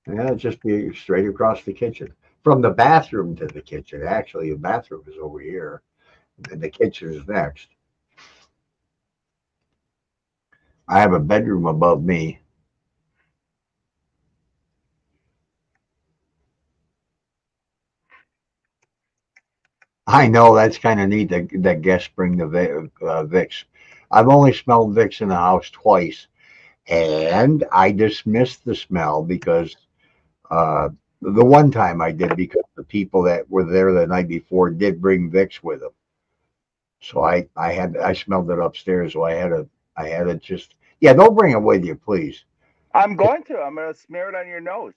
Yeah, it'd just be straight across the kitchen. From the bathroom to the kitchen. Actually, the bathroom is over here, and the kitchen is next. I have a bedroom above me. I know that's kind of neat that guests bring the Vicks. I've only smelled Vicks in the house twice, and I dismissed the smell because the one time I did because the people that were there the night before did bring Vicks with them. So I smelled it upstairs. So I had to just, yeah, don't bring it with you, please. I'm going to smear it on your nose.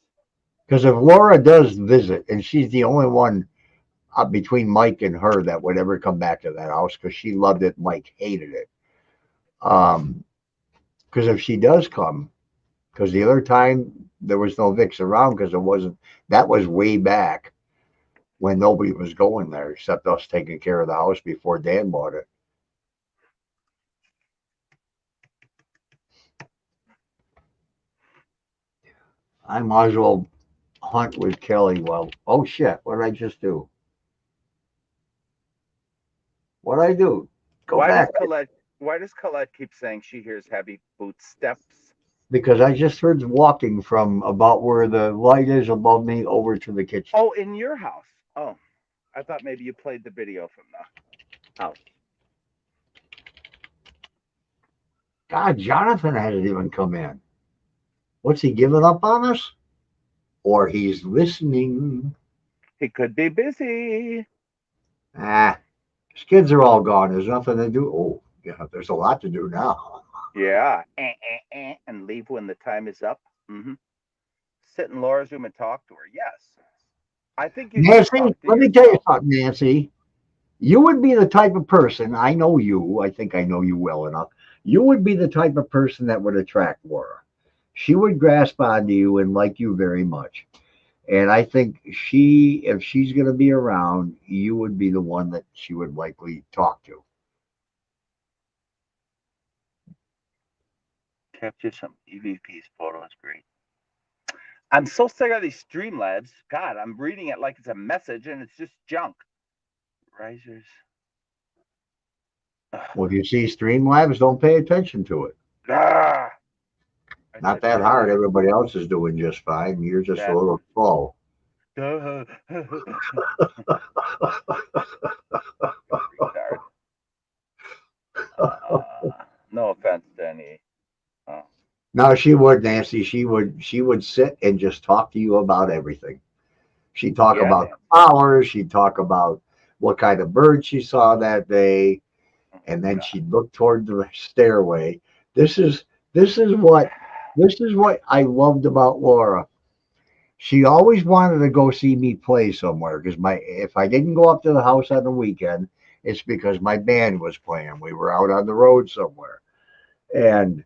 Because if Laura does visit, and she's the only one between Mike and her that would ever come back to that house because she loved it, Mike hated it. Because if she does come, because the other time there was no Vicks around because it wasn't. That was way back when nobody was going there except us taking care of the house before Dan bought it. I might as well hunt with Kelly. Well, oh shit! What did I just do? What did I do? Go back. Why does Colette keep saying she hears heavy footsteps? Because I just heard walking from about where the light is above me over to the kitchen. Oh, in your house. Oh, I thought maybe you played the video from the house. God, Jonathan hasn't even come in. What's he giving up on us? Or he's listening? He could be busy. Ah, his kids are all gone. There's nothing to do. Oh, yeah, there's a lot to do now. Yeah, and leave when the time is up. Sit in Laura's room and talk to her. Yes, I think you should Nancy, talk to let me tell you yourself. something, Nancy. You would be the type of person, I know you, I think I know you well enough. You would be the type of person that would attract Laura. She would grasp onto you and like you very much. And I think if she's going to be around, you would be the one that she would likely talk to. Capture some EVP's photos. Great. I'm so sick of these Streamlabs. God, I'm reading it like it's a message and it's just junk. Risers. Well, if you see Streamlabs, don't pay attention to it. Ah, Not that hard. Everybody else is doing just fine. You're just a little slow. No offense to any. No, she would, Nancy. She would sit and just talk to you about everything. She'd talk about the flowers. She'd talk about what kind of bird she saw that day, and then she'd look toward the stairway. This is what I loved about Laura. She always wanted to go see me play somewhere because if I didn't go up to the house on the weekend, it's because my band was playing. We were out on the road somewhere, and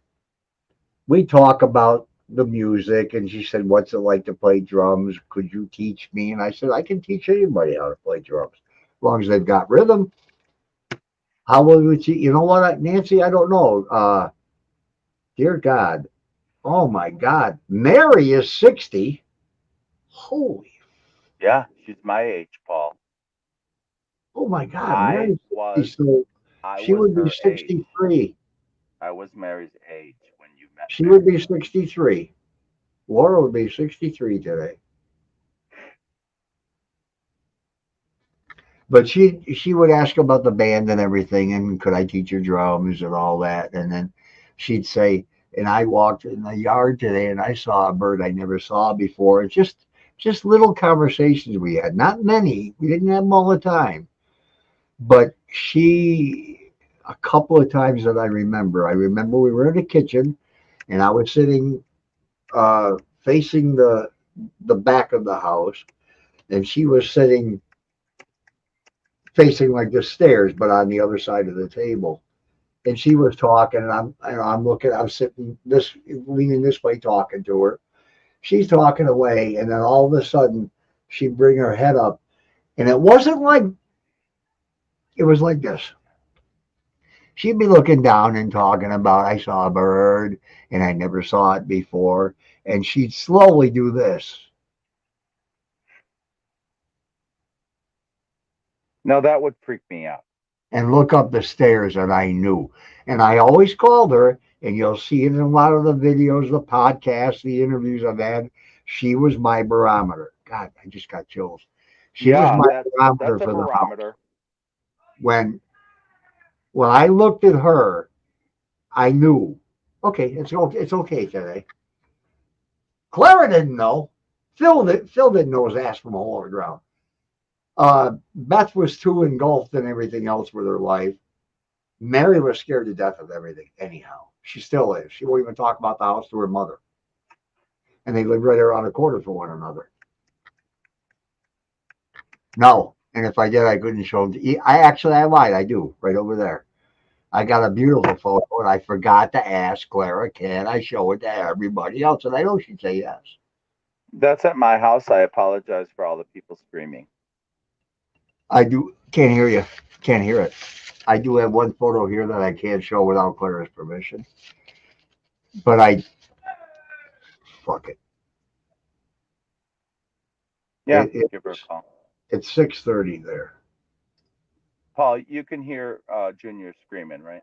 we talk about the music. And she said, "What's it like to play drums? Could you teach me?" And I said, "I can teach anybody how to play drums, as long as they've got rhythm." How will you teach? You know what, Nancy? I don't know. Dear God, oh my God, Mary is 60. Holy. Yeah, she's my age, Paul. Oh my God, Mary's 60, so I she was would be her 63. age. I was Mary's age when you met. She would be 63. Laura would be 63 today. But she would ask about the band and everything, and could I teach her drums and all that. And then she'd say, and I walked in the yard today and I saw a bird I never saw before. It's just little conversations we had. Not many. We didn't have them all the time. But a couple of times that I remember we were in the kitchen and I was sitting facing the back of the house, and she was sitting facing like the stairs, but on the other side of the table. And she was talking, and I'm sitting leaning this way talking to her. She's talking away, and then all of a sudden she'd bring her head up, and it was like this. She'd be looking down and talking about, I saw a bird and I never saw it before. And she'd slowly do this. No, that would freak me out. And look up the stairs, and I knew. And I always called her, and you'll see it in a lot of the videos, the podcasts, the interviews I've had. She was my barometer. God, I just got chills. She was my barometer for the house. When I looked at her, I knew, okay, it's okay today. Clara didn't know. Phil didn't know his ass from a hole in the ground. Beth was too engulfed in everything else with her life. Mary was scared to death of everything anyhow. She still is. She won't even talk about the house to her mother. And they live right around the corner from one another. No. And if I did, I couldn't show them. I lied. I do. Right over there. I got a beautiful photo, and I forgot to ask Clara, can I show it to everybody else? And I know she'd say yes. That's at my house. I apologize for all the people screaming. I do can't hear you. Can't hear it. I do have one photo here that I can't show without Clara's permission. But I fuck it. Yeah, It give her a call. it's 6:30 there. Paul, you can hear Junior screaming, right?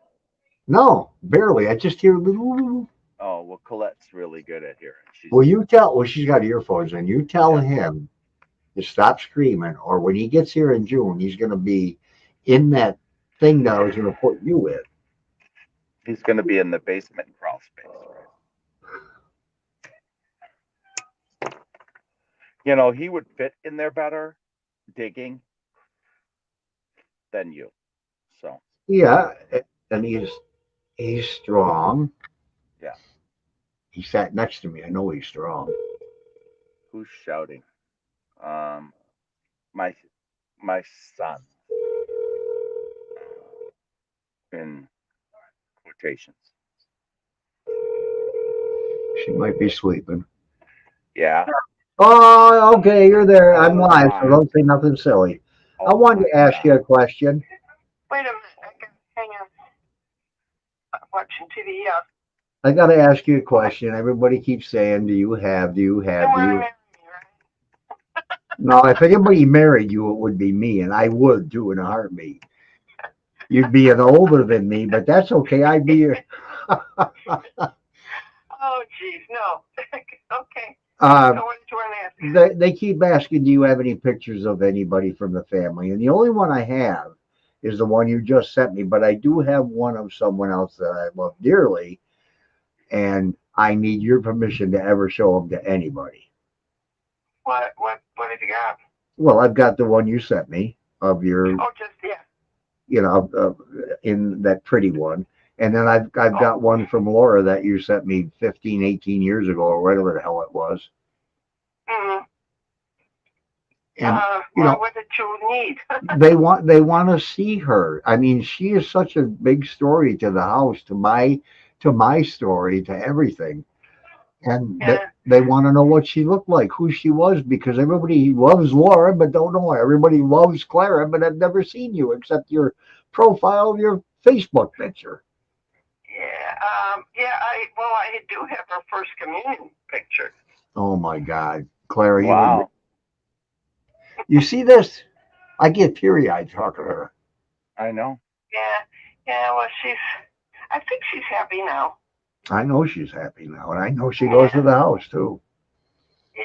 No, barely. I just hear little. Oh, well, Colette's really good at hearing. She's Well, you tell. Well, she's got earphones, and you tell Yeah. him to stop screaming, or when he gets here in June, he's going to be in that thing that I was going to put you in. He's going to be in the basement crawl space. You know, he would fit in there better digging than you. So, Yeah, and he's strong. yeah. He sat next to me. I know he's strong. Who's shouting? My son. In quotations. She might be sleeping. Yeah. Oh, okay, you're there. Oh I'm live, so my. don't say nothing silly. I Oh wanted my to ask you a question. Wait a minute. I can hang on. I'm watching TV. Yeah. I got to ask you a question. Everybody keeps saying, "Do you have? Do you have? Do you?" No, if anybody married you, it would be me, and I would too in a heartbeat. You'd be an older than me, but that's okay. I'd be your. Oh, geez. No. Okay. Uh, So what did you want to ask? they keep asking, "Do you have any pictures of anybody from the family?" And the only one I have is the one you just sent me. But I do have one of someone else that I love dearly, and I need your permission to ever show them to anybody. What have you got? Well, I've got the one you sent me of your, Oh, just, yeah. in that pretty one. And then I've got one from Laura that you sent me 15, 18 years ago, or whatever the hell it was. Mm-hmm. And What did you need? they want to see her. I mean, she is such a big story to the house, to my story, to everything. And they want to know what she looked like, who she was, because everybody loves Laura, but don't know her. Everybody loves Clara, but I've never seen you except your profile of your Facebook picture. I do have her first communion picture. Oh my God, Clara! Wow. You see this? I get teary-eyed talking to her. I know. Yeah. Well, I think she's happy now. I know she's happy now, and I know she goes to the house too. Yeah.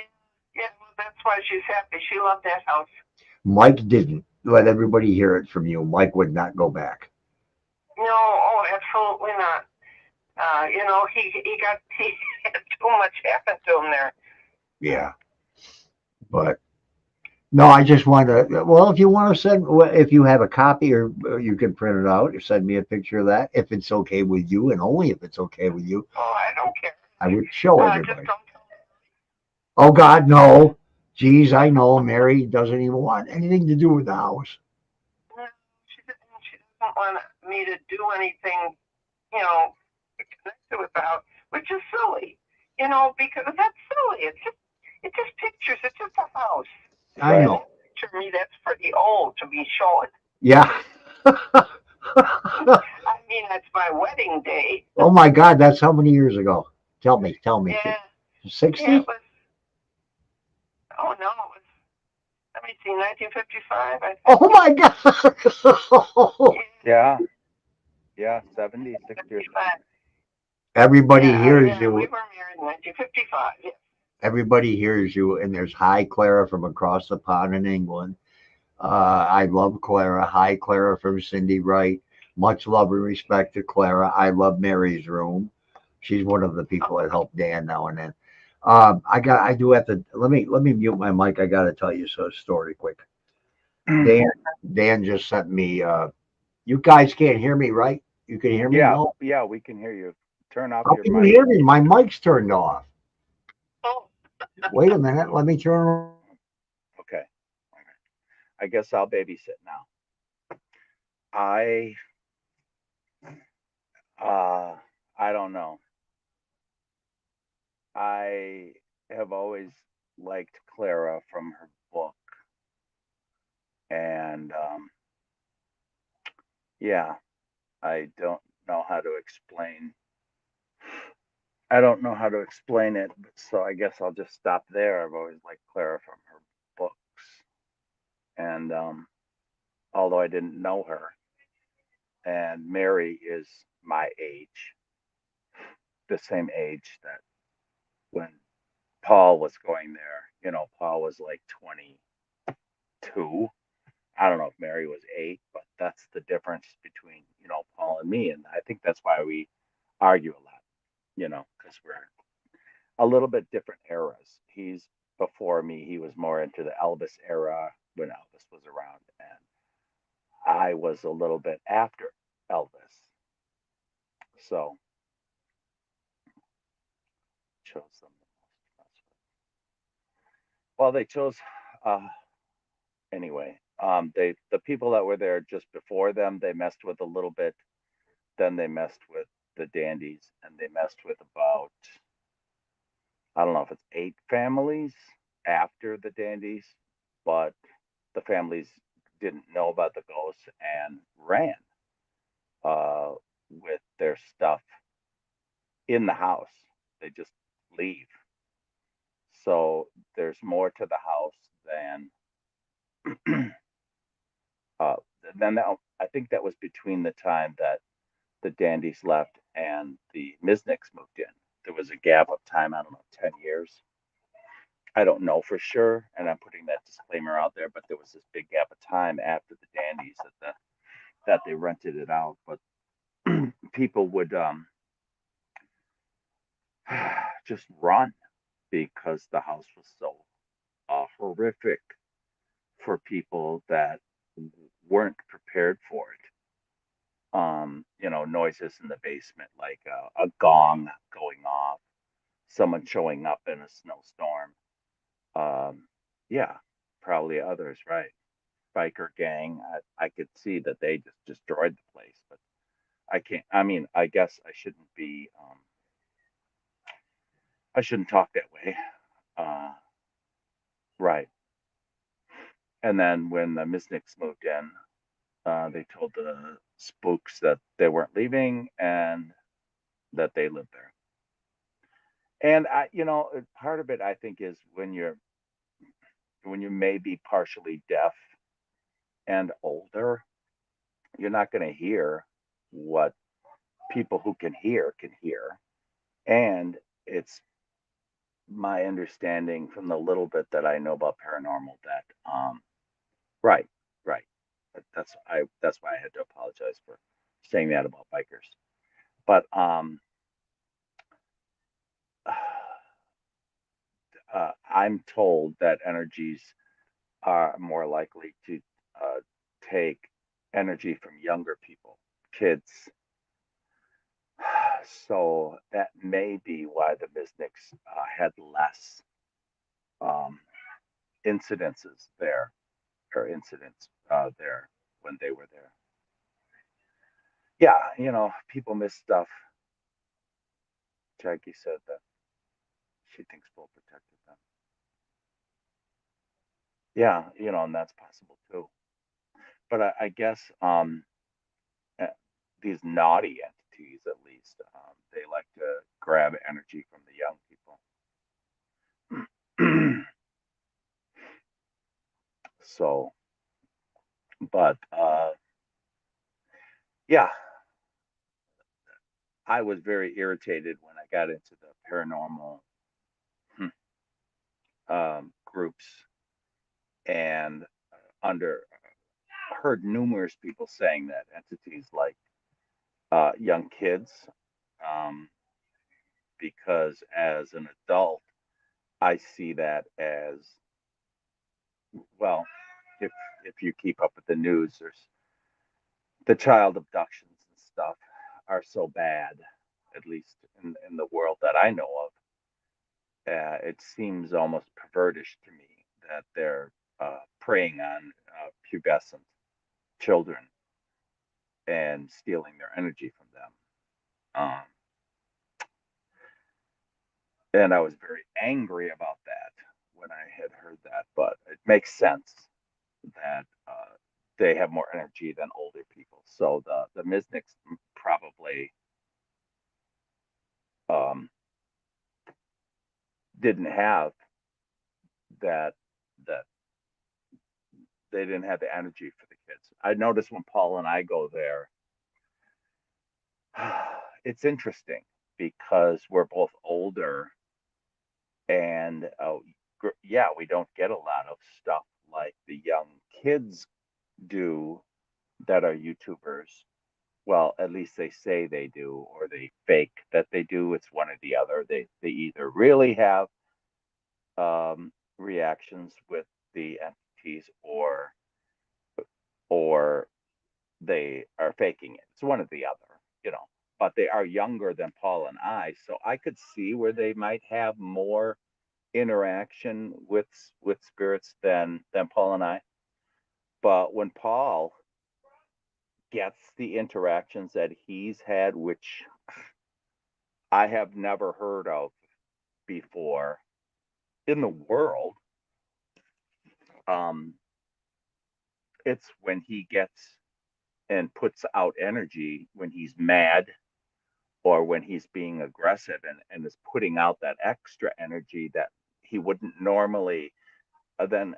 Well, that's why she's happy. She loved that house. Mike didn't. Let everybody hear it from you. Mike would not go back. No, absolutely not. He had too much happen to him there. Yeah, but no, I just want to. Well, if you want to send, if you have a copy, or you can print it out, or send me a picture of that, if it's okay with you, and only if it's okay with you. Oh, I don't care. I would show everybody. Just don't. Oh God, no. Geez, I know Mary doesn't even want anything to do with the house. No, she doesn't want me to do anything, connected with the house, which is silly, because that's silly. It's just pictures. It's just a house. I know. To me, that's for the old to be showing. Yeah. I mean, that's my wedding day. Oh my God, that's how many years ago? Tell me. Yeah. 60? Yeah, it was, oh no, it was, let me see, 1955, I think. Oh my God. Yeah, 76 years. Everybody hears you. We were married in 1955. Yeah. Everybody hears you, and there's hi Clara from across the pond in England. I love Clara. Hi Clara from Cindy Wright. Much love and respect to Clara. I love Mary's room. She's one of the people that help Dan now and then. I do have to let me mute my mic. I got to tell you a story quick. Dan just sent me. You guys can't hear me, right? You can hear me? Yeah, No? yeah, we can hear you. Turn off How your can you mic. hear me? My mic's turned off. Wait a minute. Let me turn. Okay. I guess I'll babysit now. I don't know. I have always liked Clara from her book, and yeah, I don't know how to explain. I don't know how to explain it, so I guess I'll just stop there. I've always liked Clara from her books, and although I didn't know her, and Mary is my age, the same age that when Paul was going there. Paul was like 22. I don't know if Mary was 8, but that's the difference between, Paul and me. And I think that's why we argue a lot, because we're a little bit different eras. He's before me, he was more into the Elvis era when Elvis was around, and I was a little bit after Elvis. So chose them the most. Well, they chose anyway. The people that were there just before them, they messed with a little bit. Then they messed with the Dandies, and they messed with about, I don't know if it's 8 families after the Dandies, but the families didn't know about the ghosts and ran with their stuff in the house. They just leave. So there's more to the house than uh, then that, I think that was between the time that the Dandies left and the Misnicks moved in. There was a gap of time, I don't know, 10 years. I don't know for sure, and I'm putting that disclaimer out there, but there was this big gap of time after the Dandies that they rented it out. But people would just run because the house was so horrific for people that weren't prepared for it. Noises in the basement, like a gong going off, someone showing up in a snowstorm. Yeah, probably others, right? Biker gang. I could see that they just destroyed the place, but I can't. I mean, I guess I shouldn't be. I shouldn't talk that way. Right. And then when the Misnicks moved in, they told the spooks that they weren't leaving and that they lived there. And part of it I think is when you may be partially deaf and older, you're not going to hear what people who can hear can hear. And it's my understanding from the little bit that I know about paranormal that right, right. That's why I had to apologize for saying that about bikers. But I'm told that energies are more likely to take energy from younger people, kids. So that may be why the Mystics had less um, incidences there, or incidents there when they were there. Yeah, people miss stuff. Jackie said that she thinks Bull protected them. Yeah, and that's possible too. But I guess uh, these naughty entities, at least, they like to grab energy from the young people. So, but yeah, I was very irritated when I got into the paranormal groups and heard numerous people saying that entities like young kids, um, because as an adult, I see that as well. If you keep up with the news, there's the child abductions and stuff are so bad, at least in the world that I know of. It seems almost pervertish to me that they're preying on pubescent children and stealing their energy from them. And I was very angry about that when I had heard that, but it makes sense that they have more energy than older people. So the Mizniks probably um, didn't have that that they didn't have the energy for the kids. I notice when Paul and I go there, it's interesting because we're both older and yeah, we don't get a lot of stuff like the young kids do that are YouTubers. Well, at least they say they do, or they fake that they do. It's one or the other. They either really have reactions with the entities, or they are faking it. It's one or the other, you know. But they are younger than Paul and I, so I could see where they might have more interaction with spirits than Paul and I. But when Paul gets the interactions that he's had, which I have never heard of before in the world, it's when he gets and puts out energy when he's mad or when he's being aggressive, and is putting out that extra energy that he wouldn't normally then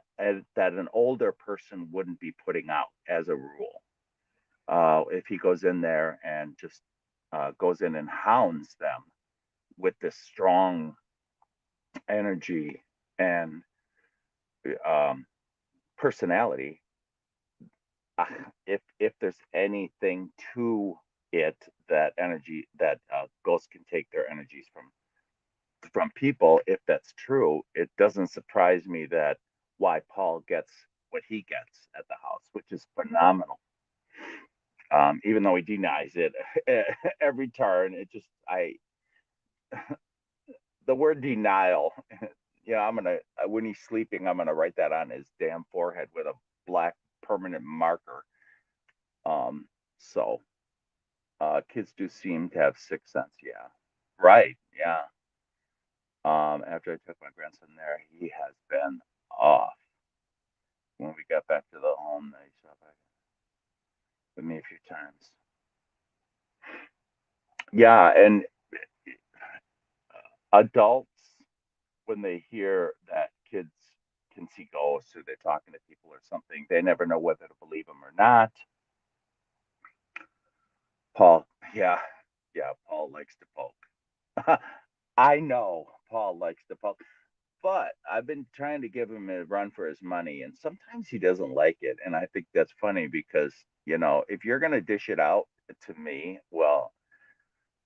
that an older person wouldn't be putting out as a rule. If he goes in there and just goes in and hounds them with this strong energy and personality, if there's anything to it, that energy that ghosts can take their energies from people, if that's true, it doesn't surprise me that why Paul gets what he gets at the house, which is phenomenal. Even though he denies it every turn, it just the word denial. Yeah, I'm gonna when he's sleeping, I'm gonna write that on his damn forehead with a black permanent marker. So kids do seem to have sixth sense. Yeah, right. Yeah. After I took my grandson there, he has been off. When we got back to the home, they saw back with me a few times. Yeah, and adults, when they hear that kids can see ghosts or they're talking to people or something, they never know whether to believe them or not. Paul, yeah, Paul likes to poke. I know Paul likes to poke, but I've been trying to give him a run for his money, and sometimes he doesn't like it. And I think that's funny because, if you're going to dish it out to me, well,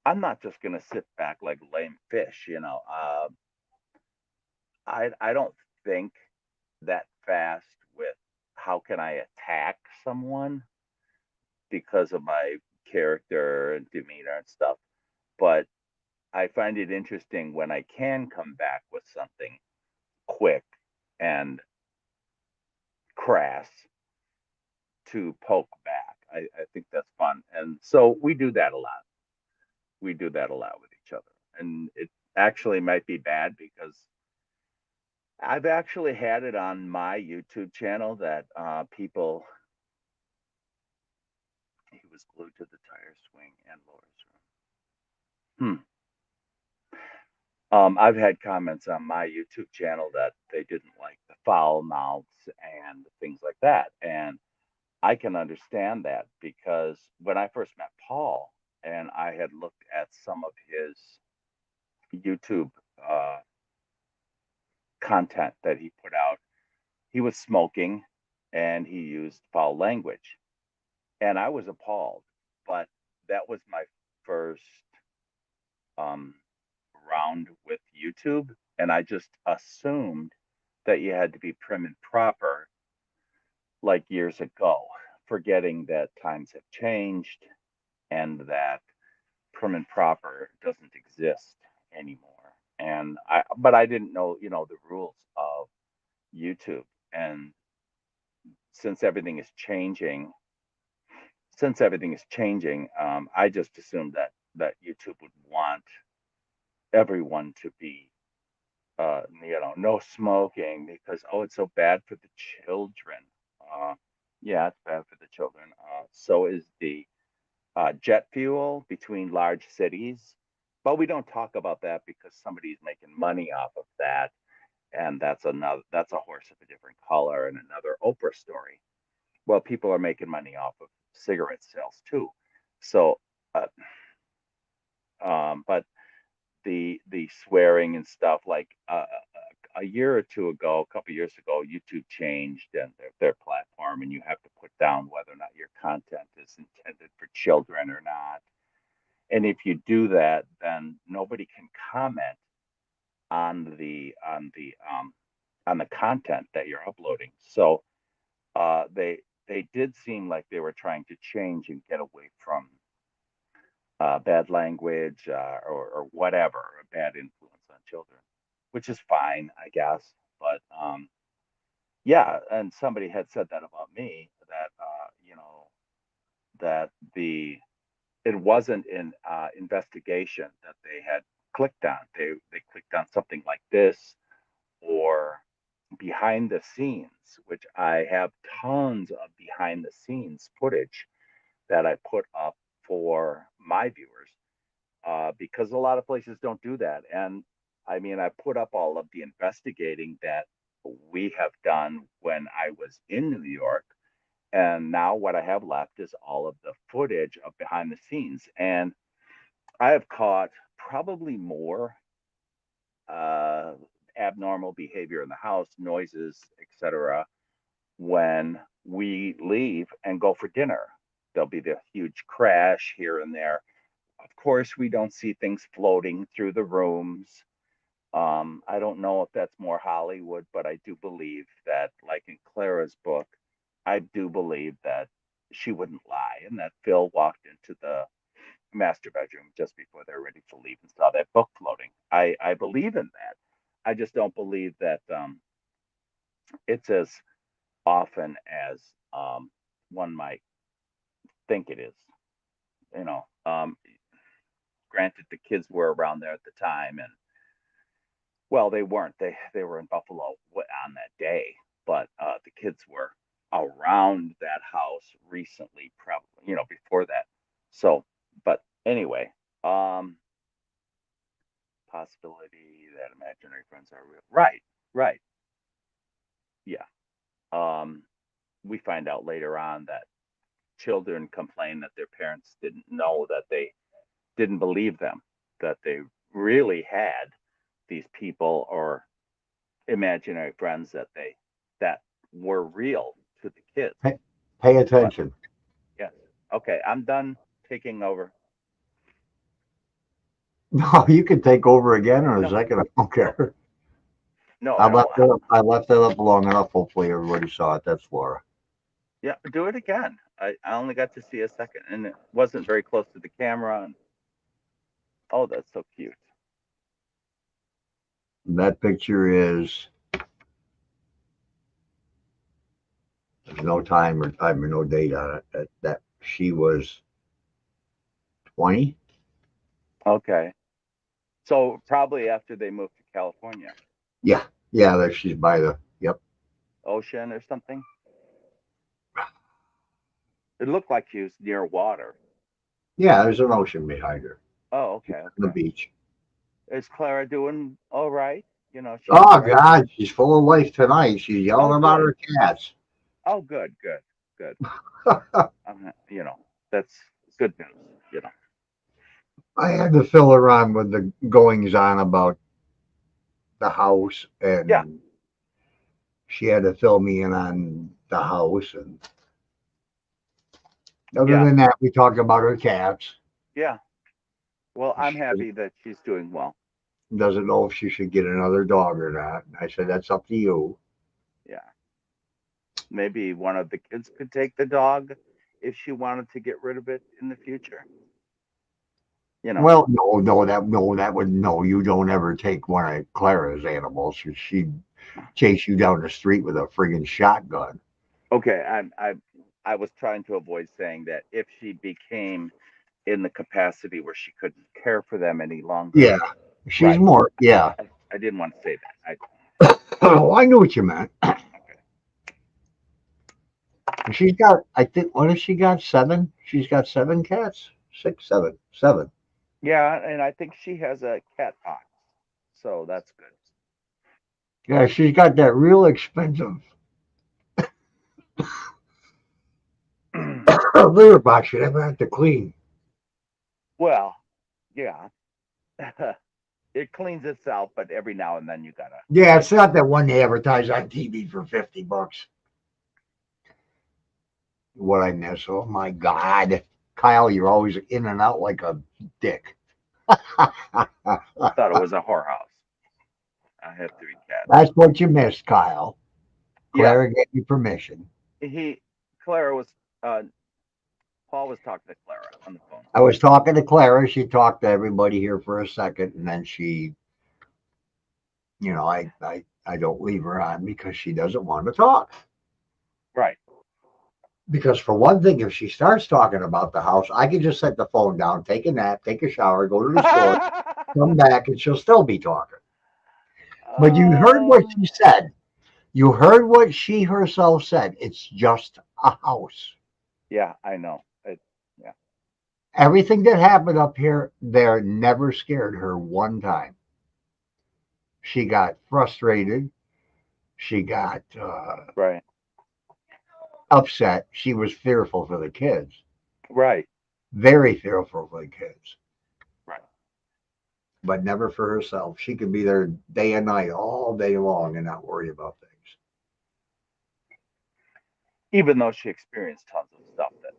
I'm not just going to sit back like lame fish. I don't think that fast with how can I attack someone because of my character and demeanor and stuff. But I find it interesting when I can come back with something quick and crass to poke back. I think that's fun. And so we do that a lot. We do that a lot with each other. And it actually might be bad because I've actually had it on my YouTube channel that people, he was glued to the tire swing and Laura's room. I've had comments on my YouTube channel that they didn't like the foul mouths and things like that. And I can understand that because when I first met Paul and I had looked at some of his YouTube content that he put out, he was smoking and he used foul language. And I was appalled. But that was my first round with YouTube. And I just assumed that you had to be prim and proper like years ago, forgetting that times have changed and that prim and proper doesn't exist anymore. But I didn't know, the rules of YouTube. And since everything is changing, I just assumed that YouTube would want everyone to be no smoking because it's so bad for the children. Yeah, it's bad for the children. So is the jet fuel between large cities, but we don't talk about that because somebody's making money off of that, and that's a horse of a different color and another Oprah story. Well, people are making money off of cigarette sales too. So, uh, but the swearing and stuff like a year or two ago, a couple years ago, YouTube changed and their platform, and you have to put down whether or not your content is intended for children or not. And if you do that, then nobody can comment on the content that you're uploading. So they did seem like they were trying to change and get away from bad language or whatever, a bad influence on children, which is fine, I guess. But yeah, and somebody had said that about me that that it wasn't an investigation that they had clicked on. They clicked on something like this or behind the scenes, which I have tons of behind the scenes footage that I put up for my viewers because a lot of places don't do that. And I mean, I put up all of the investigating that we have done when I was in New York. And now what I have left is all of the footage of behind the scenes. And I have caught probably more abnormal behavior in the house, noises, etc., when we leave and go for dinner. There'll be the huge crash here and there. Of course, we don't see things floating through the rooms. I don't know if that's more Hollywood, but I do believe that, like in Clara's book, I do believe that she wouldn't lie and that Phil walked into the master bedroom just before they're ready to leave and saw that book floating. I believe in that. I just don't believe that it's as often as one might think it is. You know, granted, the kids were around there at the time, and well, they weren't. They were in Buffalo on that day, but the kids were around that house recently, probably before that. So, but anyway, possibility that imaginary friends are real. Right, right, yeah. We find out later on that children complain that their parents didn't know, that they didn't believe them, that they really had these people or imaginary friends that were real to the kids. Pay attention. Yes. Okay, I'm done taking over. No, you can take over again in a second. I don't care. No, I left it up long enough. Hopefully everybody saw it. That's Laura. Yeah, do it again. I only got to see a second, and it wasn't very close to the camera. And oh, that's so cute. That picture is there's no time or no date on it. That she was 20. Okay. So probably after they moved to California. Yeah, that she's by the ocean or something. It looked like she was near water. Yeah, there's an ocean behind her. Oh, okay. The beach. Is Clara doing all right? Oh God, she's full of life tonight. She's yelling about her cats. Oh, good. That's good news. I had to fill her on with the goings on about the house, and she had to fill me in on the house. And other than that, we talked about her cats. Yeah. Well, I'm happy that she's doing well. Doesn't know if she should get another dog or not. I said, that's up to you. Yeah. Maybe one of the kids could take the dog if she wanted to get rid of it in the future. Well, no, you don't ever take one of Clara's animals. She'd chase you down the street with a friggin' shotgun. Okay, I was trying to avoid saying that if she became in the capacity where she couldn't care for them any longer. Yeah, she's more. Yeah, I didn't want to say that. Oh, I knew what you meant. She's got, I think, what has she got? Seven? She's got seven cats? Six, seven, seven. Yeah, and I think she has a cat box, so that's good. Yeah, she's got that real expensive litter box you never have to clean. Well, yeah, it cleans itself, but every now and then you gotta. Yeah, it's not that one they advertise on TV for $50. What I miss? Oh my God, Kyle, you're always in and out like a dick. Thought it was a whorehouse. I have three cats. That's what you missed, Kyle. Yeah. Clara gave you permission. Clara was, Paul was talking to Clara on the phone. I was talking to Clara. She talked to everybody here for a second, and then she, I don't leave her on because she doesn't want to talk. Right. Because for one thing, if she starts talking about the house, I can just set the phone down, take a nap, take a shower, go to the store, come back, and she'll still be talking. But you heard what she said. You heard what she herself said. It's just a house. Yeah, I know. Yeah. Everything that happened up here there never scared her one time. She got frustrated. She got right. upset. She was fearful for the kids. Right. Very fearful for the kids. Right. But never for herself. She could be there day and night, all day long, and not worry about things. Even though she experienced tons of stuff that,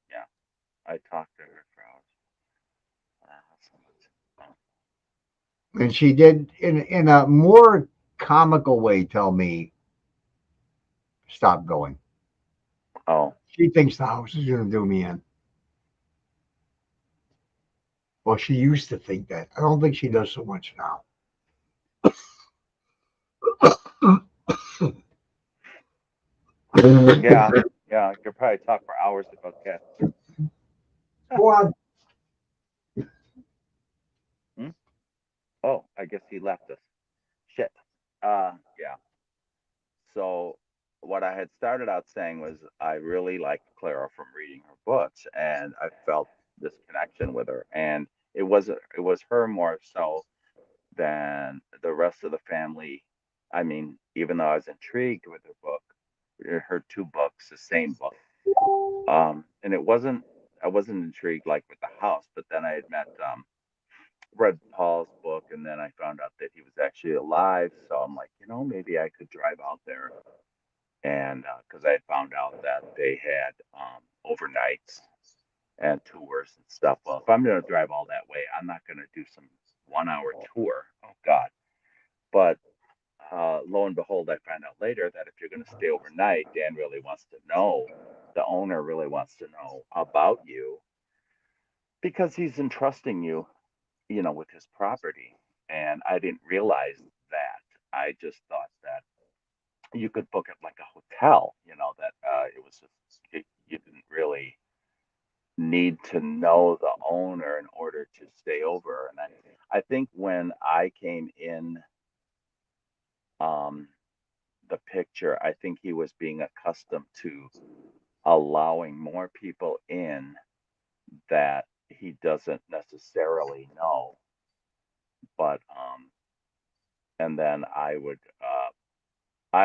yeah, I talked to her for hours. And she did, in a more comical way, tell me, stop going. Oh. She thinks the house is going to do me in. Well, she used to think that. I don't think she does so much now. Yeah, I could probably talk for hours about cats. Go on. Oh, I guess he left us. Shit. Yeah. So what I had started out saying was I really liked Clara from reading her books, and I felt this connection with her, and it was her more so than the rest of the family. I mean, even though I was intrigued with her two books, the same book, and I wasn't intrigued like with the house, but then I had read Paul's book, and then I found out that he was actually alive. So I'm like, maybe I could drive out there, and because I had found out that they had overnights and tours and stuff. Well, if I'm going to drive all that way, I'm not going to do some 1 hour tour. Oh God! But lo and behold, I found out later that if you're going to stay overnight, Dan really wants to know. The owner really wants to know about you because he's entrusting you, with his property. And I didn't realize that. I just thought that you could book it like a hotel, that it was just, you didn't really need to know the owner in order to stay over. And I think when I came in the picture, I think he was being accustomed to allowing more people in that he doesn't necessarily know. But and then I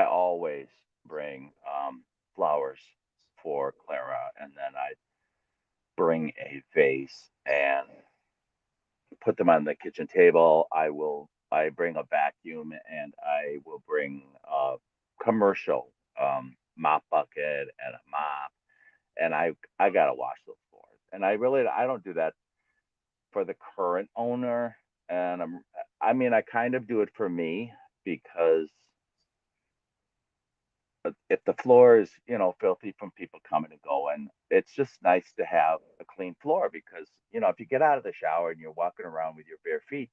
always bring flowers for Clara, and then I bring a vase and put them on the kitchen table. I bring a vacuum, and I will bring a commercial mop bucket and a mop, and I gotta wash those floors. And I don't do that for the current owner, and I mean I kind of do it for me because if the floor is filthy from people coming and going, it's just nice to have a clean floor because if you get out of the shower and you're walking around with your bare feet,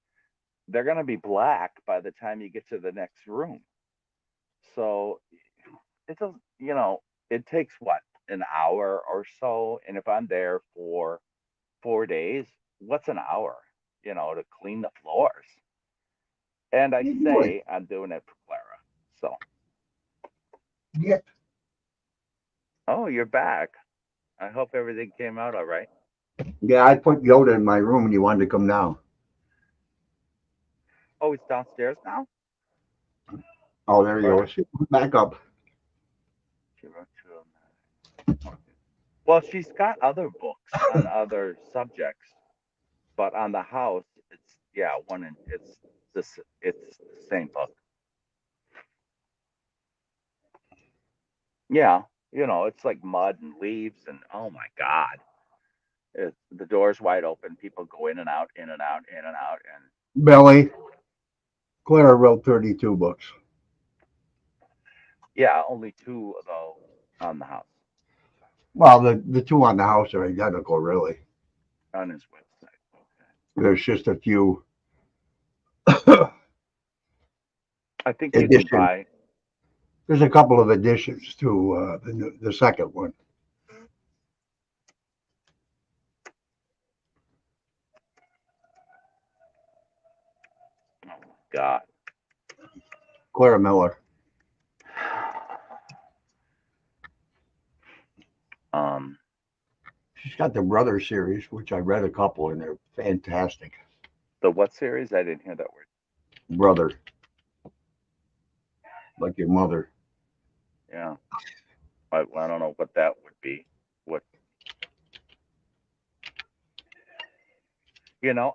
they're going to be black by the time you get to the next room. So it's it takes what, an hour or so, and if I'm there for 4 days, what's an hour to clean the floors? And I What are you say I'm doing it for Clara. So. Yeah. Oh, you're back. I hope everything came out all right. Yeah, I put Yoda in my room and he wanted to come down. Oh, he's downstairs now? Oh, there he goes. Back up. Well, she's got other books on other subjects, but on the house, it's it's the same book. Yeah, it's like mud and leaves, and oh my God, the door's wide open. People go in and out, in and out, in and out, and Billy. Clara wrote 32 books. yeah, only two though on the house Well, the two on the house are identical, really. on his website. There's just a few I think you can additions. buy. There's a couple of additions to the second one. Oh my God. Clara Miller. She's got the Brother series, which I read a couple, and they're fantastic. The what series? I didn't hear that word. Brother. Like your mother. Yeah. I don't know what that would be. What?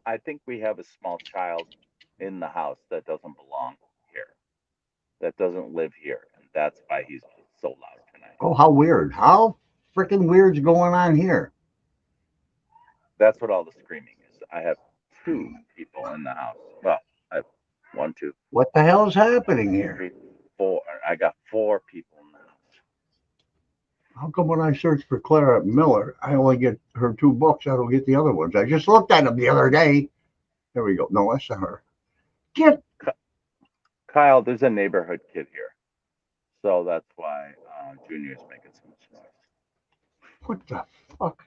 I think we have a small child in the house that doesn't belong here, that doesn't live here, and that's why he's so loud tonight. Oh, how weird. How freaking weird's going on here? That's what all the screaming is. I have two people in the house. Well, I have one, two. What the hell is happening here? 3, 4. I got 4 people in the house. How come when I search for Clara Miller, I only get her 2 books? I don't get the other ones. I just looked at them the other day. There we go. No, that's not her. Get Kyle, there's a neighborhood kid here, so that's why Junior's making so much noise. What the fuck?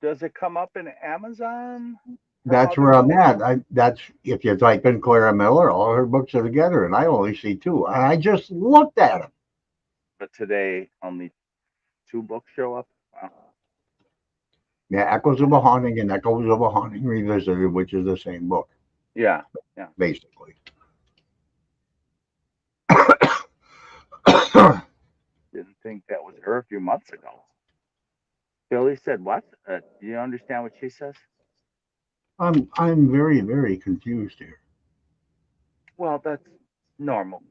Does it come up in Amazon? That's where I'm at. That's if you type in Clara Miller, all her books are together, and I only see 2. And I just looked at them. But today only 2 books show up. Wow. Yeah, Echoes of a Haunting and Echoes of a Haunting Revisited, which is the same book. Yeah. Basically. Didn't think that was her a few months ago. Billy said, "What? Do you understand what she says?" I'm very, very confused here. Well, that's normal.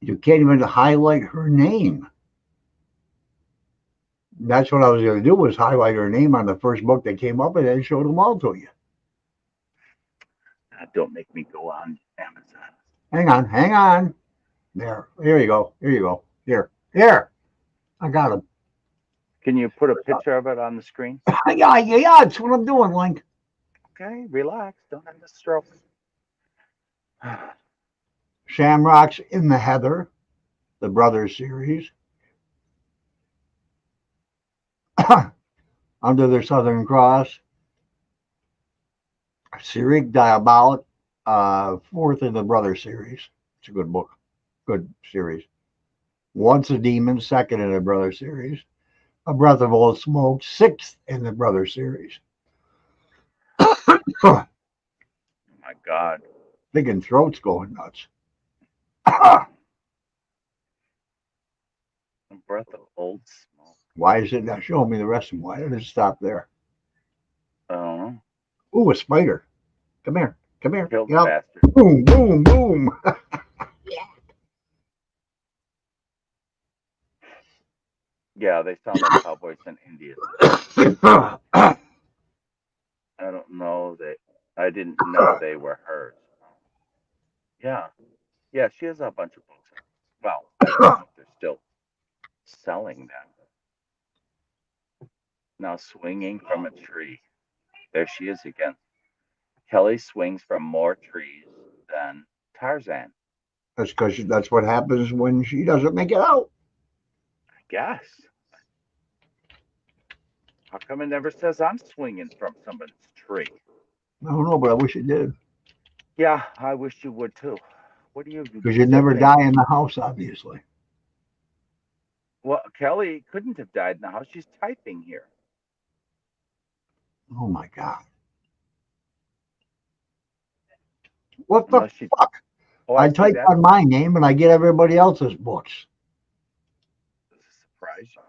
You can't even highlight her name. That's what I was going to do, was highlight her name on the first book that came up and then show them all to you. Don't make me go on Amazon. Hang on. Here you go. Here. I got him. Can you put a picture of it on the screen? Yeah, that's what I'm doing, Link. Okay, relax. Don't have a stroke. Shamrocks in the Heather, the Brothers series. Under the Southern Cross. Cyric Diabolic, 4th in the Brothers series. It's a good book. Good series. Once a Demon, 2nd in the Brothers series. A Breath of Old Smoke, 6th in the Brothers series. Oh my God. Thinking throat's going nuts. A Breath of Old Smoke. Why is it not showing me the rest of them? Why did it stop there? I don't know. Ooh, a spider. Come here. Killed the Yep. bastard. Boom, boom, boom. Yeah, they sound like cowboys and Indians. I don't know that. I didn't know they were hers. Yeah, she has a bunch of books. Well, I don't know if they're still selling them. Now swinging from a tree. There she is again. Kelly swings from more trees than Tarzan. That's because that's what happens when she doesn't make it out. I guess. How come it never says I'm swinging from somebody's tree. I don't know, but I wish it did. Yeah, I wish you would too. What are you? Because you'd never zipping? die in the house, obviously. Well, Kelly couldn't have died in the house. She's typing here. Oh my God. What the Unless she. fuck? Oh, I see type that. on my name and I get everybody else's books. Does it surprise you?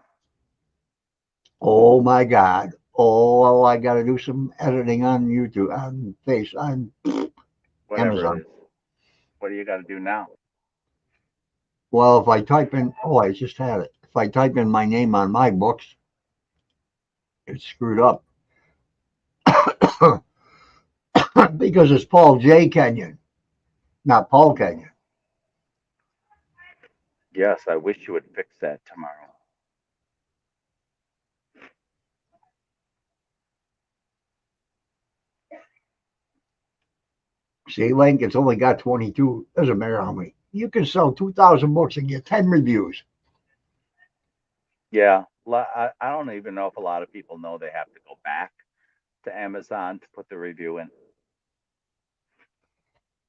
Oh my God. Oh, well, I got to do some editing on YouTube, on Whatever Amazon. it is. What do you got to do now? Well, if I type in, oh, I just had it. If I type in my name on my books, it's screwed up. Because it's Paul J. Kenyon, not Paul Kenyon. Yes, I wish you would fix that tomorrow. See, Link, it's only got 22. Doesn't matter how many. You can sell 2,000 books and get 10 reviews. Yeah, I don't even know if a lot of people know they have to go back to Amazon to put the review in.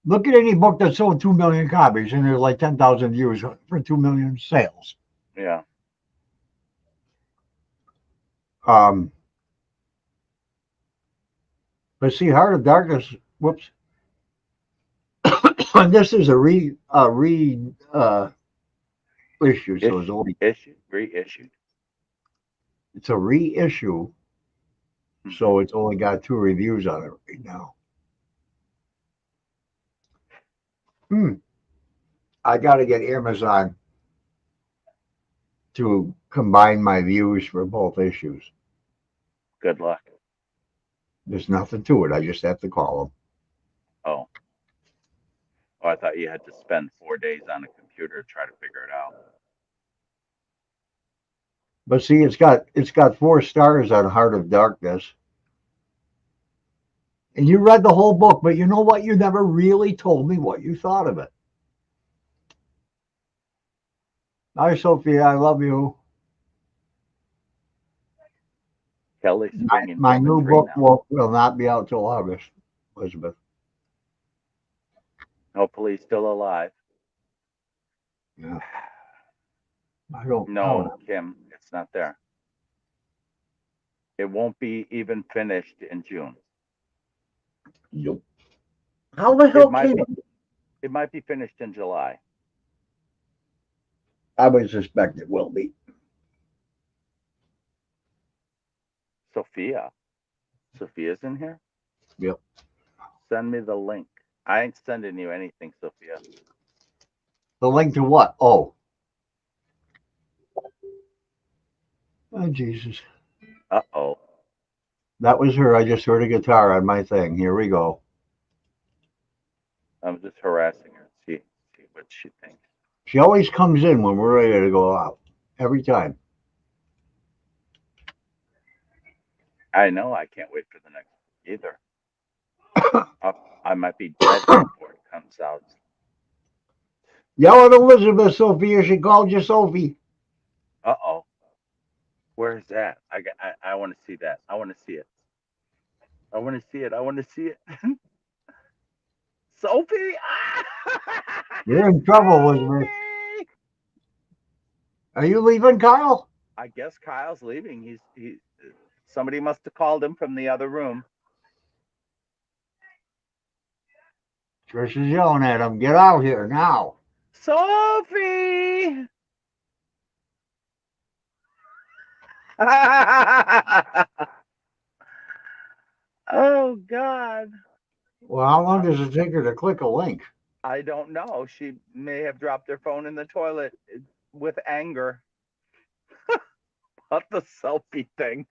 Look at any book that sold 2 million copies and there's like 10,000 views for 2 million sales. Yeah. But see, Heart of Darkness, whoops. This is a issue, so it's only reissued. It's a reissue, so it's only got 2 reviews on it right now. I got to get Amazon to combine my views for both issues. Good luck. There's nothing to it. I just have to call them. Oh, I thought you had to spend 4 days on a computer to try to figure it out. But see, it's got 4 stars on Heart of Darkness. And you read the whole book, but you know what? You never really told me what you thought of it. Hi, Sophia. I love you. Kelly's swinging My from the new tree book now. will not be out till August, Elizabeth. Hopefully he's still alive. Yeah. I don't No, know. Kim, it's not there. It won't be even finished in June. Yep. How the hell It might be finished in July. I would suspect it will be. Sophia's in here? Yep. Send me the link. I ain't sending you anything, Sophia. The link to what? Oh, Jesus. Uh-oh. That was her. I just heard a guitar on my thing. Here we go. I'm just harassing her. See what she thinks. She always comes in when we're ready to go out. Every time. I know. I can't wait for the next either. I might be dead before it comes out. Yell at Elizabeth, Sophia. She called you Sophie. Uh-oh. Where's that? I want to see that. I want to see it. I want to see it. I want to see it. Sophie! You're in trouble, Elizabeth. Are you leaving, Kyle? I guess Kyle's leaving. Somebody must have called him from the other room. Trish is yelling at him. Get out here now. Sophie! Oh, God. Well, how long does it take her to click a link? I don't know. She may have dropped her phone in the toilet with anger. What the selfie thing?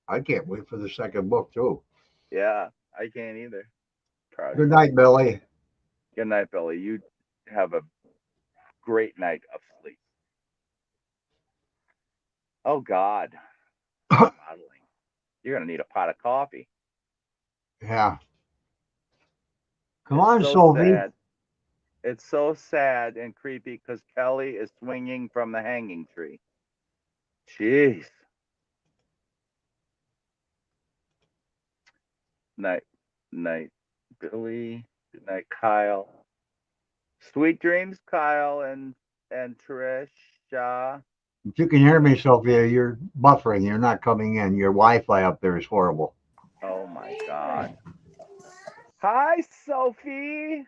I can't wait for the second book, too. Yeah, I can't either. Good night, Billy. Good night, Billy. You have a great night of sleep. Oh, God. Modeling. You're going to need a pot of coffee. Yeah. Come on, Sophie. Sad. It's so sad and creepy because Kelly is swinging from the hanging tree. Jeez. Night, night, Billy. Good night, Kyle. Sweet dreams, Kyle and Trisha. If you can hear me, Sophia, you're buffering. You're not coming in. Your Wi-Fi up there is horrible. Oh my God. Hi, Sophie.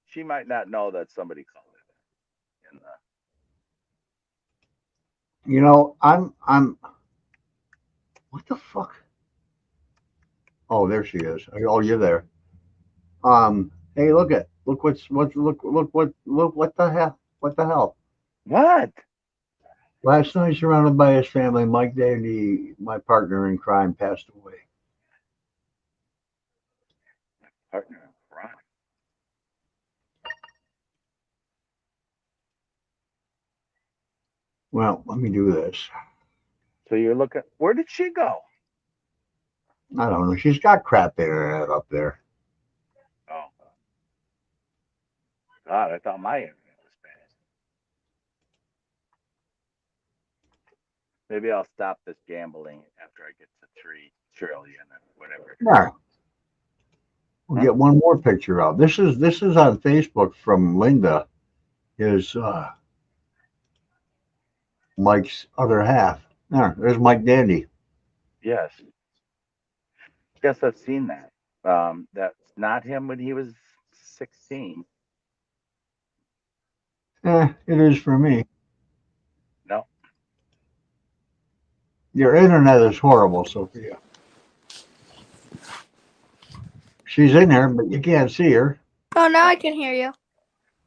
She might not know that somebody called it. In the... You know, I'm. What the fuck? Oh, there she is. Oh, you're there. Hey, look what the hell? What the hell? What? Last night, surrounded by his family, Mike Dandy, my partner in crime, passed away. Partner in crime. Well, let me do this. So you're looking. Where did she go? I don't know. She's got crap internet up there. Oh. God, I thought my internet was bad. Maybe I'll stop this gambling after I get to 3 trillion or whatever. Yeah. We'll get one more picture out. This is on Facebook from Linda, his Mike's other half. There's Mike Dandy. Yes. Yes, I've seen that. That's not him when he was 16. It is for me. No. Your internet is horrible, Sophia. She's in there, but you can't see her. Oh, now I can hear you.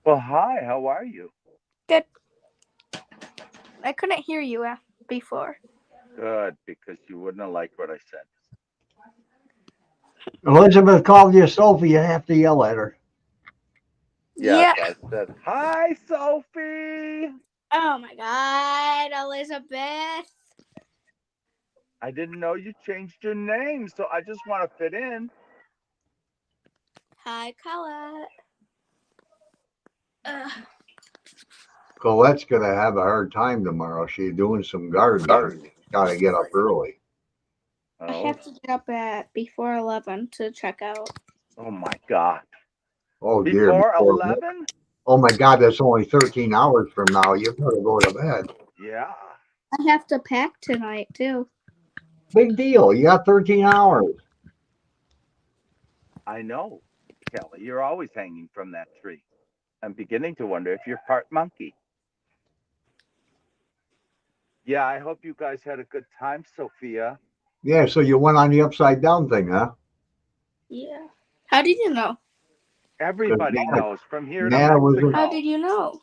Well, hi. How are you? Good. I couldn't hear you before. Good, because you wouldn't have liked what I said. Elizabeth called you Sophie. You have to yell at her. Yes, I said, hi, Sophie. Oh my God, Elizabeth. I didn't know you changed your name, so I just want to fit in. Hi, Colette. Colette's gonna have a hard time tomorrow. She's doing some gardening. Gotta get up early. I have to get up at before 11 to check out. Oh my God. Oh dear. Before 11? Oh my God, that's only 13 hours from now. You better go to bed. Yeah. I have to pack tonight too. Big deal. You got 13 hours. I know, Kelly. You're always hanging from that tree. I'm beginning to wonder if you're part monkey. Yeah, I hope you guys had a good time, Sophia. Yeah, so you went on the upside down thing, huh? Yeah. How did you know? Everybody knows from here to Nana was Mexico. How did you know?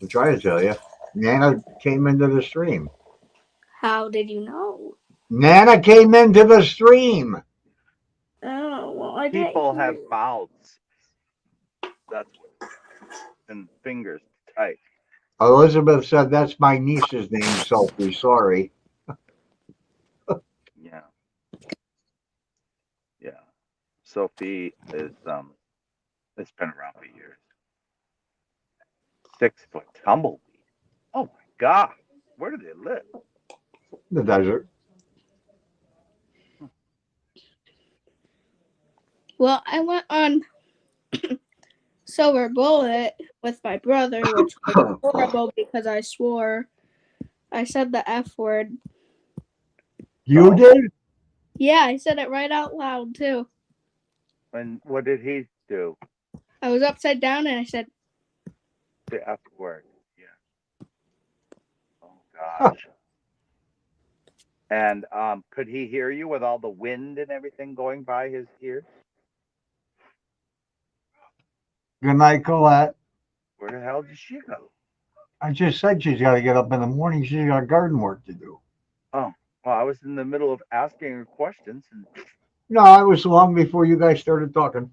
I'm trying to tell you. Nana came into the stream. How did you know? Nana came into the stream. Oh, well, I didn't People hear have you. mouths. That's what. And fingers tight. Elizabeth said that's my niece's name, Sophie. Sorry. Yeah. Yeah. Sophie is it's been around for years. 6-foot tumbleweed. Oh my God. Where do they live? The desert. Well, I went on Silver Bullet with my brother, which was horrible because I swore. I said the F word. You did? Yeah, I said it right out loud too. And what did he do? I was upside down and I said, The F word. Yeah. Oh gosh. And could he hear you with all the wind and everything going by his ears? Good night, Colette. Where the hell did she go? I just said she's got to get up in the morning. She's got garden work to do. Oh, well, I was in the middle of asking her questions and No, it was long before you guys started talking.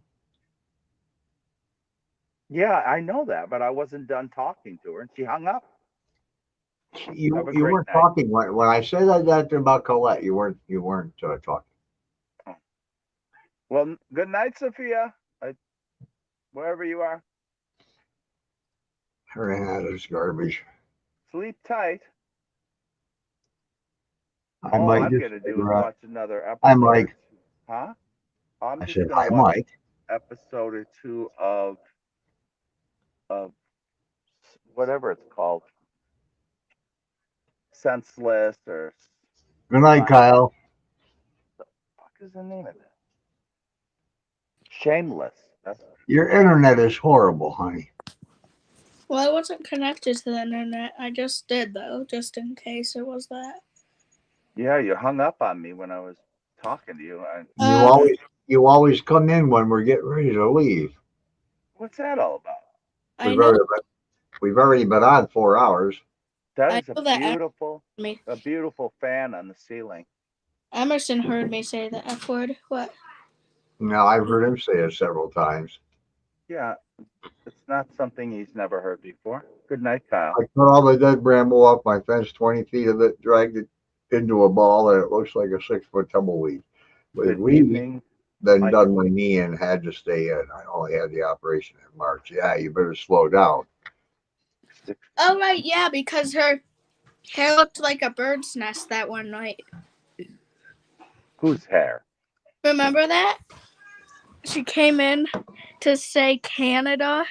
yeah, I know that, but I wasn't done talking to her and she hung up. You Have a you great weren't night. talking when I said that about Colette. You weren't talking. Well, good night, Sophia. Wherever you are, Her internet is garbage. sleep tight. I All might I'm just gonna do is figure out. watch another Hi, episode or Mike. two. Huh? I'm I just said, gonna hi, watch Mike. episode or two of whatever it's called, senseless or Good night, Kyle. fuck is the name of it? Shameless. That's Your internet is horrible, honey. Well, I wasn't connected to the internet. I just did though, just in case it was that. yeah. You hung up on me when I was talking to you. You always come in when we're getting ready to leave. What's that all about? I know. We've already been on 4 hours. That I is know that a beautiful fan on the ceiling. Emerson heard me say the F word. What? Now I've heard him say it several times. Yeah, it's not something he's never heard before. Good night, Kyle. I cut all the dead bramble off my fence, 20 feet of it, dragged it into a ball, and it looks like a 6-foot tumbleweed. With Good weed, evening, then Mike. done my knee and had to stay in. I only had the operation in March. Yeah, you better slow down. Oh right, yeah, because her hair looked like a bird's nest that one night. Whose hair? Remember that? She came in to say Canada,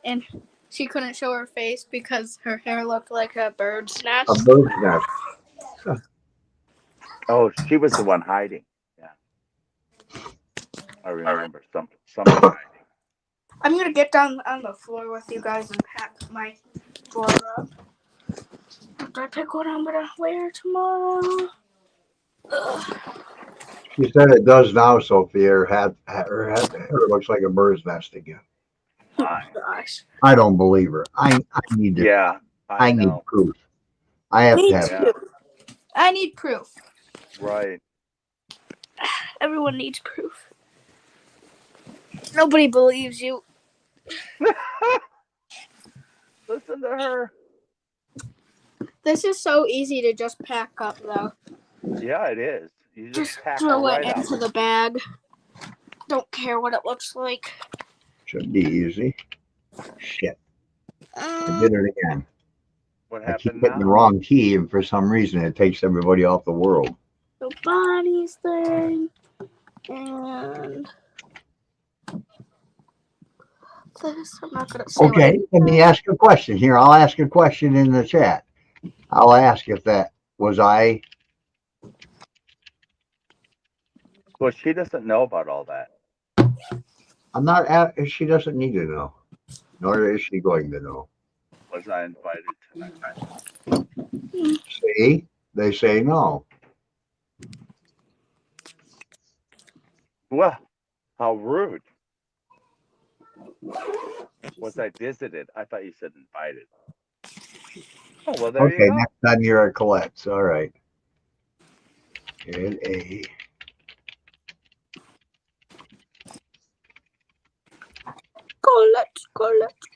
and she couldn't show her face because her hair looked like a bird's nest. A bird's nest. Oh, she was the one hiding. Yeah, I remember something hiding. I'm gonna get down on the floor with you guys and pack my drawer up. After I pick what I'm gonna wear tomorrow. Ugh. She said it does now, Sophia. Her hair looks like a bird's nest again. Gosh. I don't believe her. I need to. Yeah, I need know. proof. I have Me to have. too. I need proof. Right. Everyone needs proof. Nobody believes you. Listen to her. This is so easy to just pack up, though. Yeah, it is. You just pack throw right it up. into the bag. Don't care what it looks like. Should be easy. Shit. I did it again. What I keep happened hitting the now? wrong key, and for some reason, it takes everybody off the world. The Bonnie's thing. And this, I'm not gonna say. Okay, let me ask a question here. I'll ask a question in the chat. I'll ask if that was I. Well, she doesn't know about all that. I'm not. She doesn't need to know, nor is she going to know. Was I invited tonight? See, they say no. Well, how rude. Was I visited? I thought you said invited. Oh, well, there you Okay, go. next time you're at Colette's. All right. L-A. Colette.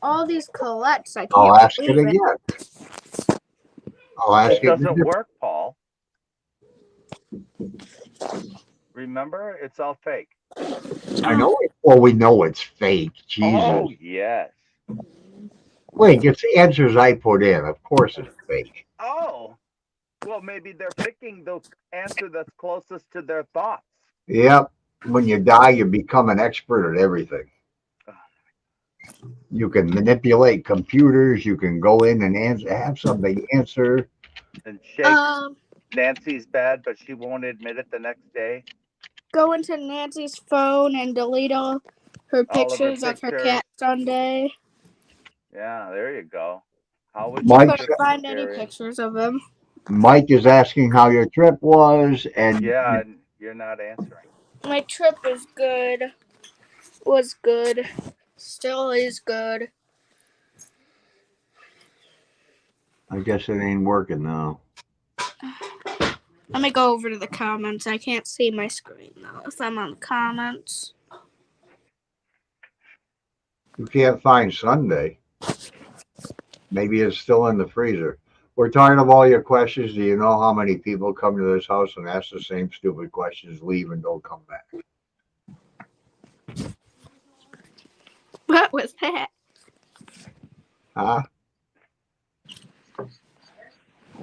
All these Colettes. I can't I'll ask it believe again. I'll ask It it. doesn't work, Paul. Remember, it's all fake. I know it. Well, we know it's fake. Jesus. Oh, yes. Wait, it's the answers I put in. Of course it's fake. Oh, well, maybe they're picking the answer that's closest to their thoughts. Yep. When you die, you become an expert at everything. You can manipulate computers. You can go in and have somebody answer. And shake Nancy's bed, but she won't admit it the next day. Go into Nancy's phone and delete all her pictures of her cat Sunday. Yeah, there you go. How would Mike, you couldn't find any pictures of him. Mike is asking how your trip was, and yeah, and you're not answering. My trip is good. Was good. Still is good. I guess it ain't working now. Let me go over to the comments. I can't see my screen though if I'm on the comments. You can't find Sunday. Maybe it's still in the freezer. We're tired of all your questions. Do you know how many people come to this house and ask the same stupid questions, leave, and don't come back? What was that? Huh?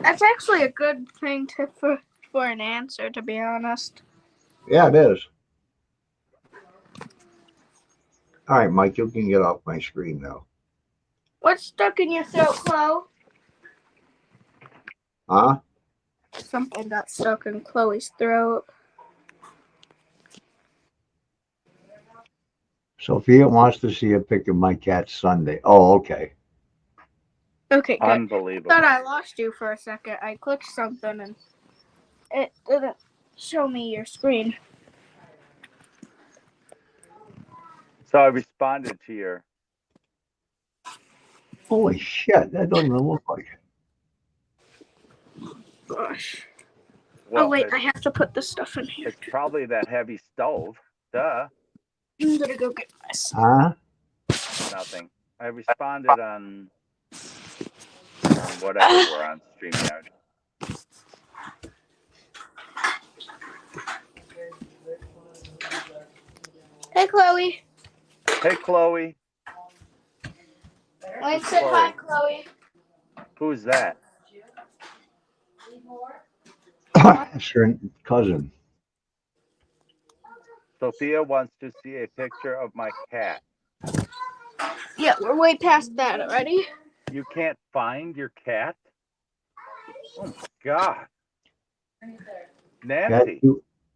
That's actually a good thing for an answer, to be honest. Yeah, it is. All right, Mike, you can get off my screen now. What's stuck in your throat, Chloe? Huh? Something got stuck in Chloe's throat. Sophia wants to see a picture of my cat Sunday. Oh, okay. Okay, good. Unbelievable. I thought I lost you for a second. I clicked something and it didn't show me your screen. So I responded to your. Holy shit, that doesn't even look like it. Gosh. Well, Oh, wait, I have to put this stuff in here. It's probably that heavy stove. Duh. I'm gonna go get this. Huh? Nothing. I responded on whatever we're on StreamYard. Hey, Chloe. Hey, Chloe. Wayne said hi, Chloe. Who's that? It's her cousin. Sophia wants to see a picture of my cat. Yeah, we're way past that already. You can't find your cat? Oh my God. Nancy.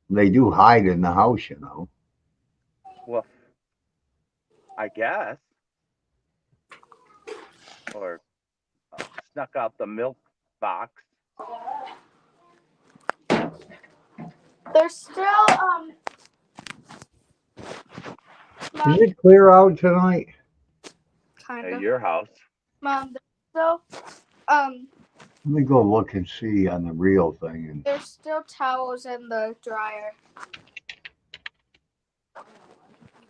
They do hide in the house, you know. Well, I guess. Or snuck out the milk box. There's still Is it clear out tonight? kind At of. your house. Mom, there's still Let me go look and see on the real thing. And there's still towels in the dryer.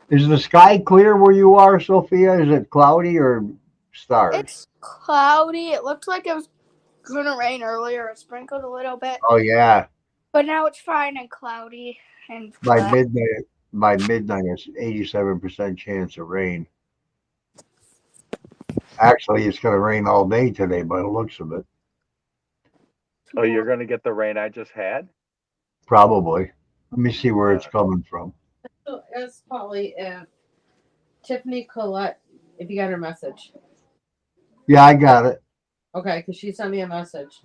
is the sky clear where you are, Sophia? Is it cloudy or stars? It's cloudy. It looked like it was gonna rain earlier. It sprinkled a little bit. Oh yeah. But now it's fine and cloudy and By flat. midnight, it's 87% chance of rain. Actually, it's going to rain all day today by the looks of it. Oh, you're going to get the rain I just had? Probably. Let me see where it's coming from. Ask Polly if Tiffany Collette, if you got her message. Yeah, I got it. Okay, because she sent me a message.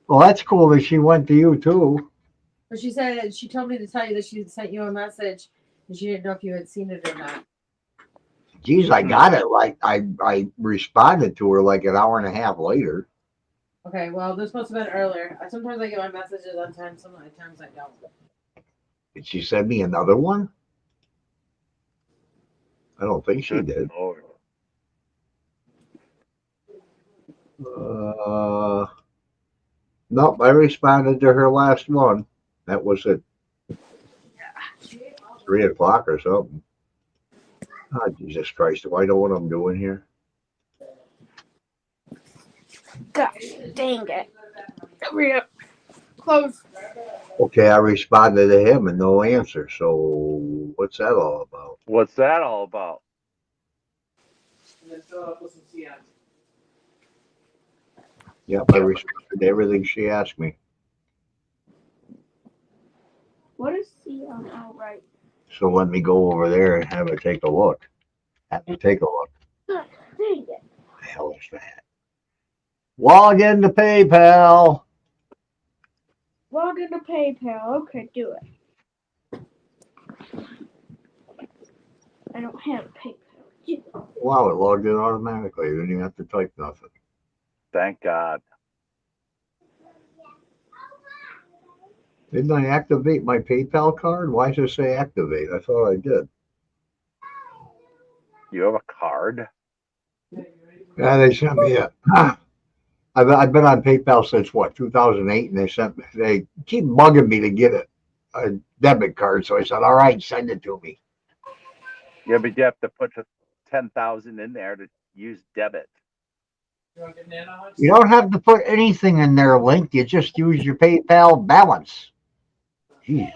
Well, that's cool that she went to you too. But she said she told me to tell you that she sent you a message and she didn't know if you had seen it or not. Geez, I got it. Like I responded to her like an hour and a half later. Okay, well, this must have been earlier. Sometimes I get my messages on time, sometimes I don't. Did she send me another one? I don't think she did. Lord. Nope, I responded to her last one. That was at 3 o'clock or something. Oh, Jesus Christ, do I know what I'm doing here? Gosh, dang it. Hurry up. Close. Okay, I responded to him and no answer. So what's that all about? What's that all about? Yep, I responded to everything she asked me. What is the oh right. So let me go over there and have her take a look. Have her take a look. Dang it. What the hell is that? Log into PayPal. Log into PayPal. Okay, do it. I don't have PayPal. Yeah. Wow, it logged in automatically. You didn't even have to type nothing. Thank God. Didn't I activate my PayPal card? Why does it say activate? I thought I did. You have a card? Yeah, they sent me a. I've been on PayPal since what, 2008, and they keep bugging me to get a debit card. So I said, all right, send it to me. Yeah, but you have to put 10,000 in there to use debit. You don't have to put anything in there, Link. You just use your PayPal balance. Jesus.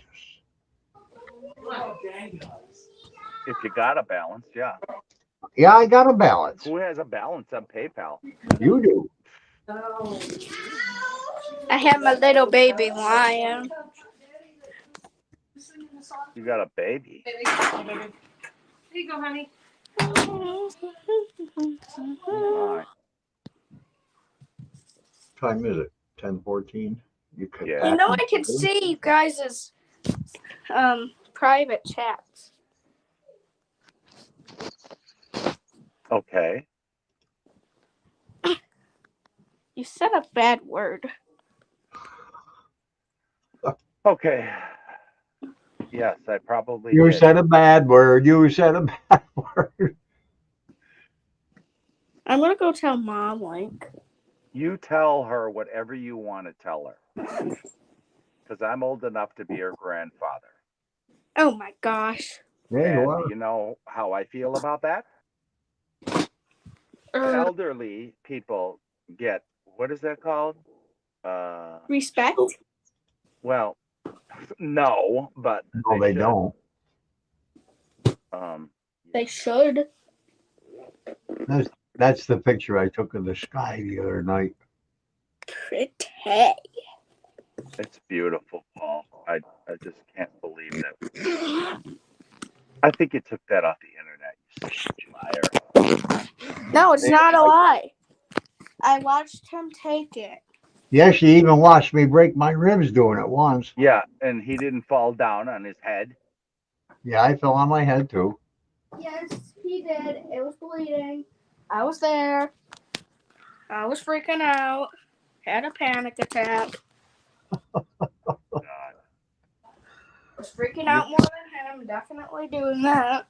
If you got a balance, yeah. Yeah, I got a balance. Who has a balance on PayPal? You do. Oh. I have my little baby lion. You got a baby. Here you go, honey. My. Time is it? 10:14. You could. Yeah. You know, I can see you guys' private chats. Okay. You said a bad word. Okay. Yes, I probably You did. said a bad word. You said a bad word. I'm gonna go tell Mom, like. You tell her whatever you want to tell her. Because I'm old enough to be her grandfather. Oh my gosh. Yeah, you And are. you know how I feel about that? Elderly people get, what is that called? Respect? Well, no, but No, they should. don't. They should. That's the picture I took of the sky the other night. Pretty. It's beautiful, Paul. I just can't believe that. I think you took that off the internet, you liar. No, it's not a lie. I watched him take it. Yeah, she even watched me break my ribs doing it once. Yeah, and he didn't fall down on his head. Yeah, I fell on my head too. Yes, he did. It was bleeding. I was there. I was freaking out. Had a panic attack. God. Was freaking out more than him. Definitely doing that.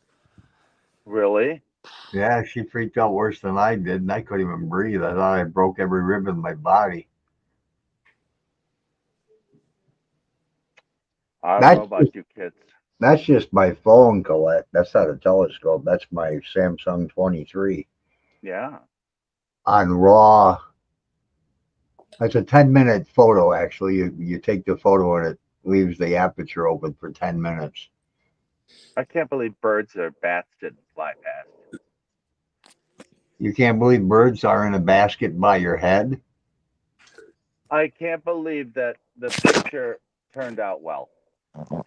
Really? Yeah, she freaked out worse than I did, and I couldn't even breathe. I thought I broke every rib in my body. I don't That's know about you kids. That's just my phone, Colette. That's not a telescope. That's my Samsung 23 Yeah. on RAW. That's a 10-minute photo, actually. You take the photo and it leaves the aperture open for 10 minutes. I can't believe birds or bats didn't fly past. You can't believe birds are in a basket by your head? I can't believe that the picture turned out well.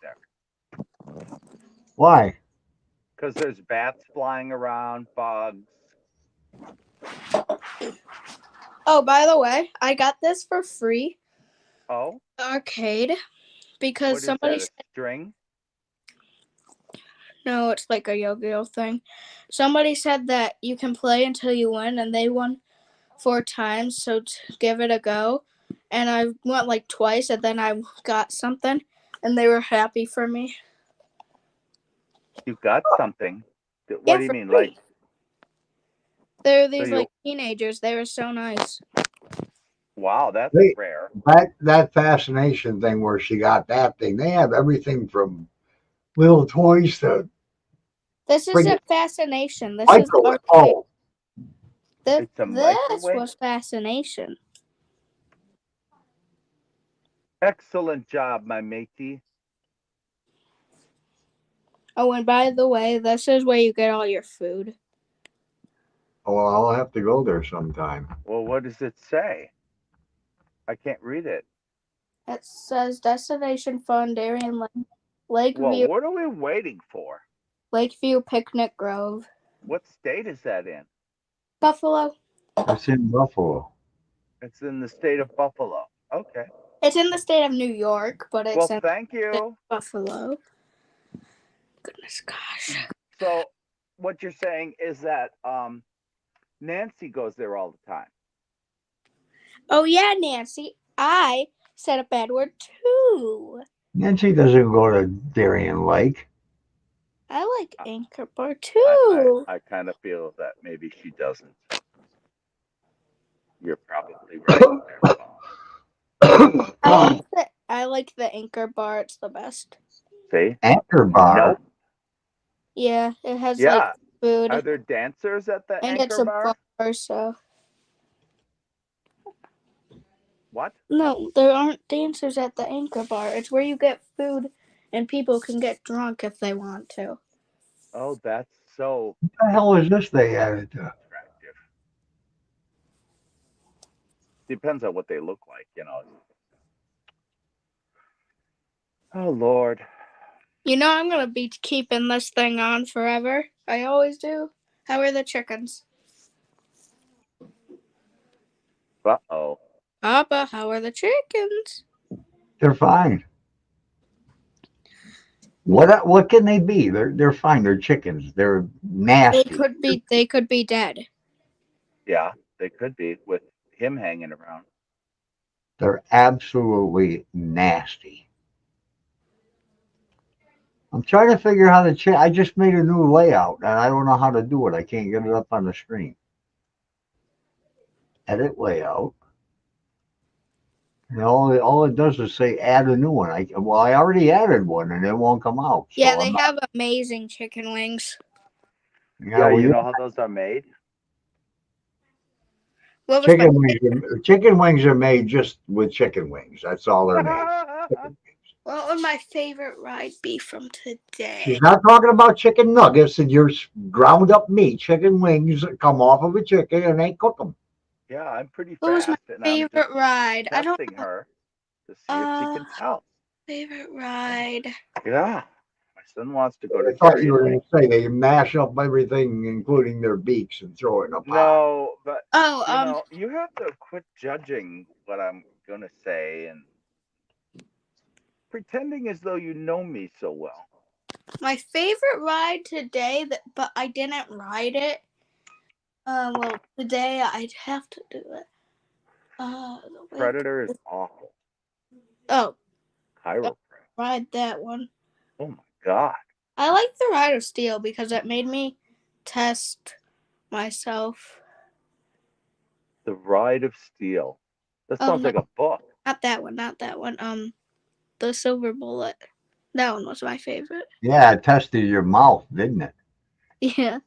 There. Why? Because there's bats flying around, bugs. Oh, by the way, I got this for free. Oh? Arcade. Because What is somebody that, a said. string? No, it's like a yo-yo thing. Somebody said that you can play until you win, and they won 4 times, so give it a go. And I went like twice, and then I got something, and they were happy for me. You got something? What Yeah, do you for mean? free. Like, They're these you- like teenagers. They were so nice. wow, that's They, rare. that fascination thing where she got that thing, they have everything from little toys to This friggin' isn't fascination. This is microwave. arcade. Oh, This It's a microwave? was fascination. Excellent job, my matey. Oh, and by the way, this is where you get all your food. well, I'll have to go there sometime. Well, what does it say? I can't read it. It says Destination Fun, Darien Lake, Well, Lakeview, what are we waiting for? Lakeview Picnic Grove, What state is that in? Buffalo. It's in Buffalo. It's in the state of Buffalo. Okay. It's in the state of New York, but it's Well, in thank you. Buffalo. Goodness gosh. So, what you're saying is that Nancy goes there all the time. Oh yeah, Nancy. I said a bad word too. Nancy doesn't go to Darien Lake. I like Anchor Bar too. I kind of feel that maybe she doesn't. You're probably right there, Paul. I like the Anchor Bar. It's the best. See? Anchor Bar. Nope. Yeah, it has Yeah. like food. Are there dancers at the And Anchor it's a Bar? bar, so. What? No, there aren't dancers at the Anchor Bar. It's where you get food and people can get drunk if they want to. Oh, that's so What the hell is this they added to? attractive. Depends on what they look like, you know. Oh Lord. You know, I'm gonna be keeping this thing on forever. I always do. How are the chickens? Uh-oh. Papa, how are the chickens? They're fine. What can they be? They're fine. They're chickens. They're nasty. They could be dead. Yeah, they could be with him hanging around. They're absolutely nasty. I'm trying to figure how to change. I just made a new layout and I don't know how to do it. I can't get it up on the screen. Edit layout. And all it does is say add a new one. I already added one and it won't come out. So Yeah, they have amazing chicken wings. Yeah, you know how those are made? What was Chicken wings are made just with chicken wings. That's all they're made. What would my favorite ride be from today? She's not talking about chicken nuggets and your ground up meat. Chicken wings that come off of a chicken and they cook them. Yeah, I'm pretty What was fast. my And favorite ride? I don't testing know. her to see if she can tell. Favorite ride. Yeah. My son wants to go to I thought you were karaoke. going to say they mash up everything, including their beaks, and throw it in a pot. No, but Oh, you know, you have to quit judging what I'm gonna say and pretending as though you know me so well. My favorite ride today, but I didn't ride it. Well, today I'd have to do it. Predator is awful. Oh, Chiropractor. ride that one. Oh my god. I like the Ride of Steel because it made me test myself. The Ride of Steel. That sounds like a book. Not that one. Not that one. The Silver Bullet. That one was my favorite. Yeah, it tested your mouth, didn't it? Yeah.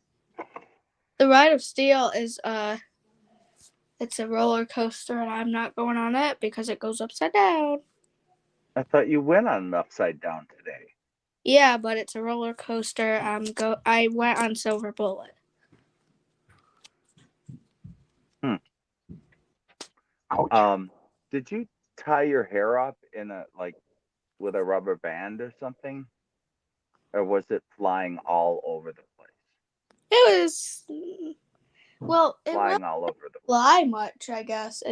The Ride of Steel is it's a roller coaster, and I'm not going on it because it goes upside down. I thought you went on an upside down today. Yeah, but it's a roller coaster. I went on Silver Bullet. Ouch. Did you tie your hair up in a with a rubber band or something? Or was it flying all over the place? It was it Flying really all over the didn't fly much, I guess.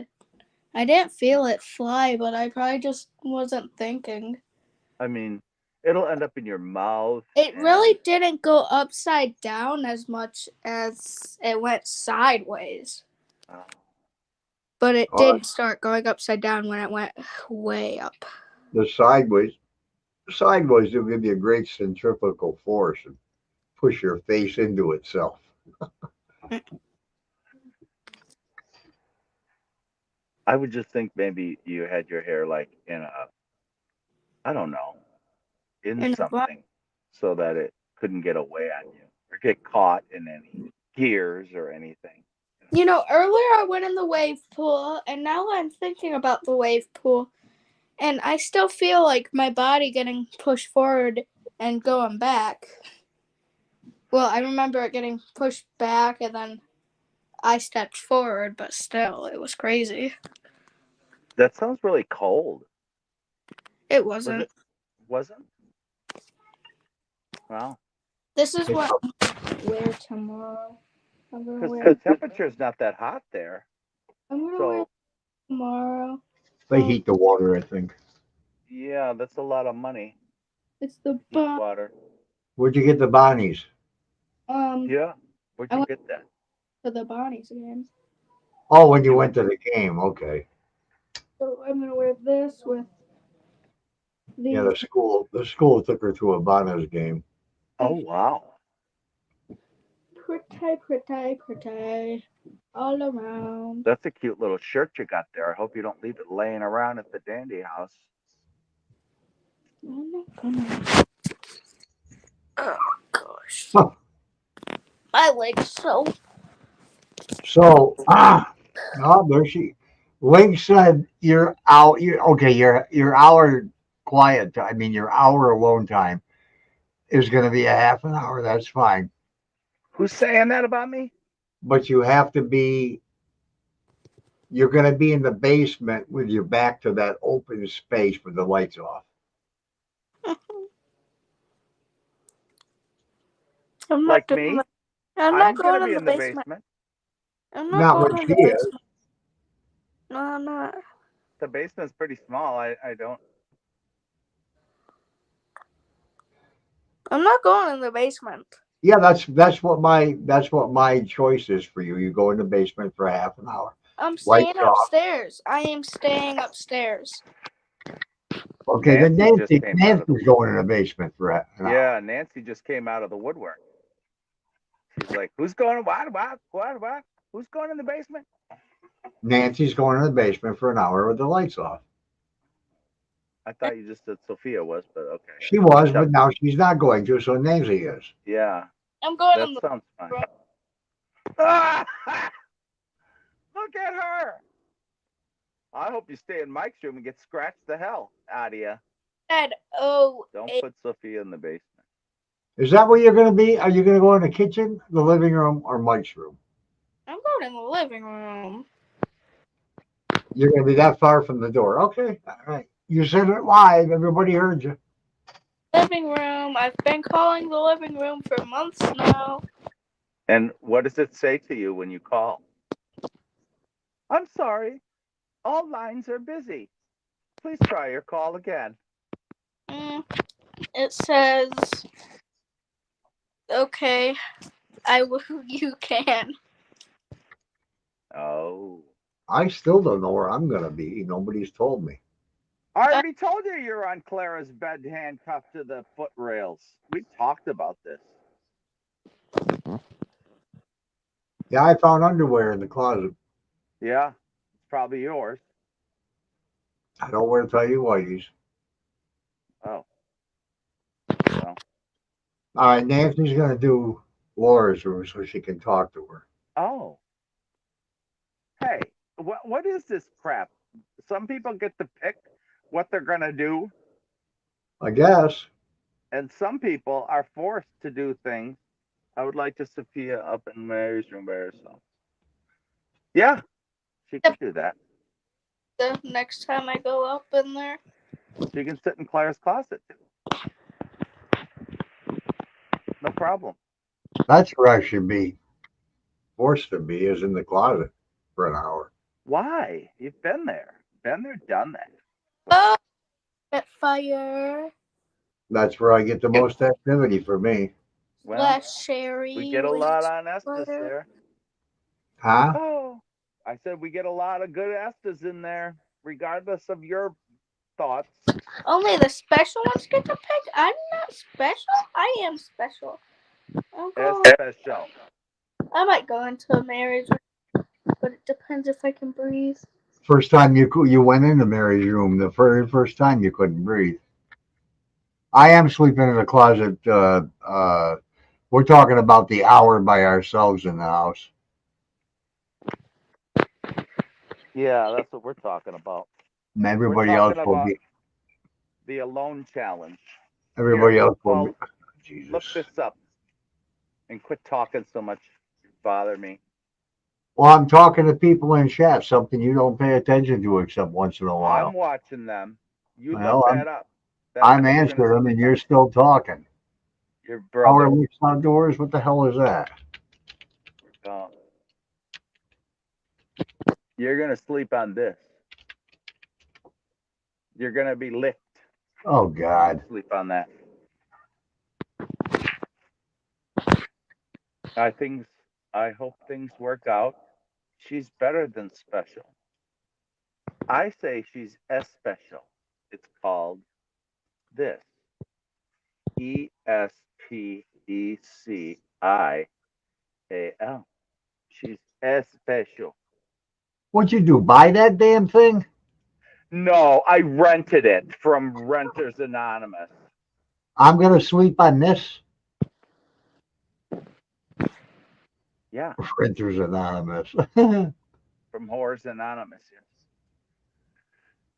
I didn't feel it fly, but I probably just wasn't thinking. I mean, it'll end up in your mouth. It really didn't go upside down as much as it went sideways. But it did start going upside down when it went way up. The sideways will give you a great centrifugal force and push your face into itself. I would just think maybe you had your hair in I don't know, in something so that it couldn't get away on you or get caught in any gears or anything. You know, earlier I went in the wave pool, and now I'm thinking about the wave pool, and I still feel like my body getting pushed forward and going back. Well, I remember it getting pushed back, and then I stepped forward, but still, it was crazy. That sounds really cold. It wasn't. Wasn't? Wow. This is what I'm gonna wear tomorrow. Because the temperature's not that hot there. I'm gonna wear tomorrow. They heat the water, I think. Yeah, that's a lot of money. It's the water. Where'd you get the Bonnies? Yeah. Where'd you get that? For the Bonnies game. Oh, when you went to the game, okay. So I'm gonna wear this with these. Yeah, the school took her to a Bonnies game. Oh wow. Pretty, all around. That's a cute little shirt you got there. I hope you don't leave it laying around at the dandy house. I'm not gonna. Oh gosh. My leg's so. Oh, there she. Link said you're out. Your hour quiet time. I mean, your hour alone time is going to be a half an hour. That's fine. Who's saying that about me? But you have to be You're going to be in the basement with your back to that open space with the lights off. I'm not Like doing me? that. I'm I'm not gonna going be in the in the basement. basement. I'm not Not going when in she the is. basement. No, I'm not. The basement's pretty small. I don't. I'm not going in the basement. Yeah, that's what my choice is for you. You go in the basement for half an hour. I'm Lights staying off. upstairs. I am staying upstairs. Okay, then Nancy just came out of the. Nancy's going in the basement for an hour. Yeah, Nancy just came out of the woodwork. She's like, "Who's going? What? Who's going in the basement?" Nancy's going in the basement for an hour with the lights off. I thought you just said Sophia was, but okay. She was, but now she's not going to, so Nancy is. Yeah, I'm going that in the sounds fine. Ah! Look at her. I hope you stay in Mike's room and get scratched the hell out of you. bed. Oh, Don't put Sophia in the basement. Is that where you're going to be? Are you going to go in the kitchen, the living room, or Mike's room? I'm going in the living room. You're going to be that far from the door. Okay, all right. You said it live. Everybody heard you. Living room. I've been calling the living room for months now. And what does it say to you when you call? I'm sorry. All lines are busy. Please try your call again. It says, okay, you can. Oh. I still don't know where I'm going to be. Nobody's told me. I already told you you're on Clara's bed handcuffed to the foot rails. We talked about this. Yeah, I found underwear in the closet. Yeah, it's probably yours. I don't want to tell you whitey's. Oh. Well. All right, Nancy's going to do Laura's room so she can talk to her. Oh. Hey, what is this crap? Some people get to pick what they're going to do, I guess. and some people are forced to do things. I would like to Sophia up in Mary's room by herself. Yeah, she could do that. The next time I go up in there. She can sit in Claire's closet too. No problem. That's where I should be forced to be, is in the closet for an hour. Why? You've been there. Been there, done that. Oh, at fire. That's where I get the most activity for me. Well, Less Sherry. we get a lot on Estes there. Huh? Oh, I said we get a lot of good Estes in there, regardless of your thoughts. Only the special ones get to pick? I'm not special? I am special. Special. I might go into a marriage, but it depends if I can breathe. First time you went into Mary's room, the very first time you couldn't breathe. I am sleeping in the closet. We're talking about the hour by ourselves in the house. Yeah, that's what we're talking about. Everybody else will be. The alone challenge. Everybody else will be. Jesus. Look this up and quit talking so much. You bother me. Well, I'm talking to people in chat, something you don't pay attention to except once in a while. I'm watching them. You Well, look that up. I'm answering them, and you're still talking. Your brother. Our looks outdoors. What the hell is that? You're gonna sleep on this. You're gonna be licked. Oh God. Sleep on that. I hope things work out. She's better than special. I say she's special. It's called this. ESPECIAL. She's special. What'd you do? Buy that damn thing? No, I rented it from Renters Anonymous. I'm gonna sleep on this. Yeah. Renters Anonymous. From Whores Anonymous.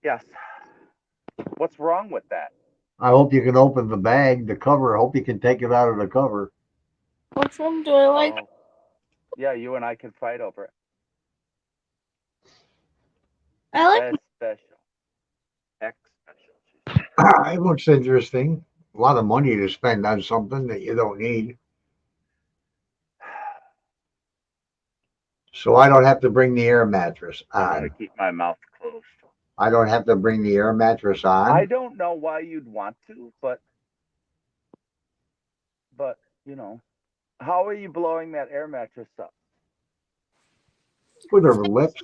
Yes. What's wrong with that? I hope you can open the bag, the cover. I hope you can take it out of the cover. Which one do I like? Yeah, you and I can fight over it. I like Special. X special. It looks interesting. A lot of money to spend on something that you don't need. So I don't have to bring the air mattress I'm gonna on. keep my mouth closed. I don't have to bring the air mattress I on. don't know why you'd want to, but you know, how are you blowing that air mattress up? With her lips.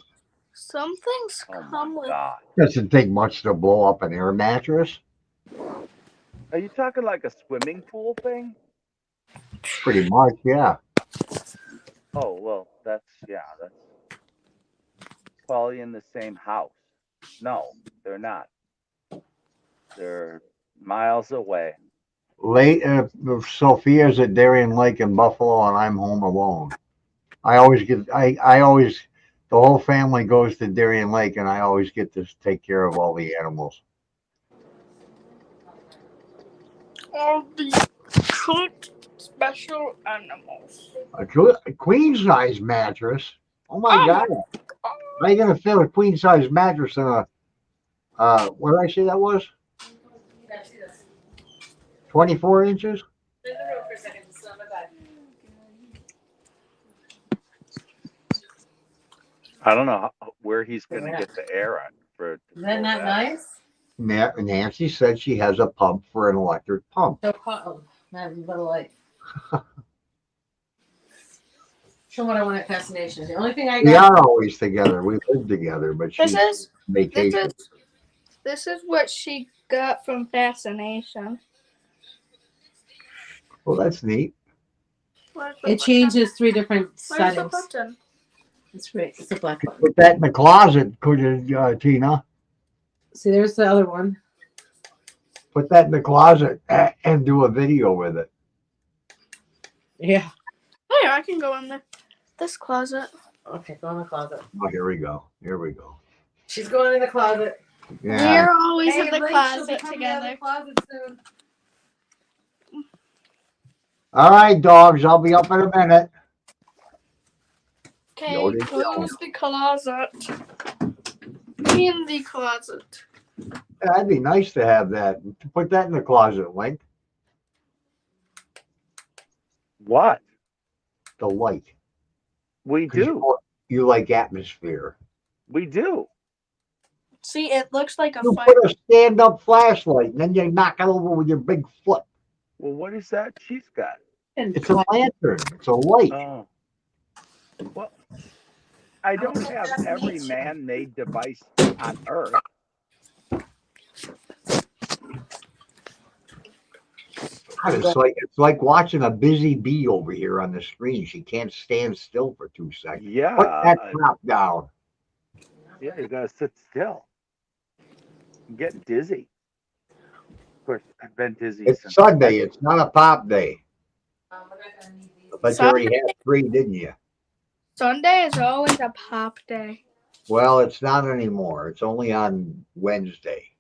some things Oh come my with. God. Doesn't take much to blow up an air mattress. Are you talking like a swimming pool thing? Pretty much, yeah. Oh well, that's probably in the same house. No, they're not. They're miles away. Late, Sophia's at Darien Lake in Buffalo, and I'm home alone. I always, the whole family goes to Darien Lake, and I always get to take care of all the animals. All the cute special animals. A queen size mattress. Oh my Oh God! my How are you gonna fit a queen size mattress in a? What did I say that was? 24 inches. I don't know where he's going to get the air on for. Isn't that not nice? Nancy said she has a pump for an electric pump. So not little like. Show what I want at Fascination. The only thing I We got. are always together. We live together, but she's vacation. This is what she got from Fascination. Well, that's neat. It changes 3 different Where's the settings. button? It's great. It's a black button. Put that in the closet, could you, Tina? See, there's the other one. Put that in the closet and do a video with it. Yeah. Hey, I can go in this closet. Okay, go in the closet. Oh, here we go. Here we go. She's going in the closet. Yeah. We're always in the Link, closet she'll be coming out of together. the closet soon. All right, dogs. I'll be up in a minute. Okay, Yoda. close the closet. In the closet. That'd be nice to have that. Put that in the closet, Link. What? The light. We do. You like atmosphere. We do. See, it looks like a You fire. put a stand-up flashlight, and then you knock it over with your big foot. Well, what is that she's got? It's a lantern. It's a light. Oh. Well, I don't have every man-made device on Earth. God, it's like watching a busy bee over here on the screen. She can't stand still for 2 seconds. Yeah. Put that top down. Yeah, you gotta sit still. I'm getting dizzy. Of course, I've been dizzy It's since Sunday. It's not a pop day. But you already had 3, didn't you? Sunday is always a pop day. Well, it's not anymore. It's only on Wednesday.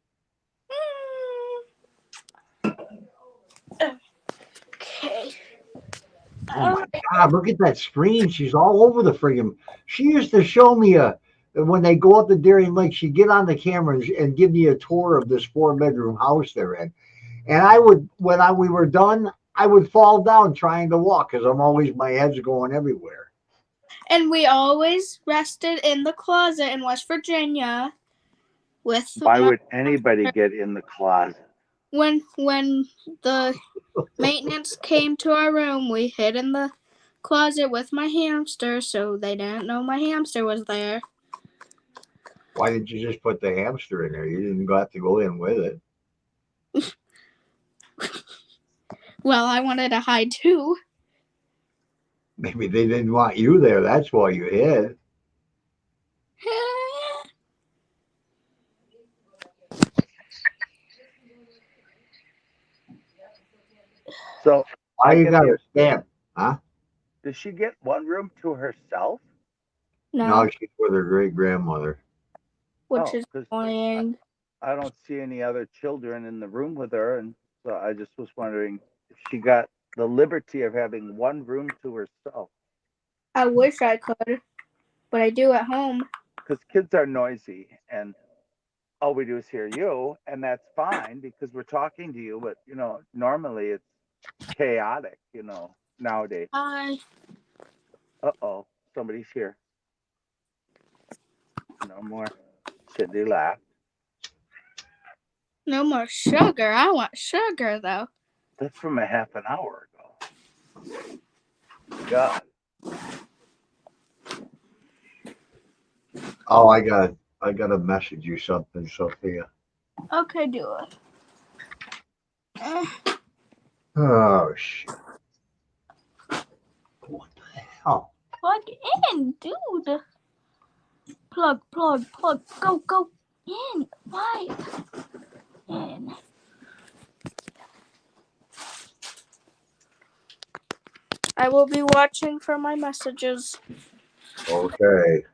Okay. Oh my God, look at that screen. She's all over the friggin'. She used to show me when they go up to Darien Lake, she'd get on the camera and give me a tour of this 4-bedroom house they're in. And I would, we were done, I would fall down trying to walk because my head's going everywhere. And we always rested in the closet in West Virginia with Why would anybody get in the closet? when the maintenance came to our room, we hid in the closet with my hamster so they didn't know my hamster was there. Why didn't you just put the hamster in there? You didn't have to go in with it. Well, I wanted to hide too. Maybe they didn't want you there. That's why you hid. So Why you got a stamp, huh? Does she get one room to herself? No, she's with her great grandmother. Which is annoying. I don't see any other children in the room with her, and so I just was wondering if she got the liberty of having one room to herself. I wish I could, but I do at home. because kids are noisy and all we do is hear you, and that's fine because we're talking to you. But normally it's chaotic. Nowadays. Hi. Uh-oh, somebody's here. No more Cindy laugh. No more sugar. I want sugar though. That's from a half an hour ago. God. Oh, I gotta message you something, Sophia. Okay, do it. Oh shit. What the hell? Plug in, dude. Plug. Go in. Why? In. I will be watching for my messages. Okay.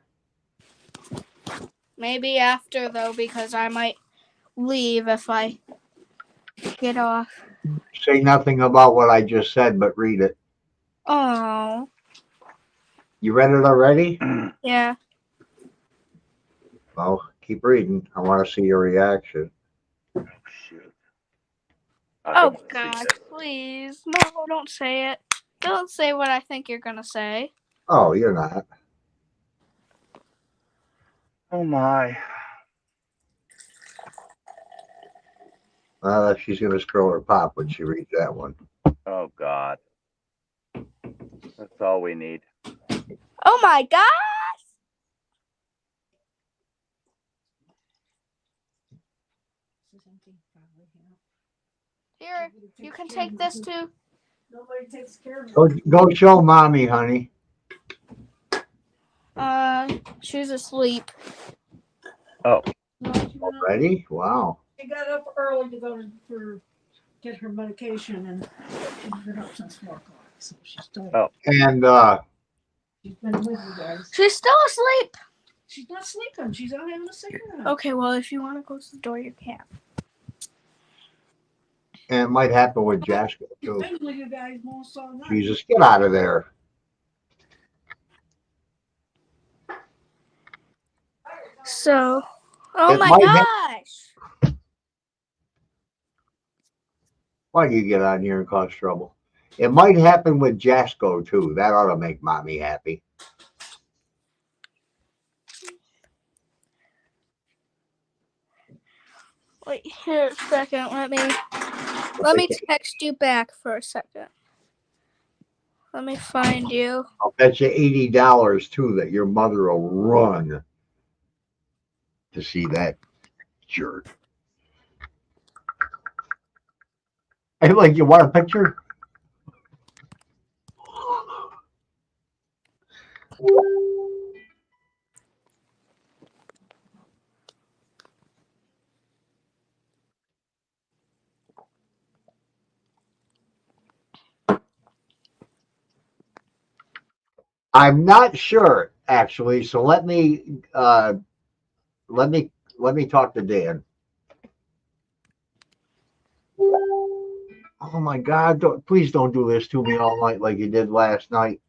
Maybe after though, because I might leave if I get off. Say nothing about what I just said, but read it. Oh. You read it already? Yeah. Well, keep reading. I want to see your reaction. Oh shoot. Oh God, please. No, don't say it. Don't say what I think you're gonna say. Oh, you're not. Oh my. She's gonna scroll her pop when she reads that one. Oh God. That's all we need. Oh my gosh! Here, you can take this too. Nobody takes care of Go show mommy, honey. She's asleep. Oh. Already? Wow. She got up early to go get her medication, and she's been up since 4 o'clock. So she's still. Oh. And She's been with you guys. She's still asleep. She's not sleeping. She's out having a cigarette. Okay, well, if you want to close the door, you can. it might happen with Jasper too. Usually you guys won't saw that. Jesus, get out of there. So, oh It my might gosh! Why do you get on here and cause trouble? It might happen with Jasco too. That ought to make mommy happy. Wait here a second. Let me text you back for a second. Let me find you. I'll bet you $80 too that your mother will run to see that jerk. Hey, like, you want a picture? I'm not sure actually, so let me talk to Dan. Oh my God! Please don't do this to me all night like you did last night.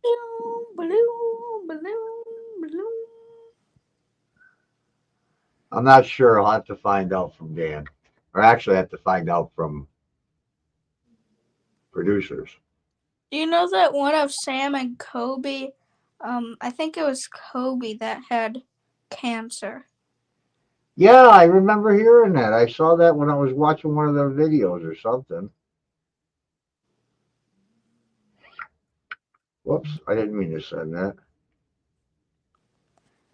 I'm not sure. I'll have to find out from Dan, or actually, I have to find out from producers. Do you know that one of Sam and Kobe, I think it was Kobe that had cancer. Yeah, I remember hearing that. I saw that when I was watching one of their videos or something. Whoops, I didn't mean to send that.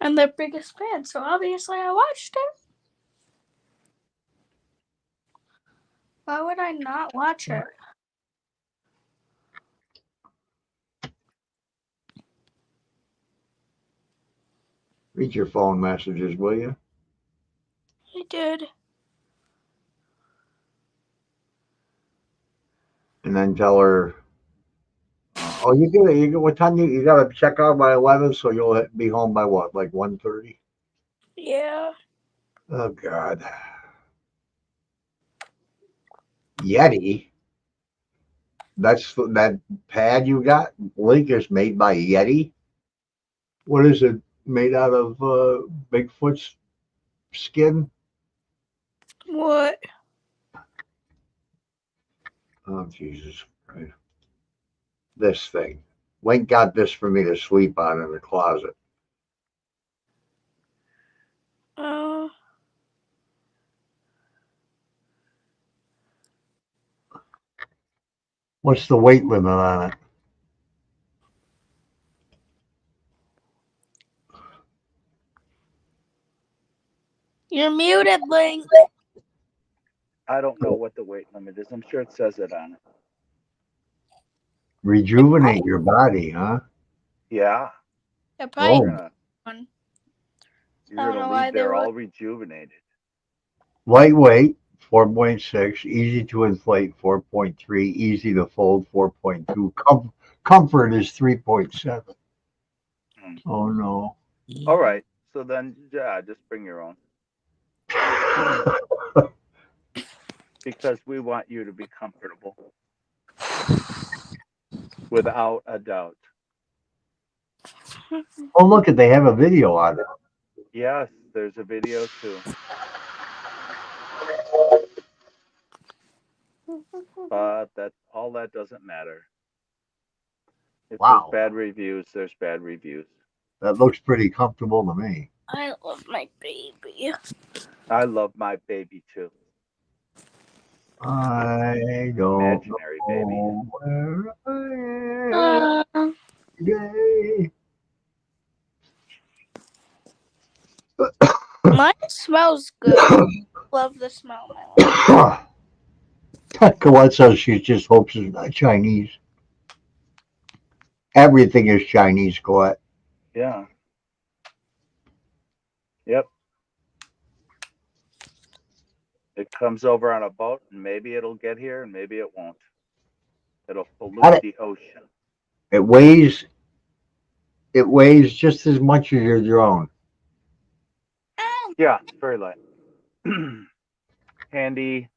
I'm their biggest fan, so obviously I watched it. Why would I not watch it? Read your phone messages, will you? I did. And then tell her. Oh, you get what time you gotta check out by 11, so you'll be home by what, like 1:30? Yeah. Oh God. Yeti. That's that pad you got. Link is made by Yeti. What is it? made out of Bigfoot's skin. What? Oh, Jesus Christ. This thing. Link got this for me to sleep on in the closet. Uh, What's the weight limit on it? you're muted, Link. I don't know what the weight limit is. I'm sure it says it on it. Rejuvenate your body, huh? Yeah. Yeah, Oh, probably You're one. I gonna don't know why leave they there were. all rejuvenated. lightweight, 4.6. Easy to inflate, 4.3. Easy to fold, 4.2. Comfort is 3.7. Oh, no. All right. So then, yeah, just bring your own. Because we want you to be comfortable. Without a doubt. Oh, look, they have a video on it. Yes, there's a video too. But that doesn't matter. If there's Wow. bad reviews, there's bad reviews. That looks pretty comfortable to me. I love my baby. I love my baby too. I don't Imaginary know baby. where I am today. Mine smells good. Love the smell of my life. Colette says she just hopes it's not Chinese. Everything is Chinese, Colette. Yeah. Yep. It comes over on a boat, and maybe it'll get here, and maybe it won't. It'll pollute the ocean. It weighs just as much as your drone. Yeah, it's very light. Handy,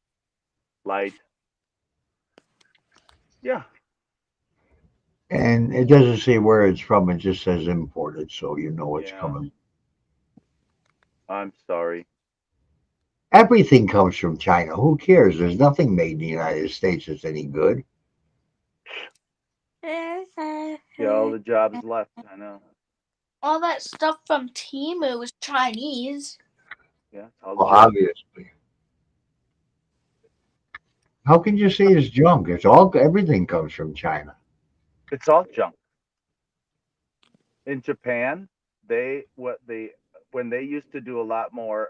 light. Yeah. And it doesn't say where it's from, it just says imported, so you know it's coming. I'm sorry. Everything comes from China. Who cares? There's nothing made in the United States that's any good. Yeah, all the jobs left. I know. All that stuff from Timu was Chinese. Yeah, it's all Well, junk. obviously. How can you say it's junk? Everything comes from China. It's all junk. In Japan, when they used to do a lot more.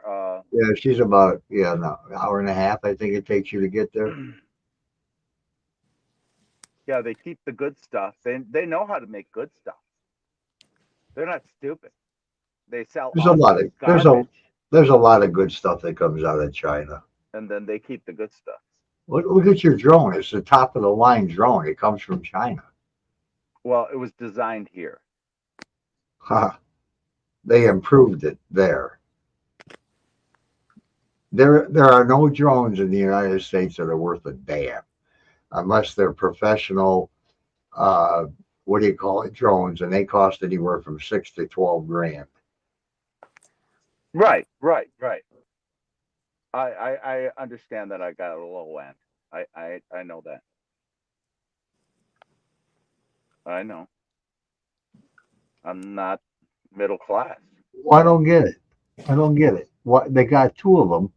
Yeah, she's about an hour and a half. I think it takes you to get there. Yeah, they keep the good stuff. They know how to make good stuff. They're not stupid. They sell There's a lot of garbage, there's a lot of good stuff that comes out of China. and then they keep the good stuff. Look at your drone. It's the top of the line drone. It comes from China. Well, it was designed here. Ha. They improved it there. There are no drones in the United States that are worth a damn unless they're professional what do you call it, drones, and they cost anywhere from 6 to 12 grand. Right. I understand that I got a low end. I know that. I know. I'm not middle class. Well, I don't get it. What they got two of them.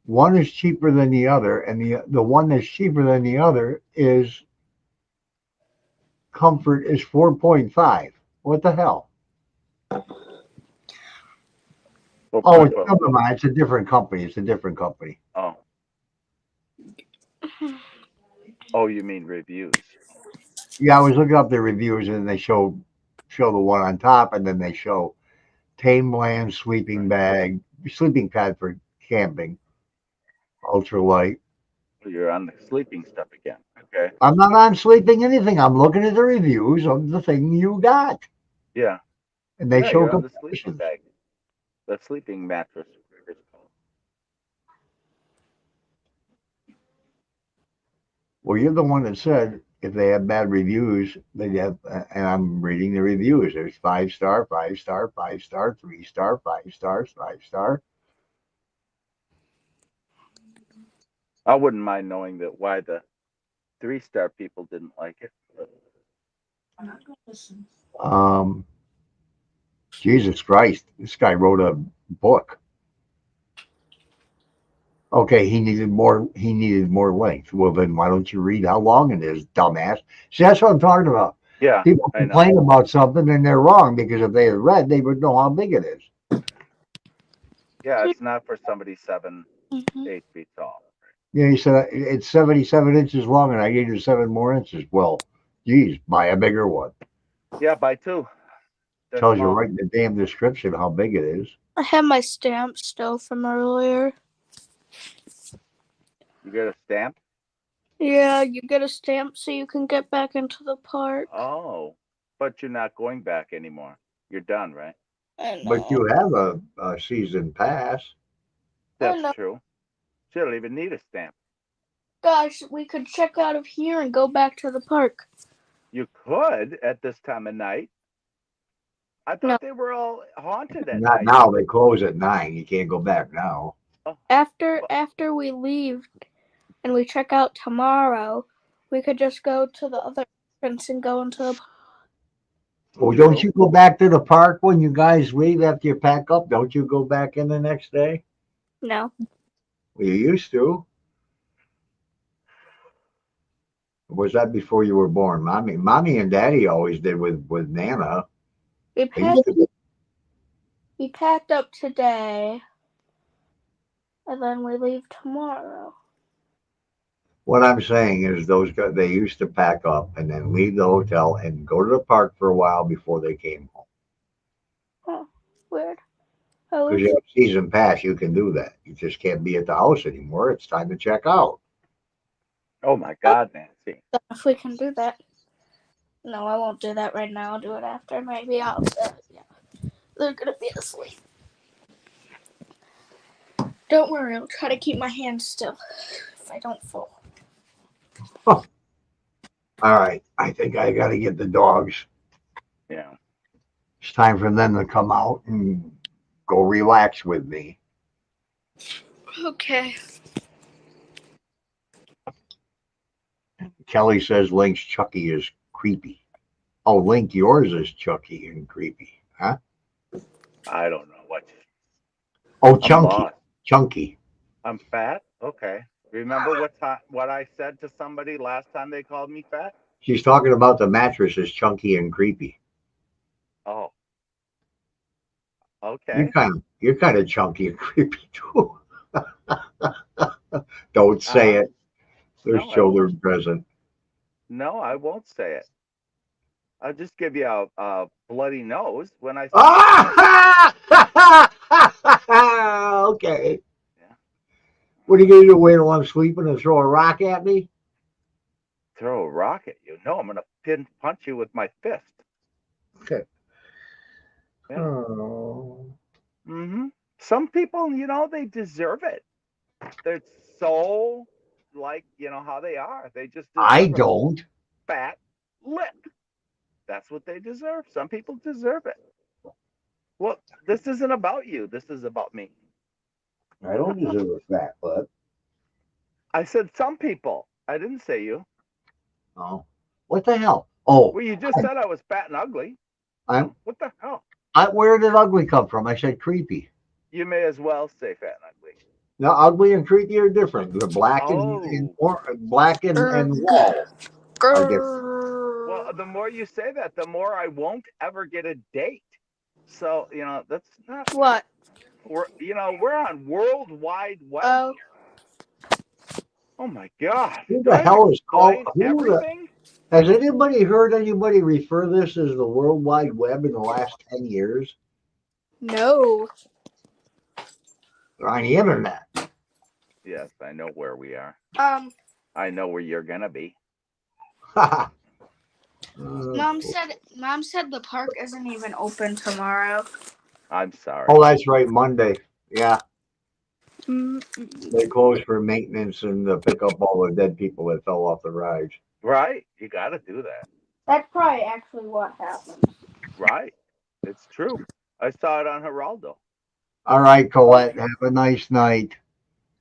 One is cheaper than the other, and the one that's cheaper than the other is comfort is 4.5. What the hell? Oh, never mind. It's a different company. Oh. Oh, you mean reviews? Yeah, I was looking up the reviews, and they show the one on top, and then they show tame land sleeping pad for camping, ultralight. You're on the sleeping stuff again. Okay. I'm not on sleeping anything. I'm looking at the reviews of the thing you got. Yeah. And they show you're on the sleeping comparisons. bag. The sleeping mattress. whatever it's called. Well, you're the one that said if they have bad reviews, they have, and I'm reading the reviews. There's 5-star, 5-star, 5-star, 3-star, 5 stars, 5-star. I wouldn't mind knowing that why the 3-star people didn't like it. I'm not gonna listen. Jesus Christ, this guy wrote a book. Okay, he needed more. He needed more length. Well, then why don't you read how long it is, dumbass? See, that's what I'm talking about. Yeah, People I know. complain about something and they're wrong because if they had read, they would know how big it is. Yeah, it's not for somebody 7, 8 feet tall. Yeah, he said it's 77 inches long, and I gave you 7 more inches. Well, geez, buy a bigger one. Yeah, by 2. They're Tells you small. right in the damn description how big it is. I have my stamp still from earlier. You get a stamp? Yeah, you get a stamp so you can get back into the park. Oh, but you're not going back anymore. You're done, right? I know. But you have a season pass. That's know. true. She don't even need a stamp. Gosh, we could check out of here and go back to the park. You could at this time of night. I thought they were all haunted at Not night. now. They close at 9. You can't go back now. After we leave and we check out tomorrow, we could just go to the other entrance and go into the park. Well, don't you go back to the park when you guys leave after you pack up? Don't you go back in the next day? No. Well, you used to. Or was that before you were born? Mommy and Daddy always did with Nana. We packed up today, and then we leave tomorrow. What I'm saying is those guys, they used to pack up and then leave the hotel and go to the park for a while before they came home. Oh, weird. Because you have season pass, you can do that. You just can't be at the house anymore. It's time to check out. Oh my God, Nancy. If we can do that. No, I won't do that right now. I'll do it after. Maybe I'll. Yeah. They're gonna be asleep. Don't worry. I'll try to keep my hands still if I don't fall. All right. I think I got to get the dogs. Yeah. It's time for them to come out and go relax with me. Okay. Kelly says Link's Chucky is creepy. Oh, Link, yours is Chucky and creepy, huh? I don't know what. Oh, I'm Chunky. lost. Chunky. I'm fat? Okay. Remember what I said to somebody last time they called me fat? She's talking about the mattress is chunky and creepy. Oh. Okay. You're kind of chunky and creepy too. Don't say it. There's no, I children present. No, I won't say it. I'll just give you a bloody nose when I say Okay. Yeah. What are you gonna do? Wait till I'm sleeping and throw a rock at me? Throw a rock at you? No, I'm gonna punch you with my fist. Okay. Yeah. Oh. Some people, they deserve it. They're so how they are. They just deserve I don't. A fat lip. That's what they deserve. Some people deserve it. Well, this isn't about you. This is about me. I don't deserve a fat lip. I said some people. I didn't say you. Oh. What the hell? Oh. Well, you just said I was fat and ugly. What the hell? Where did ugly come from? I said creepy. You may as well say fat and ugly. Now, ugly and creepy are different. The black and wall are different. Well, the more you say that, the more I won't ever get a date. So, that's not what. We're on World Wide Web. Oh my God! Who the hell is called? Everything? Has anybody heard anybody refer this as the World Wide Web in the last 10 years? No. They're on the internet. Yes, I know where we are. I know where you're gonna be. Mom said the park isn't even open tomorrow. I'm sorry. Oh, that's right, Monday. Yeah. They close for maintenance and pick up all the dead people that fell off the rides. Right. You got to do that. That's probably actually what happened. Right. It's true. I saw it on Geraldo. All right, Colette, have a nice night.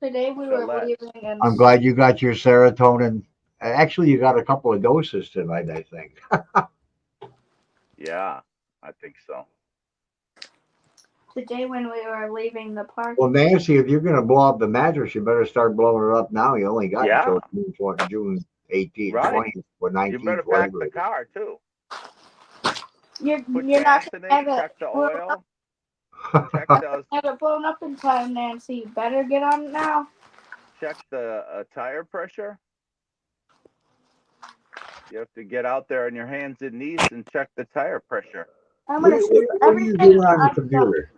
Today we were Colette. leaving and I'm glad you got your serotonin. Actually, you got a couple of doses tonight, I think. Yeah, I think so. today when we were leaving the park. Well, Nancy, if you're going to blow up the mattress, you better start blowing it up now. You only got Yeah. until June 18th, Right. 20th, or 19th. You better pack whatever the it is. car too. You're Put you're not gas in gonna have it. it. Check the oil. Check those. Have it blown up in time, Nancy. You better get on it now. Check the tire pressure. You have to get out there on your hands and knees and check the tire pressure. I'm What, gonna what, see what are you everything doing on the I got. computer?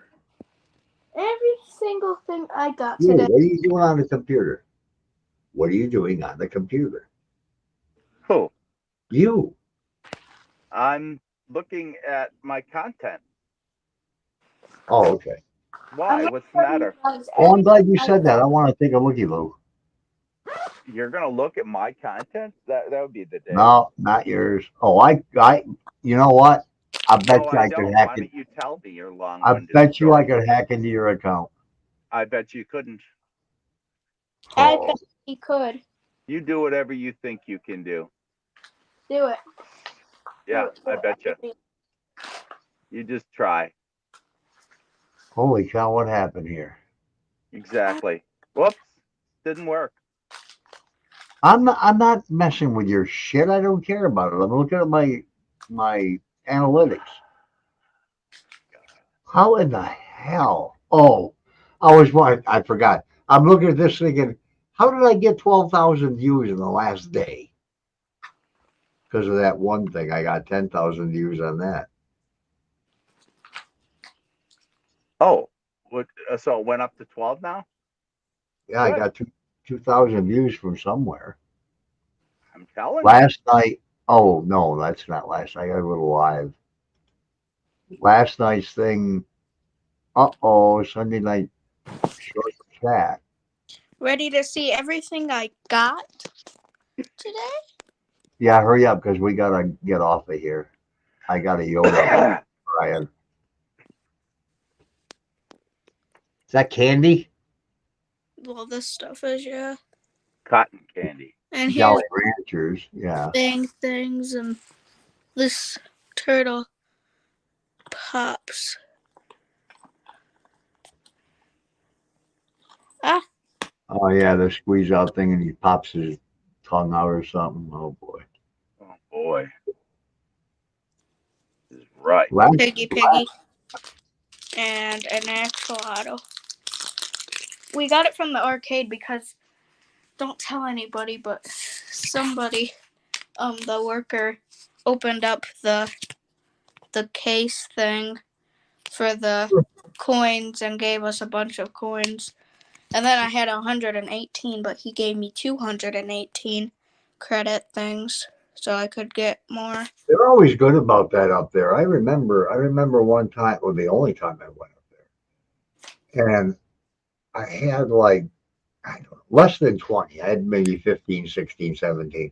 Every single thing I got You, today. what are you doing on the computer? What are you doing on the computer? Who? You. I'm looking at my content. Oh, okay. Why? What's the matter? Oh, I'm glad you said that. I want to take a looky loo. You're gonna look at my content? That would be the day. No, not yours. Oh, you know what? I bet No, you I I could don't. hack Why it. don't you tell me your I long-winded bet you I story? could hack into your account. I bet you couldn't. I Oh, bet he could You do whatever you think you can do. do it. Yeah, Do I it. bet you. You just try. holy cow! What happened here? Exactly. Whoops. Didn't work. I'm not messing with your shit. I don't care about it. I'm looking at my analytics. How in the hell? Oh, I forgot. I'm looking at this thinking, how did I get 12,000 views in the last day? Because of that one thing, I got 10,000 views on that. Oh, what? So it went up to 12 now? Yeah, I got 2,000 views from somewhere. I'm telling you. Last night, oh no, that's not last night. I was live. Last night's thing, Sunday night short chat. Ready to see everything I got today? Yeah, hurry up because we gotta get off of here. I got a Yoda, Brian. Is that candy? Well, this stuff is, yeah. Cotton candy. And here's Jolly Ranchers, yeah. things and this turtle pops. Ah, Oh yeah, the squeeze out thing, and he pops his tongue out or something. Oh boy. Oh boy. This is right. Piggy, and an axolotl. We got it from the arcade because, don't tell anybody, but somebody, the worker, opened up the case thing for the coins and gave us a bunch of coins. And then I had 118, but he gave me 218 credit things so I could get more. They're always good about that up there. I remember one time, or the only time I went up there, and I had like, I don't know, less than 20. I had maybe 15, 16, 17.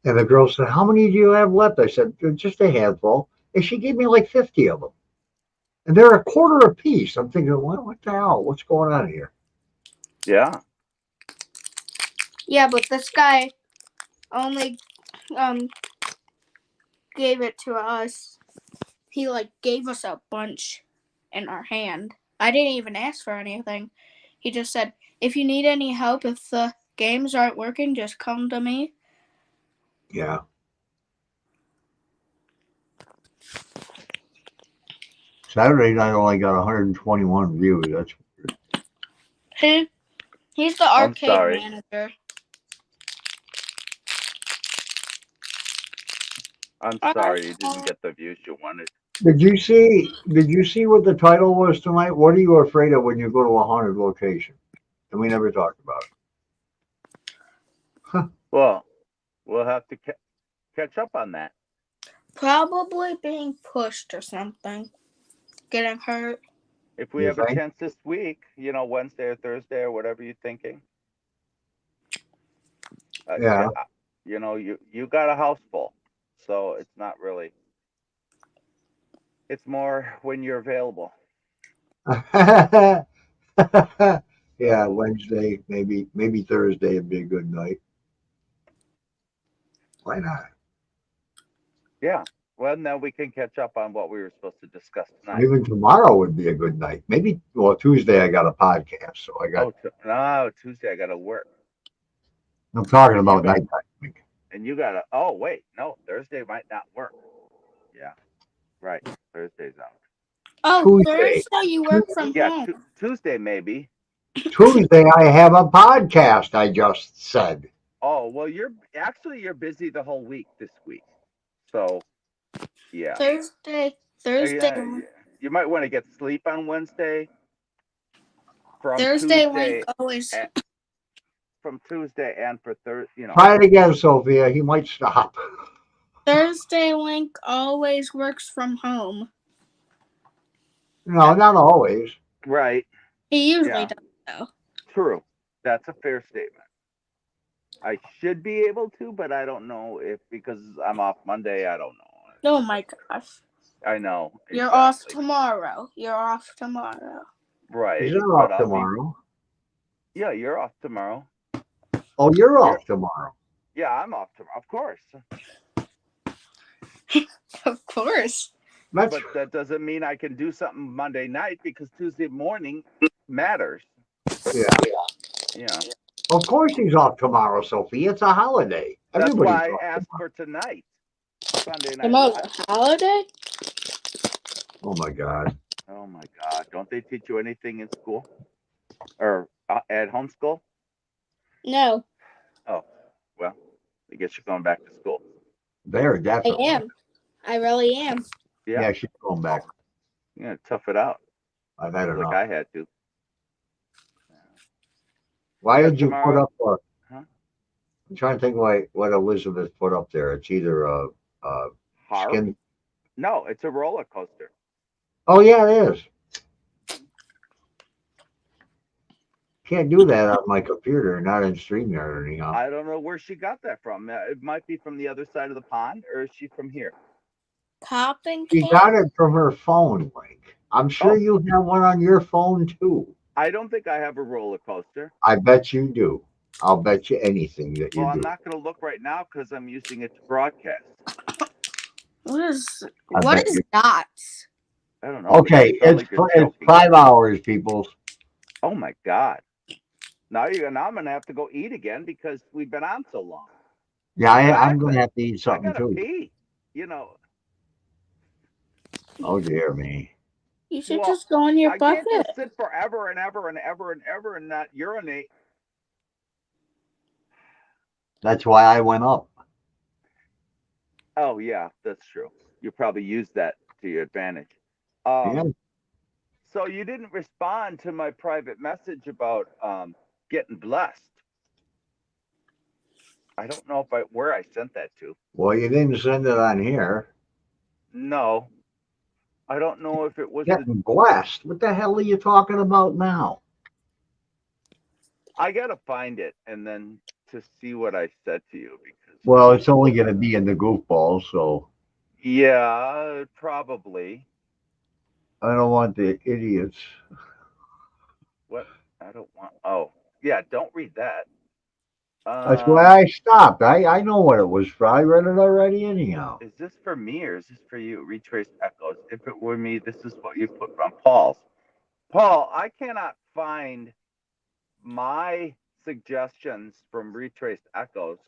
And the girl said, how many do you have left? I said, just a handful. And she gave me like 50 of them. And they're a quarter a piece. I'm thinking, what the hell? What's going on here? Yeah. Yeah, but this guy only gave it to us. He gave us a bunch in our hand. I didn't even ask for anything. He just said, if you need any help, if the games aren't working, just come to me. Yeah. Saturday night only got 121 views. That's weird. He's the arcade manager. I'm sorry you didn't get the views you wanted. Did you see what the title was tonight? What are you afraid of when you go to a haunted location? And we never talked about it. Well, we'll have to catch up on that. Probably being pushed or something. Getting hurt. If we You have a think? chance this week, Wednesday or Thursday or whatever you're thinking. Yeah. You got a house full, so it's not really. It's more when you're available. Yeah, So, Wednesday, maybe Thursday would be a good night. Why not? yeah. Well, now we can catch up on what we were supposed to discuss tonight. Even tomorrow would be a good night. Maybe, well, Tuesday I got a podcast, so I got. No, Tuesday I got to work. I'm talking And you about got- nighttime. And you got to. Oh wait, no, Thursday might not work. Yeah, right. Thursday's out. Oh, Tuesday. Thursday you work from Yeah, home. Tuesday maybe. Tuesday I have a podcast. I just said. Oh well, you're busy the whole week this week, so yeah. Thursday. Yeah, you might want to get sleep on Wednesday. From Thursday Tuesday, Link always. From Tuesday and for Thursday, Try it again, Sophia. He might stop. Thursday Link always works from home. No, not always. Right. He usually does though. True. That's a fair statement. I should be able to, but I don't know if because I'm off Monday. I don't know. Oh my gosh. I know. You're off tomorrow. You're off tomorrow. Right. He's not off tomorrow. Yeah, you're off tomorrow. Oh, you're off tomorrow. Yeah, I'm off tomorrow. Of course. Of course. But that doesn't mean I can do something Monday night because Tuesday morning matters. Yeah. Yeah. Of course he's off tomorrow, Sophie. It's a holiday. That's Everybody's why I off asked tomorrow. for tonight. Sunday night. Tomorrow's a holiday? Oh my God. Oh my God. Don't they teach you anything in school? Or at homeschool? No. Oh, well, I guess you're going back to school. There, I definitely. am. I really am. Yeah, she's going back. Yeah, tough it out. I've had enough. Like I had to. Why did you put tomorrow- up? I'm trying to think what Elizabeth put up there. It's either a Harp? skin. No, it's a roller coaster. Oh yeah, it is. Can't do that on my computer, not in StreamYard or anyhow. I don't know where she got that from. It might be from the other side of the pond, or is she from here? Popping She got it from her phone, Link. I'm sure you have one on your phone too. I don't think I have a roller coaster. I bet you do. I'll bet you anything that you Well, do. I'm not going to look right now because I'm using it to broadcast. What is I what bet is you- dots? I don't know. Okay, You sound it's, like you're it's joking. 5 hours, people. Oh my God. Now I'm going to have to go eat again because we've been on so long. Yeah, I'm going to have to eat I something got to too. pee. Oh dear me. You should Well, just go in your I bucket. can't just sit forever and ever and ever and ever and not urinate. That's why I went up. Oh yeah, that's true. You probably used that to your advantage. Yeah. So you didn't respond to my private message about getting blessed. I don't know where I sent that to. Well, you didn't send it on here. No, I don't know if it was. Getting blessed. What the hell are you talking about now? I gotta find it and then to see what I said to you because. Well, it's only going to be in the goofball, so Yeah, probably. I don't want the idiots. What? I don't want. Oh, yeah. Don't read that. That's why I stopped. I know what it was for. I read it already anyhow. Is this for me or is this for you? Retrace echoes. If it were me, this is what you put on Paul's. Paul, I cannot find my suggestions from Retraced Echoes.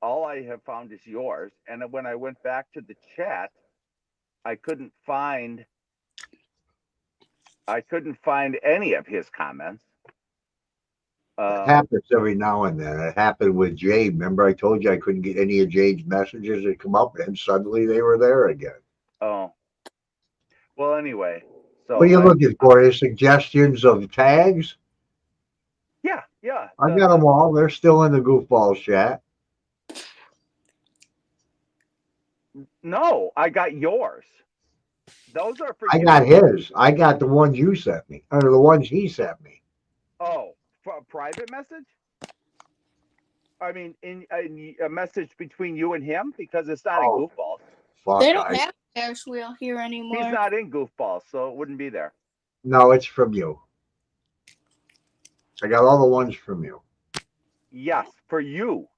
All I have found is yours. And when I went back to the chat, I couldn't find any of his comments. It happens every now and then. It happened with Jade. Remember I told you I couldn't get any of Jade's messages that come up, and suddenly they were there again. Oh. Well, anyway. So What are you looking for? His suggestions of tags? Yeah. I got them all. They're still in the goofball chat. No, I got yours. Those are for I you. got his. I got the ones you sent me, or the ones he sent me. Oh, for a private message? I mean, in a message between you and him, because it's not in Oh, Goofballs. They fuck! don't have a Ferris wheel here anymore. He's not in Goofballs, so it wouldn't be there. No, it's from you. I got all the ones from you. Yes, for you.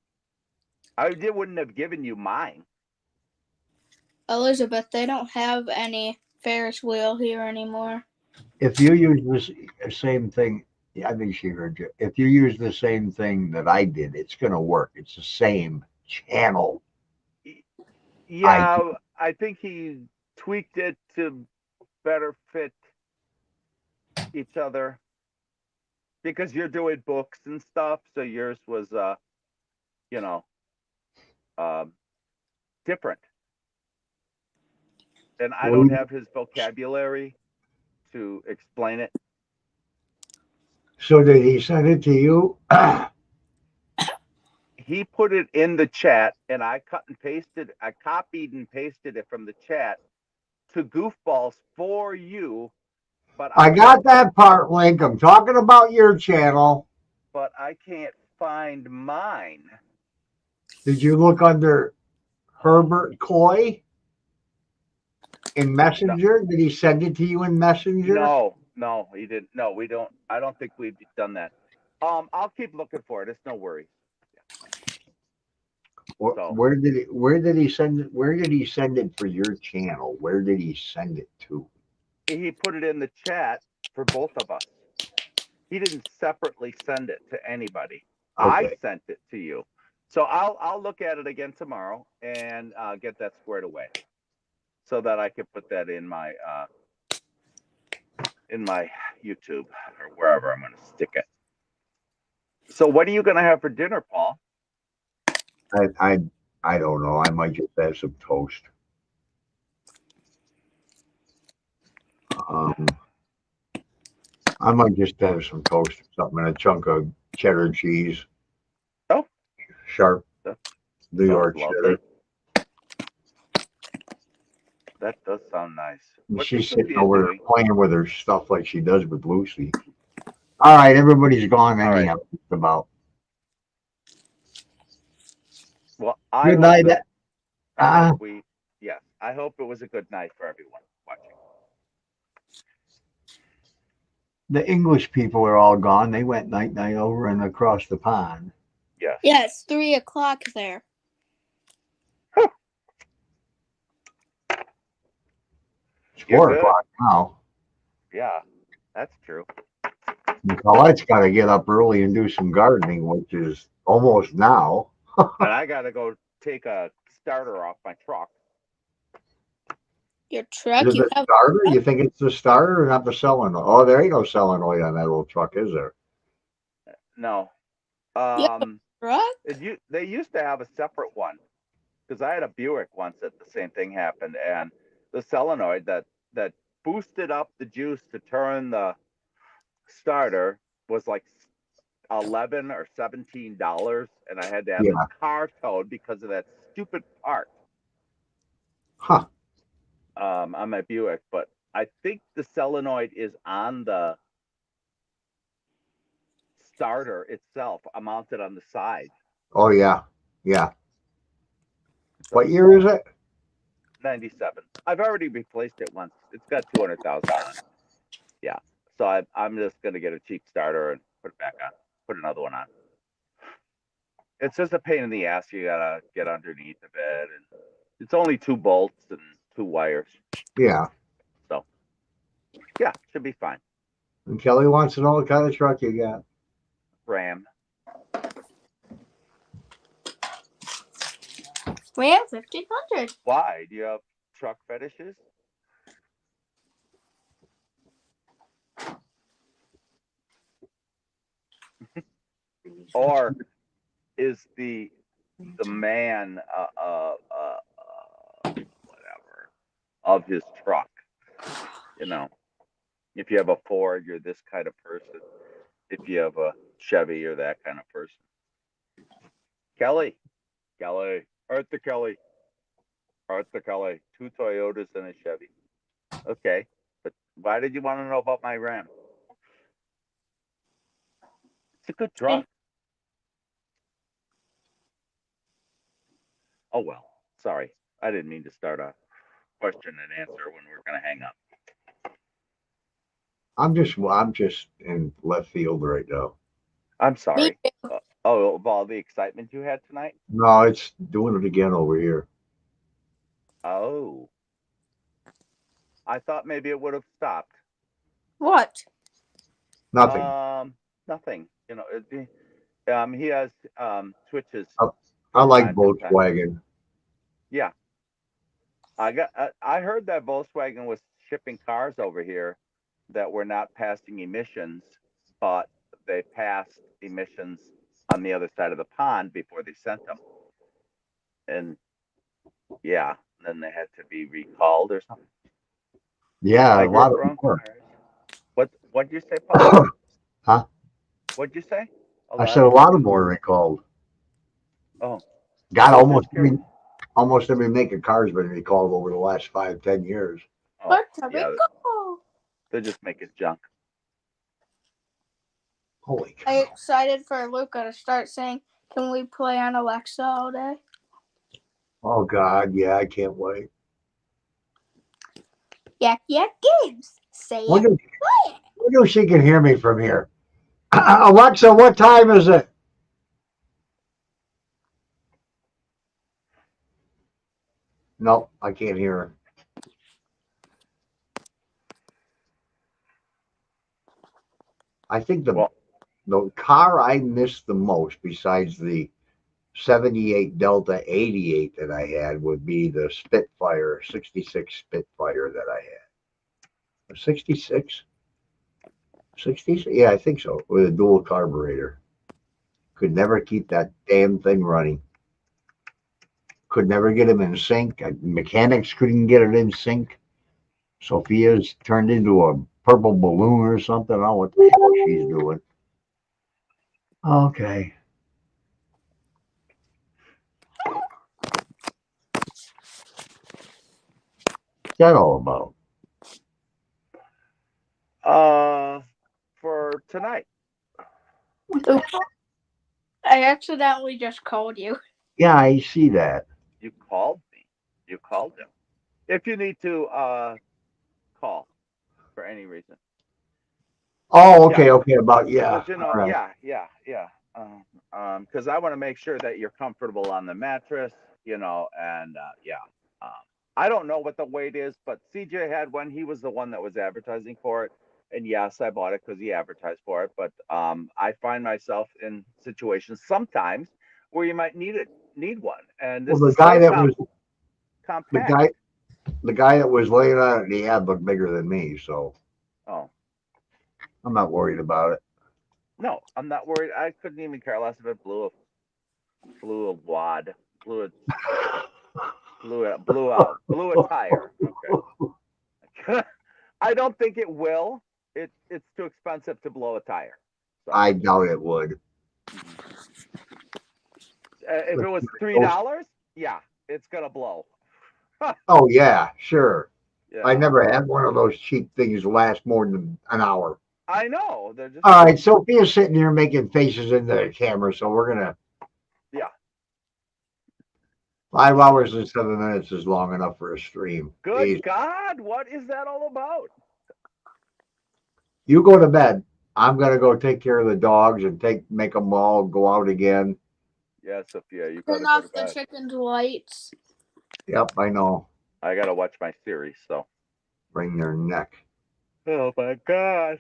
I wouldn't have given you mine. Elizabeth, they don't have any Ferris wheel here anymore. If you use this same thing, yeah, I think she heard you. If you use the same thing that I did, it's gonna work. It's the same channel. Yeah, I think he tweaked it to better fit each other because you're doing books and stuff, so yours was you know, different. And I don't have his vocabulary to explain it. So did he send it to you? He put it in the chat, and I copied and pasted it from the chat to Goofballs for you. But I got that part, Link. I'm talking about your channel. But I can't find mine. Did you look under Herbert Coy in Messenger? Did he send it to you in Messenger? No, he didn't. No, we don't. I don't think we've done that. I'll keep looking for it. It's no worries. Where did he send it? Where did he send it for your channel? Where did he send it to? He put it in the chat for both of us. He didn't separately send it to anybody. I Okay. sent it to you. So I'll look at it again tomorrow and get that squared away, so that I can put that in my YouTube or wherever I'm going to stick it. So what are you going to have for dinner, Paul? I don't know. I might just have some toast. I might just have some toast or something and a chunk of cheddar cheese. Oh, sharp New York lovely. cheddar. That does sound nice. And What's she's Sophia sitting over there doing? playing with her stuff like she does with Lucy. All right, everybody's gone All right. anyhow. Just about. Well, I Good hope night. that, I hope I hope it was a good night for everyone watching. The English people are all gone. They went night over and across the pond. Yes. Yeah, it's 3:00 there. It's You're 4 good. o'clock now. Yeah, that's true. And Colette's got to get up early and do some gardening, which is almost now. And I got to go take a starter off my truck. Your truck? Is it You the have starter? You think it's the starter or not the solenoid? Oh, there ain't no solenoid on that little truck, is there? No. truck? They used to have a separate one because I had a Buick once that the same thing happened, and the solenoid that boosted up the juice to turn the starter was like $11 or $17, and I had to have the car towed because of that stupid part. Huh. On my Buick, but I think the solenoid is on the starter itself, mounted on the side. Oh, yeah. Yeah. What year is it? 97. I've already replaced it once. It's got 200,000 on it. Yeah. So I'm just going to get a cheap starter and put it back on, put another one on. It's just a pain in the ass. You got to get underneath of it. And it's only 2 bolts and 2 wires. Yeah. So, yeah, should be fine. And Kelly wants to know what kind of truck you got. Ram. We have 1,500. Why? Do you have truck fetishes? Or is the man whatever of his truck? You know, if you have a Ford, you're this kind of person. If you have a Chevy, you're that kind of person. Kelly, Arthur Kelly, 2 Toyotas and a Chevy. Okay, but why did you want to know about my Ram? It's a good truck. Oh well, sorry. I didn't mean to start a question and answer when we're going to hang up. I'm just in left field right now. I'm sorry. Oh, of all the excitement you had tonight? No, it's doing it again over here. Oh. I thought maybe it would have stopped. What? Nothing. Nothing. You know, he has switches. I like time to time. Volkswagen. Yeah. I heard that Volkswagen was shipping cars over here that were not passing emissions, but they passed emissions on the other side of the pond before they sent them. And yeah, then they had to be recalled or something. Yeah, I a lot drove of the wrong them. cars. What'd you say, Paul? Huh? What'd you say? I said a lot of them were recalled. Oh. God, I was just almost every make of car's been recalled over the last 5-10 years. Oh, yeah, they're just making junk. Holy cow. I'm excited for Luca to start saying, "Can we play on Alexa all day?" Oh God, yeah, I can't wait. Yak Yak Games. Say Wonder, it. Play it. wonder if she can hear me from here. Alexa, what time is it? No, I can't hear her. I think the car I missed the most, besides the 78 Delta 88 that I had, would be the Spitfire, 66 Spitfire that I had. 66? 60s? Yeah, I think so, with a dual carburetor. Could never keep that damn thing running. Could never get him in sync. Mechanics couldn't get it in sync. Sophia's turned into a purple balloon or something. I don't know what the hell she's doing. Okay. What's that all about? For tonight. Oops. I accidentally just called you. Yeah, I see that. You called me. You called him. If you need to call for any reason. Oh, okay, okay. About yeah. You know, All right. yeah. Because I want to make sure that you're comfortable on the mattress, you know, and I don't know what the weight is, but CJ had one. He was the one that was advertising for it, and yes, I bought it because he advertised for it. But I find myself in situations sometimes where you might need one, and this Well, is so compact. the guy that was laying on it, he had looked bigger than me, so Oh. I'm not worried about it. No, I'm not worried. I couldn't even care less if it blew a wad, blew a tire. Okay. I don't think it will. It's too expensive to blow a tire. So. I doubt it would. If it was $3, yeah, it's gonna blow. Oh yeah, sure. Yeah. I never had one of those cheap things last more than an hour. I know. They're just all right. Sophia's sitting here making faces into the camera, so we're gonna. Yeah. 5 hours and 7 minutes is long enough for a stream. Good Jeez. God, what is that all about? You go to bed. I'm gonna go take care of the dogs and make them all go out again. Yeah, Sophia, you Turn off the chicken's lights. Yep, I know. I gotta watch my series, so. Bring their neck. Oh my God.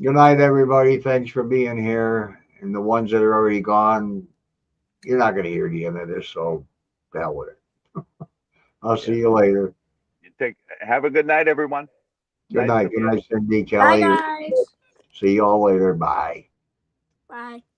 Good night, everybody. Thanks for being here. And the ones that are already gone, you're not going to hear the end of this, so the hell with it. I'll see you later. Have a good night, everyone. Good night. Good night, Cindy, Kelly. Bye, guys. See you all later. Bye. Bye.